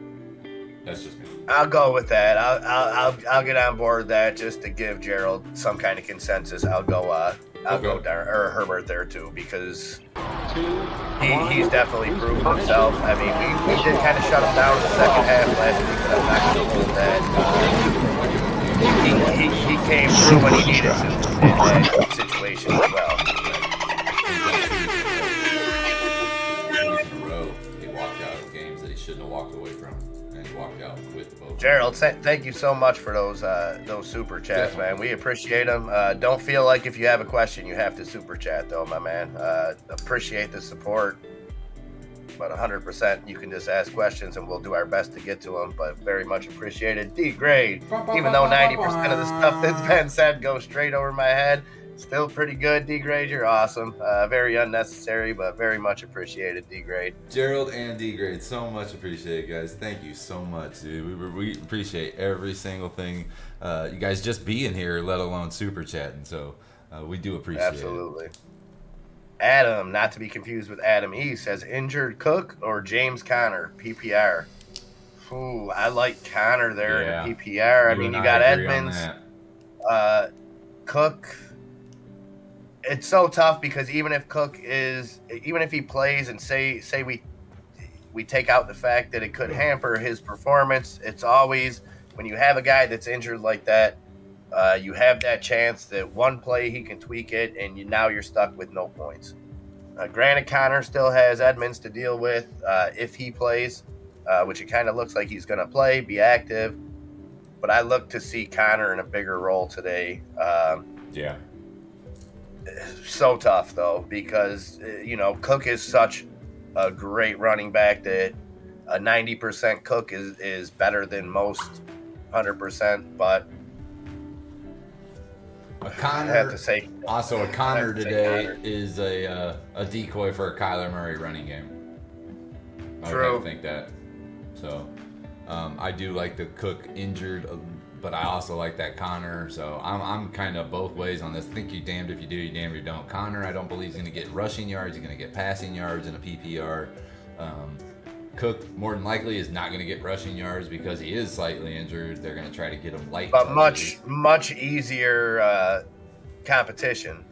That's just me. I'll go with that. I'll get on board with that just to give Gerald some kind of consensus. I'll go Herbert there too, because he's definitely proven himself. I mean, we did kind of shut him down in the second half last week, but I'm not going to hold that. He came through when he needed to in that situation as well. He walked out of games that he shouldn't have walked away from, and he walked out with both. Gerald, thank you so much for those super chats, man. We appreciate them. Don't feel like if you have a question you have to super chat, though, my man. Appreciate the support, but 100% you can just ask questions and we'll do our best to get to them. But very much appreciated. D grade, even though 90% of the stuff that's been said goes straight over my head. Still pretty good, D-Grade. You're awesome. Very unnecessary, but very much appreciated, D-Grade. Gerald and D-Grade, so much appreciated, guys. Thank you so much, dude. We appreciate every single thing. You guys just being here, let alone super chatting. So we do appreciate Absolutely. Adam, not to be confused with Adam E, says injured Cook or James Conner, PPR. Ooh, I like Conner there in the PPR. I mean, you got Edmonds, Cook. It's so tough because even if he plays and say we take out the fact that it could hamper his performance, it's always when you have a guy that's injured like that, you have that chance that one play he can tweak it and now you're stuck with no points. Granted, Conner still has Edmonds to deal with if he plays, which it kind of looks like he's going to play, be active. But I look to see Conner in a bigger role today. So tough though, because Cook is such a great running back that a 90% Cook is better than most 100%. But a Conner, I have to say, also a Conner today is a decoy for a Kyler Murray running game. True. I think that. So I do like the Cook injured. But I also like that Conner, so I'm kind of both ways on this. I think you damned if you do, you damned if you don't. Conner, I don't believe he's going to get rushing yards. He's going to get passing yards in a PPR. Cook, more than likely, is not going to get rushing yards because he is slightly injured. They're going to try to get him light. But much easier competition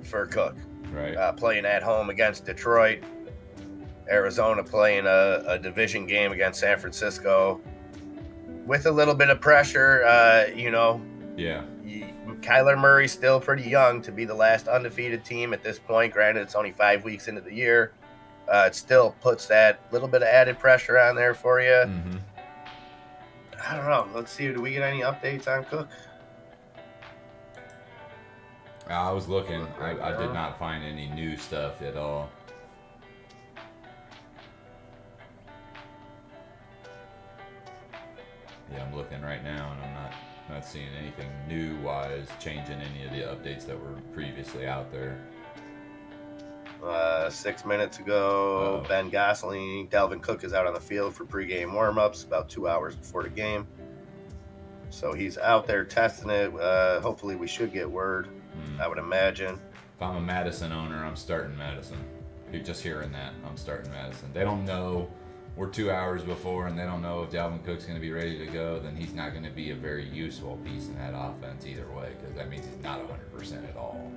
for Cook. Right. playing at home against Detroit. Arizona playing a division game against San Francisco with a little bit of pressure. Yeah. Kyler Murray's still pretty young to be the last undefeated team at this point. Granted, it's only 5 weeks into the year. It still puts that little bit of added pressure on there for you. Mm-hmm. I don't know. Let's see. Do we get any updates on Cook? I was looking. I did not find any new stuff at all. Yeah, I'm looking right now, and I'm not seeing anything new-wise changing any of the updates that were previously out there. 6 minutes ago, Uh-oh. Ben Gosling, Dalvin Cook is out on the field for pregame warm-ups about 2 hours before the game. So he's out there testing it. Hopefully we should get word, I would imagine. If I'm a Madison owner, I'm starting Madison. You're just hearing that. I'm starting Madison. They don't know. We're 2 hours before, and they don't know if Dalvin Cook's going to be ready to go. Then he's not going to be a very useful piece in that offense either way, because that means he's not 100% at all.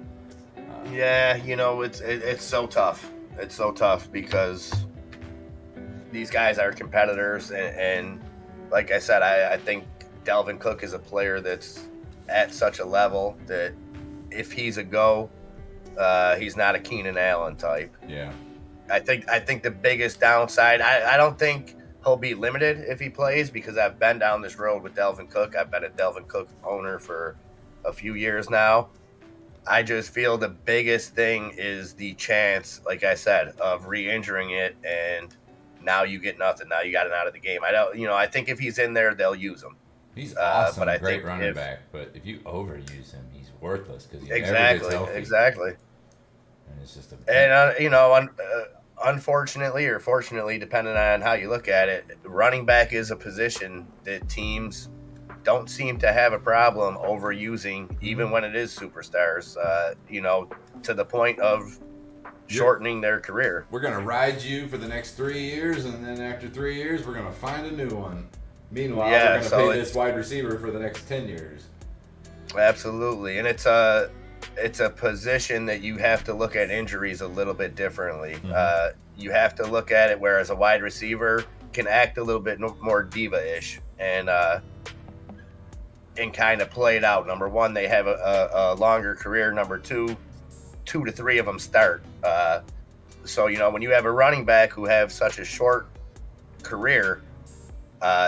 Yeah, it's so tough. It's so tough because these guys are competitors, and like I said, I think Dalvin Cook is a player that's at such a level that if he's a go, he's not a Keenan Allen type. Yeah. I think the biggest downside, I don't think he'll be limited if he plays, because I've been down this road with Dalvin Cook. I've been a Dalvin Cook owner for a few years now. I just feel the biggest thing is the chance, like I said, of re-injuring it, and now you get nothing. Now you got it out of the game. I think if he's in there, they'll use him. He's awesome, but I great think running back. But if you overuse him, he's worthless because he never gets healthy. Exactly. And it's just unfortunately or fortunately, depending on how you look at it, running back is a position that teams don't seem to have a problem overusing, even when it is superstars, to the point of shortening their career. We're going to ride you for the next 3 years, and then after 3 years, we're going to find a new one. Meanwhile, we're going to pay this wide receiver for the next 10 years. Absolutely. And it's a position that you have to look at injuries a little bit differently. Mm-hmm. You have to look at it whereas a wide receiver can act a little bit more diva-ish and kind of play it out. Number one, they have a longer career. Number two to three of them start. So, when you have a running back who have such a short career,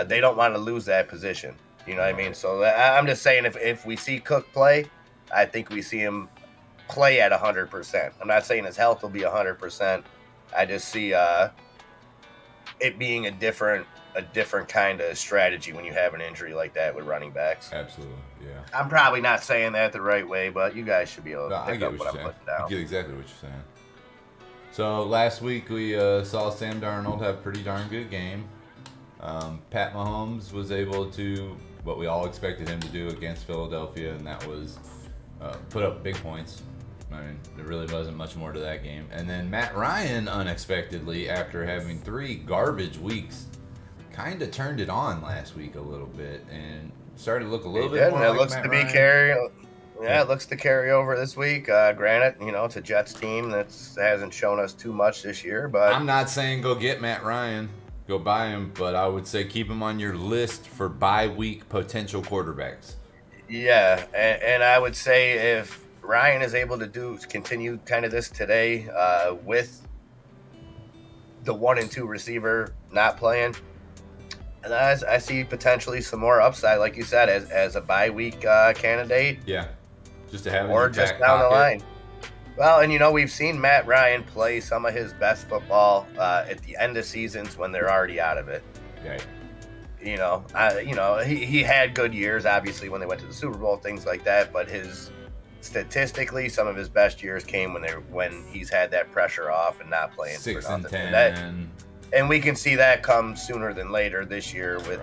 they don't want to lose that position. You know what I mean? So I'm just saying if we see Cook play, I think we see him play at 100%. I'm not saying his health will be 100%. I just see it being a different kind of strategy when you have an injury like that with running backs. Absolutely, yeah. I'm probably not saying that the right way, but you guys should be able to pick up what I'm putting down. I get exactly what you're saying. So last week we saw Sam Darnold have a pretty darn good game. Pat Mahomes was able to what we all expected him to do against Philadelphia, and that was put up big points. I mean, there really wasn't much more to that game. And then Matt Ryan, unexpectedly, after having 3 garbage weeks, kind of turned it on last week a little bit and started to look a little bit more like Matt Ryan. It looks to carry over this week. Granted, it's a Jets team that hasn't shown us too much this year. But I'm not saying go get Matt Ryan, go buy him, but I would say keep him on your list for bye-week potential quarterbacks. Yeah, and I would say if Ryan is able to continue kind of this today with the 1 and 2 receiver not playing, and I see potentially some more upside, like you said, as a bye-week candidate. Yeah, just to have or just down the line. Well, and we've seen Matt Ryan play some of his best football at the end of seasons when they're already out of it. Right. He had good years, obviously, when they went to the Super Bowl, things like that. But statistically, some of his best years came when he's had that pressure off and not playing 6 for and nothing. 10. And we can see that come sooner than later this year with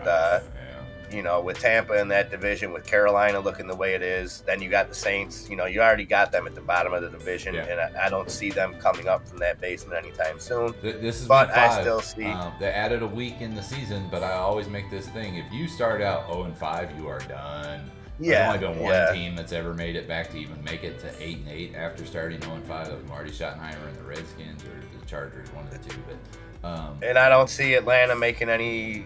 with Tampa in that division, with Carolina looking the way it is. Then you got the Saints. You already got them at the bottom of the division, and I don't see them coming up from that basement anytime soon. This is but week 5. I still see they added a week in the season, but I always make this thing: if you start out 0-5, you are done. There's only been one team that's ever made it back to even make it to 8-8 after starting 0-5. That was Marty Schottenheimer and the Redskins or the Chargers, one of the two. But and I don't see Atlanta making any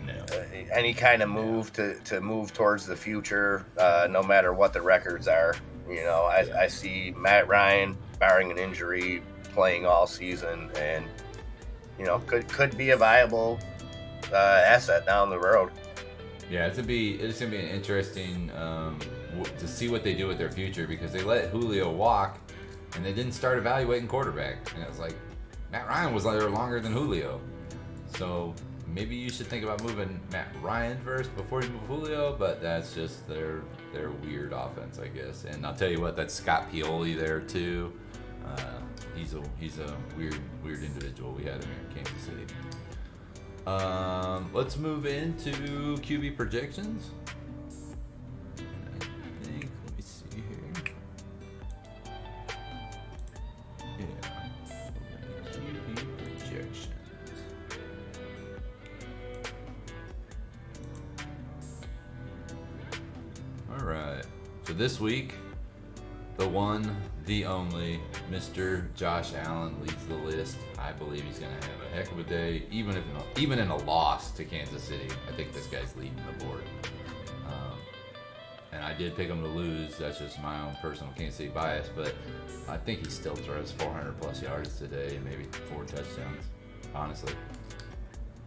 kind of move to move towards the future, no matter what the records are. You know, I see Matt Ryan, barring an injury, playing all season, and you know could be a viable asset down the road. Yeah, it's gonna be an interesting to see what they do with their future, because they let Julio walk and they didn't start evaluating quarterback, and it was like Matt Ryan was there longer than Julio, so maybe you should think about moving Matt Ryan first before you move Julio. But that's just their weird offense, I guess. And I'll tell you what, that's Scott Pioli there too. He's a weird individual. We had him here in Kansas City. Let's move into QB projections. I think, let me see here. Yeah, QB projections. All right. So this week, the one, the only, Mr. Josh Allen leads the list. I believe he's going to have a heck of a day, even in a loss to Kansas City. I think this guy's leading the board. And I did pick him to lose. That's just my own personal Kansas City bias, but I think he still throws 400 plus yards today and maybe 4 touchdowns, honestly.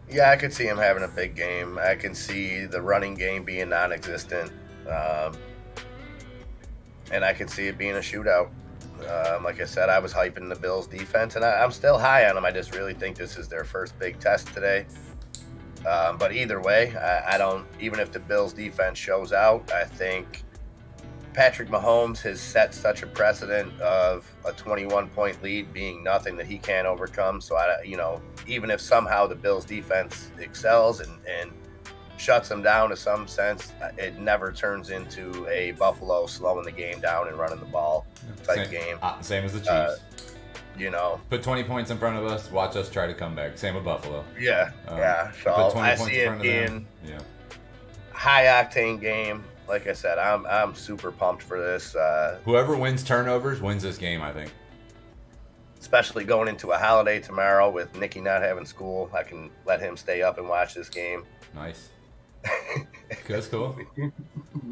Yeah, I could see him having a big game. I can see the running game being non-existent. And I could see it being a shootout. Like I said, I was hyping the Bills defense, and I'm still high on them. I just really think this is their first big test today. But either way, I don't, even if the Bills defense shows out, I think Patrick Mahomes has set such a precedent of a 21-point lead being nothing that he can't overcome. So, even if somehow the Bills defense excels and shuts them down to some sense, it never turns into a Buffalo slowing the game down and running the ball type game. Same as the Chiefs. Put 20 points in front of us, watch us try to come back. Same with Buffalo. Yeah. So I see it being high-octane game. Like I said, I'm super pumped for this. Whoever wins turnovers wins this game, I think. Especially going into a holiday tomorrow with Nicky not having school. I can let him stay up and watch this game. Nice. That's cool.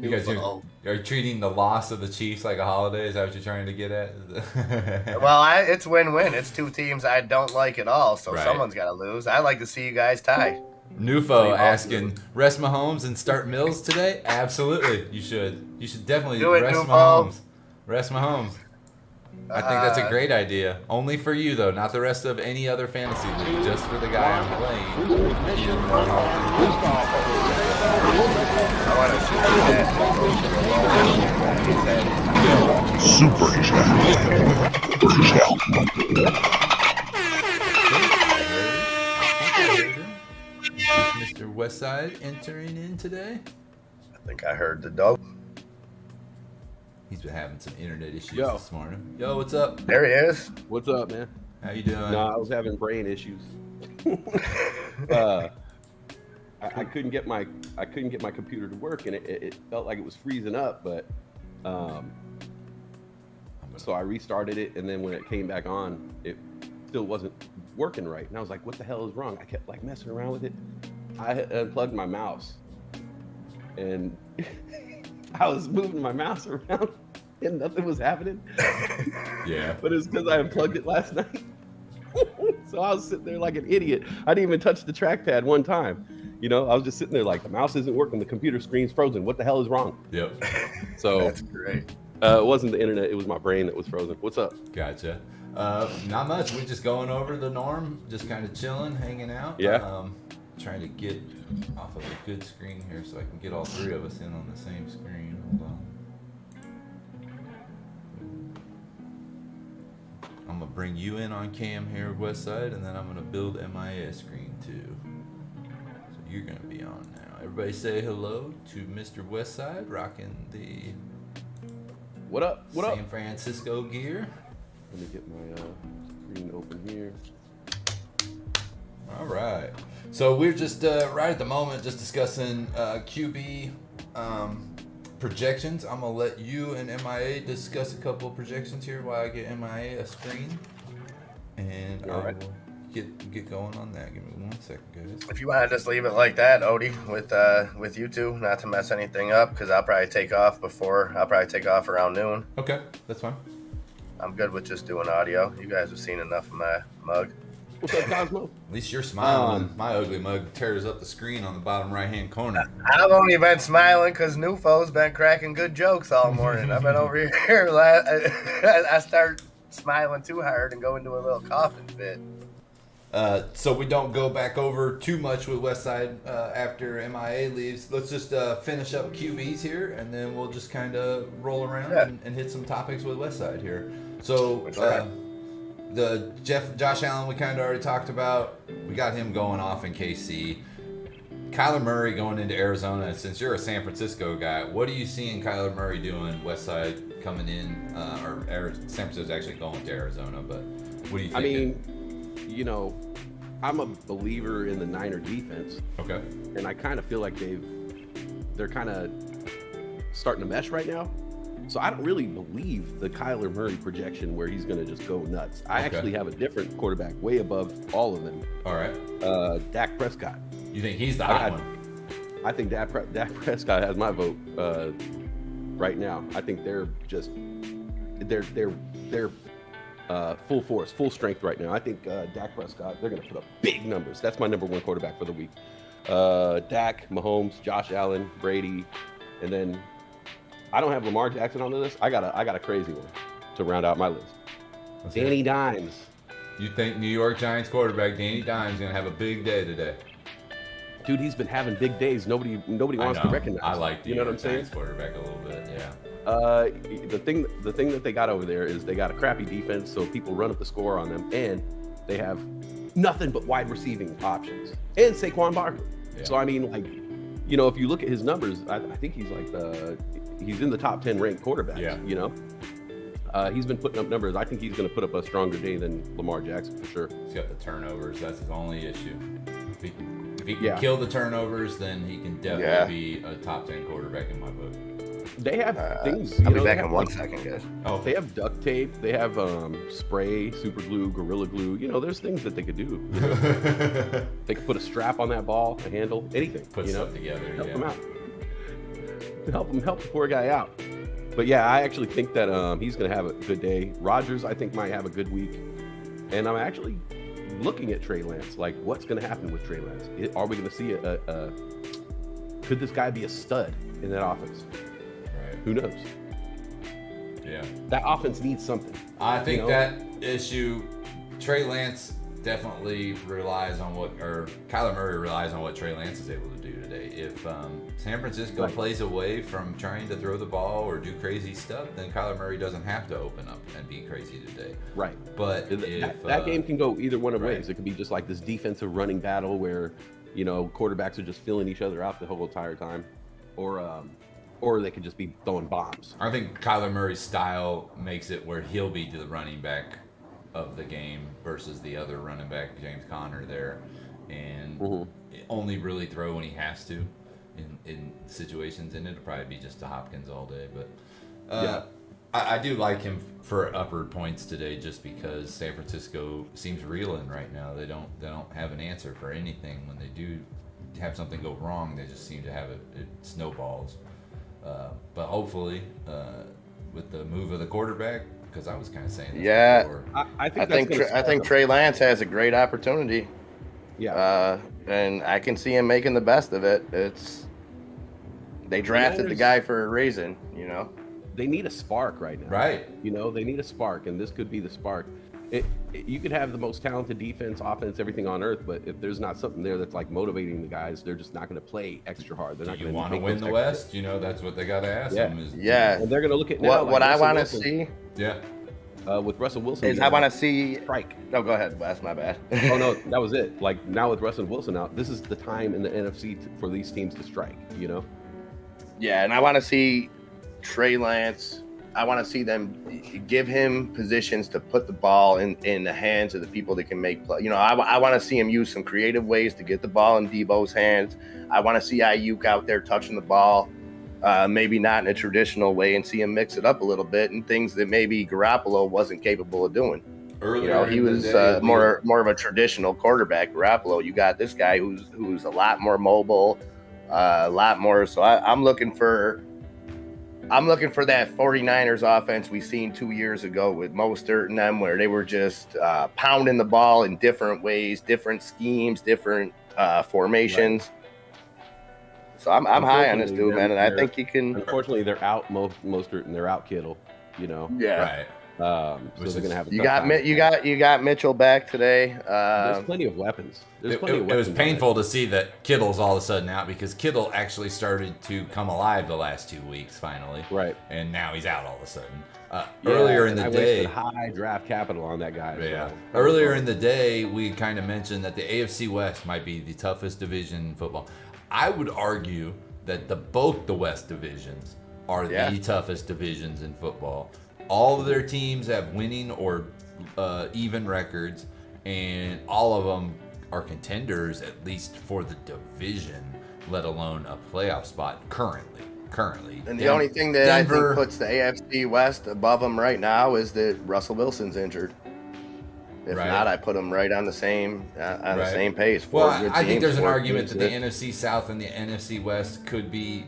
You guys are treating the loss of the Chiefs like a holiday? Is that what you're trying to get at? Well, it's win-win. It's two teams I don't like at all, so someone's got to lose. I like to see you guys tie. Nufo asking, rest Mahomes and start Mills today? Absolutely, you should. You should definitely rest Mahomes. Rest Mahomes. I think that's a great idea. Only for you, though, not the rest of any other fantasy league. Just for the guy I'm playing. Super Is Mr. Westside entering in today? I think I heard the dope. He's been having some internet issues this morning. Yo, what's up? There he is. What's up, man? How you doing? No, I was having brain issues. I couldn't get my computer to work, and it felt like it was freezing up. But so I restarted it, and then when it came back on, it still wasn't working right. And I was like, "What the hell is wrong?" I kept like messing around with it. I had unplugged my mouse, and I was moving my mouse around and nothing was happening. Yeah. But it's because I unplugged it last night. So I was sitting there like an idiot. I didn't even touch the trackpad one time. I was just sitting there like, the mouse isn't working. The computer screen's frozen. What the hell is wrong? Yep. So that's great. It wasn't the internet. It was my brain that was frozen. What's up? Gotcha. Not much. We're just going over the norm, just kind of chilling, hanging out. Yeah. Trying to get off of a good screen here so I can get all three of us in on the same screen. Hold on. I'm going to bring you in on cam here, Westside, and then I'm going to build MIS screen too. So you're going to be on now. Everybody say hello to Mr. Westside, rocking the What up? San Francisco gear. Let me get my screen open here. All right. So we're just right at the moment just discussing QB projections. I'm gonna let you and MIA discuss a couple of projections here while I get MIA a screen, and All I right. will get going on that. Give me 1 second, guys. If you want to just leave it like that, Odie, with you two, not to mess anything up, because I'll probably take off around noon. Okay, that's fine. I'm good with just doing audio. You guys have seen enough of my mug. What's up, Cosmo? At least you're smiling. My ugly mug tears up the screen on the bottom right-hand corner. I've only been smiling because Nufo's been cracking good jokes all morning. I've been over here. I start smiling too hard and go into a little coughing fit. So we don't go back over too much with Westside after MIA leaves. Let's just finish up QBs here, and then we'll just kind of roll around and hit some topics with Westside here. So the Josh Allen we kind of already talked about. We got him going off in KC. Kyler Murray going into Arizona. Since you're a San Francisco guy, what are you seeing Kyler Murray doing? Westside coming in, or San Francisco's actually going to Arizona, but what do you think? I mean, you know, I'm a believer in the Niner defense. Okay. And I kind of feel like they're kind of starting to mesh right now. So I don't really believe the Kyler Murray projection where he's going to just go nuts. I actually have a different quarterback way above all of them. All right. Dak Prescott. You think he's the hot one? I think Dak Prescott has my vote right now. I think they're full force, full strength right now. I think Dak Prescott, they're going to put up big numbers. That's my number one quarterback for the week. Dak, Mahomes, Josh Allen, Brady, and then I don't have Lamar Jackson on the list. I got a crazy one to round out my list. Danny Dimes. You think New York Giants quarterback Danny Dimes is going to have a big day today? Dude, he's been having big days. Nobody wants to recognize. I like the New York Giants quarterback a little bit. Yeah. The thing that they got over there is they got a crappy defense, so people run up the score on them, and they have nothing but wide receiving options and Saquon Barkley. Yeah. So I mean, like, you know, if you look at his numbers, I think he's like he's in the top 10 ranked quarterbacks. Yeah. You know, he's been putting up numbers. I think he's going to put up a stronger day than Lamar Jackson for sure. He's got the turnovers. That's his only issue. If he can kill the turnovers, then he can definitely be a top 10 quarterback in my book. They have things. I'll be back in 1 second, guys. Oh, they have duct tape. They have spray, super glue, Gorilla Glue. You know, there's things that they could do. You know? They could put a strap on that ball, a handle, anything. Put stuff together. Help them out. Help the poor guy out. But yeah, I actually think that he's going to have a good day. Rodgers, I think, might have a good week. And I'm actually looking at Trey Lance. Like, what's going to happen with Trey Lance? Are we going to see could this guy be a stud in that offense? Who knows? Yeah. That offense needs something. I think that issue, Trey Lance definitely relies on Kyler Murray relies on what Trey Lance is able to do today. If San Francisco plays away from trying to throw the ball or do crazy stuff, then Kyler Murray doesn't have to open up and be crazy today. Right. But that game can go either one of ways. It could be just like this defensive running battle where, you know, quarterbacks are just filling each other out the whole entire time, or they could just be throwing bombs. I think Kyler Murray's style makes it where he'll be the running back of the game versus the other running back, James Conner, there, and only really throw when he has to in situations, and it'll probably be just to Hopkins all day. But I do like him for upward points today, just because San Francisco seems reeling right now. They don't have an answer for anything. When they do have something go wrong, they just seem to have it snowballs. But hopefully, with the move of the quarterback, because I was kind of saying this before. I think Trey Lance has a great opportunity. Yeah. And I can see him making the best of it. They drafted the guy for a reason, you know. They need a spark right now. Right. You know, they need a spark, and this could be the spark. You could have the most talented defense, offense, everything on earth, but if there's not something there that's like motivating the guys, they're just not going to play extra hard. They're not going to want to win the West. You know, that's what they got to ask them. And they're going to look at now, what I want to see. Yeah. With Russell Wilson, is I want to see strike. No, go ahead, Wes. My bad. Oh no, that was it. Like now with Russell Wilson out, this is the time in the NFC for these teams to strike. You know. Yeah, and I want to see Trey Lance. I want to see them give him positions to put the ball in the hands of the people that can make play. You know, I want to see him use some creative ways to get the ball in Debo's hands. I want to see Ayuk out there touching the ball. maybe not in a traditional way, and see him mix it up a little bit and things that maybe Garoppolo wasn't capable of doing. Earlier, he was more of a traditional quarterback. Garoppolo, you got this guy who's a lot more mobile, a lot more. So I'm looking for that 49ers offense we seen 2 years ago with Mostert and them, where they were just pounding the ball in different ways, different schemes, different formations. Right. So I'm high on this dude, man, and I think he can. Unfortunately, they're out Mostert and they're out Kittle. Yeah. Right. So they're gonna have. You got Mitchell back today. There's plenty of weapons. It was painful to see that Kittle's all of a sudden out, because Kittle actually started to come alive the last 2 weeks finally. Right. And now he's out all of a sudden. Earlier in the day, wasted high draft capital on that guy. Yeah. Earlier in the day, we kind of mentioned that the AFC West might be the toughest division in football. I would argue that both the West divisions are the toughest divisions in football. All of their teams have winning or even records, and all of them are contenders, at least for the division, let alone a playoff spot currently. And the only thing that I think puts the AFC West above them right now is that Russell Wilson's injured. If not, I put them right on the same the same pace. Well, I think there's an argument that the NFC South and the NFC West could be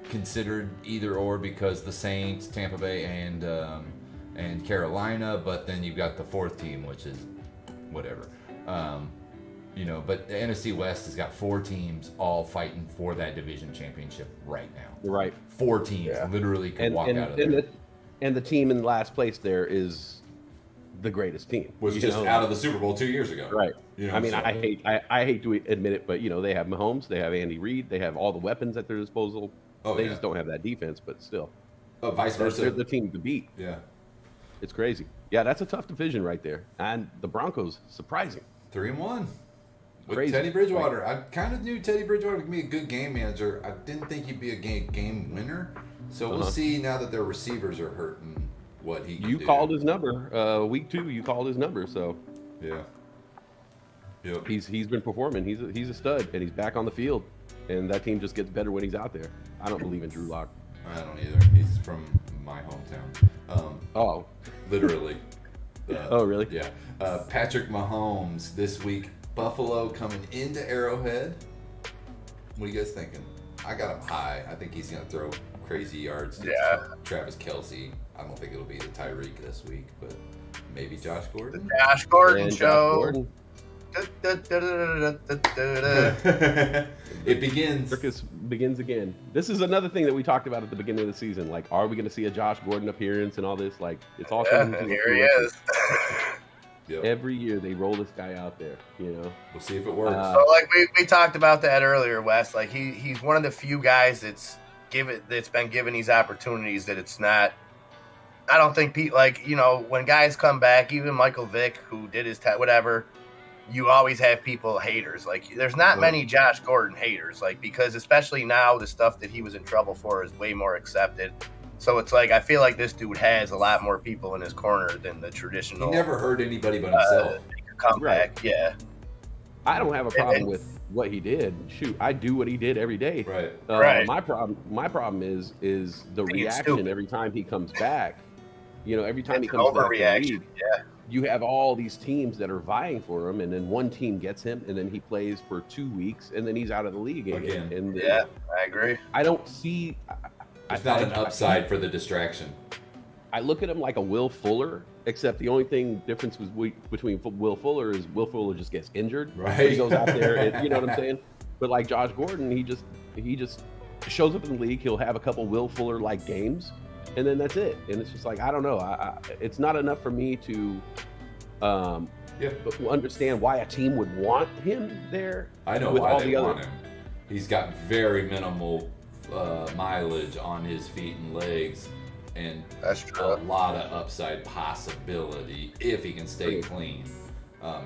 considered either or, because the Saints, Tampa Bay, and Carolina, but then you've got the fourth team, which is whatever. But the NFC West has got 4 teams all fighting for that division championship right now. Right. 4 teams literally could walk out of there. And the team in last place there is the greatest team. Was just out of the Super Bowl 2 years ago. Right. I hate to admit it, but they have Mahomes, they have Andy Reid, they have all the weapons at their disposal. They just don't have that defense, but still. Vice versa. They're the team to beat. Yeah. It's crazy. Yeah, that's a tough division right there. And the Broncos, surprising. 3-1. With Crazy. Teddy Bridgewater. I kind of knew Teddy Bridgewater could be a good game manager. I didn't think he'd be a game winner. So we'll see now that their receivers are hurting what he can do. You called his number. Week 2, you called his number, so. Yeah. Yep. He's been performing. He's a stud, and he's back on the field. And that team just gets better when he's out there. I don't believe in Drew Lock. I don't either. He's from my hometown. Literally. Oh, really? Yeah. Patrick Mahomes this week. Buffalo coming into Arrowhead. What are you guys thinking? I got him high. I think he's going to throw crazy yards to Travis Kelce. I don't think it'll be the Tyreek this week, but maybe Josh Gordon. The Josh Gordon show. It begins. Circus begins again. This is another thing that we talked about at the beginning of the season. Like, are we going to see a Josh Gordon appearance and all this? Like, it's all coming to here he is. Yep. Every year they roll this guy out there, We'll see if it works. So like we talked about that earlier, Wes. Like he's one of the few guys that's been given these opportunities that it's not. I don't think when guys come back, even Michael Vick, who did his whatever, you always have people haters. Like there's not many Josh Gordon haters, because especially now the stuff that he was in trouble for is way more accepted. So it's like I feel like this dude has a lot more people in his corner than the traditional. He never hurt anybody but himself. Comeback, yeah. I don't have a problem with what he did. Shoot, I do what he did every day. Right. Right. My problem is the reaction every time he comes back. Every time he comes back to the league, you have all these teams that are vying for him, and then one team gets him, and then he plays for 2 weeks, and then he's out of the league again. And I agree. I don't see. It's not an upside for the distraction. I look at him like a Will Fuller, except the only difference between Will Fuller is Will Fuller just gets injured. Right. He goes out there, and, you know what I'm saying? But like Josh Gordon, he just shows up in the league. He'll have a couple Will Fuller like games, and then that's it. And it's just like I don't know. It's not enough for me to understand why a team would want him there. I know why they want him. He's got very minimal mileage on his feet and legs, and that's true. A lot of upside possibility if he can stay clean.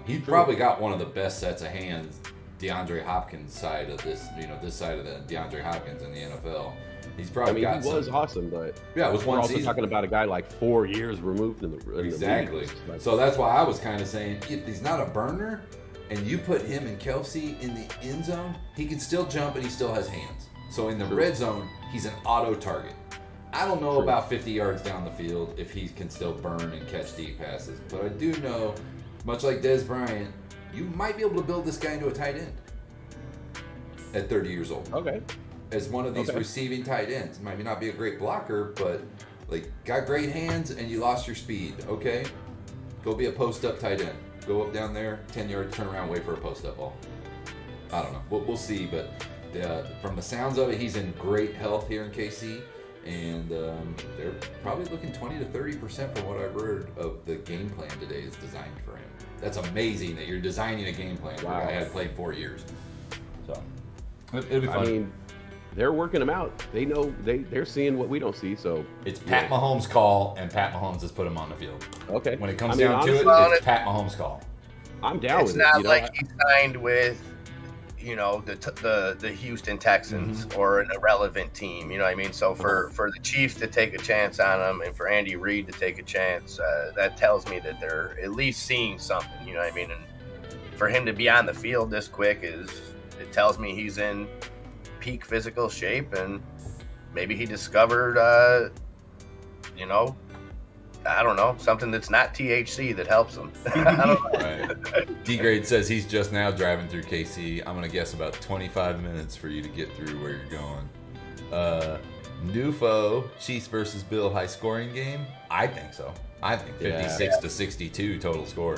He's probably got one of the best sets of hands, DeAndre Hopkins side of this, this side of the DeAndre Hopkins in the NFL. He's probably got. He was awesome, but it was one we're season. Also talking about a guy like 4 years removed in the exactly. So that's why I was kind of saying, if he's not a burner, and you put him and Kelce in the end zone, he can still jump and he still has hands. So in the red zone, he's an auto target. I don't know about 50 yards down the field if he can still burn and catch deep passes. But I do know, much like Dez Bryant, you might be able to build this guy into a tight end at 30 years old. Okay. As one of these receiving tight ends. Might not be a great blocker, but like got great hands and you lost your speed. Okay, go be a post-up tight end. Go up down there, 10 yards, turn around, wait for a post-up ball. I don't know. We'll see, but from the sounds of it, he's in great health here in KC. And they're probably looking 20 to 30% from what I've heard of the game plan today is designed for him. That's amazing that you're designing a game plan for a guy who had played 4 years. So It'll be fun. I mean, they're working them out. They know they're seeing what we don't see. So It's Pat Mahomes' call, and Pat Mahomes has put him on the field. okay. When it comes I mean, down to it, honestly, it's Pat Mahomes' call. I'm down It's with not it. like he signed with, the Houston Texans or an irrelevant team. You know what I mean? So for the Chiefs to take a chance on him and for Andy Reid to take a chance, that tells me that they're at least seeing something. You know what I mean? And for him to be on the field this quick it tells me he's in peak physical shape, and maybe he discovered, I don't know, something that's not THC that helps him. I don't know. Right. D-Grade says he's just now driving through KC. I'm going to guess about 25 minutes for you to get through where you're going. Nufo, Chiefs versus Bill high scoring game? I think so. I think 56 to 62 total score,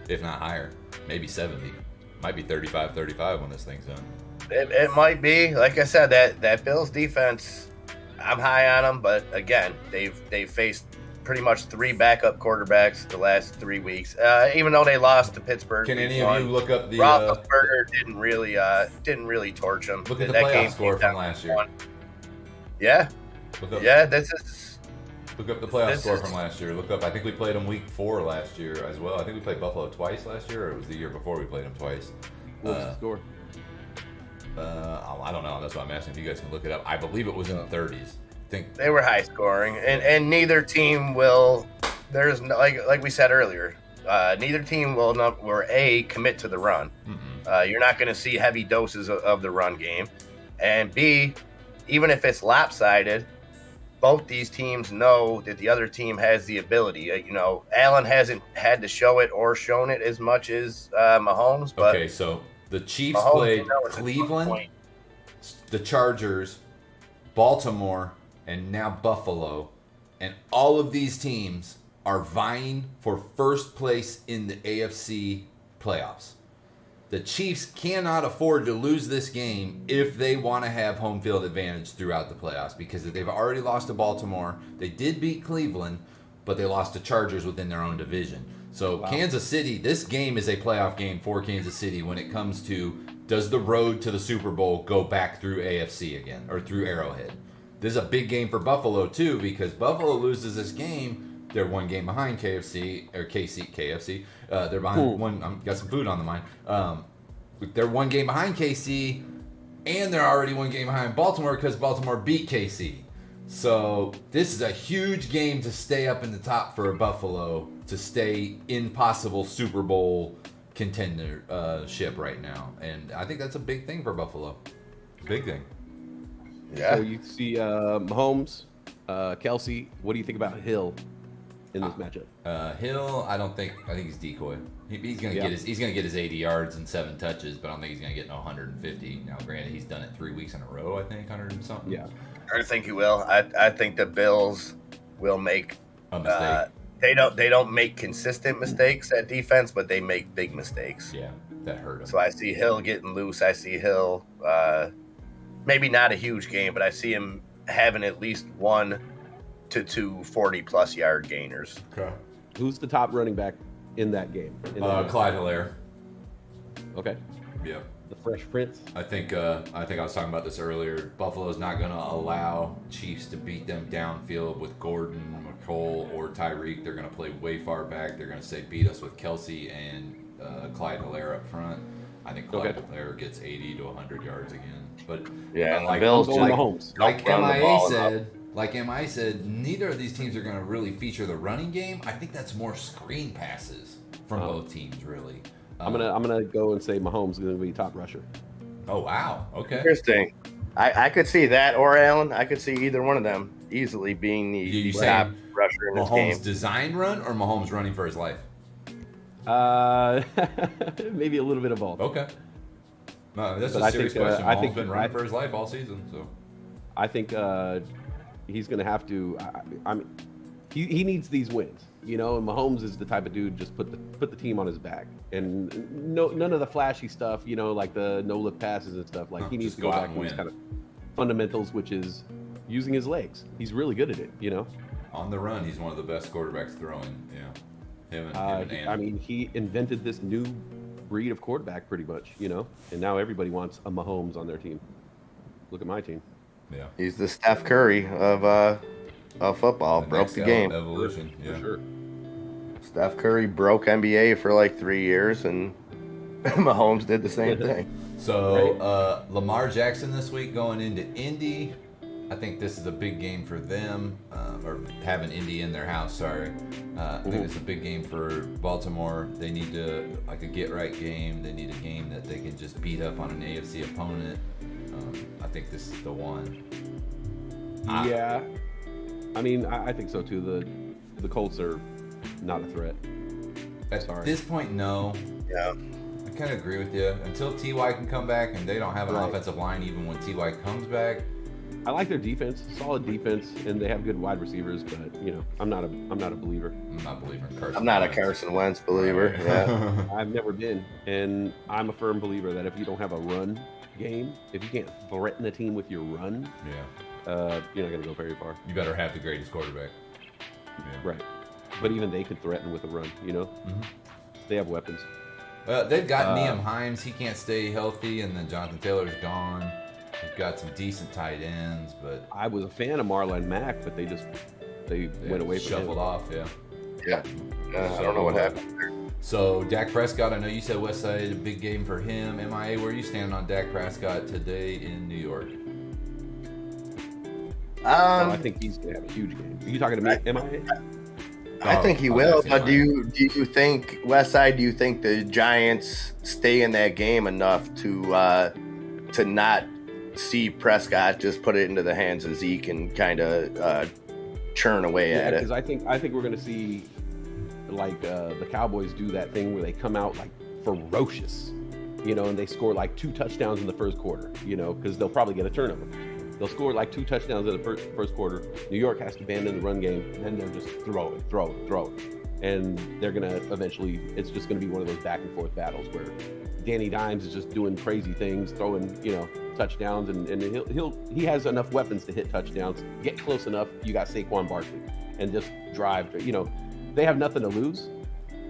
if not higher. Maybe 70. Might be 35-35 when this thing's done. It might be. Like I said, that Bills defense, I'm high on them, but again, they've faced pretty much 3 backup quarterbacks the last 3 weeks. Even though they lost to Pittsburgh. Can any of you look up the Roethlisberger didn't really torch them. Look at the playoff score from last year. Yeah. Look up, Look up the playoff score from last year. Look up. I think we played them week 4 last year as well. I think we played Buffalo twice last year, or it was the year before we played them twice. What's the score? I don't know. That's why I'm asking if you guys can look it up. I believe it was in the 30s. Think they were high scoring, and neither team will. There's no, like we said earlier, neither team will commit to the run. You're not going to see heavy doses of the run game, and B, even if it's lopsided, both these teams know that the other team has the ability. Allen hasn't had to show it or shown it as much as Mahomes. But okay, so the Chiefs Mahomes played Cleveland, the Chargers, Baltimore, and now Buffalo, and all of these teams are vying for first place in the AFC playoffs. The Chiefs cannot afford to lose this game if they want to have home field advantage throughout the playoffs, because they've already lost to Baltimore. They did beat Cleveland, but they lost to Chargers within their own division. So Kansas City, this game is a playoff game for Kansas City when it comes to, does the road to the Super Bowl go back through AFC again, or through Arrowhead? This is a big game for Buffalo too, because Buffalo loses this game, they're 1 game behind KFC. They're behind one. Got some food on the mind. They're 1 game behind KC, and they're already 1 game behind Baltimore because Baltimore beat KC. So this is a huge game to stay up in the top for Buffalo, to stay in possible Super Bowl contendership right now, and I think that's a big thing for Buffalo. Big thing. Yeah. So you see Mahomes, Kelsey. What do you think about Hill in this matchup? Hill, I think he's decoy. He's gonna get his 80 yards and 7 touches, but I don't think he's gonna get no 150. Now, granted, he's done it 3 weeks in a row. I think 100 and something. Yeah. I think he will. I think the Bills will make A mistake. They don't make consistent mistakes at defense, but they make big mistakes. Yeah, that hurt him. So I see Hill getting loose. I see Hill, maybe not a huge game, but I see him having at least 1 to 2 40-plus yard gainers. Okay. Who's the top running back in that game? Clyde Hilaire. Okay. Yeah. The Fresh Prince. I think I was talking about this earlier. Buffalo's not going to allow Chiefs to beat them downfield with Gordon, McCole, or Tyreek. They're going to play way far back. They're going to say beat us with Kelsey and Clyde Hilaire up front. I think Clyde Hilaire gets 80 to 100 yards again. But yeah, Bills going Mahomes. Like MI said, neither of these teams are going to really feature the running game. I think that's more screen passes from both teams, really. I'm gonna go and say Mahomes is gonna be top rusher. Oh wow! Okay. Interesting. I could see that or Allen. I could see either one of them easily being You the top saying rusher in this Mahomes' game. design run or Mahomes running for his life? Maybe a little bit of both. Okay. No, that's But a I serious think, question. I Mahomes think- been running for his life all season, so. I think he's going to have to. I mean, he needs these wins, you know. And Mahomes is the type of dude just put the team on his back, and none of the flashy stuff, you know, like the no look passes and stuff. Like he needs Just to go go out back and to his win. kind of fundamentals, which is using his legs. He's really good at it, you know. On the run, he's one of the best quarterbacks throwing. Yeah. Him and I mean, he invented this new breed of quarterback, pretty much, you know. And now everybody wants a Mahomes on their team. Look at my team. yeah. He's the Steph Curry of football. Broke next the game. Evolution. For Yeah. sure. Steph Curry broke NBA for like 3 years, and Mahomes did the same thing. So Lamar Jackson this week going into Indy. I think this is a big game for them, or having Indy in their house. Sorry, I think it's a big game for Baltimore. They need a get-right game. They need a game that they can just beat up on an AFC opponent. I think this is the one. Yeah, I mean, I think so too. The Colts are not a threat. At this point, no. Yeah. I kind of agree with you. Until Ty can come back, and they don't have an Right. offensive line even when Ty comes back. I like their defense, solid defense, and they have good wide receivers. But you know, I'm not a believer. I'm not believing in Carson. I'm not a Wentz. Carson Wentz believer. Right. Yeah. I've never been, and I'm a firm believer that if you don't have a run game, if you can't threaten a team with your run, Yeah. you're not going to go very far. You better have the greatest quarterback. Yeah. Right. But even they can threaten with a run. You know, Mhm. they have weapons. They've got Neem Hines. He can't stay healthy, and then Jonathan Taylor's gone. They've got some decent tight ends, but I was a fan of Marlon Mack, but they went away from shuffled him. off. Yeah. Yeah. I don't know what happened there. So Dak Prescott, I know you said Westside, a big game for him. MIA, where are you standing on Dak Prescott today in New York? I think he's going to have a huge game. Are you talking to me? Am I? I think he Oh, will, that's but fine. do you think Westside? Do you think the Giants stay in that game enough to not see Prescott just put it into the hands of Zeke and kind of churn away at Because it? I think we're going to see like the Cowboys do that thing where they come out like ferocious, you know, and they score like 2 touchdowns in the first quarter, you know, because they'll probably get a turnover. They'll score like 2 touchdowns in the first quarter. New York has to abandon the run game, and then they'll just throw it. And they're going to eventually, it's just going to be one of those back and forth battles where Danny Dimes is just doing crazy things, throwing, you know, touchdowns, and he has enough weapons to hit touchdowns. Get close enough, you got Saquon Barkley, and just drive. You know, they have nothing to lose.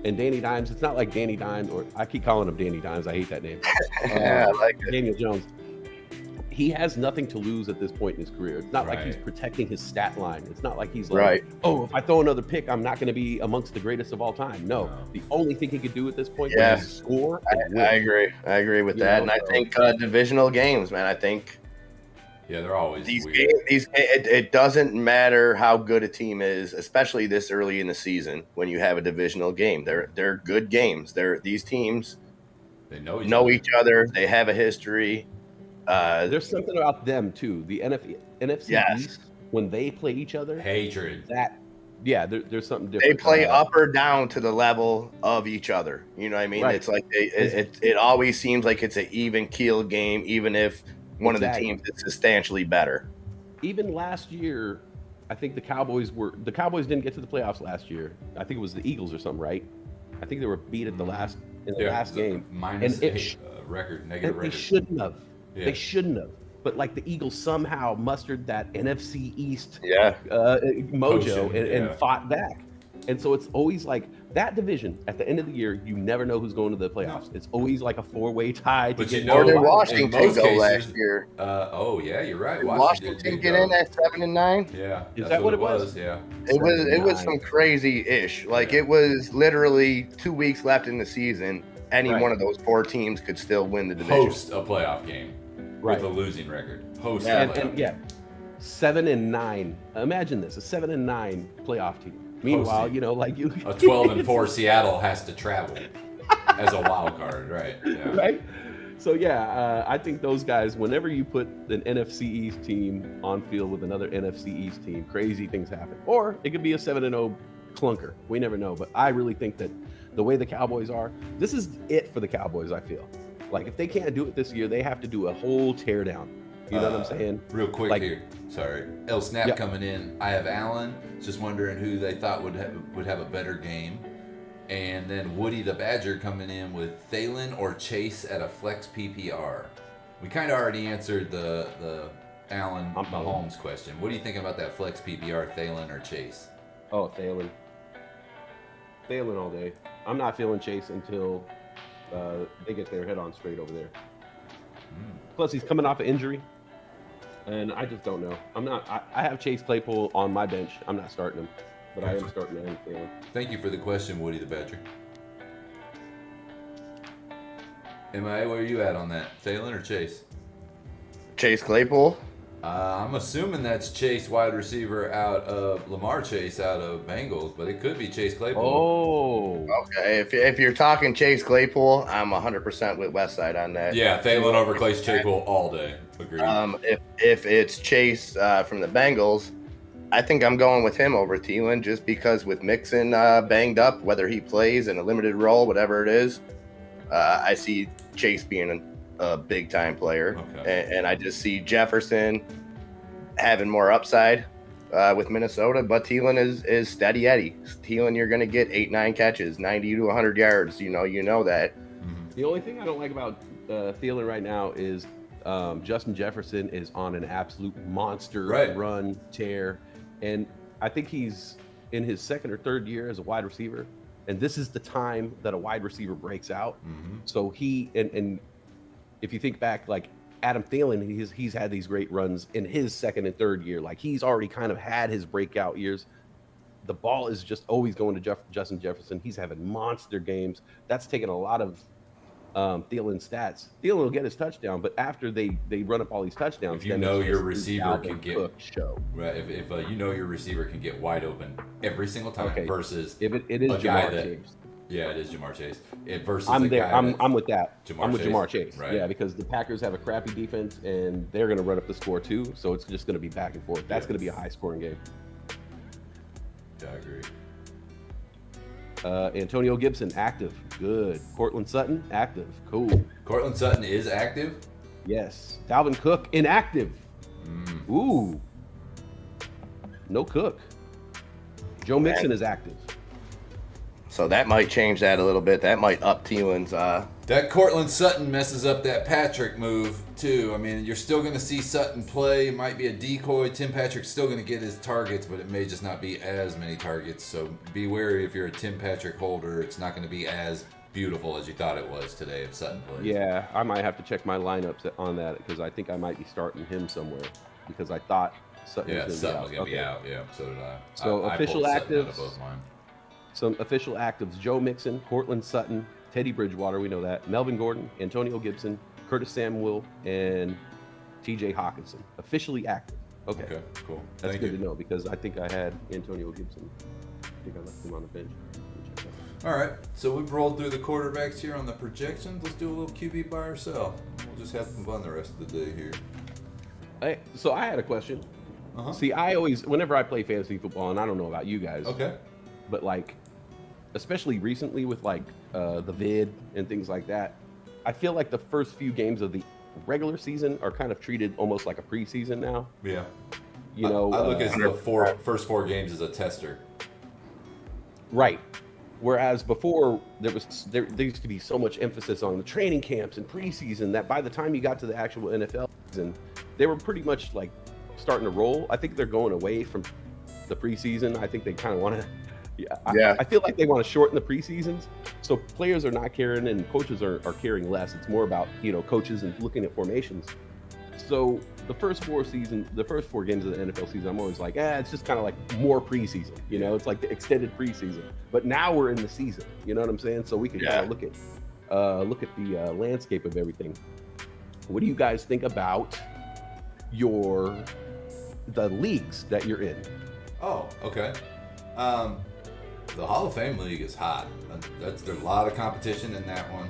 And Danny Dimes, it's not like Danny Dimes, or I keep calling him Danny Dimes. I hate that name. Yeah, I like it. Daniel Jones. He has nothing to lose at this point in his career. It's not like he's Right. protecting his stat line. It's not like he's like, Right. oh, if I throw another pick, I'm not going to be amongst the greatest of all time. No, the only thing he could do at this point Yeah. is score and win. I agree with You that, know, and I so- think divisional games, man. I think Yeah, they're always these weird. games, it doesn't matter how good a team is, especially this early in the season when you have a divisional game. They're good games. These teams They know know each other. They have a history. There's something about them too. The NFC Yes. East, when they play each other, Hatred. there's something They different. play up or down to the level of each other. You know what I mean? Right. It's like it always seems like it's an even keel game, even if one of the Exactly. teams is substantially better. Even last year, I think the Cowboys didn't get to the playoffs last year. I think it was the Eagles or something, right? I think they were beat at the last Yeah, game. minus And it 8 sh- record, negative And they record. shouldn't have. Yeah. They shouldn't have. But like the Eagles somehow mustered that NFC East Yeah. mojo Potion, and yeah. fought back. And so it's always like that division at the end of the year, you never know who's going to the playoffs. It's always like a 4-way tie. But to you get know, Or did in Washington most go cases, last year? Oh yeah, you're right. Did Washington Washington did get go. in at 7-9? Yeah, Is that's that what it was? Yeah. It was 7-9. some crazy-ish. Like Yeah. it was literally 2 weeks left in the season. Any Right. one of those 4 teams could still win the division. Host a playoff game Right. with a losing record. Host Yeah. a And, playoff and yeah, 7-9. Imagine this: a 7-9 playoff team. Meanwhile, Hosting. you know, like you, A 12-4 Seattle has to travel as a wild card, right? Yeah. right? So yeah, I think those guys, whenever you put an NFC East team on field with another NFC East team, crazy things happen. Or it could be a 7-0 clunker. We never know. But I really think that the way the Cowboys are, this is it for the Cowboys, I feel. Like if they can't do it this year, they have to do a whole teardown. You know what I'm saying? Real quick Like- here. Sorry. El Snap Yep. coming in. I have Allen. Just wondering who they thought would have a better game. And then Woody the Badger coming in with Thalen or Chase at a flex PPR. We kind of already answered the Allen I'm Mahomes question. What do you think about that flex PPR, Thalen or Chase? Oh, Thalen. Thalen all day. I'm not feeling Chase until they get their head on straight over there. Plus, he's coming off an injury. And I just don't know. I have Chase Claypool on my bench. I'm not starting him. But I am starting Aaron Thalen. Thank you for the question, Woody the Badger. MIA, where are you at on that? Thalen or Chase? Chase Claypool. I'm assuming that's Chase wide receiver out of Lamar Chase out of Bengals, but it could be Chase Claypool. Oh. Okay, if you're talking Chase Claypool, I'm 100% with Westside on that. Yeah, Thalen over Chase Claypool all day. Agreed. If it's Chase from the Bengals, I think I'm going with him over Thielen just because with Mixon banged up, whether he plays in a limited role, whatever it is, I see Chase being a big-time player. Okay. And I just see Jefferson having more upside with Minnesota, but Thielen is steady Eddie. Thielen, you're going to get 8-9 catches, 90 to 100 yards. You know that. The only thing I don't like about Thielen right now is Justin Jefferson is on an absolute monster run tear. And I think he's in his second or third year as a wide receiver. And this is the time that a wide receiver breaks out. So he, and if you think back, like Adam Thielen, he's had these great runs in his second and third year. Like he's already kind of had his breakout years. The ball is just always going to Justin Jefferson. He's having monster games. That's taken a lot of Thielen's stats. Thielen will get his touchdown, but after they run up all these touchdowns, If you then know it's your just receiver Dalvin can get Cook show. right, if you know your receiver can get wide open every single time versus If it is a guy Jamar that Chase. yeah, it is Jamar Chase. Versus I'm a there. guy I'm with that. Jamar I'm with Chase, Jamar Chase. right. Yeah, because the Packers have a crappy defense and they're going to run up the score too. So it's just going to be back and forth. That's Yeah. going to be a high scoring game. Yeah, I agree. Antonio Gibson, active. Good. Cortland Sutton, active. Cool. Cortland Sutton is active. Yes. Dalvin Cook, inactive. Ooh. No Cook. Joe Mixon is active. So that might change that a little bit. That might up Thielen's. That Cortland Sutton messes up that Patrick move too. I mean, you're still going to see Sutton play. It might be a decoy. Tim Patrick's still going to get his targets, but it may just not be as many targets. So be wary if you're a Tim Patrick holder. It's not going to be as beautiful as you thought it was today if Sutton plays. Yeah, I might have to check my lineups on that because I think I might be starting him somewhere because I thought Sutton Yeah, was Sutton going was to going be to be out. out. Yeah, so did I. So I official pulled Sutton out of actives. both mine. Some official actives: Joe Mixon, Cortland Sutton, Teddy Bridgewater, we know that, Melvin Gordon, Antonio Gibson, Curtis Samuel, and TJ Hawkinson. Officially active. Okay. Okay, cool. That's Thank good you. to know because I think I had Antonio Gibson. I think I left him on the bench. All right, so we've rolled through the quarterbacks here on the projections. Let's do a little QB buy or sell. We'll just have some fun the rest of the day here. So I had a question. Uh-huh. See, I always, whenever I play fantasy football, and I don't know about you guys, Okay. but like, especially recently with like the vid and things like that, I feel like the first few games of the regular season are kind of treated almost like a preseason now. Yeah. You know, I look at the first four games as a tester. right. Whereas before there used to be so much emphasis on the training camps and preseason that by the time you got to the actual NFL season, they were pretty much like starting to roll. I think they're going away from the preseason. I think they kind of want to. Yeah. I feel like they want to shorten the preseasons, so players are not carrying and coaches are carrying less. It's more about coaches and looking at formations. So the first four games of the NFL season, I'm always like, it's just kind of like more preseason. It's like the extended preseason. But now we're in the season. You know what I'm saying? So we can kind of look at the landscape of everything. What do you guys think about the leagues that you're in? Oh, okay. The Hall of Fame League is hot. There's a lot of competition in that one.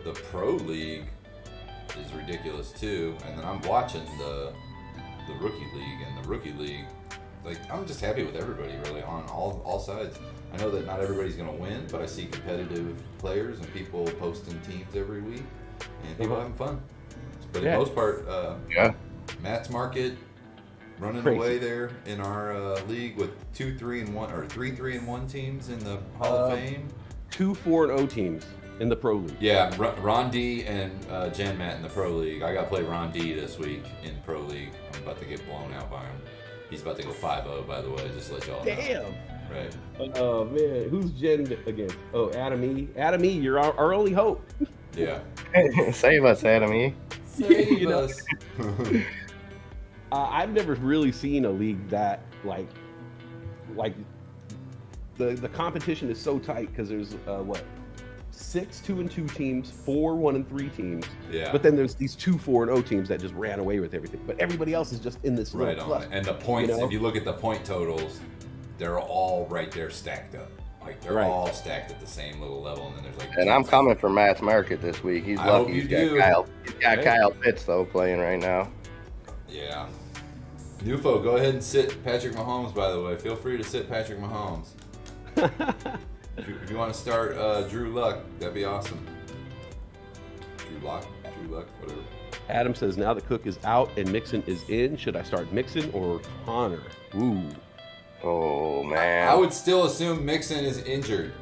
the pro league is ridiculous too, and then I'm watching the rookie league, and the rookie league, like, I'm just happy with everybody really on all sides. I know that not everybody's gonna win, but I see competitive players and people posting teams every week, and people having fun. But in most part, Matt's market running away there in our league with 2-3-1 or 3-3-1 teams in the Hall of Fame. 2 4-0 teams in the pro league. Yeah, Ron D and Jan Matt in the pro league. I got to play Ron D this week in pro league. I'm about to get blown out by him. He's about to go 5-0, by the way, just to let y'all know. Damn. Right. Oh man, who's Jen against? Oh, Adam E. Adam E, you're our only hope. Yeah. Save us, Adam E. Save us. I've never really seen a league that like the competition is so tight because there's 6 2-2 teams, 4 1-3 teams. Yeah. But then there's these 2 4-0 teams that just ran away with everything. But everybody else is just in this little Right on. cluster, And the points, you know? if you look at the point totals, they're all right there stacked up. Like, they're all stacked at the same little level, and then there's like. And I'm coming for Matt's market this week. He's I hope lucky. you He's do. got Kyle Pitts though playing right now. Yeah. Nufo, go ahead and sit Patrick Mahomes, by the way. Feel free to sit Patrick Mahomes. If you want to start Drew Luck, that'd be awesome. Drew Luck, whatever. Adam says now that Cook is out and Mixon is in, should I start Mixon or Connor? Ooh. Oh man. I would still assume Mixon is injured,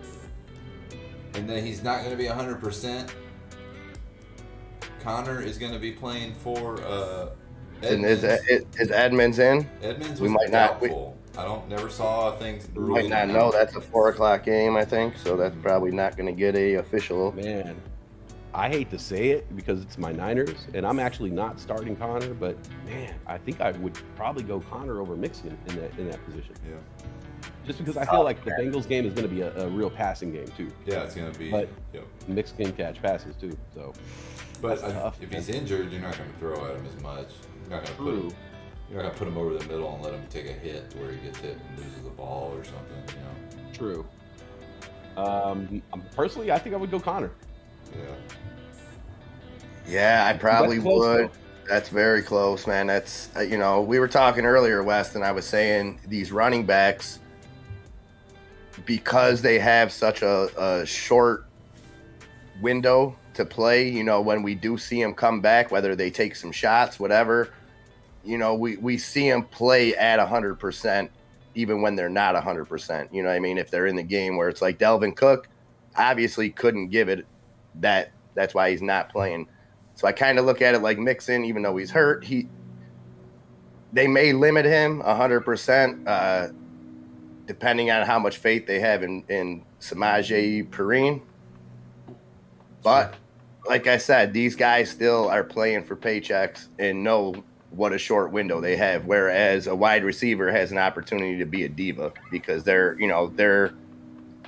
and that he's not going to be 100%. Connor is going to be playing for Edmonds. Is Edmonds in? Edmonds We was might not- doubtful. never saw things. We might not know. That's a 4:00 game, I think. So that's probably not going to get a official. Man, I hate to say it because it's my Niners, and I'm actually not starting Connor, but man, I think I would probably go Connor over Mixon in that position. Yeah. Just because I feel like the Bengals game is going to be a real passing game too. Yeah, it's going to be. But yep. Mixon can catch passes too, so. But that's tough, if man. he's injured, you're not going to throw at him as much. You're not going to put him over the middle and let him take a hit to where he gets hit and loses the ball or something. You know. True. Personally, I think I would go Connor. Yeah. Yeah, I probably That's close, would. though. That's very close, man. That's we were talking earlier, West, and I was saying these running backs, because they have such a short window to play, when we do see them come back, whether they take some shots, whatever, we see them play at 100%, even when they're not 100%. You know what I mean? If they're in the game where it's like Delvin Cook, obviously couldn't give it that. That's why he's not playing. So I kind of look at it like Mixon, even though he's hurt, they may limit him 100%, depending on how much faith they have in Samaje Perine. But like I said, these guys still are playing for paychecks and know what a short window they have. Whereas a wide receiver has an opportunity to be a diva because their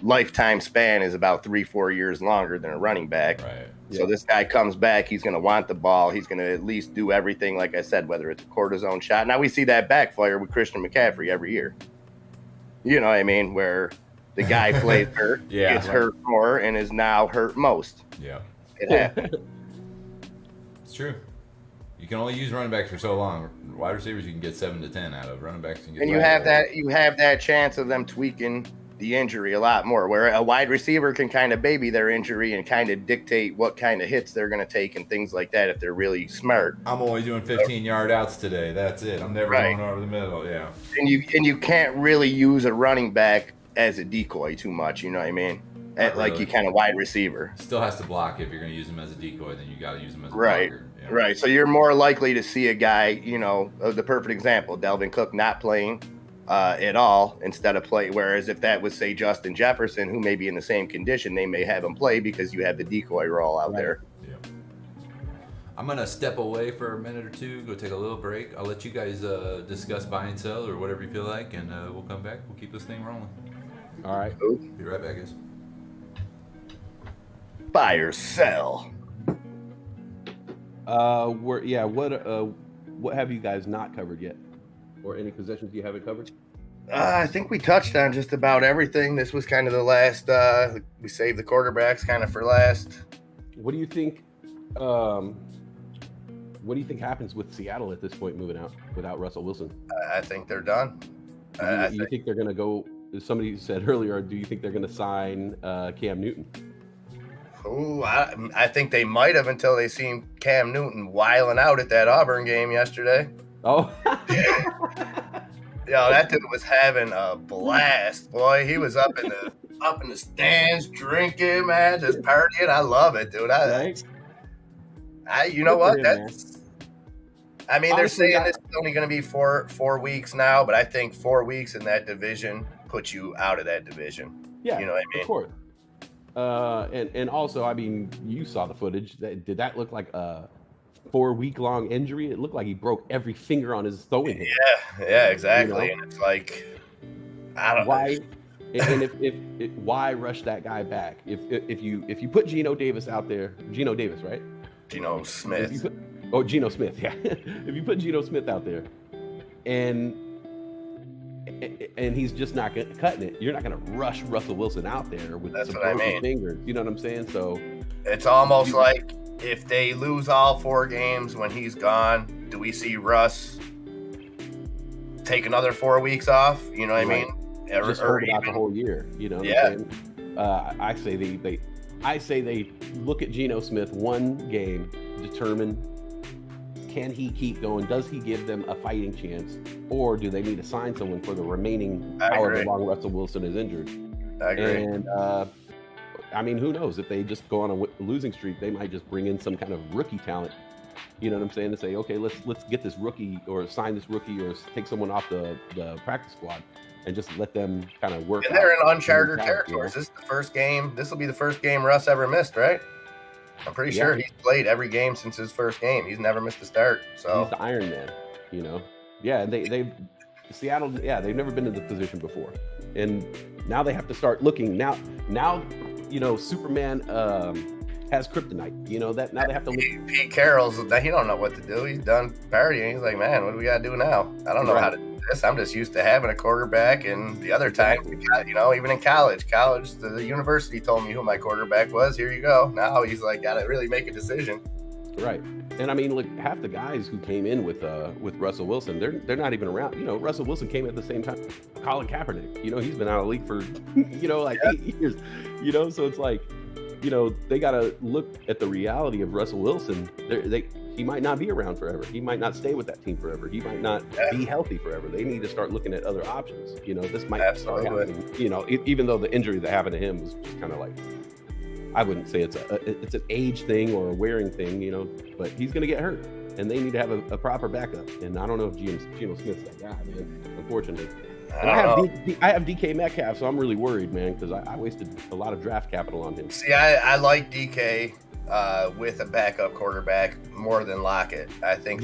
lifetime span is about 3-4 years longer than a running back. Right. So this guy comes back, he's going to want the ball. He's going to at least do everything, like I said, whether it's a cortisone shot. Now we see that backfire with Christian McCaffrey every year. You know what I mean? Where the guy plays hurt, gets hurt more, and is now hurt most. Yeah. It happens. It's true. You can only use running backs for so long. Wide receivers you can get 7 to 10 out of. Running backs you can get. And you have that chance of them tweaking the injury a lot more, where a wide receiver can kind of baby their injury and kind of dictate what kind of hits they're going to take and things like that if they're really smart. I'm only doing 15-yard outs today. That's it. I'm never going over the middle. Yeah. And you can't really use a running back as a decoy too much. You know what I mean? Like you can a wide receiver. Still has to block. If you're going to use him as a decoy, then you got to use him as a right. blocker. Yeah. Right. So you're more likely to see a guy, the perfect example, Delvin Cook not playing at all instead of play. Whereas if that was, say, Justin Jefferson, who may be in the same condition, they may have him play because you have the decoy role out there. Yeah. I'm going to step away for a minute or two, go take a little break. I'll let you guys discuss buy and sell or whatever you feel like, and we'll come back. We'll keep this thing rolling. All right. Be right back, guys. Buy or sell. What have you guys not covered yet? Or any positions you haven't covered? I think we touched on just about everything. This was kind of the last. We saved the quarterbacks kind of for last. What do you think? What do you think happens with Seattle at this point, moving out without Russell Wilson? I think they're done. You think they're going to go? Somebody said earlier, do you think they're going to sign Cam Newton? Ooh, I think they might have until they seen Cam Newton wiling out at that Auburn game yesterday. Oh, Yo, that dude was having a blast, boy. He was up in the stands drinking, man, just partying. I love it, dude. right? You know what? Him, I mean, Honestly, they're saying it's only going to be four weeks now, but I think 4 weeks in that division puts you out of that division. Yeah, you know what I mean? Of course. And also, I mean, you saw the footage. Did that look like a 4-week-long injury? It looked like he broke every finger on his throwing hand. Yeah, exactly. You know? And it's like, I don't why. And if why rush that guy back? If you put Geno Davis out there, Geno Davis, right? Geno Smith. Geno Smith, yeah. If you put Geno Smith out there, and he's just not cutting it, you're not going to rush Russell Wilson out there with some broken fingers. You know what I'm saying? So it's almost like if they lose all 4 games when he's gone, do we see Russ take another 4 weeks off? You know what I mean? Just hold it out the whole year. You know what I'm saying? I say they look at Geno Smith one game, determine, can he keep going? Does he give them a fighting chance? Or do they need to sign someone for the remaining however long Russell Wilson is injured? I agree. And I mean, who knows? If they just go on a losing streak, they might just bring in some kind of rookie talent. You know what I'm saying? To say, okay, let's get this rookie or sign this rookie or take someone off the practice squad and just let them kind of work. And they're in uncharted territories. This is the first game. This will be the first game Russ ever missed, right? I'm pretty sure he's played every game since his first game. He's never missed a start. So he's the Iron Man, you know. Yeah, they've Seattle. Yeah, they've never been in this position before, and now they have to start looking. Now, you know, Superman has kryptonite. You know that now they have to look. Pete Carroll's. He don't know what to do. He's done partying. He's like, man, what do we got to do now? I don't know how to do this. I'm just used to having a quarterback, and the other times, you know, even in college, the university told me who my quarterback was. Here you go. Now he's like, got to really make a decision. Right. And I mean, look, half the guys who came in with Russell Wilson, they're not even around. You know, Russell Wilson came at the same time. Colin Kaepernick, you know, he's been out of the league for, you know, like 8 years. You know, so it's like, you know, they got to look at the reality of Russell Wilson. He might not be around forever. He might not stay with that team forever. He might not be healthy forever. They need to start looking at other options. You know, this might start happening. You know, even though the injury that happened to him was just kind of like, I wouldn't say it's an age thing or a wearing thing, you know, but he's going to get hurt, and they need to have a proper backup. And I don't know if Geno Smith's that guy, man. Unfortunately, and I have DK Metcalf, so I'm really worried, man, because I wasted a lot of draft capital on him. See, I like DK with a backup quarterback more than Lockett. I think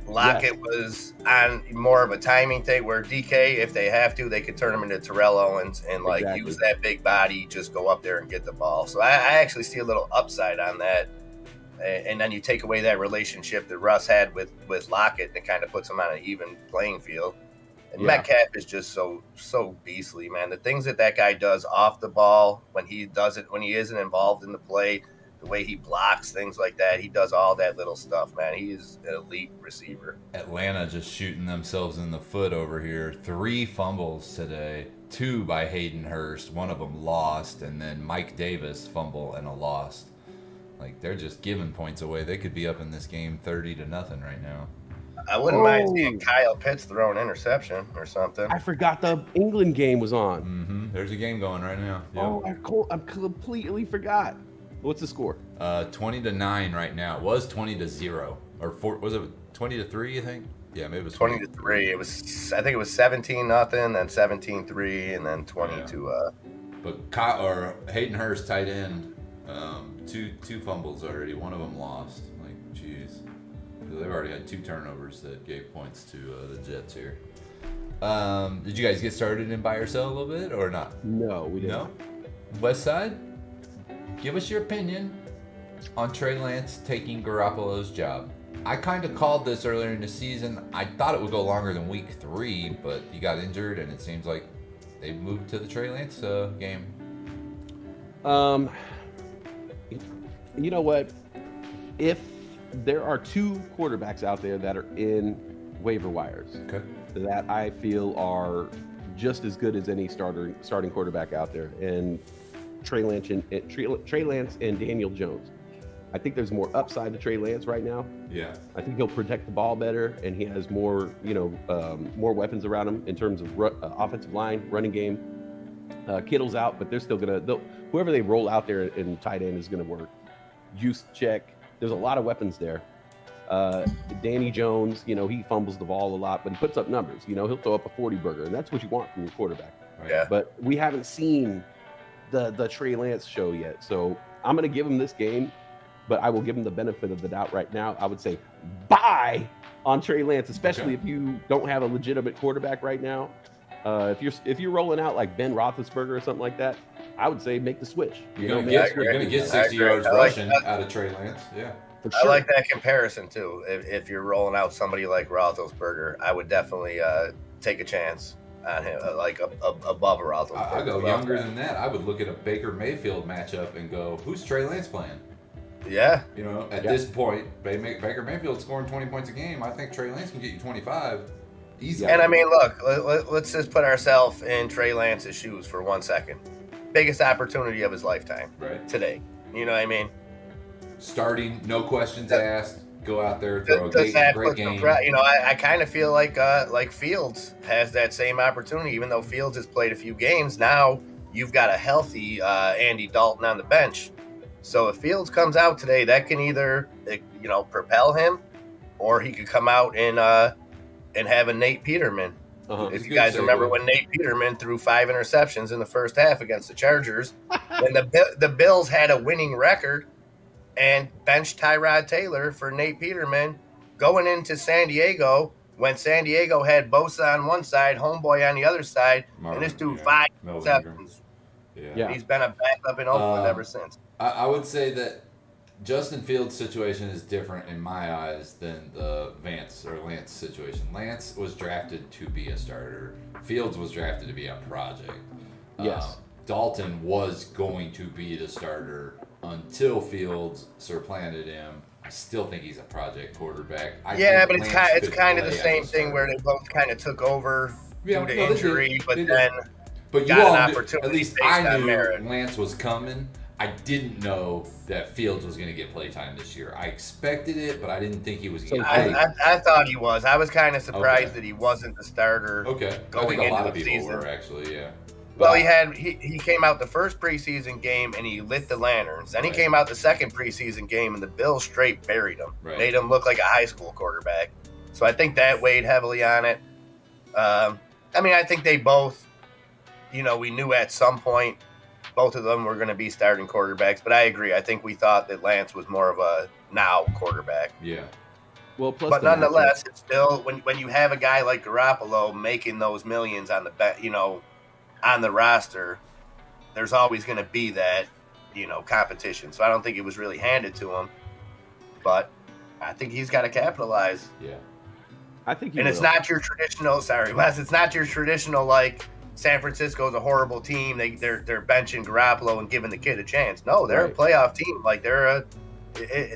Lockett was on more of a timing thing, where DK, if they have to, they could turn him into Terrell Owens and use that big body, just go up there and get the ball. So I actually see a little upside on that. And then you take away that relationship that Russ had with Lockett, and it kind of puts him on an even playing field. And Metcalf is just so beastly, man. The things that guy does off the ball, when he isn't involved in the play, the way he blocks, things like that, he does all that little stuff, man. He is an elite receiver. Atlanta just shooting themselves in the foot over here. 3 fumbles today, 2 by Hayden Hurst, one of them lost, and then Mike Davis fumble and a lost. Like, they're just giving points away. They could be up in this game 30-0 right now. I wouldn't mind seeing Kyle Pitts throw an interception or something. I forgot the England game was on. Mm-hmm. There's a game going right now. Yep. Oh, I completely forgot. What's the score? 20-9 right now. It was 20-0, or was it 20-3? I think. Yeah, maybe it was 20-3. It was. I think it was 17-0, then 17-3, and then 20 But Hayden Hurst, tight end, two fumbles already. One of them lost. Like, jeez. They've already had 2 turnovers that gave points to the Jets here. Did you guys get started in buy or sell a little bit or not? No, we didn't. No? West Side? Give us your opinion on Trey Lance taking Garoppolo's job. I kind of called this earlier in the season. I thought it would go longer than week 3, but he got injured, and it seems like they moved to the Trey Lance game. You know what? If there are two quarterbacks out there that are in waiver wires Okay. that I feel are just as good as any starting quarterback out there, and Trey Lance and Daniel Jones. I think there's more upside to Trey Lance right now. Yeah. I think he'll protect the ball better, and he has more, more weapons around him in terms of offensive line, running game. Kittle's out, but they're still whoever they roll out there in tight end is gonna work. Juice check. There's a lot of weapons there. Danny Jones, he fumbles the ball a lot, but he puts up numbers. He'll throw up a 40 burger, and that's what you want from your quarterback. Right. Yeah. But we haven't seen the Trey Lance show yet, so I'm gonna give him this game. But I will give him the benefit of the doubt right now. I would say buy on Trey Lance, especially if you don't have a legitimate quarterback right now. If you're rolling out like Ben Roethlisberger or something like that, I would say make the switch. You're gonna get 60 yards rushing out of Trey Lance. Yeah. For I sure. like that comparison too. If you're rolling out somebody like Roethlisberger, I would definitely take a chance on him, above a Roethlisberger. I go younger than that. I would look at a Baker Mayfield matchup and go, who's Trey Lance playing? Yeah. At this point, Baker Mayfield scoring 20 points a game. I think Trey Lance can get you 25 easy. And I mean, look, let's just put ourselves in Trey Lance's shoes for 1 second. Biggest opportunity of his lifetime today. You know what I mean? Starting, no questions asked. Go out there, throw a great game. I kind of feel like Fields has that same opportunity, even though Fields has played a few games. Now you've got a healthy Andy Dalton on the bench. So if Fields comes out today, that can either propel him, or he could come out and have a Nate Peterman. If you guys remember when Nate Peterman threw 5 interceptions in the first half against the Chargers, when the Bills had a winning record and benched Tyrod Taylor for Nate Peterman going into San Diego, when San Diego had Bosa on one side, Homeboy on the other side, and this dude 5 interceptions. Yeah. He's been a backup in Oakland ever since. I would say that Justin Fields' situation is different in my eyes than the Lance situation. Lance was drafted to be a starter. Fields was drafted to be a project. Yes. Dalton was going to be the starter until Fields supplanted him. I still think he's a project quarterback. But it's kind of the same thing where they both kind of took over due to injury, but you all got an opportunity. At least I knew Lance was coming. I didn't know that Fields was going to get playtime this year. I expected it, but I didn't think he was going to get played. I thought he was. I was kind of surprised that he wasn't the starter. Okay. Going I think a lot into of the people season. were actually, yeah. Well, he came out the first preseason game and he lit the lanterns. Then he came out the second preseason game and the Bills straight buried him. Right. Made him look like a high school quarterback. So I think that weighed heavily on it. I think they both, we knew at some point both of them were going to be starting quarterbacks. But I agree. I think we thought that Lance was more of a now quarterback. Yeah. Well, plus but nonetheless, it's still when you have a guy like Garoppolo making those millions on on the roster, there's always going to be that, competition. So I don't think it was really handed to him, but I think he's got to capitalize. Yeah. I think it's not your traditional, sorry, Wes, it's not your traditional, like, San Francisco's a horrible team. They're benching Garoppolo and giving the kid a chance. No, they're a playoff team. Like,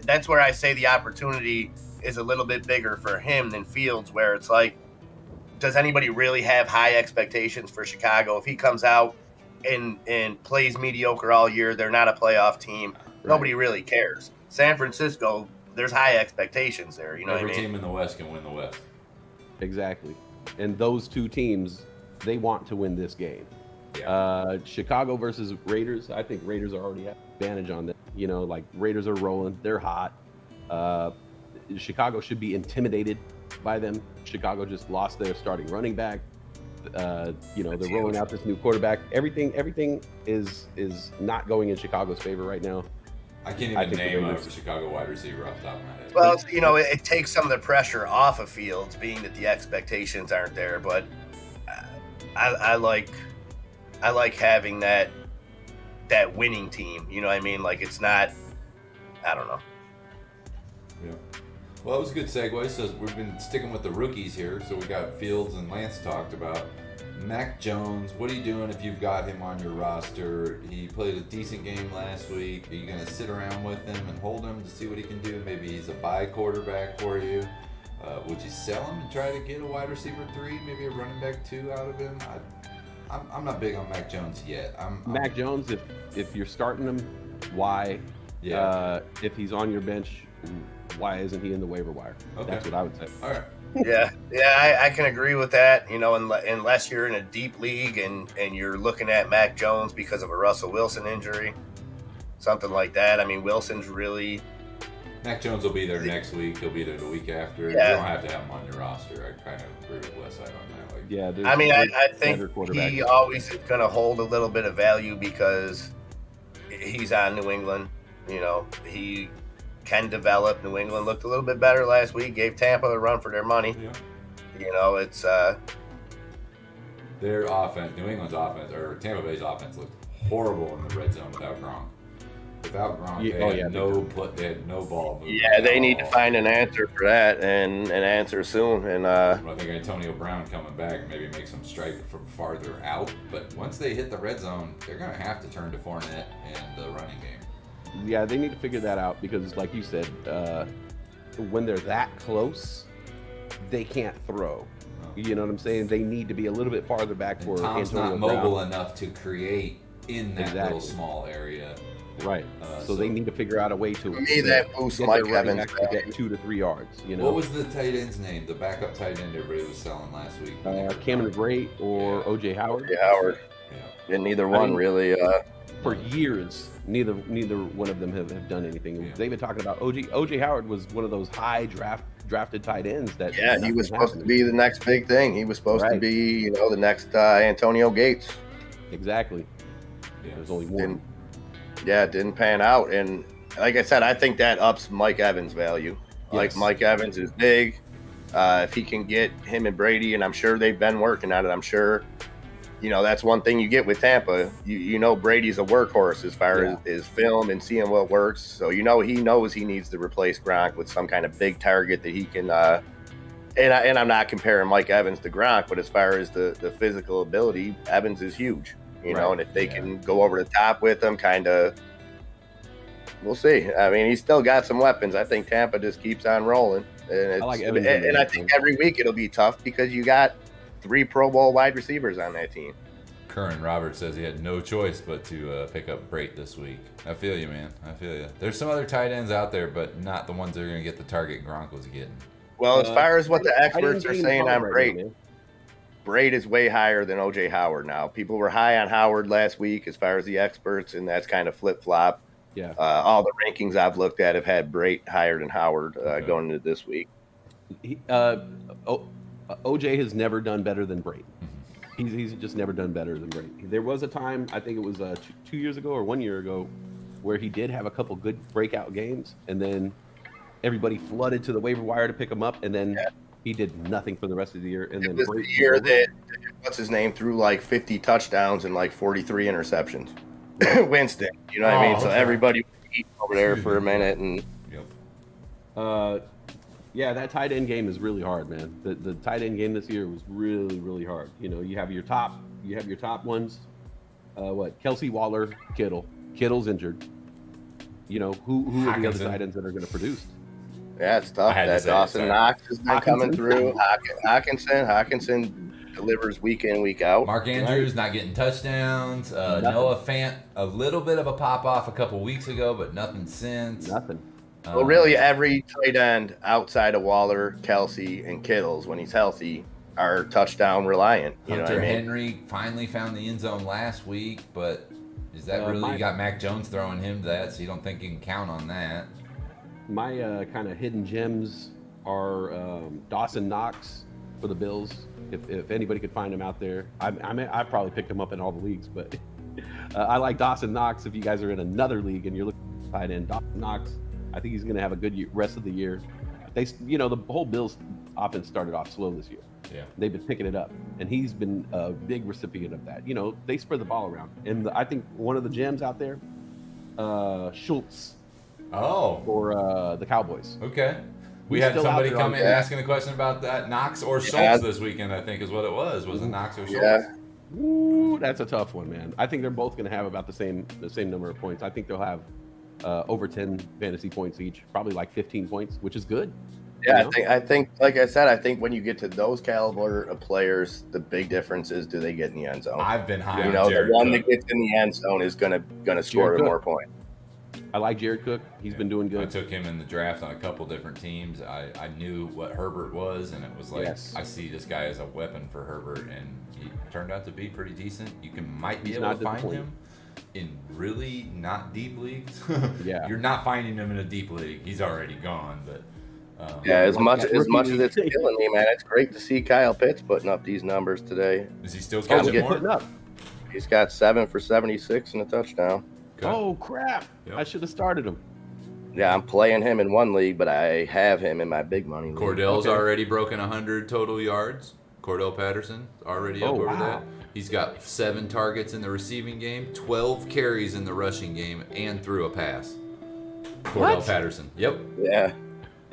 that's where I say the opportunity is a little bit bigger for him than Fields, where it's like, does anybody really have high expectations for Chicago? If he comes out and plays mediocre all year, they're not a playoff team. Right. Nobody really cares. San Francisco, there's high expectations there. Every team in the West can win the West. Exactly. And those two teams, they want to win this game. Yeah. Chicago versus Raiders, I think Raiders are already at advantage on that. Raiders are rolling. They're hot. Chicago should be intimidated by them. Chicago just lost their starting running back. They're rolling out this new quarterback. Everything is not going in Chicago's favor right now. I can't even name a Chicago wide receiver off the top of my head. Well, it takes some of the pressure off of Fields, being that the expectations aren't there. But I like having that winning team. You know what I mean? Like, it's not. I don't know. Yeah. Well, that was a good segue. So we've been sticking with the rookies here. So we got Fields and Lance talked about. Mac Jones, what are you doing if you've got him on your roster? He played a decent game last week. Are you going to sit around with him and hold him to see what he can do? Maybe he's a buy quarterback for you. Would you sell him and try to get a wide receiver 3, maybe a running back 2 out of him? I'm not big on Mac Jones yet. Mac Jones, if you're starting him, why? Yeah. If he's on your bench, why isn't he in the waiver wire? Okay. That's what I would say. All right. Yeah, I can agree with that. You know, unless you're in a deep league and you're looking at Mac Jones because of a Russell Wilson injury, something like that. I mean, Wilson's really. Mac Jones will be there next week. He'll be there the week after. Yeah. You don't have to have him on your roster. I kind of agree with Westside on that. Like, Yeah, I mean, I think he always is going to hold a little bit of value because he's on New England. You know, he can develop. New England looked a little bit better last week, gave Tampa a run for their money. Yeah. You know, it's their offense, New England's offense, or Tampa Bay's offense looked horrible in the red zone without Gronk. Without Gronk, they had no ball movement. Yeah, they need to find an answer for that and an answer soon. And I think Antonio Brown coming back maybe makes them strike from farther out. But once they hit the red zone, they're going to have to turn to Fournette and the running game. Yeah, they need to figure that out because, like you said, when they're that close, they can't throw. You know what I'm saying? They need to be a little bit farther back And for Tom's Antonio not mobile Brown. enough to create in that little small area. Right. So they need to figure out a way to me, that boosts get Mike their running Evans. back to get 2 to 3 yards. You know, What was the tight end's name? The backup tight end everybody was selling last week. Cameron Gray or OJ Howard? Yeah, Howard. Yeah. And neither one really. For years, neither one of them have done anything. Yeah. They've been talking about OJ Howard was one of those high drafted tight ends that Yeah, he was supposed to happened. be the next big thing. He was supposed to be, you know, the next Antonio Gates. Exactly. Yeah. There's only one. It didn't pan out. And like I said, I think that ups Mike Evans' value. Like Yes. Mike Evans is big. If he can get him and Brady, and I'm sure they've been working on it. I'm sure, you know, that's one thing you get with Tampa. You know, Brady's a workhorse as far as his film and seeing what works. So, you know, he knows he needs to replace Gronk with some kind of big target that he can. And I'm not comparing Mike Evans to Gronk, but as far as the physical ability, Evans is huge. You know, and if they can go over the top with him, kind of, we'll see. I mean, he's still got some weapons. I think Tampa just keeps on rolling. And I like Evans and I think every week it'll be tough because you got 3 Pro Bowl wide receivers on that team. Curran Roberts says he had no choice but to pick up Brait this week. I feel you, man. I feel you. There's some other tight ends out there, but not the ones that are going to get the target Gronk was getting. Well, as far as what the experts are saying on right Brait, Brait is way higher than OJ Howard now. People were high on Howard last week as far as the experts, and that's kind of flip-flop. Yeah. All the rankings I've looked at have had Brait higher than Howard going into this week. OJ has never done better than Brait. He's just never done better than Brait. There was a time, I think it was 2 years ago or 1 year ago, where he did have a couple good breakout games, and then everybody flooded to the waiver wire to pick him up, and then he did nothing for the rest of the year. And It then was the year that, what's his name, threw like 50 touchdowns and like 43 interceptions. Winston, you know what I mean? So everybody was eating over there for a minute. And yeah, that tight end game is really hard, man. The tight end game this year was really, really hard. You know, you have your top ones. Kelsey, Waller, Kittle. Kittle's injured. You know, who are the other tight ends that are going to produce? yeah, it's tough. That Dawson Knox has been coming through. Hawkinson delivers week in, week out. Mark Andrews not getting touchdowns. Noah Fant, a little bit of a pop-off a couple weeks ago, but nothing since. Nothing. Well, really, every tight end outside of Waller, Kelsey, and Kittles, when he's healthy, are touchdown reliant. You know what Hunter I mean? Henry finally found the end zone last week, but is that really, you got Mac Jones throwing him that, so you don't think you can count on that? My kind of hidden gems are Dawson Knox for the Bills. If anybody could find him out there, I probably picked him up in all the leagues, but I like Dawson Knox. If you guys are in another league and you're looking for tight end, Dawson Knox, I think he's going to have a good rest of the year. The whole Bills offense started off slow this year. Yeah. They've been picking it up, and he's been a big recipient of that. You know, they spread the ball around, and I think one of the gems out there, Schultz Oh. for the Cowboys. Okay. We He's had still somebody out there come on in that. asking a question about that Knox or Yeah. Schultz this weekend. I think is what it was. Was it Knox or Schultz? Yeah. Ooh, that's a tough one, man. I think they're both going to have about the same number of points. I think they'll have over 10 fantasy points each, probably like 15 points, which is good. Yeah, You know? I think, like I said, I think when you get to those caliber of players, the big difference is do they get in the end zone? I've been high You on know, Jared the one Cook. that gets in the end zone is gonna score Jared Cook. more points. I like Jared Cook. He's been doing I good. took him in the draft on a couple different teams. I knew what Herbert was, and it was like, Yes. I see this guy as a weapon for Herbert, and he turned out to be pretty decent. You might be He's able not to find disappointing. him in really not deep leagues. Yeah. You're not finding him in a deep league. He's already gone, but Yeah, as like much that as rookie it's league. killing me, man. It's great to see Kyle Pitts putting up these numbers today. is he still Oh, catching he's more? putting up. He's got 7 for 76 and a touchdown. Okay. Oh, crap. Yep. I should have started him. Yeah, I'm playing him in one league, but I have him in my big money league. Cordell's Okay. already broken 100 total yards. Cordell Patterson already up Oh, over wow. that. He's got 7 targets in the receiving game, 12 carries in the rushing game, and threw a pass. Cordell What? Patterson. Yep. Yeah.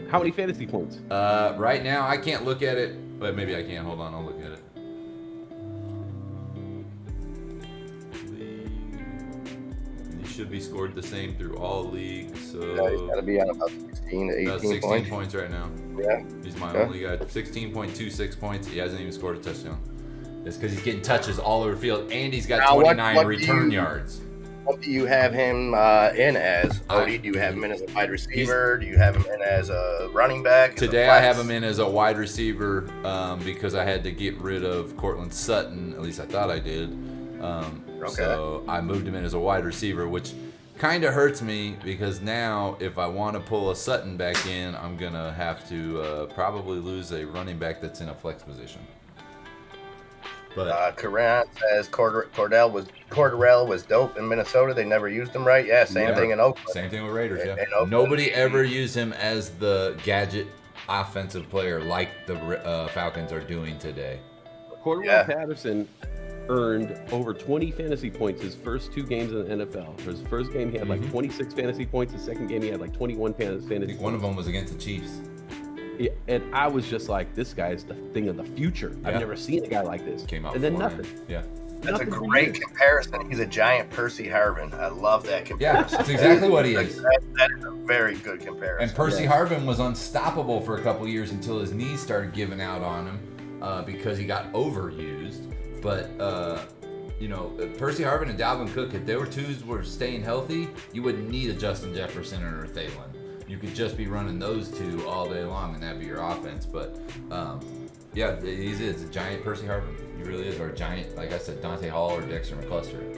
How many fantasy points? Right now, I can't look at it, but maybe I can. Hold on, I'll look at it. He should be scored the same through all leagues. So Yeah, he's got to be on about 16 to 18 that's 16 points. points right now. Yeah. He's my Okay. only guy. 16.26 points. He hasn't even scored a touchdown. It's because he's getting touches all over the field, and he's got Now, what 29 do return you- yards. What do you have him in as? Odie, do you have him in as a wide receiver? Do you have him in as a running back? as a Today I flex? have him in as a wide receiver because I had to get rid of Cortland Sutton. At least I thought I did. So I moved him in as a wide receiver, which kind of hurts me because now if I want to pull a Sutton back in, I'm going to have to probably lose a running back that's in a flex position. But Coran says Cordell was dope in Minnesota. They never used him right. Yeah, same thing in Oakland. same thing with Raiders, yeah. In Oakland. Nobody ever used him as the gadget offensive player like the Falcons are doing today. Cordell Yeah. Patterson earned over 20 fantasy points his first 2 games in the NFL. For his first game, he had like 26 fantasy points. His second game, he had like 21 fantasy I points. think one of them was against the Chiefs. Yeah, and I was just like, this guy is the thing of the future. Yeah. I've never seen a guy like this. Came out and then flying. nothing. Yeah. That's a Nothing for great years. comparison. He's a giant Percy Harvin. I love that Yeah, comparison. that's exactly what he is. That is a very good comparison. And Percy Harvin was unstoppable for a couple years until his knees started giving out on him because he got overused. But Percy Harvin and Dalvin Cook, if they were staying healthy, you wouldn't need a Justin Jefferson or a Thielen. You could just be running those two all day long, and that'd be your offense. But yeah, it's a giant Percy Harvin. He really is, or a giant, like I said, Dante Hall or Dexter McCluster.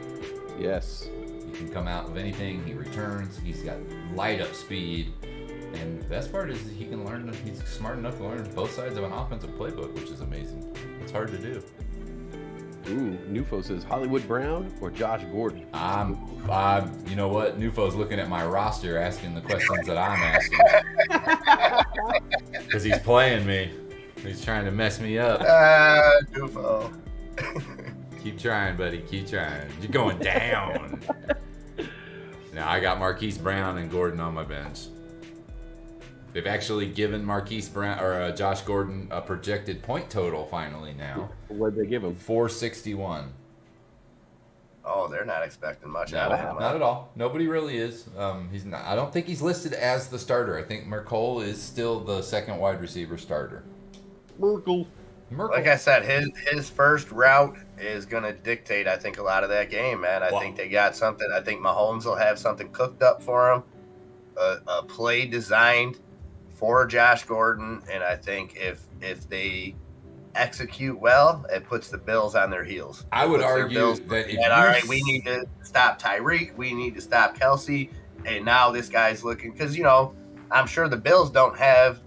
Yes. He can come out of anything. He returns. He's got light up speed. And the best part is he can learn. He's smart enough to learn both sides of an offensive playbook, which is amazing. It's hard to do. Ooh, Nufo says Hollywood Brown or Josh Gordon. You know what? Nufo's looking at my roster, asking the questions that I'm asking. Because he's playing me. He's trying to mess me up. Dufo. Keep trying, buddy. Keep trying. You're going down. Now I got Marquise Brown and Gordon on my bench. They've actually given Marquise Brown or Josh Gordon a projected point total finally now. What did they give him? 461. Oh, they're not expecting much No, out of him. not at all. Nobody really is. He's not. I don't think he's listed as the starter. I think Mercole is still the second wide receiver starter. Merkel. Like I said, his first route is going to dictate, I think, a lot of that game, man. I think they got something. I think Mahomes will have something cooked up for him, a play designed for Josh Gordon, and I think if they execute well, it puts the Bills on their heels. I would Puts their argue Bills- that if and all right, we need to stop Tyreek, we need to stop Kelsey, and now this guy's looking because I'm sure the Bills don't have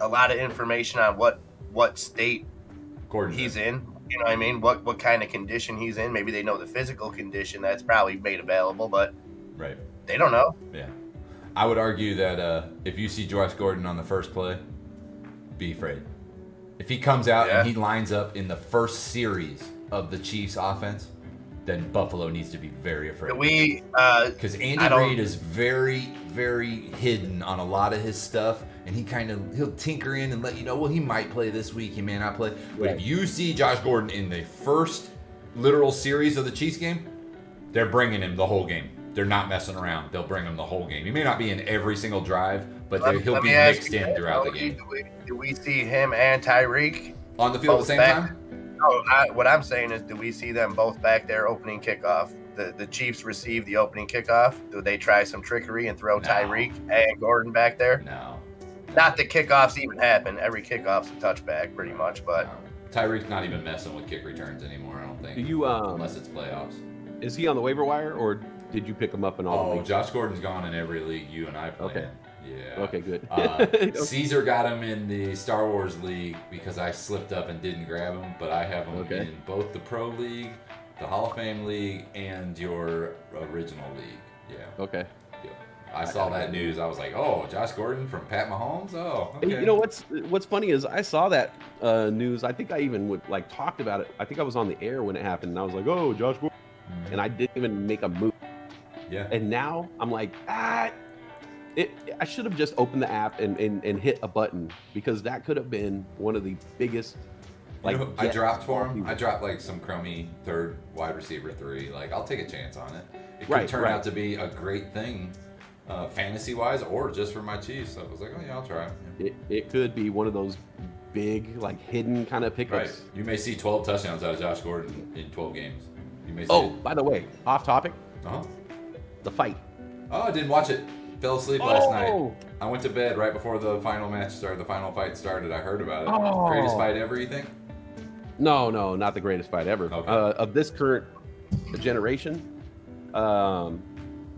a lot of information on what state Gordon he's in. You know what I mean? What kind of condition he's in? Maybe they know the physical condition that's probably made available, but right. they don't know. Yeah. I would argue that if you see Josh Gordon on the first play, be afraid. If he comes out and he lines up in the first series of the Chiefs offense, then Buffalo needs to be very afraid. Because Andy Reid is very, very hidden on a lot of his stuff, and he'll tinker in and let you know, well, he might play this week, he may not play. But if you see Josh Gordon in the first literal series of the Chiefs game, they're bringing him the whole game. They're not messing around. They'll bring him the whole game. He may not be in every single drive, but he'll be mixed in throughout the game. Do we see him and Tyreek on the field at the same time? No, what I'm saying is, do we see them both back there opening kickoff? The Chiefs receive the opening kickoff. Do they try some trickery and throw Tyreek and Gordon back there? No. Not that kickoffs even happen. Every kickoff's a touchback, pretty much. But Tyreek's not even messing with kick returns anymore, I don't think. Do you unless it's playoffs. Is he on the waiver wire, or did you pick him up in all the leagues? Josh Gordon's gone in every league you and I play in. Okay. Yeah. Okay, good. Caesar got him in the Star Wars League because I slipped up and didn't grab him, but I have him in both the Pro League, the Hall of Fame League, and your original league. Yeah. Okay. Yeah. I saw that news. I was like, oh, Josh Gordon from Pat Mahomes? Oh, okay. You know what's funny is I saw that news. I think I even talked about it. I think I was on the air when it happened, and I was like, oh, Josh Gordon. Mm-hmm. And I didn't even make a move. Yeah. And now I'm like, I should have just opened the app and hit a button, because that could have been one of the biggest. I dropped for him. I dropped some crummy third wide receiver 3. I'll take a chance on it. It could turn out to be a great thing, fantasy wise, or just for my Chiefs. So I was like, oh yeah, I'll try. Yeah. It could be one of those big hidden kind of pickups. Right. You may see 12 touchdowns out of Josh Gordon in 12 games. You may see it. By the way, off topic. The fight. Oh, I didn't watch it. Fell asleep last night. I went to bed right before the final match started. The final fight started. I heard about it. Greatest fight ever, you think? No, not the greatest fight ever. Okay. Of this current generation,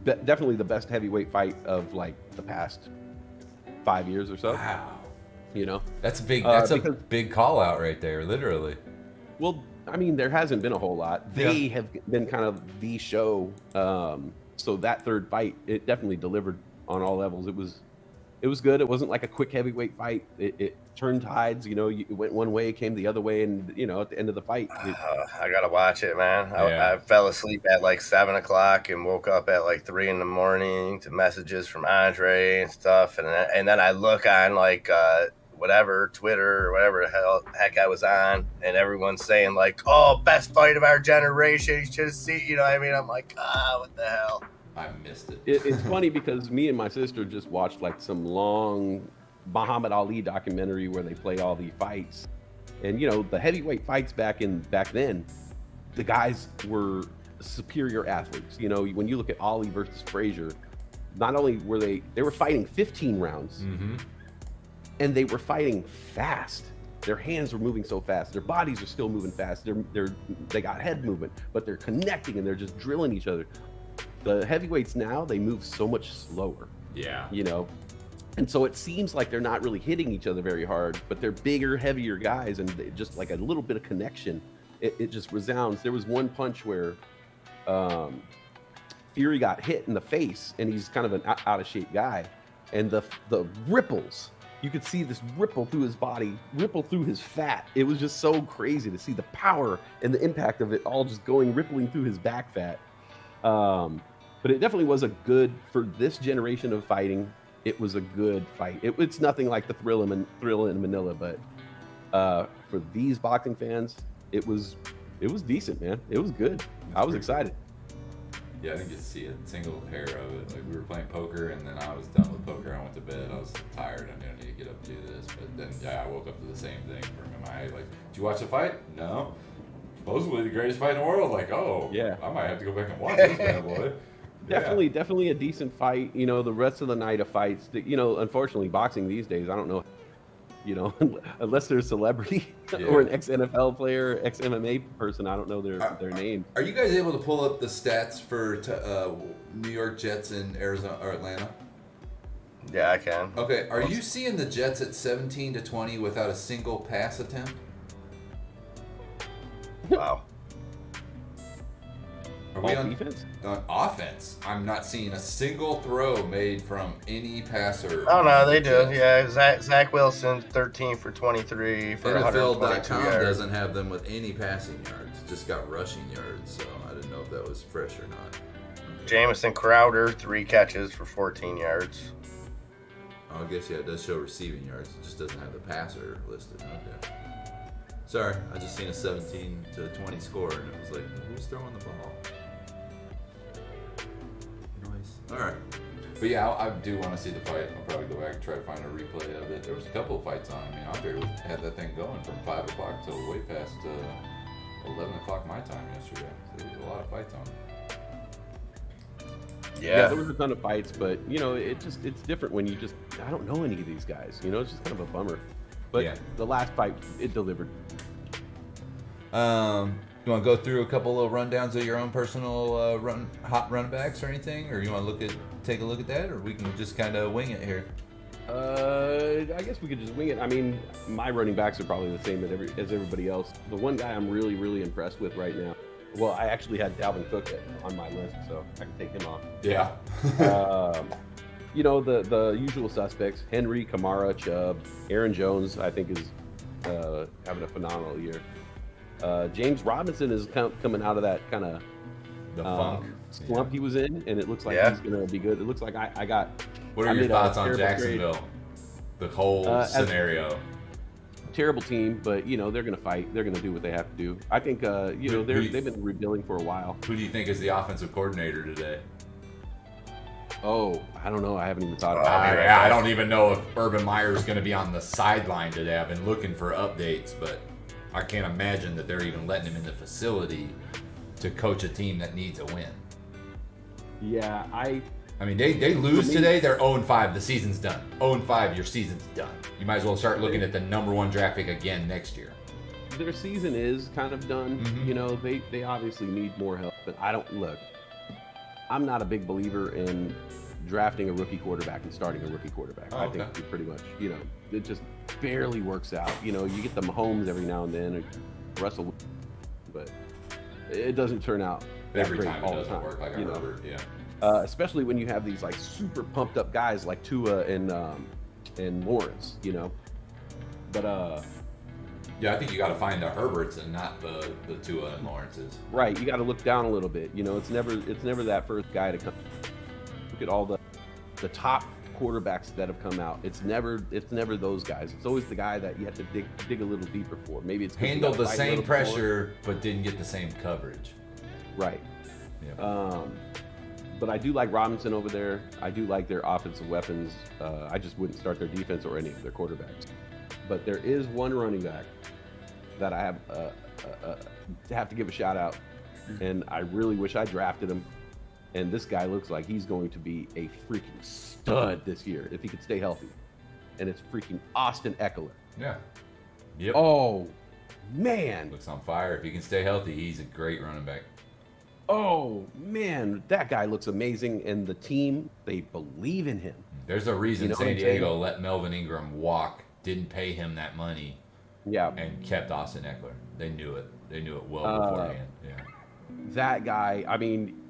definitely the best heavyweight fight of the past 5 years or so. Wow. That's big. That's a big call out right there, literally. Well, I mean, there hasn't been a whole lot. They have been kind of the show. So that third fight, it definitely delivered on all levels. It was good. It wasn't like a quick heavyweight fight. It turned tides. It went one way, came the other way, and at the end of the fight, I gotta watch it, man. Yeah. I fell asleep at 7 o'clock and woke up at 3 in the morning to messages from Andre and stuff, and then I look on whatever, Twitter or whatever the heck I was on, and everyone's saying oh, best fight of our generation. You should see, I'm like, what the hell? I missed it. It's funny because me and my sister just watched some long Muhammad Ali documentary where they play all the fights, and the heavyweight fights back then, the guys were superior athletes. When you look at Ali versus Frazier, not only were they were fighting 15 rounds. Mm-hmm. And they were fighting fast. Their hands were moving so fast. Their bodies are still moving fast. They got head movement, but they're connecting and they're just drilling each other. The heavyweights now, they move so much slower. Yeah. And so it seems like they're not really hitting each other very hard, but they're bigger, heavier guys, and just a little bit of connection, it just resounds. There was one punch where Fury got hit in the face, and he's kind of an out of shape guy, and the ripples. You could see this ripple through his body, ripple through his fat. It was just so crazy to see the power and the impact of it all just rippling through his back fat. But it definitely was for this generation of fighting, it was a good fight. It's nothing like the Thrill in Manila, but for these boxing fans, it was decent, man. It was good. I was excited. Yeah, I didn't get to see a single hair of it. We were playing poker, and then I was done with poker. I went to bed. I was tired. I didn't need to get up and do this. But then, I woke up to the same thing. Did you watch the fight? No. Supposedly the greatest fight in the world. Yeah. I might have to go back and watch this bad boy. Definitely a decent fight. The rest of the night of fights. Unfortunately, boxing these days, I don't know. Unless they're a celebrity or an ex-NFL player, ex-MMA person, I don't know their name. Are you guys able to pull up the stats for New York Jets in Arizona or Atlanta? Yeah, I can. Okay, are you seeing the Jets at 17-20 without a single pass attempt? Wow. Are we on defense? On offense, I'm not seeing a single throw made from any passer. Oh no, they do. Yeah, Zach Wilson, 13 for 23 for 122 NFL.com yards. doesn't have them with any passing yards. just got rushing yards, so I didn't know if that was fresh or not. Jamison Crowder, 3 catches for 14 yards. Oh, I guess, yeah, it does show receiving yards. It just doesn't have the passer listed. Okay. Sorry, I just seen a 17-20 score, and it was like, who's throwing the ball? Nice. All right. But yeah, I do want to see the fight. I'll probably go back and try to find a replay of it. There was a couple of fights on. I mean, Andre had that thing going from 5 o'clock till way past 11 o'clock my time yesterday. So there was a lot of fights on. Yeah. There was a ton of fights, but it's different when you I don't know any of these guys. It's just kind of a bummer. But Yeah. the last fight, it delivered. You want to go through a couple little rundowns of your own personal hot running backs or anything, or you want to take a look at that, or we can just kind of wing it here? I guess we could just wing it. I mean, my running backs are probably the same as everybody else. The one guy I'm really, really impressed with right now. Well, I actually had Dalvin Cook on my list, so I can take him off. Yeah. The usual suspects: Henry, Kamara, Chubb, Aaron Jones. I think is having a phenomenal year. James Robinson is coming out of that kind of The funk. slump he was in, and it looks like he's going to be good. It looks like I got. What are your thoughts on Jacksonville? The whole scenario. Terrible team, but they're going to fight. They're going to do what they have to do. I think they've been rebuilding for a while. Who do you think is the offensive coordinator today? Oh, I don't know. I haven't even thought about it. I don't even know if Urban Meyer is going to be on the sideline today. I've been looking for updates, but I can't imagine that they're even letting him in the facility to coach a team that needs a win. Yeah, I mean, they lose today, they're 0-5. The season's done. 0-5, your season's done. You might as well start looking at the number 1 draft pick again next year. Their season is kind of done. Mm-hmm. They obviously need more help, but I'm not a big believer in drafting a rookie quarterback and starting a rookie quarterback. Oh, I think okay. it pretty much, it just barely works out. You get the Mahomes every now and then, or Russell, but it doesn't turn out Every great time all it the doesn't time. work like a Herbert, yeah. Especially when you have these like super pumped up guys like Tua and Lawrence, But Yeah, I think you got to find the Herberts and not the Tua and Lawrences. right, you got to look down a little bit. It's never that first guy to come. Look at all the top quarterbacks that have come out. It's never those guys. It's always the guy that you have to dig a little deeper for. Maybe it's 'cause you Handled gotta the fight a same little pressure, but didn't get the same coverage. more. Right. Yeah. But I do like Robinson over there. I do like their offensive weapons. I just wouldn't start their defense or any of their quarterbacks. But there is one running back that I have to give a shout out, and I really wish I drafted him. And this guy looks like he's going to be a freaking stud this year if he could stay healthy. And it's freaking Austin Eckler. Yeah. Yep. Oh, man. Looks on fire. If he can stay healthy, he's a great running back. Oh, man. That guy looks amazing. And the team, they believe in him. There's a reason You know what San I'm saying? Diego let Melvin Ingram walk, didn't pay him that money, Yeah. and kept Austin Eckler. They knew it. They knew it well beforehand. Yeah. That guy, I mean,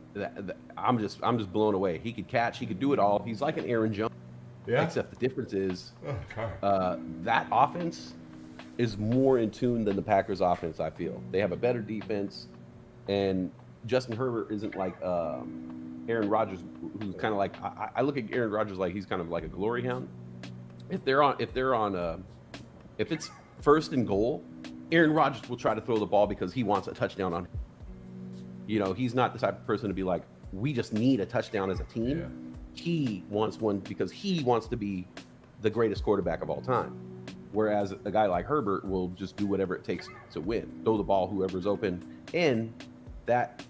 I'm just blown away. He could catch. He could do it all. He's like an Aaron Jones. Yeah. Except the difference is Oh, that offense is more in tune than the Packers offense, I feel. They have a better defense, and Justin Herbert isn't like Aaron Rodgers, who's kind of like, I look at Aaron Rodgers like he's kind of like a glory hound. If it's first and goal, Aaron Rodgers will try to throw the ball because he wants a touchdown on him. He's not the type of person to be like, we just need a touchdown as a team. Yeah. He wants one because he wants to be the greatest quarterback of all time. Whereas a guy like Herbert will just do whatever it takes to win, throw the ball whoever's open. And that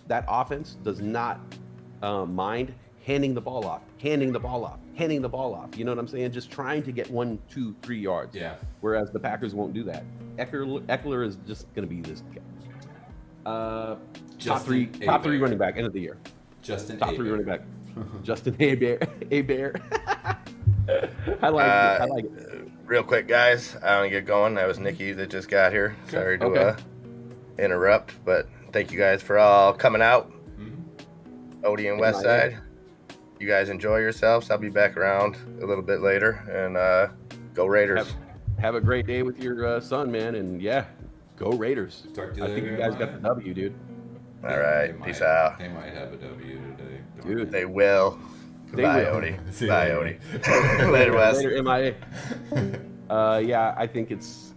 offense does not mind handing the ball off. You know what I'm saying? Just trying to get 1, 2, 3 yards. Yeah. Whereas the Packers won't do that. Eckler is just going to be this guy. Top three running back end of the year. Top 3 running back. Justin Hebert. I like it. Real quick, guys, I want to get going. That was Nikki that just got here. Sorry to interrupt, but thank you guys for all coming out. Odie and Westside. You guys enjoy yourselves. I'll be back around a little bit later, and go Raiders. Have a great day with your son, man, and yeah, Go Raiders. Talk to you I think later, you guys got Mike. the W, dude. All right, They peace might- out. They might have a W today. Dude. They will. They Bye, will. Odie. See you Bye, later. Odie. Later, Wes. Later, MIA. Yeah, I think it's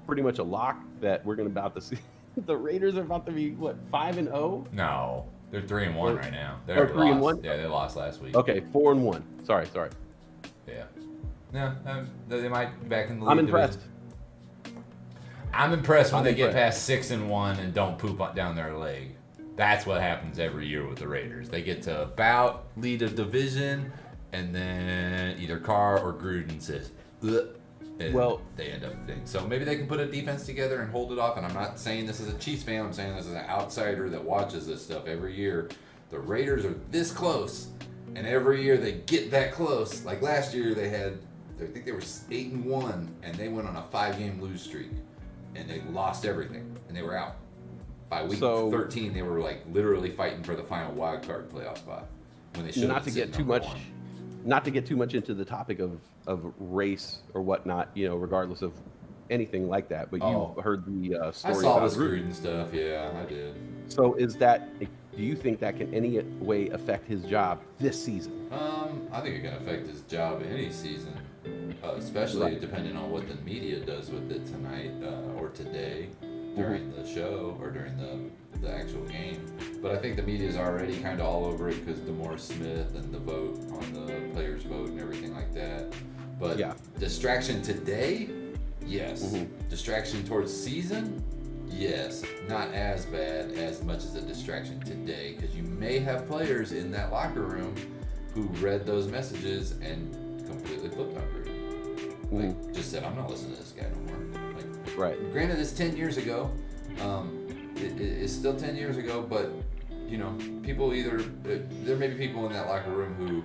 pretty much a lock that we're about to see. The Raiders are about to be what, 5-0? No, they're 3-1 right now. Or They're 3-1? Yeah, they lost last week. Okay, 4-1. Sorry. Yeah. No, they might back in the lead. I'm impressed. I'm impressed when I'm they get impressed. past 6-1 and don't poop down their leg. That's what happens every year with the Raiders. They get to about lead a division, and then either Carr or Gruden says, "Ugh," and Well- they end up things. So maybe they can put a defense together and hold it off. And I'm not saying this as a Chiefs fan. I'm saying this as an outsider that watches this stuff every year. The Raiders are this close, and every year they get that close. Like last year, I think they were 8-1, and they went on a 5-game lose streak, and they lost everything, and they were out. By week 13, they were like literally fighting for the final wild card playoff spot when they should. Not to get too much into the topic of race or whatnot, regardless of anything like that. But you heard the story I saw about the Gruden. Gruden stuff. Yeah, I did. So do you think that can any way affect his job this season? I think it can affect his job any season, especially depending on what the media does with it tonight or today during the show or during the actual game. But I think the media is already kind of all over it because DeMaurice Smith and the vote on the players' vote and everything like that. But distraction today, yes. Distraction towards season, yes. Not as bad as much as a distraction today, because you may have players in that locker room who read those messages and completely flipped on Gruden. Like, just said, I'm not listening to this guy no more. Like, Right. Granted, it's 10 years ago. It's still 10 years ago, but people there may be people in that locker room who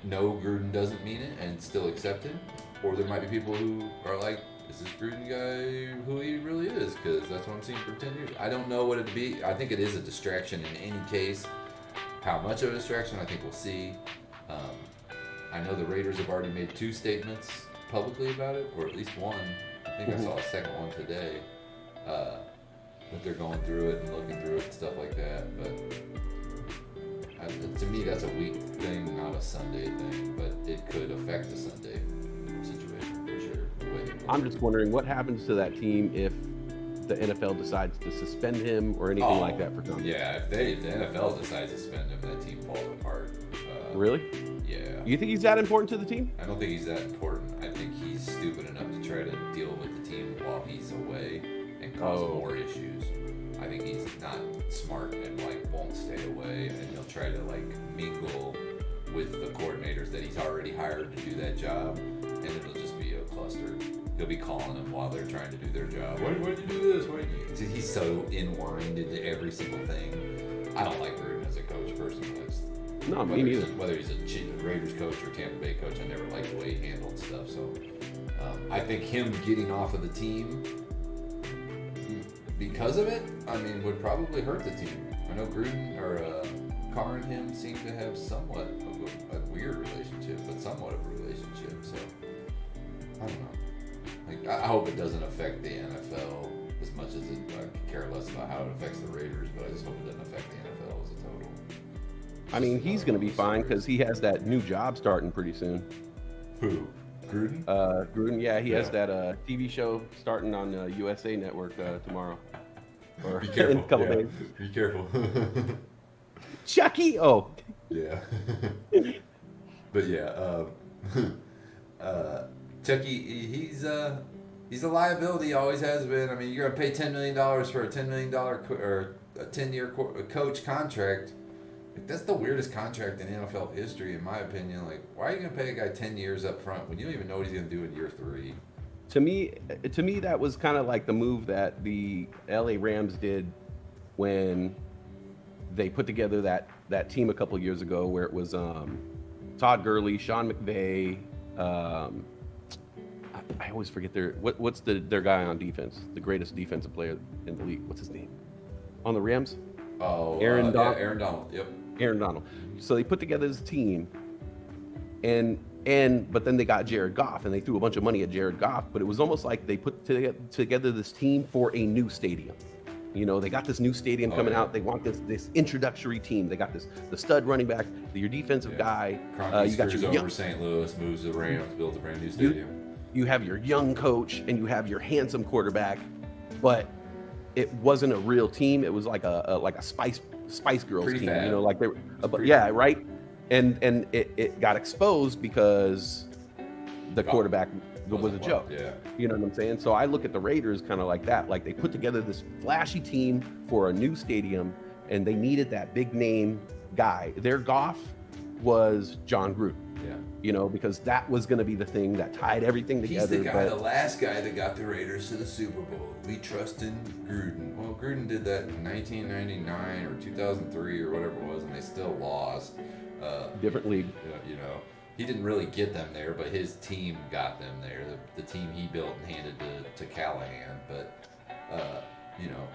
know Gruden doesn't mean it and still accept him, or there might be people who are like, is this Gruden guy who he really is? Because that's what I'm seeing for 10 years. I don't know what it'd be. I think it is a distraction in any case. How much of a distraction, I think we'll see. I know the Raiders have already made 2 statements publicly about it, or at least one. I think I saw a second one today. That they're going through it and looking through it and stuff like that. But to me, that's a week thing, not a Sunday thing. But it could affect the Sunday situation for sure. I'm just wondering what happens to that team if the NFL decides to suspend him or anything like that for Tom. Yeah, if the NFL decides to suspend him, that team falls apart. Really? Yeah. You think he's that important to the team? I don't think he's that important. I think he's stupid enough to try to deal with the team while he's away and cause more issues. I think he's not smart and won't stay away, and he'll try to mingle with the coordinators that he's already hired to do that job, and it'll just be a cluster. He'll be calling them while they're trying to do their job. Why did you do this? He's so inwined into every single thing. I don't like Gruden as a coach personally. No, me neither. Whether he's a Raiders coach or Tampa Bay coach, I never liked the way he handled stuff. So I think him getting off of the team because of it, would probably hurt the team. I know Gruden or Carr and him seem to have somewhat of a weird relationship, but somewhat of a relationship. So I don't know. I hope it doesn't affect the NFL as much as I could care less about how it affects the Raiders, but I just hope it doesn't affect the NFL as a total. He's going to be fine because he has that new job starting pretty soon. Who? Gruden? Gruden, yeah, he has that TV show starting on USA Network tomorrow. Or Be careful. in a couple days. Be careful. Chucky! Oh. Yeah. But yeah, Chucky, he's a liability, always has been. You're going to pay $10 million for a $10 million or a 10-year coach contract. That's the weirdest contract in NFL history, in my opinion. Why are you going to pay a guy 10 years up front when you don't even know what he's going to do in year 3? To me, that was kind of like the move that the LA Rams did when they put together that team a couple years ago, where it was Todd Gurley, Sean McVay. I always forget what's their guy on defense, the greatest defensive player in the league. What's his name? On the Rams? Oh, Aaron Donald. Yeah, Aaron Donald. Yep. Aaron Donald. So they put together this team, and But then they got Jared Goff, and they threw a bunch of money at Jared Goff. But it was almost like they put together this team for a new stadium. You know, they got this new stadium coming out. They want this introductory team. They got the stud running back, your defensive guy. Kroenke You got your screws young, over St. Louis, moves the Rams, builds a brand new stadium. you have your young coach, and you have your handsome quarterback. But it wasn't a real team. It was like a Spice Girls Pretty team. fad. You know, like they were. Pretty Yeah, fad. right. And it got exposed because the quarterback was a joke. Yeah. You know what I'm saying? So I look at the Raiders kind of like that. Like they put together this flashy team for a new stadium, and they needed that big name guy. Their Goff was John Gruden. Yeah. You know, because that was going to be the thing that tied everything He's together. the guy, but the last guy that got the Raiders to the Super Bowl. We trust in Gruden. Well, Gruden did that in 1999 or 2003 or whatever it was, and they still lost. different league. You know, he didn't really get them there, but his team got them there. The team he built and handed to Callahan. But, you know,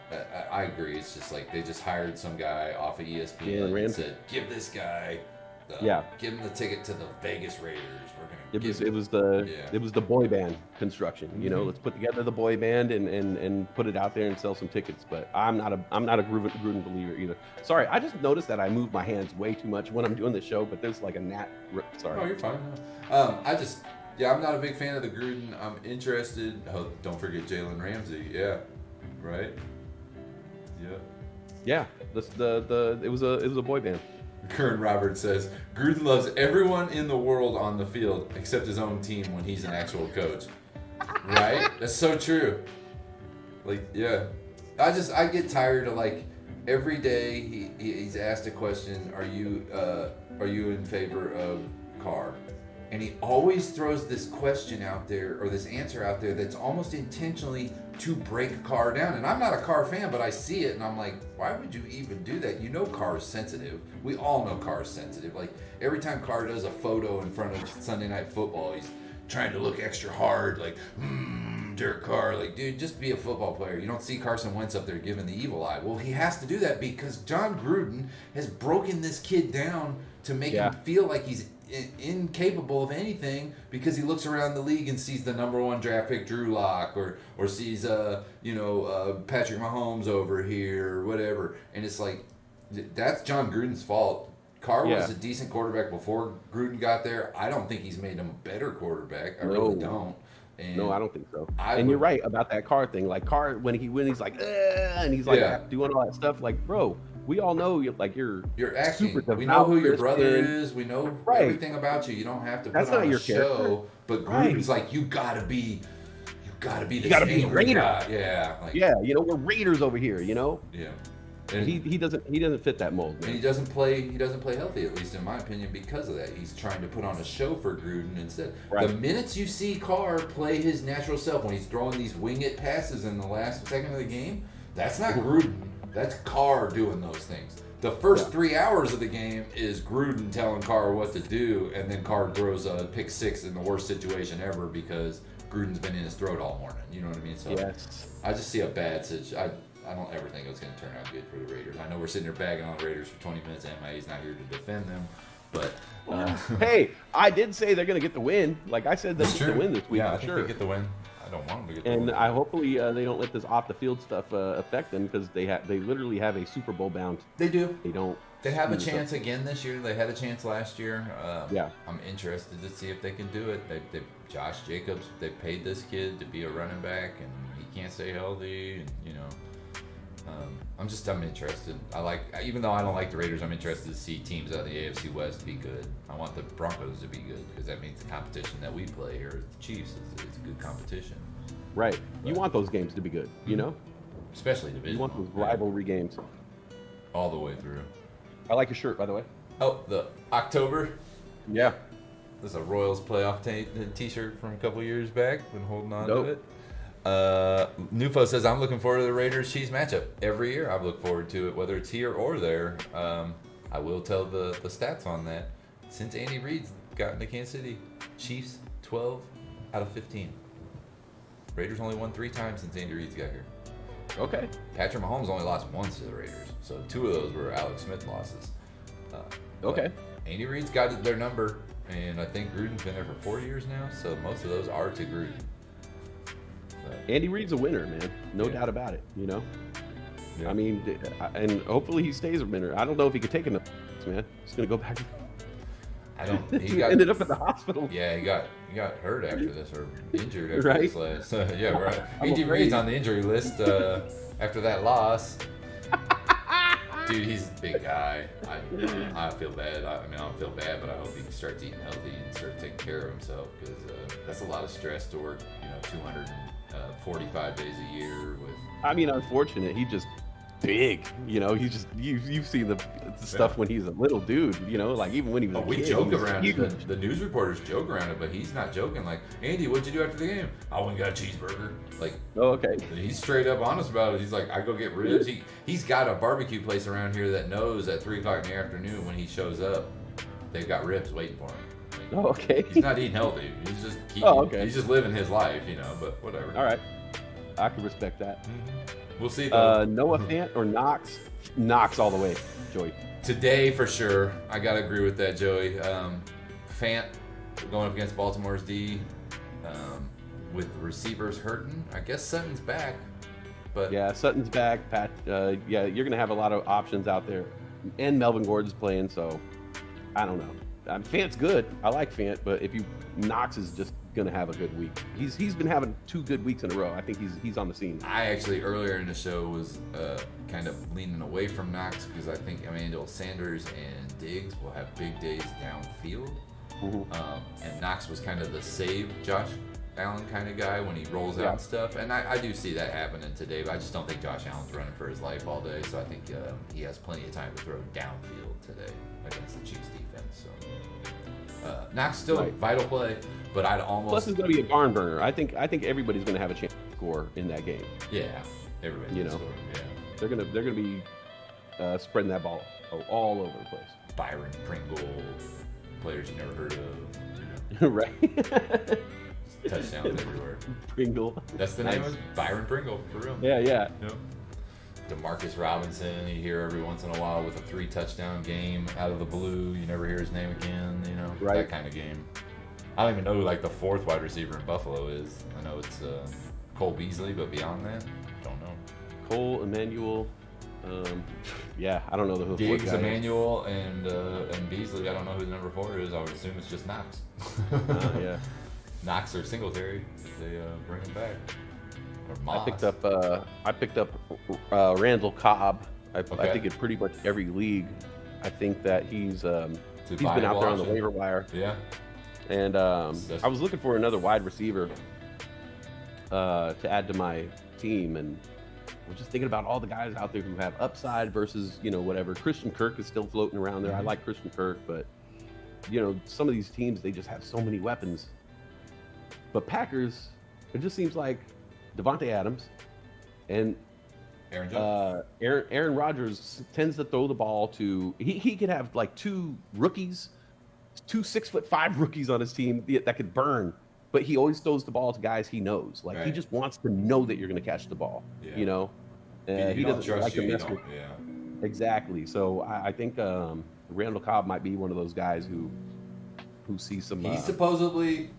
I agree. It's just like they just hired some guy off of ESPN and said, give this guy, give him the ticket to the Vegas Raiders. We're gonna. It was the boy band construction. You know, let's put together the boy band and put it out there and sell some tickets. But I'm not a Gruden believer either. Sorry, I just noticed that I move my hands way too much when I'm doing this show. But there's like a gnat. Sorry. Oh, you're fine. I'm not a big fan of the Gruden. I'm interested. Oh, don't forget Jalen Ramsey. Yeah, right. Yeah. Yeah, it was a boy band. Kern Roberts says Gruden loves everyone in the world on the field except his own team when he's an actual coach. Right? That's so true. Like, yeah. I get tired of like every day he's asked a question, are you in favor of Carr? And he always throws this question out there or this answer out there that's almost intentionally to break Carr down. And I'm not a Carr fan, but I see it and I'm like, why would you even do that? You know Carr's sensitive. We all know Carr's sensitive. Like every time Carr does a photo in front of Sunday Night Football, he's trying to look extra hard, like, Derek Carr. Like, dude, just be a football player. You don't see Carson Wentz up there giving the evil eye. Well, he has to do that because John Gruden has broken this kid down to make him feel like he's incapable of anything because he looks around the league and sees the number one draft pick Drew Lock or sees Patrick Mahomes over here or whatever, and it's like that's John Gruden's fault. Carr was a decent quarterback before Gruden got there. I don't think he's made him a better quarterback. I really don't. And no, I don't think so. You're right about that Carr thing. Like Carr, when he's like, and he's like doing all that stuff. Like, bro, we all know you're acting. Super we know who your Christian. brother is. We know everything about you. You don't have to put on a show. Character. But Gruden's like, you gotta be this angry Raider. guy. Yeah. Like, you know, we're Raiders over here. You know. Yeah. And he doesn't fit that mold, man. And he doesn't play healthy, at least in my opinion, because of that. He's trying to put on a show for Gruden instead. Right. The minutes you see Carr play his natural self when he's throwing these wing it passes in the last second of the game, that's not Gruden. That's Carr doing those things. The first 3 hours of the game is Gruden telling Carr what to do, and then Carr throws a pick six in the worst situation ever because Gruden's been in his throat all morning. You know what I mean? So I just see a bad situation. I don't ever think it was going to turn out good for the Raiders. I know we're sitting there bagging on the Raiders for 20 minutes. MIA's not here to defend them, but hey, I did say they're going to get the win. Like I said, they'll get the win this week. Yeah, I for think they get the win. I don't want them to get the win. And I hopefully they don't let this off the field stuff affect them because they literally have a Super Bowl bound. They do. They don't. They have a chance again this year. They had a chance last year. Yeah. I'm interested to see if they can do it. They Josh Jacobs, they paid this kid to be a running back, and he can't stay healthy. And, you know, I'm interested. Even though I don't like the Raiders, I'm interested to see teams out of the AFC West be good. I want the Broncos to be good because that means the competition that we play here, the Chiefs, is a good competition. Right. But you want those games to be good, you know? Especially division. You want those rivalry games. All the way through. I like your shirt, by the way. Oh, the October? Yeah. This is a Royals playoff t-shirt from a couple years back. Been holding on to it. Nufo says, I'm looking forward to the Raiders-Chiefs matchup. Every year I look forward to it, whether it's here or there. I will tell the stats on that. Since Andy Reid's gotten to Kansas City, Chiefs 12 out of 15. Raiders only won 3 times since Andy Reid's got here. Okay. Patrick Mahomes only lost once to the Raiders, so 2 of those were Alex Smith losses. Okay. Andy Reid's got their number. And I think Gruden's been there for 4 years now, so most of those are to Gruden. But, Andy Reid's a winner, man. No doubt about it. yeah. I mean, and hopefully he stays a winner. I don't know if he could take enough, man. He's gonna go back. I don't. He He ended up at the hospital. Yeah, he got hurt after this, or injured after Right? this last. Yeah, right. I'm Andy afraid. Reid's on the injury list after that loss. Dude, he's a big guy. I feel bad. I mean, I don't feel bad, but I hope he starts eating healthy and starts taking care of himself, because that's a lot of stress to work, 245 days a year with. I mean, unfortunate. He just big. He's just you've seen the stuff when he's a little dude. Like even when he was a We kid, joke he was around huge. it. The news reporters joke around it, but he's not joking. Like, Andy, what'd you do after the game? I went and got a cheeseburger. Like, Oh, okay. he's straight up honest about it. He's like, I go get ribs. He's got a barbecue place around here that knows at 3 o'clock in the afternoon when he shows up, they've got ribs waiting for him. Like, Oh, okay. he's not eating healthy. He's just okay. He's just living his life, but whatever. All right. I can respect that. We'll see though. Noah Fant or Knox? Knox all the way, Joey. Today for sure. I gotta agree with that, Joey. Fant going up against Baltimore's D, with receivers hurting. I guess Sutton's back, but Yeah, Sutton's back. Pat. Yeah, you're gonna have a lot of options out there, and Melvin Gordon's playing. So I don't know. Fant's good. I like Fant, but Knox is just gonna have a good week. He's been having 2 good weeks in a row. I think he's on the scene. I actually earlier in the show was kind of leaning away from Knox because I think Emmanuel Sanders and Diggs will have big days downfield. And Knox was kind of the save Josh Allen kind of guy when he rolls out stuff. And I do see that happening today, but I just don't think Josh Allen's running for his life all day. So I think he has plenty of time to throw downfield today against the Chiefs defense. So Knox still a vital play, but I'd almost. Plus, it's going to be a barn burner. I think everybody's going to have a chance to score in that game. Yeah, everybody. You know. Score, yeah. They're going to be spreading that ball all over the place. Byron Pringle, players you never heard of. Right. Touchdowns everywhere. Pringle. That's the name of it? Byron Pringle, for real. Yeah. Yep. Demarcus Robinson, you hear every once in a while with a 3-touchdown game out of the blue. You never hear his name again, Right. That kind of game. I don't even know who like the 4th wide receiver in Buffalo is. I know it's Cole Beasley, but beyond that, don't know. Cole, Emmanuel. Yeah, I don't know the Diggs, fourth guy is. Emmanuel, and Beasley. I don't know who the number 4 is. I would assume it's just Knox. Yeah. Knox or Singletary if they bring him back. Or Moss. I picked up Randall Cobb. I Okay. think in pretty much every league. I think that he's been viable out there on the option. waiver wire. Yeah. And I was looking for another wide receiver to add to my team, and I was just thinking about all the guys out there who have upside versus whatever. Christian Kirk is still floating around there. I like Christian Kirk, but some of these teams, they just have so many weapons. But Packers, it just seems like Devontae Adams and Aaron Jones. Aaron Rodgers tends to throw the ball to. He could have like 2 rookies, 2 6'5" rookies on his team that could burn, but he always throws the ball to guys he knows. Like he Right. just wants to know that you're going to catch the ball. Yeah. He don't doesn't trust like you. to You mess don't, with. yeah. Exactly. So I think Randall Cobb might be one of those guys who sees some. He supposedly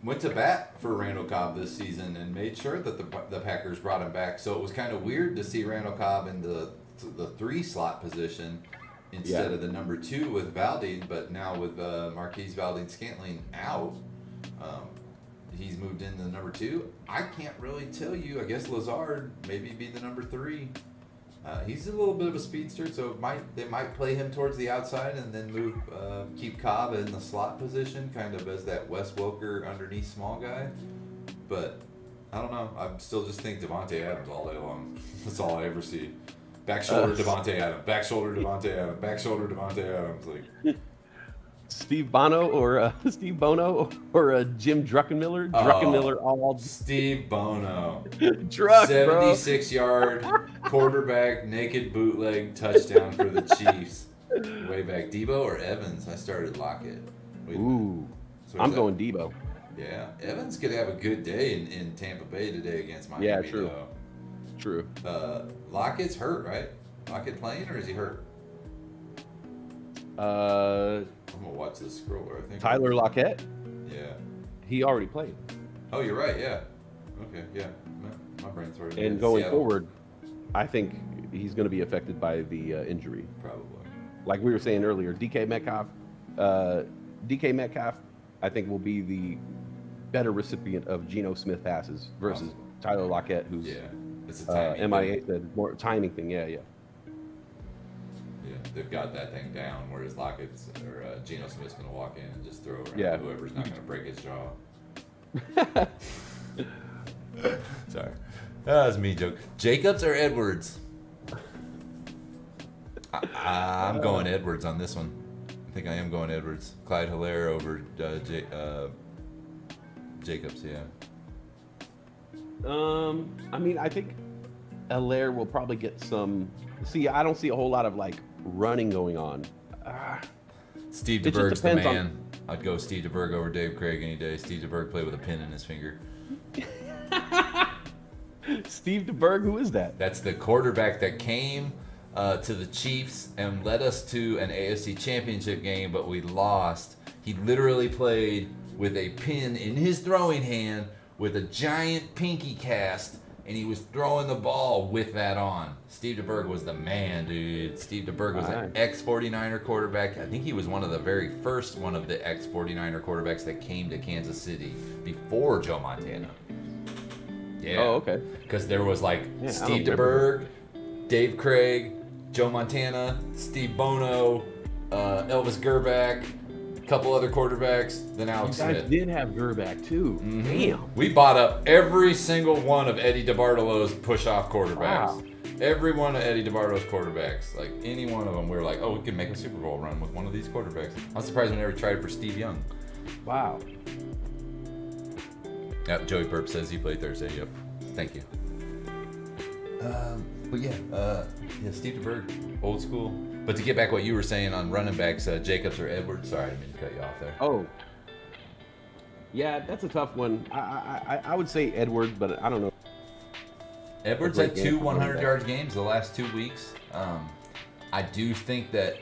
went to bat for Randall Cobb this season and made sure that the Packers brought him back. So it was kind of weird to see Randall Cobb in the 3 slot position instead of the number 2 with Valdine. But now with Marquise Valdine-Scantling out, he's moved into the number 2. I can't really tell you. I guess Lazard maybe be the number 3. He's a little bit of a speedster, so they might play him towards the outside and then move keep Cobb in the slot position, kind of as that Wes Welker underneath small guy. But I don't know. I still just think Devontae Adams all day long. That's all I ever see. Back shoulder Devontae Adams. Back shoulder Devontae Adams. Back shoulder Devontae Adams. Like Steve Bono or Steve Bono or Jim Druckenmiller. Druckenmiller all Steve Bono. Druck, bro. 76-yard quarterback naked bootleg touchdown for the Chiefs. Way back. Debo or Evans? I started Lockett. Wait a minute. Ooh, So I'm is that- going Debo. Yeah, Evans could have a good day in Tampa Bay today against Miami. Yeah, true. True. Lockett's hurt, right? Lockett playing or is he hurt? I'm gonna watch this scroller. I think Tyler Lockett, Yeah. he already played. Oh, you're right. Yeah. Okay. Yeah. My brain's already. And going forward, I think he's going to be affected by the injury. Probably. Like we were saying earlier, DK Metcalf, I think will be the better recipient of Geno Smith passes versus Tyler Lockett, who's it's a timing MIA said more timing thing. Yeah. Yeah, they've got that thing down. Whereas Lockett's or Geno Smith's gonna walk in and just throw around whoever's not gonna break his jaw. Sorry. That was me joke. Jacobs or Edwards? I'm going Edwards on this one. I think I am going Edwards. Clyde Hilaire over Jacobs, yeah. I mean, I think Hilaire will probably get some. See, I don't see a whole lot of like running going on. Steve DeBerg's the man. I'd go Steve DeBerg over Dave Craig any day. Steve DeBerg played with a pin in his finger. Steve DeBerg, who is that? That's the quarterback that came to the Chiefs and led us to an AFC Championship game, but we lost. He literally played with a pin in his throwing hand with a giant pinky cast, and he was throwing the ball with that on. Steve DeBerg was the man, dude. Steve DeBerg was an ex-49er quarterback. I think he was one of the very first one of the ex-49er quarterbacks that came to Kansas City before Joe Montana. Yeah. Oh, okay. Because there was like Steve DeBerg, Dave Craig, Joe Montana, Steve Bono, Elvis Gerback, a couple other quarterbacks, then Alex You guys Smith. did have Gerback too. Mm-hmm. Damn. We bought up every single one of Eddie DeBartolo's push-off quarterbacks. Wow. Every one of Eddie DeBartolo's quarterbacks. Like, any one of them, we were like, oh, we can make a Super Bowl run with one of these quarterbacks. I'm surprised we never tried it for Steve Young. Wow. Yep, Joey Burp says he played Thursday. Yep. Thank you. But yeah, Steve DeBerg, old school. But to get back what you were saying on running backs, Jacobs or Edwards. Sorry, I didn't mean to cut you off there. Oh. Yeah, that's a tough one. I would say Edwards, but I don't know. Edwards had two 100-yard games the last 2 weeks. I do think that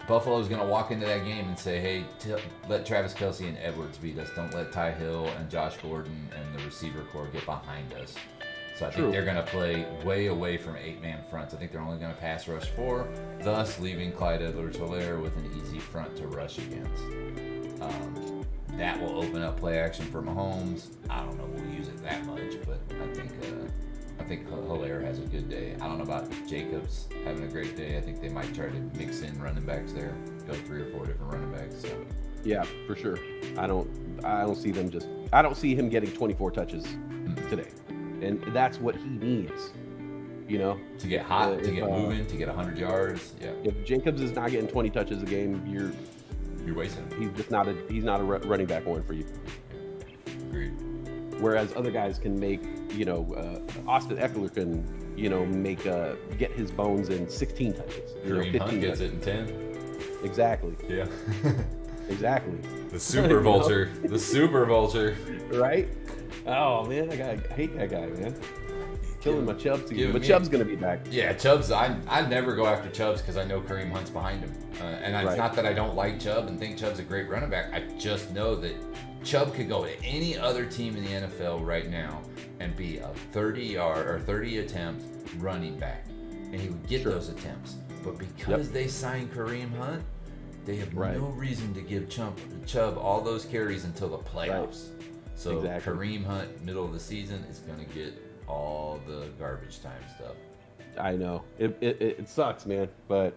Buffalo's going to walk into that game and say, hey, let Travis Kelce and Edwards beat us. Don't let Ty Hill and Josh Gordon and the receiver core get behind us. So I think they're going to play way away from 8-man fronts. I think they're only going to pass rush 4, thus leaving Clyde Edwards-Helaire with an easy front to rush against. That will open up play action for Mahomes. I don't know we'll use it that much, but I think Hilaire has a good day. I don't know about Jacobs having a great day. I think they might try to mix in running backs there, go 3 or 4 different running backs. So. Yeah, for sure. I don't see them I don't see him getting 24 touches today. And that's what he needs, you know? To get hot, to get moving, to get 100 yards. Yeah. If Jacobs is not getting 20 touches a game, you're wasting him. He's just not a running back one for you. Agreed. Whereas other guys can make, Austin Eckler can, get his bones in 16 touches. Kareem Hunt gets it in 10. Exactly. Yeah. Exactly. The super vulture. The super vulture. Right? Oh man, I hate that guy, man. Killing my Chubbs again. But Chubb's gonna be back. Yeah, Chubb's. I never go after Chubbs because I know Kareem Hunt's behind him, and it's not that I don't like Chubb and think Chubb's a great running back. I just know that Chubb could go to any other team in the NFL right now and be a 30-yard or 30 attempt running back, and he would get those attempts. But because they signed Kareem Hunt, they have no reason to give Chubb all those carries until the playoffs. So Kareem Hunt, middle of the season, is going to get all the garbage time stuff. I know it sucks, man, but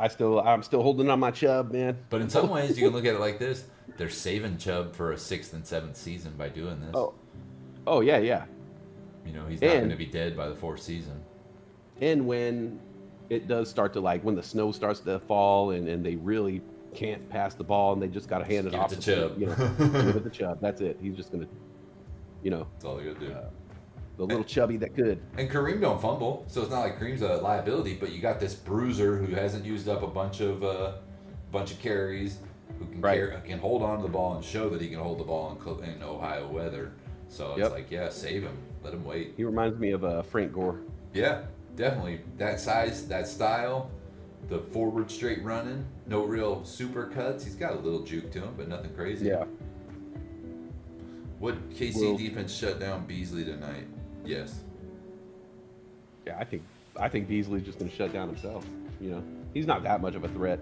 I'm still holding on my Chubb, man. But in some ways, you can look at it like this: they're saving Chubb for a 6th and 7th season by doing this. Oh yeah. He's not going to be dead by the 4th season. And when it does start to when the snow starts to fall and they really can't pass the ball and they just got to hand it off to Chubb. Give it to Chubb. That's it. He's just gonna, That's all they got to do. The little chubby that could. And Kareem don't fumble, so it's not like Kareem's a liability. But you got this bruiser who hasn't used up a bunch of carries, who can hold on to the ball and show that he can hold the ball in Ohio weather. So it's save him, let him wait. He reminds me of Frank Gore. Yeah, definitely. That size, that style. the forward straight running, no real super cuts. He's got a little juke to him, but nothing crazy. Yeah. Would KC defense shut down Beasley tonight? Yes. Yeah, I think Beasley's just going to shut down himself. You know, he's not that much of a threat.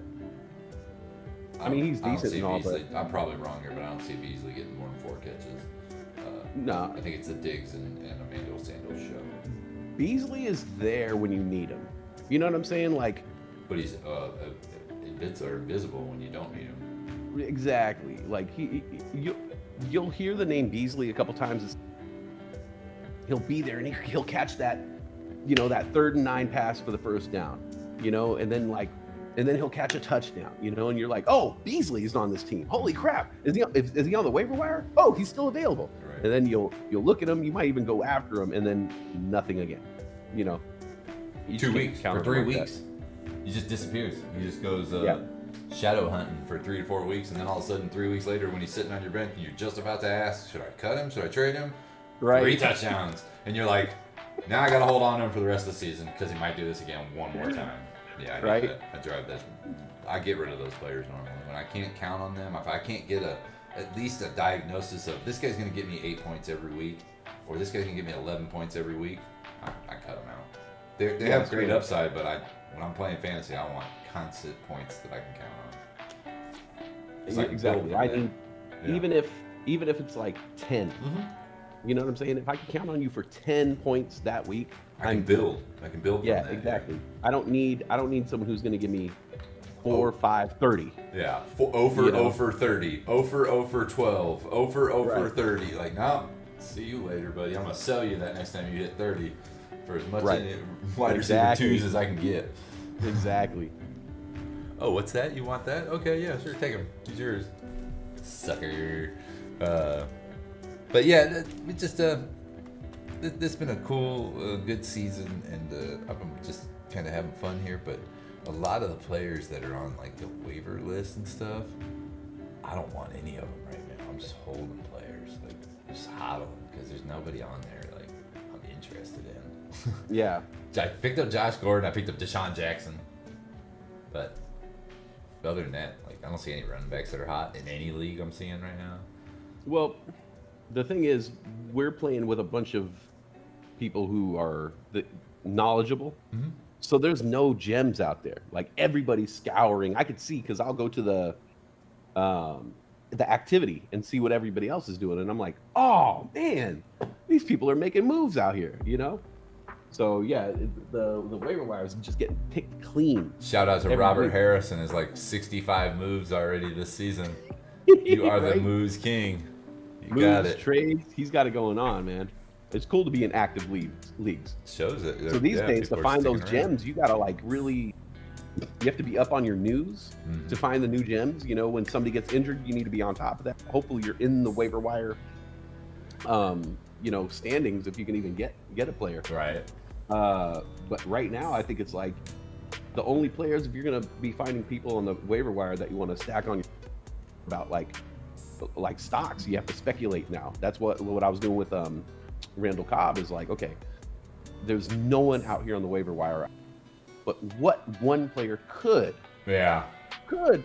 I mean, he's decent and all, but I'm probably wrong here, but I don't see Beasley getting more than 4 catches. no. I think it's the Diggs and Emmanuel Sanders show. Beasley is there when you need him. You know what I'm saying? Like, But he's invisible when you don't need him. exactly. Like you'll hear the name Beasley a couple times. He'll be there and he'll catch that, you know, that 3rd and 9 pass for the first down, you know, and then he'll catch a touchdown, you know, and you're like, oh, Beasley's on this team. Holy crap! Is he on the waiver wire? Oh, he's still available. Right. And then you'll look at him. You might even go after him, and then nothing again. You know, you 2 just weeks can't or count 3 him like weeks. He just disappears. He just goes Yeah. shadow hunting for 3 to 4 weeks, and then all of a sudden, 3 weeks later, when he's sitting on your bench, you're just about to ask, should I cut him? Should I trade him? Right. 3 touchdowns, and you're like, now I got to hold on to him for the rest of the season because he might do this again one more time. Yeah, I get Right. that. I get rid of those players normally when I can't count on them. If I can't get at least a diagnosis of this guy's going to give me 8 points every week, or this guy's going to give me 11 points every week, I cut them out. They have great upside, but when I'm playing fantasy, I want constant points that I can count on. It's like Exactly. building I that. need even if it's like 10. Mm-hmm. You know what I'm saying? If I can count on you for 10 points that week, I can build from Yeah, that. exactly. I don't need someone who's going to give me 4, 5, 30. Yeah, 0 for 30, 0 for 12, 0 for Right. 30. Like, no, see you later, buddy. I'm gonna sell you that next time you hit 30 for as much Right. wide Exactly. receiver 2s as I can get. Exactly. Oh, what's that? You want that? Okay, yeah, sure, take him. He's yours, sucker. But yeah, it just this has been a cool, good season, and I'm just kind of having fun here. But a lot of the players that are on like the waiver list and stuff, I don't want any of them right now. I'm just holding players, like just hodling because there's nobody on there like I'm interested in. Yeah. I picked up Josh Gordon. I picked up Deshaun Jackson, but other than that, like I don't see any running backs that are hot in any league I'm seeing right now. Well, the thing is, we're playing with a bunch of people who are knowledgeable. Mm-hmm. So there's no gems out there. Like everybody's scouring. I could see because I'll go to the activity and see what everybody else is doing, and I'm like, oh man, these people are making moves out here, you know. So yeah, the waiver wire is just getting picked clean. Shout out to Every Robert week. Harrison, is like 65 moves already this season. You are the Right? moves king. You Moves, got it. trades. He's got it going on, man. It's cool to be in active leagues. Shows it. So these days, to people are find those sticking around. gems, you gotta like really. You have to be up on your news Mhm. to find the new gems. You know, when somebody gets injured, you need to be on top of that. Hopefully, you're in the waiver wire, you know, standings if you can even get a player. Right. But right now, I think it's like the only players, if you're gonna be finding people on the waiver wire that you want to stack on your about like stocks, you have to speculate now. That's what I was doing with Randall Cobb is like, okay, there's no one out here on the waiver wire, but what one player could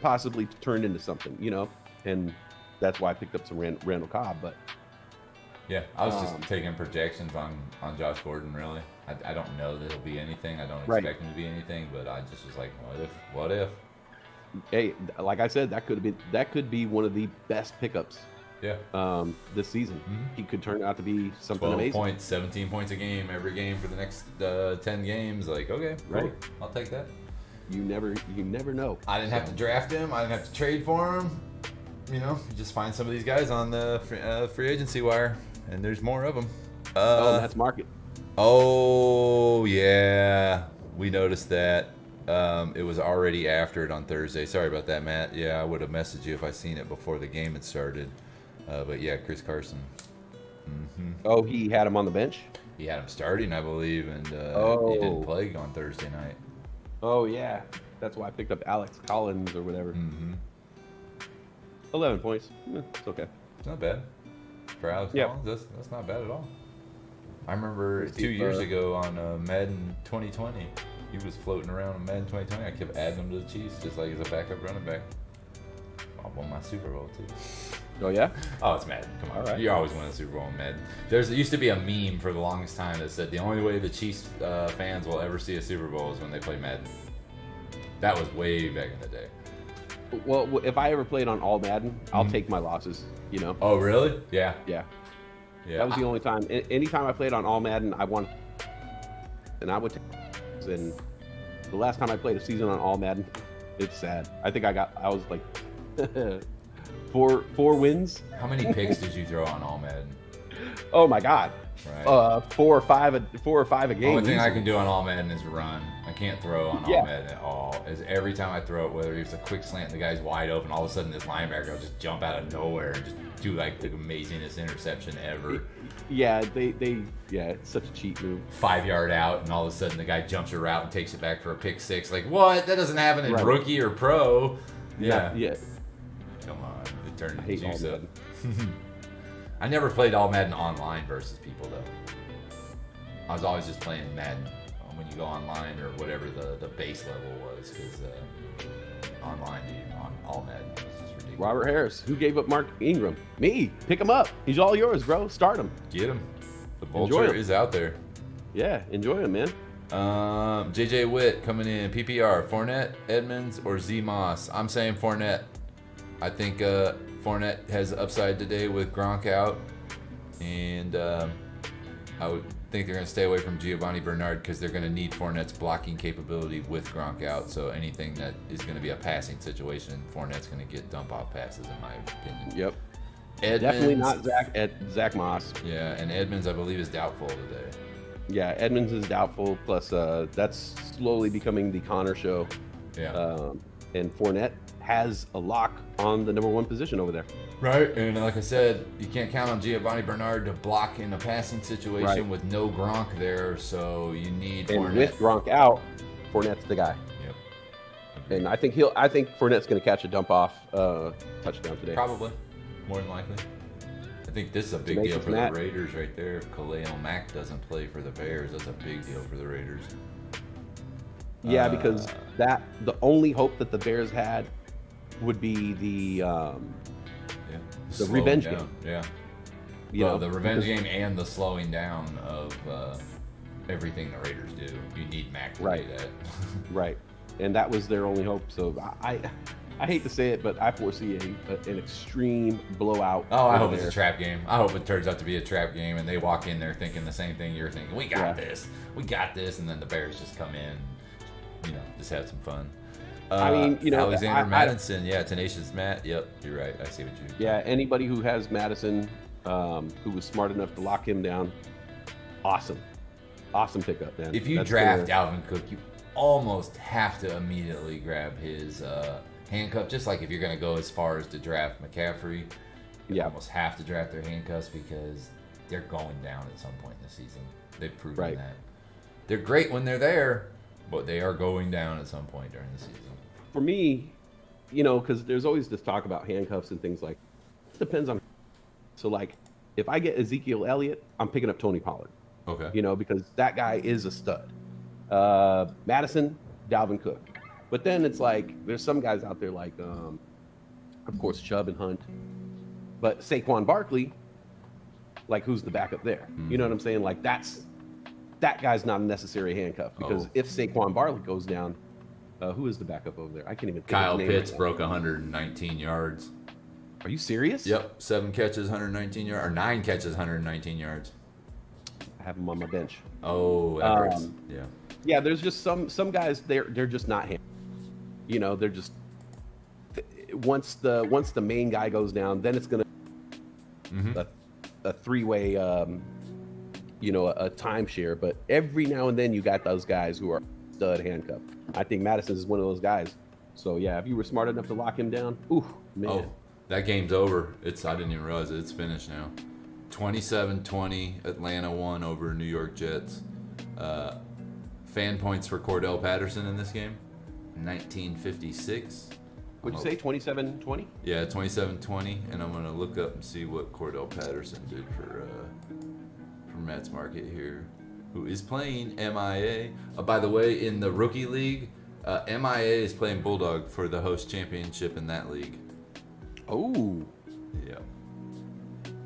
possibly turn into something, you know, and that's why I picked up some Randall Cobb. But Yeah, I was just taking projections on Josh Gordon, really. I don't know that it'll be anything. I don't Right. expect him to be anything, but I just was like, what if? hey, like I said, that could be one of the best pickups Yeah. this season. Mhm. He could turn out to be something 12 amazing. points, 17 points a game, every game for the next 10 games. Like, okay, cool. Right. I'll take that. You never know. I didn't have to draft him. I didn't have to trade for him. You know, you just find some of these guys on the free agency wire, and there's more of them. That's market. Oh, yeah. We noticed that. It was already after it on Thursday. Sorry about that, Matt. Yeah, I would have messaged you if I seen it before the game had started. But yeah, Chris Carson. Mm-hmm. Oh, he had him on the bench. He had him starting, I believe, and he didn't play on Thursday night. Oh yeah, that's why I picked up Alex Collins or whatever. Mm-hmm. 11 points. It's okay. It's not bad. For Alex Yep. Collins, that's not bad at all. I remember Let's see 2 if, years ago on Madden 2020, he was floating around in Madden 2020. I kept adding him to the Chiefs just like as a backup running back. I won my Super Bowl too. Oh yeah. Oh, it's Madden. Come on, All right. you always win a Super Bowl in Madden. There used to be a meme for the longest time that said the only way the Chiefs fans will ever see a Super Bowl is when they play Madden. That was way back in the day. Well, if I ever played on all Madden, I'll take my losses. You know. Oh, really? Yeah. Yeah. Yeah. That was the only time. Anytime I played on all Madden, I won. And I would take. And the last time I played a season on all Madden, it's sad. I think I was like four wins. How many picks did you throw on All Madden? Oh my God. Right. 4 or 5 a game. The only thing I easily. can do on All Madden is run. I can't throw on Yeah. All Madden at all. Is every time I throw it, whether it's a quick slant and the guy's wide open, all of a sudden this linebacker will just jump out of nowhere and just do like the amazingest interception ever. Yeah, it's such a cheat move. 5 yard out, and all of a sudden the guy jumps your route and takes it back for a pick six. Like, what? That doesn't happen in Right. rookie or pro. Yeah. Yeah. Come on. It turned I hate all juice up. Madden. I never played All Madden online versus people, though. I was always just playing Madden when you go online or whatever the base level was, because online, dude, on All Madden was just ridiculous. Robert Harris, who gave up Mark Ingram? Me. Pick him up. He's all yours, bro. Start him. Get him. The Enjoy vulture him. is out there. Yeah, enjoy him, man. JJ Witt coming in. PPR, Fournette, Edmonds, or Z Moss? I'm saying Fournette. I think Fournette has upside today with Gronk out. And I would think they're going to stay away from Giovanni Bernard because they're going to need Fournette's blocking capability with Gronk out. So anything that is going to be a passing situation, Fournette's going to get dump-off passes, in my opinion. Yep. Edmonds, Definitely not Zach Moss. Yeah, and Edmonds, I believe, is doubtful today. Yeah, Edmonds is doubtful. Plus, that's slowly becoming the Connor show. Yeah. And Fournette has a lock on the number 1 position over there. Right, and like I said, you can't count on Giovanni Bernard to block in a passing situation Right. with no Gronk there, so you need And Fournette. with Gronk out, Fournette's the guy. Yep. And I think Fournette's going to catch a dump off touchdown today. Probably, more than likely. I think this is a big Tenacious deal for Matt. the Raiders right there. If Khalil Mack doesn't play for the Bears, that's a big deal for the Raiders. Yeah, because the only hope that the Bears had would be the Slowing revenge down. game. Yeah. you Well, know, the revenge because- game and the slowing down of everything the Raiders do. You need Mac to Right. do that. Right, and that was their only hope. So I hate to say it, but I foresee an extreme blowout. Oh, I over hope it's there. a trap game. I hope it turns out to be a trap game, and they walk in there thinking the same thing you're thinking. We got this, and then the Bears just come in, just have some fun. I mean, Alexander I- Madison, yeah, Tenacious Matt. Yep, you're right. I see what you. Yeah, anybody who has Madison, who was smart enough to lock him down, awesome pickup, man. If you That's draft gonna- Dalvin Cook, you almost have to immediately grab his handcuff. Just like if you're going to go as far as to draft McCaffrey, you almost have to draft their handcuffs because they're going down at some point in the season. They've proven that. They're great when they're there, but they are going down at some point during the season. For me, because there's always this talk about handcuffs and things like. It depends on. So like, if I get Ezekiel Elliott, I'm picking up Tony Pollard. Okay. Because that guy is a stud. Madison, Dalvin Cook. But then it's like, there's some guys out there like, of course, Chubb and Hunt. But Saquon Barkley, like, who's the backup there? You know what I'm saying? Like, that guy's not a necessary handcuff. Because if Saquon Barkley goes down, who is the backup over there? I can't even think Kyle of his name Pitts right now. broke 119 yards. Are you serious? Yep, 7 catches, 119 yards, or 9 catches, 119 yards. I have him on my bench. Oh, that hurts. Yeah. Yeah, there's just some guys they're just not him. They're just once the main guy goes down, then it's gonna a three-way a timeshare. But every now and then you got those guys who are stud handcuffed. I think Madison is one of those guys. So yeah, if you were smart enough to lock him down, ooh man. Oh, that game's over. I didn't even realize it. It's finished now. 27-20, Atlanta won over New York Jets. Fan points for Cordell Patterson in this game, 1956. Would you say 27-20? Yeah, 27-20, and I'm gonna look up and see what Cordell Patterson did for Matt's Market here. who is playing MIA. By the way, in the rookie league, MIA is playing Bulldog for the host championship in that league. Oh. Yeah.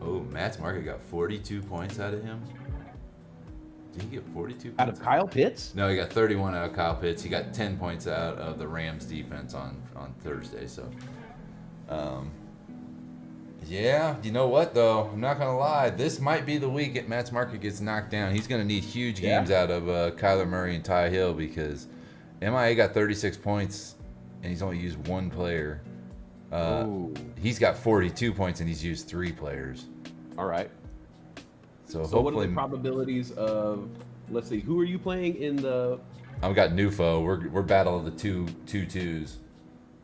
Oh, Matt's Market got 42 points out of him. Did he get 42 points? Out of Kyle Pitts? No, he got 31 out of Kyle Pitts. He got 10 points out of the Rams defense on Thursday. So, yeah, you know what, though? I'm not going to lie. This might be the week that Matt's Market gets knocked down. He's going to need huge games out of Kyler Murray and Ty Hill because MIA got 36 points, and he's only used one player. He's got 42 points, and he's used 3 players. All right. So what are hopefully, the probabilities of, let's see, who are you playing in the... I've got Nufo. We're battle of the two twos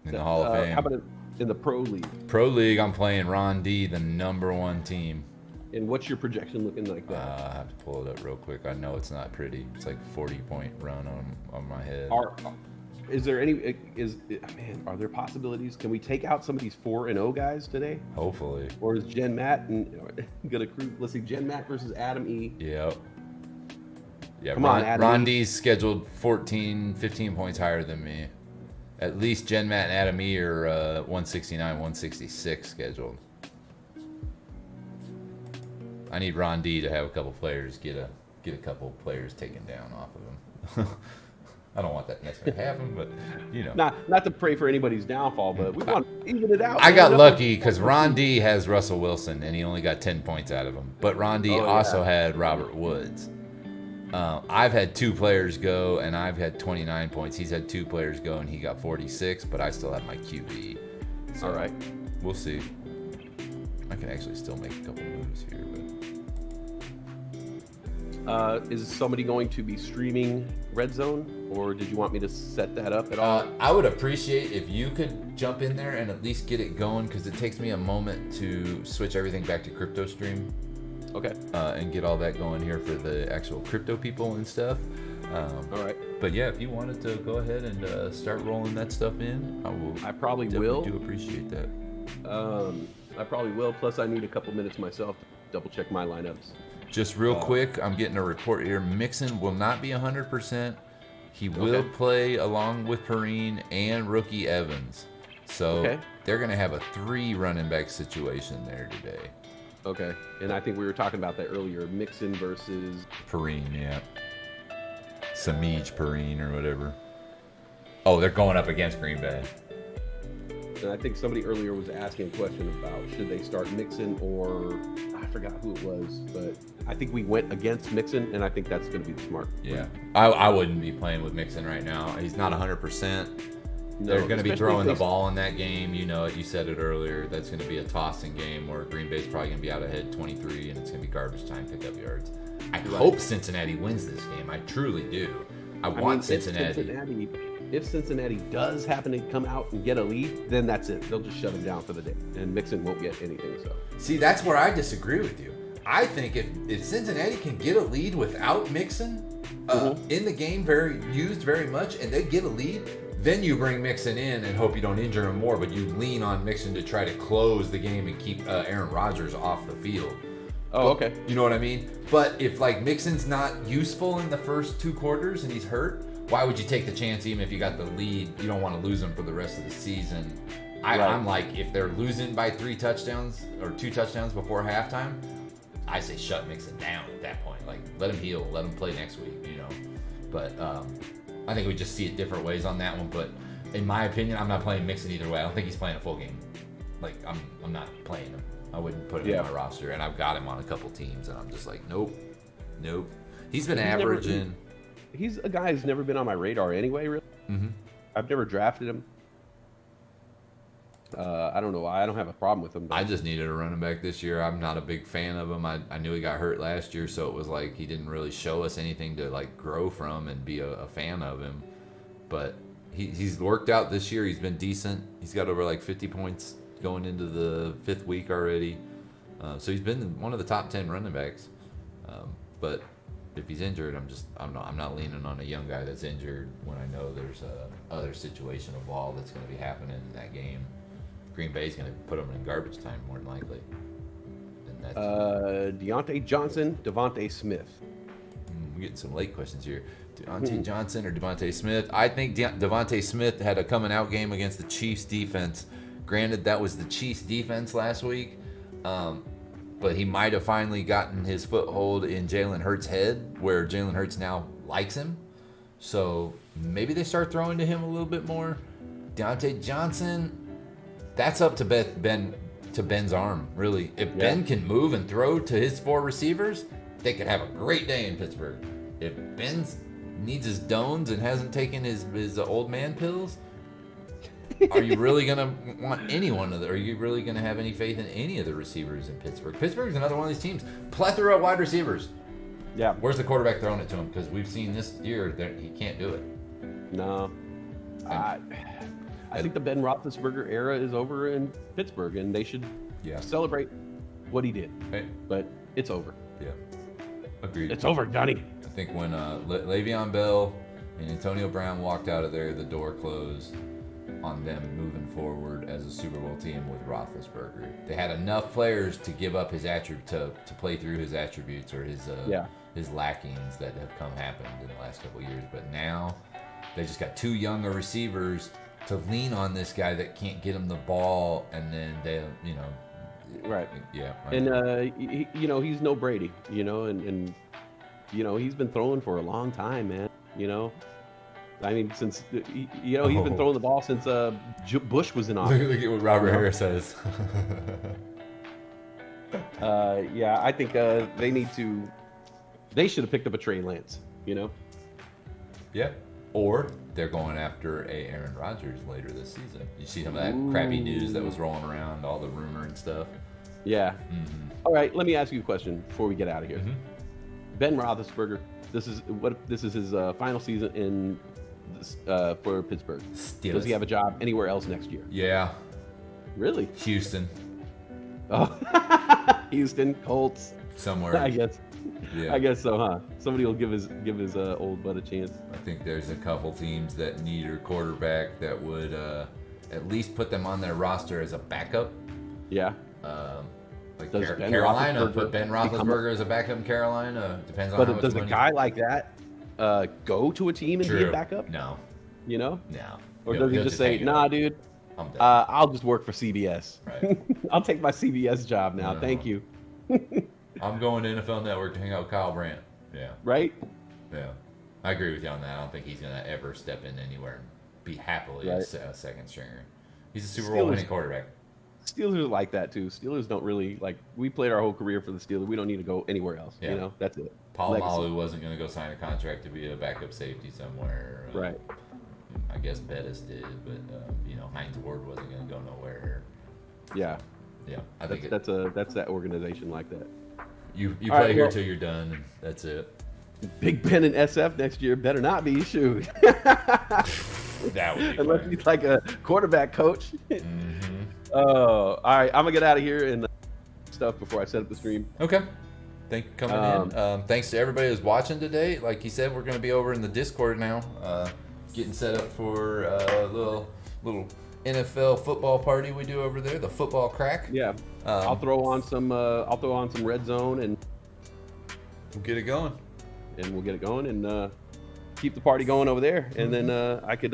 in the Hall of Fame. How about in the Pro League? Pro League, I'm playing Ron D, the #1 team. And what's your projection looking like that? I have to pull it up real quick. I know it's not pretty. It's like 40-point run on my head. Is there any? Are there possibilities? Can we take out some of these 4-0 guys today? Hopefully. Or is Jen Matt gonna cruise? Let's see, Jen Matt versus Adam E. Yep. Yeah. Come on, Adam Ron E. D's scheduled 15 points higher than me. At least Jen Matt and Adam E are 169, 166 scheduled. I need Ron D to have a couple players get a couple players taken down off of him. I don't want that necessarily to happen, but you know. Not to pray for anybody's downfall, but we want to even it out. I got lucky because Ron D has Russell Wilson, and he only got 10 points out of him. But Ron D also had Robert Woods. I've had 2 players go, and I've had 29 points. He's had 2 players go, and he got 46, but I still have my QB. So all right. We'll see. I can actually still make a couple moves here, but... Is somebody going to be streaming Red Zone, or did you want me to set that up at all? I would appreciate if you could jump in there and at least get it going, because it takes me a moment to switch everything back to CryptoStream. Okay. And get all that going here for the actual crypto people and stuff. All right. But yeah, if you wanted to go ahead and start rolling that stuff in, I probably will. Do appreciate that. I probably will. Plus, I need a couple minutes myself to double check my lineups. Just real quick, I'm getting a report here. Mixon will not be 100%. He will play along with Perrine and rookie Evans. So they're going to have a 3 running back situation there today. Okay. And I think we were talking about that earlier. Mixon versus... Perrine, yeah. Samij Perrine or whatever. Oh, they're going up against Green Bay. And I think somebody earlier was asking a question about should they start Mixon or I forgot who it was, but I think we went against Mixon, and I think that's going to be the smart. Yeah, I wouldn't be playing with Mixon right now. He's not 100%. They're going to be throwing the ball in that game. You know it. You said it earlier. That's going to be a tossing game where Green Bay's probably going to be out ahead 23, and it's going to be garbage time pickup yards. I hope Cincinnati wins this game. I truly do. I want Cincinnati. If Cincinnati does happen to come out and get a lead, then that's it. They'll just shut him down for the day, and Mixon won't get anything. So, see, that's where I disagree with you. I think if Cincinnati can get a lead without Mixon in the game, used very much, and they get a lead, then you bring Mixon in and hope you don't injure him more, but you lean on Mixon to try to close the game and keep Aaron Rodgers off the field. Oh, okay. You know what I mean? But if like Mixon's not useful in the first 2 quarters and he's hurt, why would you take the chance even if you got the lead? You don't want to lose him for the rest of the season. I'm like, if they're losing by 3 touchdowns or 2 touchdowns before halftime, I say shut Mixon down at that point. Like, let him heal, let him play next week, you know. But I think we just see it different ways on that one. But in my opinion, I'm not playing Mixon either way. I don't think he's playing a full game. Like, I'm not playing him. I wouldn't put him in my roster, and I've got him on a couple teams, and I'm just like, nope. He's been averaging. He's a guy who's never been on my radar anyway, really. Mm-hmm. I've never drafted him. I don't know why. I don't have a problem with him. I just needed a running back this year. I'm not a big fan of him. I knew he got hurt last year, so it was like he didn't really show us anything to like grow from and be a fan of him. But he's worked out this year. He's been decent. He's got over like 50 points going into the 5th week already. So he's been one of the top 10 running backs. But if he's injured, I'm not leaning on a young guy that's injured when I know there's a other situation of ball that's going to be happening in that game. Green Bay's going to put him in garbage time more than likely. And that's, Deontay Johnson, Devontae Smith. we're getting some late questions here. Deontay Johnson or Devontae Smith? I think Devontae Smith had a coming out game against the Chiefs defense. Granted, that was the Chiefs defense last week, but he might have finally gotten his foothold in Jalen Hurts' head, where Jalen Hurts now likes him. So maybe they start throwing to him a little bit more. Deontay Johnson, that's up to Ben's arm, really. If Ben can move and throw to his 4 receivers, they could have a great day in Pittsburgh. If Ben needs his dones and hasn't taken his old man pills, are you really going to want any one of them? Are you really going to have any faith in any of the receivers in Pittsburgh? Pittsburgh's another one of these teams. Plethora of wide receivers. Yeah. Where's the quarterback throwing it to him? Because we've seen this year that he can't do it. No. I think the Ben Roethlisberger era is over in Pittsburgh, and they should celebrate what he did. Hey. But it's over. Yeah. Agreed. It's over, Johnny. I think when Le'Veon Bell and Antonio Brown walked out of there, the door closed on them moving forward as a Super Bowl team with Roethlisberger. They had enough players to give up his to play through his attributes or his lackings that have happened in the last couple of years. But now they just got 2 younger receivers to lean on this guy that can't get him the ball, and then they, right. Yeah. And he's no Brady, and he's been throwing for a long time, man. I mean, since he's been throwing the ball since Bush was in office. Look at what Robert Harris says. I think they should have picked up a Trey Lance. Yeah. Or they're going after Aaron Rodgers later this season. You see some of that crappy news that was rolling around, all the rumor and stuff. Yeah. Mm-hmm. All right, let me ask you a question before we get out of here. Mm-hmm. Ben Roethlisberger, this is his final season for Pittsburgh. Steelers. Does he have a job anywhere else next year? Yeah. Really? Houston. Oh, Houston, Colts. Somewhere. I guess. Yeah. I guess so, huh? Somebody will give his old butt a chance. I think there's a couple teams that need a quarterback that would at least put them on their roster as a backup. Yeah. Like Does Carolina put Ben Roethlisberger as a backup in Carolina. Depends on how much does money. a guy like that go to a team and be a backup? No. No. Or He'll does he just say, hang it "Nah, up. dude, I'm done." I'll just work for CBS. Right. I'll take my CBS job now. No. Thank you." I'm going to NFL Network to hang out with Kyle Brandt. Yeah. Right? Yeah. I agree with you on that. I don't think he's going to ever step in anywhere and be happily a second stringer. He's a Super Bowl winning quarterback. Steelers are like that too. Steelers don't really we played our whole career for the Steelers. We don't need to go anywhere else. Yeah. That's it. Palomalu wasn't going to go sign a contract to be a backup safety somewhere. Right. I guess Bettis did, but Heinz Ward wasn't going to go nowhere. Yeah. Yeah. I think that's that organization like that. You play here till you're done, and that's it. Big Ben and SF next year better not be shoot. That would be unless fun. he's like a quarterback coach. Mm-hmm. All right, I'm gonna get out of here and stuff before I set up the stream. Okay. Thank you for coming in. Thanks to everybody who's watching today. Like you said, we're going to be over in the Discord now, getting set up for a little NFL football party we do over there, the football crack. Yeah, I'll throw on some red zone and we'll get it going. And keep the party going over there. And then I could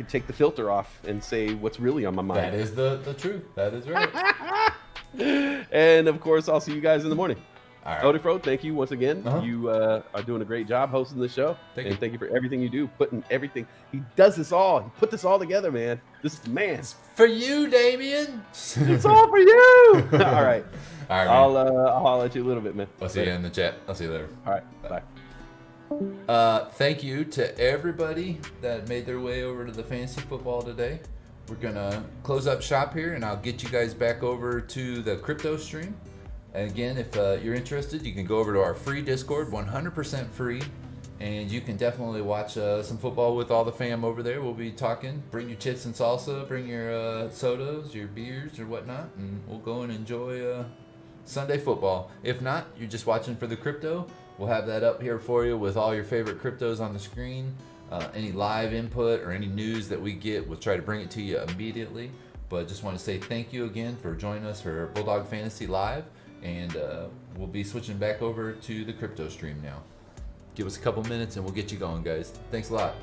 take the filter off and say what's really on my mind. That is the truth. That is right. And of course, I'll see you guys in the morning. All right. Odifro, thank you once again. You are doing a great job hosting the show. Thank you. Thank you for everything you do, putting everything. He does this all. He put this all together, man. This is the man. For you, Damien. It's all for you. All right. All right, man. I'll holler at you a little bit, man. I'll see you in the chat. I'll see you later. All right. Bye. Thank you to everybody that made their way over to the fantasy football today. We're gonna close up shop here, and I'll get you guys back over to the crypto stream. And again, if you're interested, you can go over to our free Discord, 100% free, and you can definitely watch some football with all the fam over there. We'll be talking. Bring your chips and salsa, bring your sodas, your beers, or whatnot, and we'll go and enjoy Sunday football. If not, you're just watching for the crypto. We'll have that up here for you with all your favorite cryptos on the screen. Any live input or any news that we get, we'll try to bring it to you immediately. But just want to say thank you again for joining us for Bulldog Fantasy Live. And we'll be switching back over to the crypto stream now. Give us a couple minutes and we'll get you going, guys. Thanks a lot.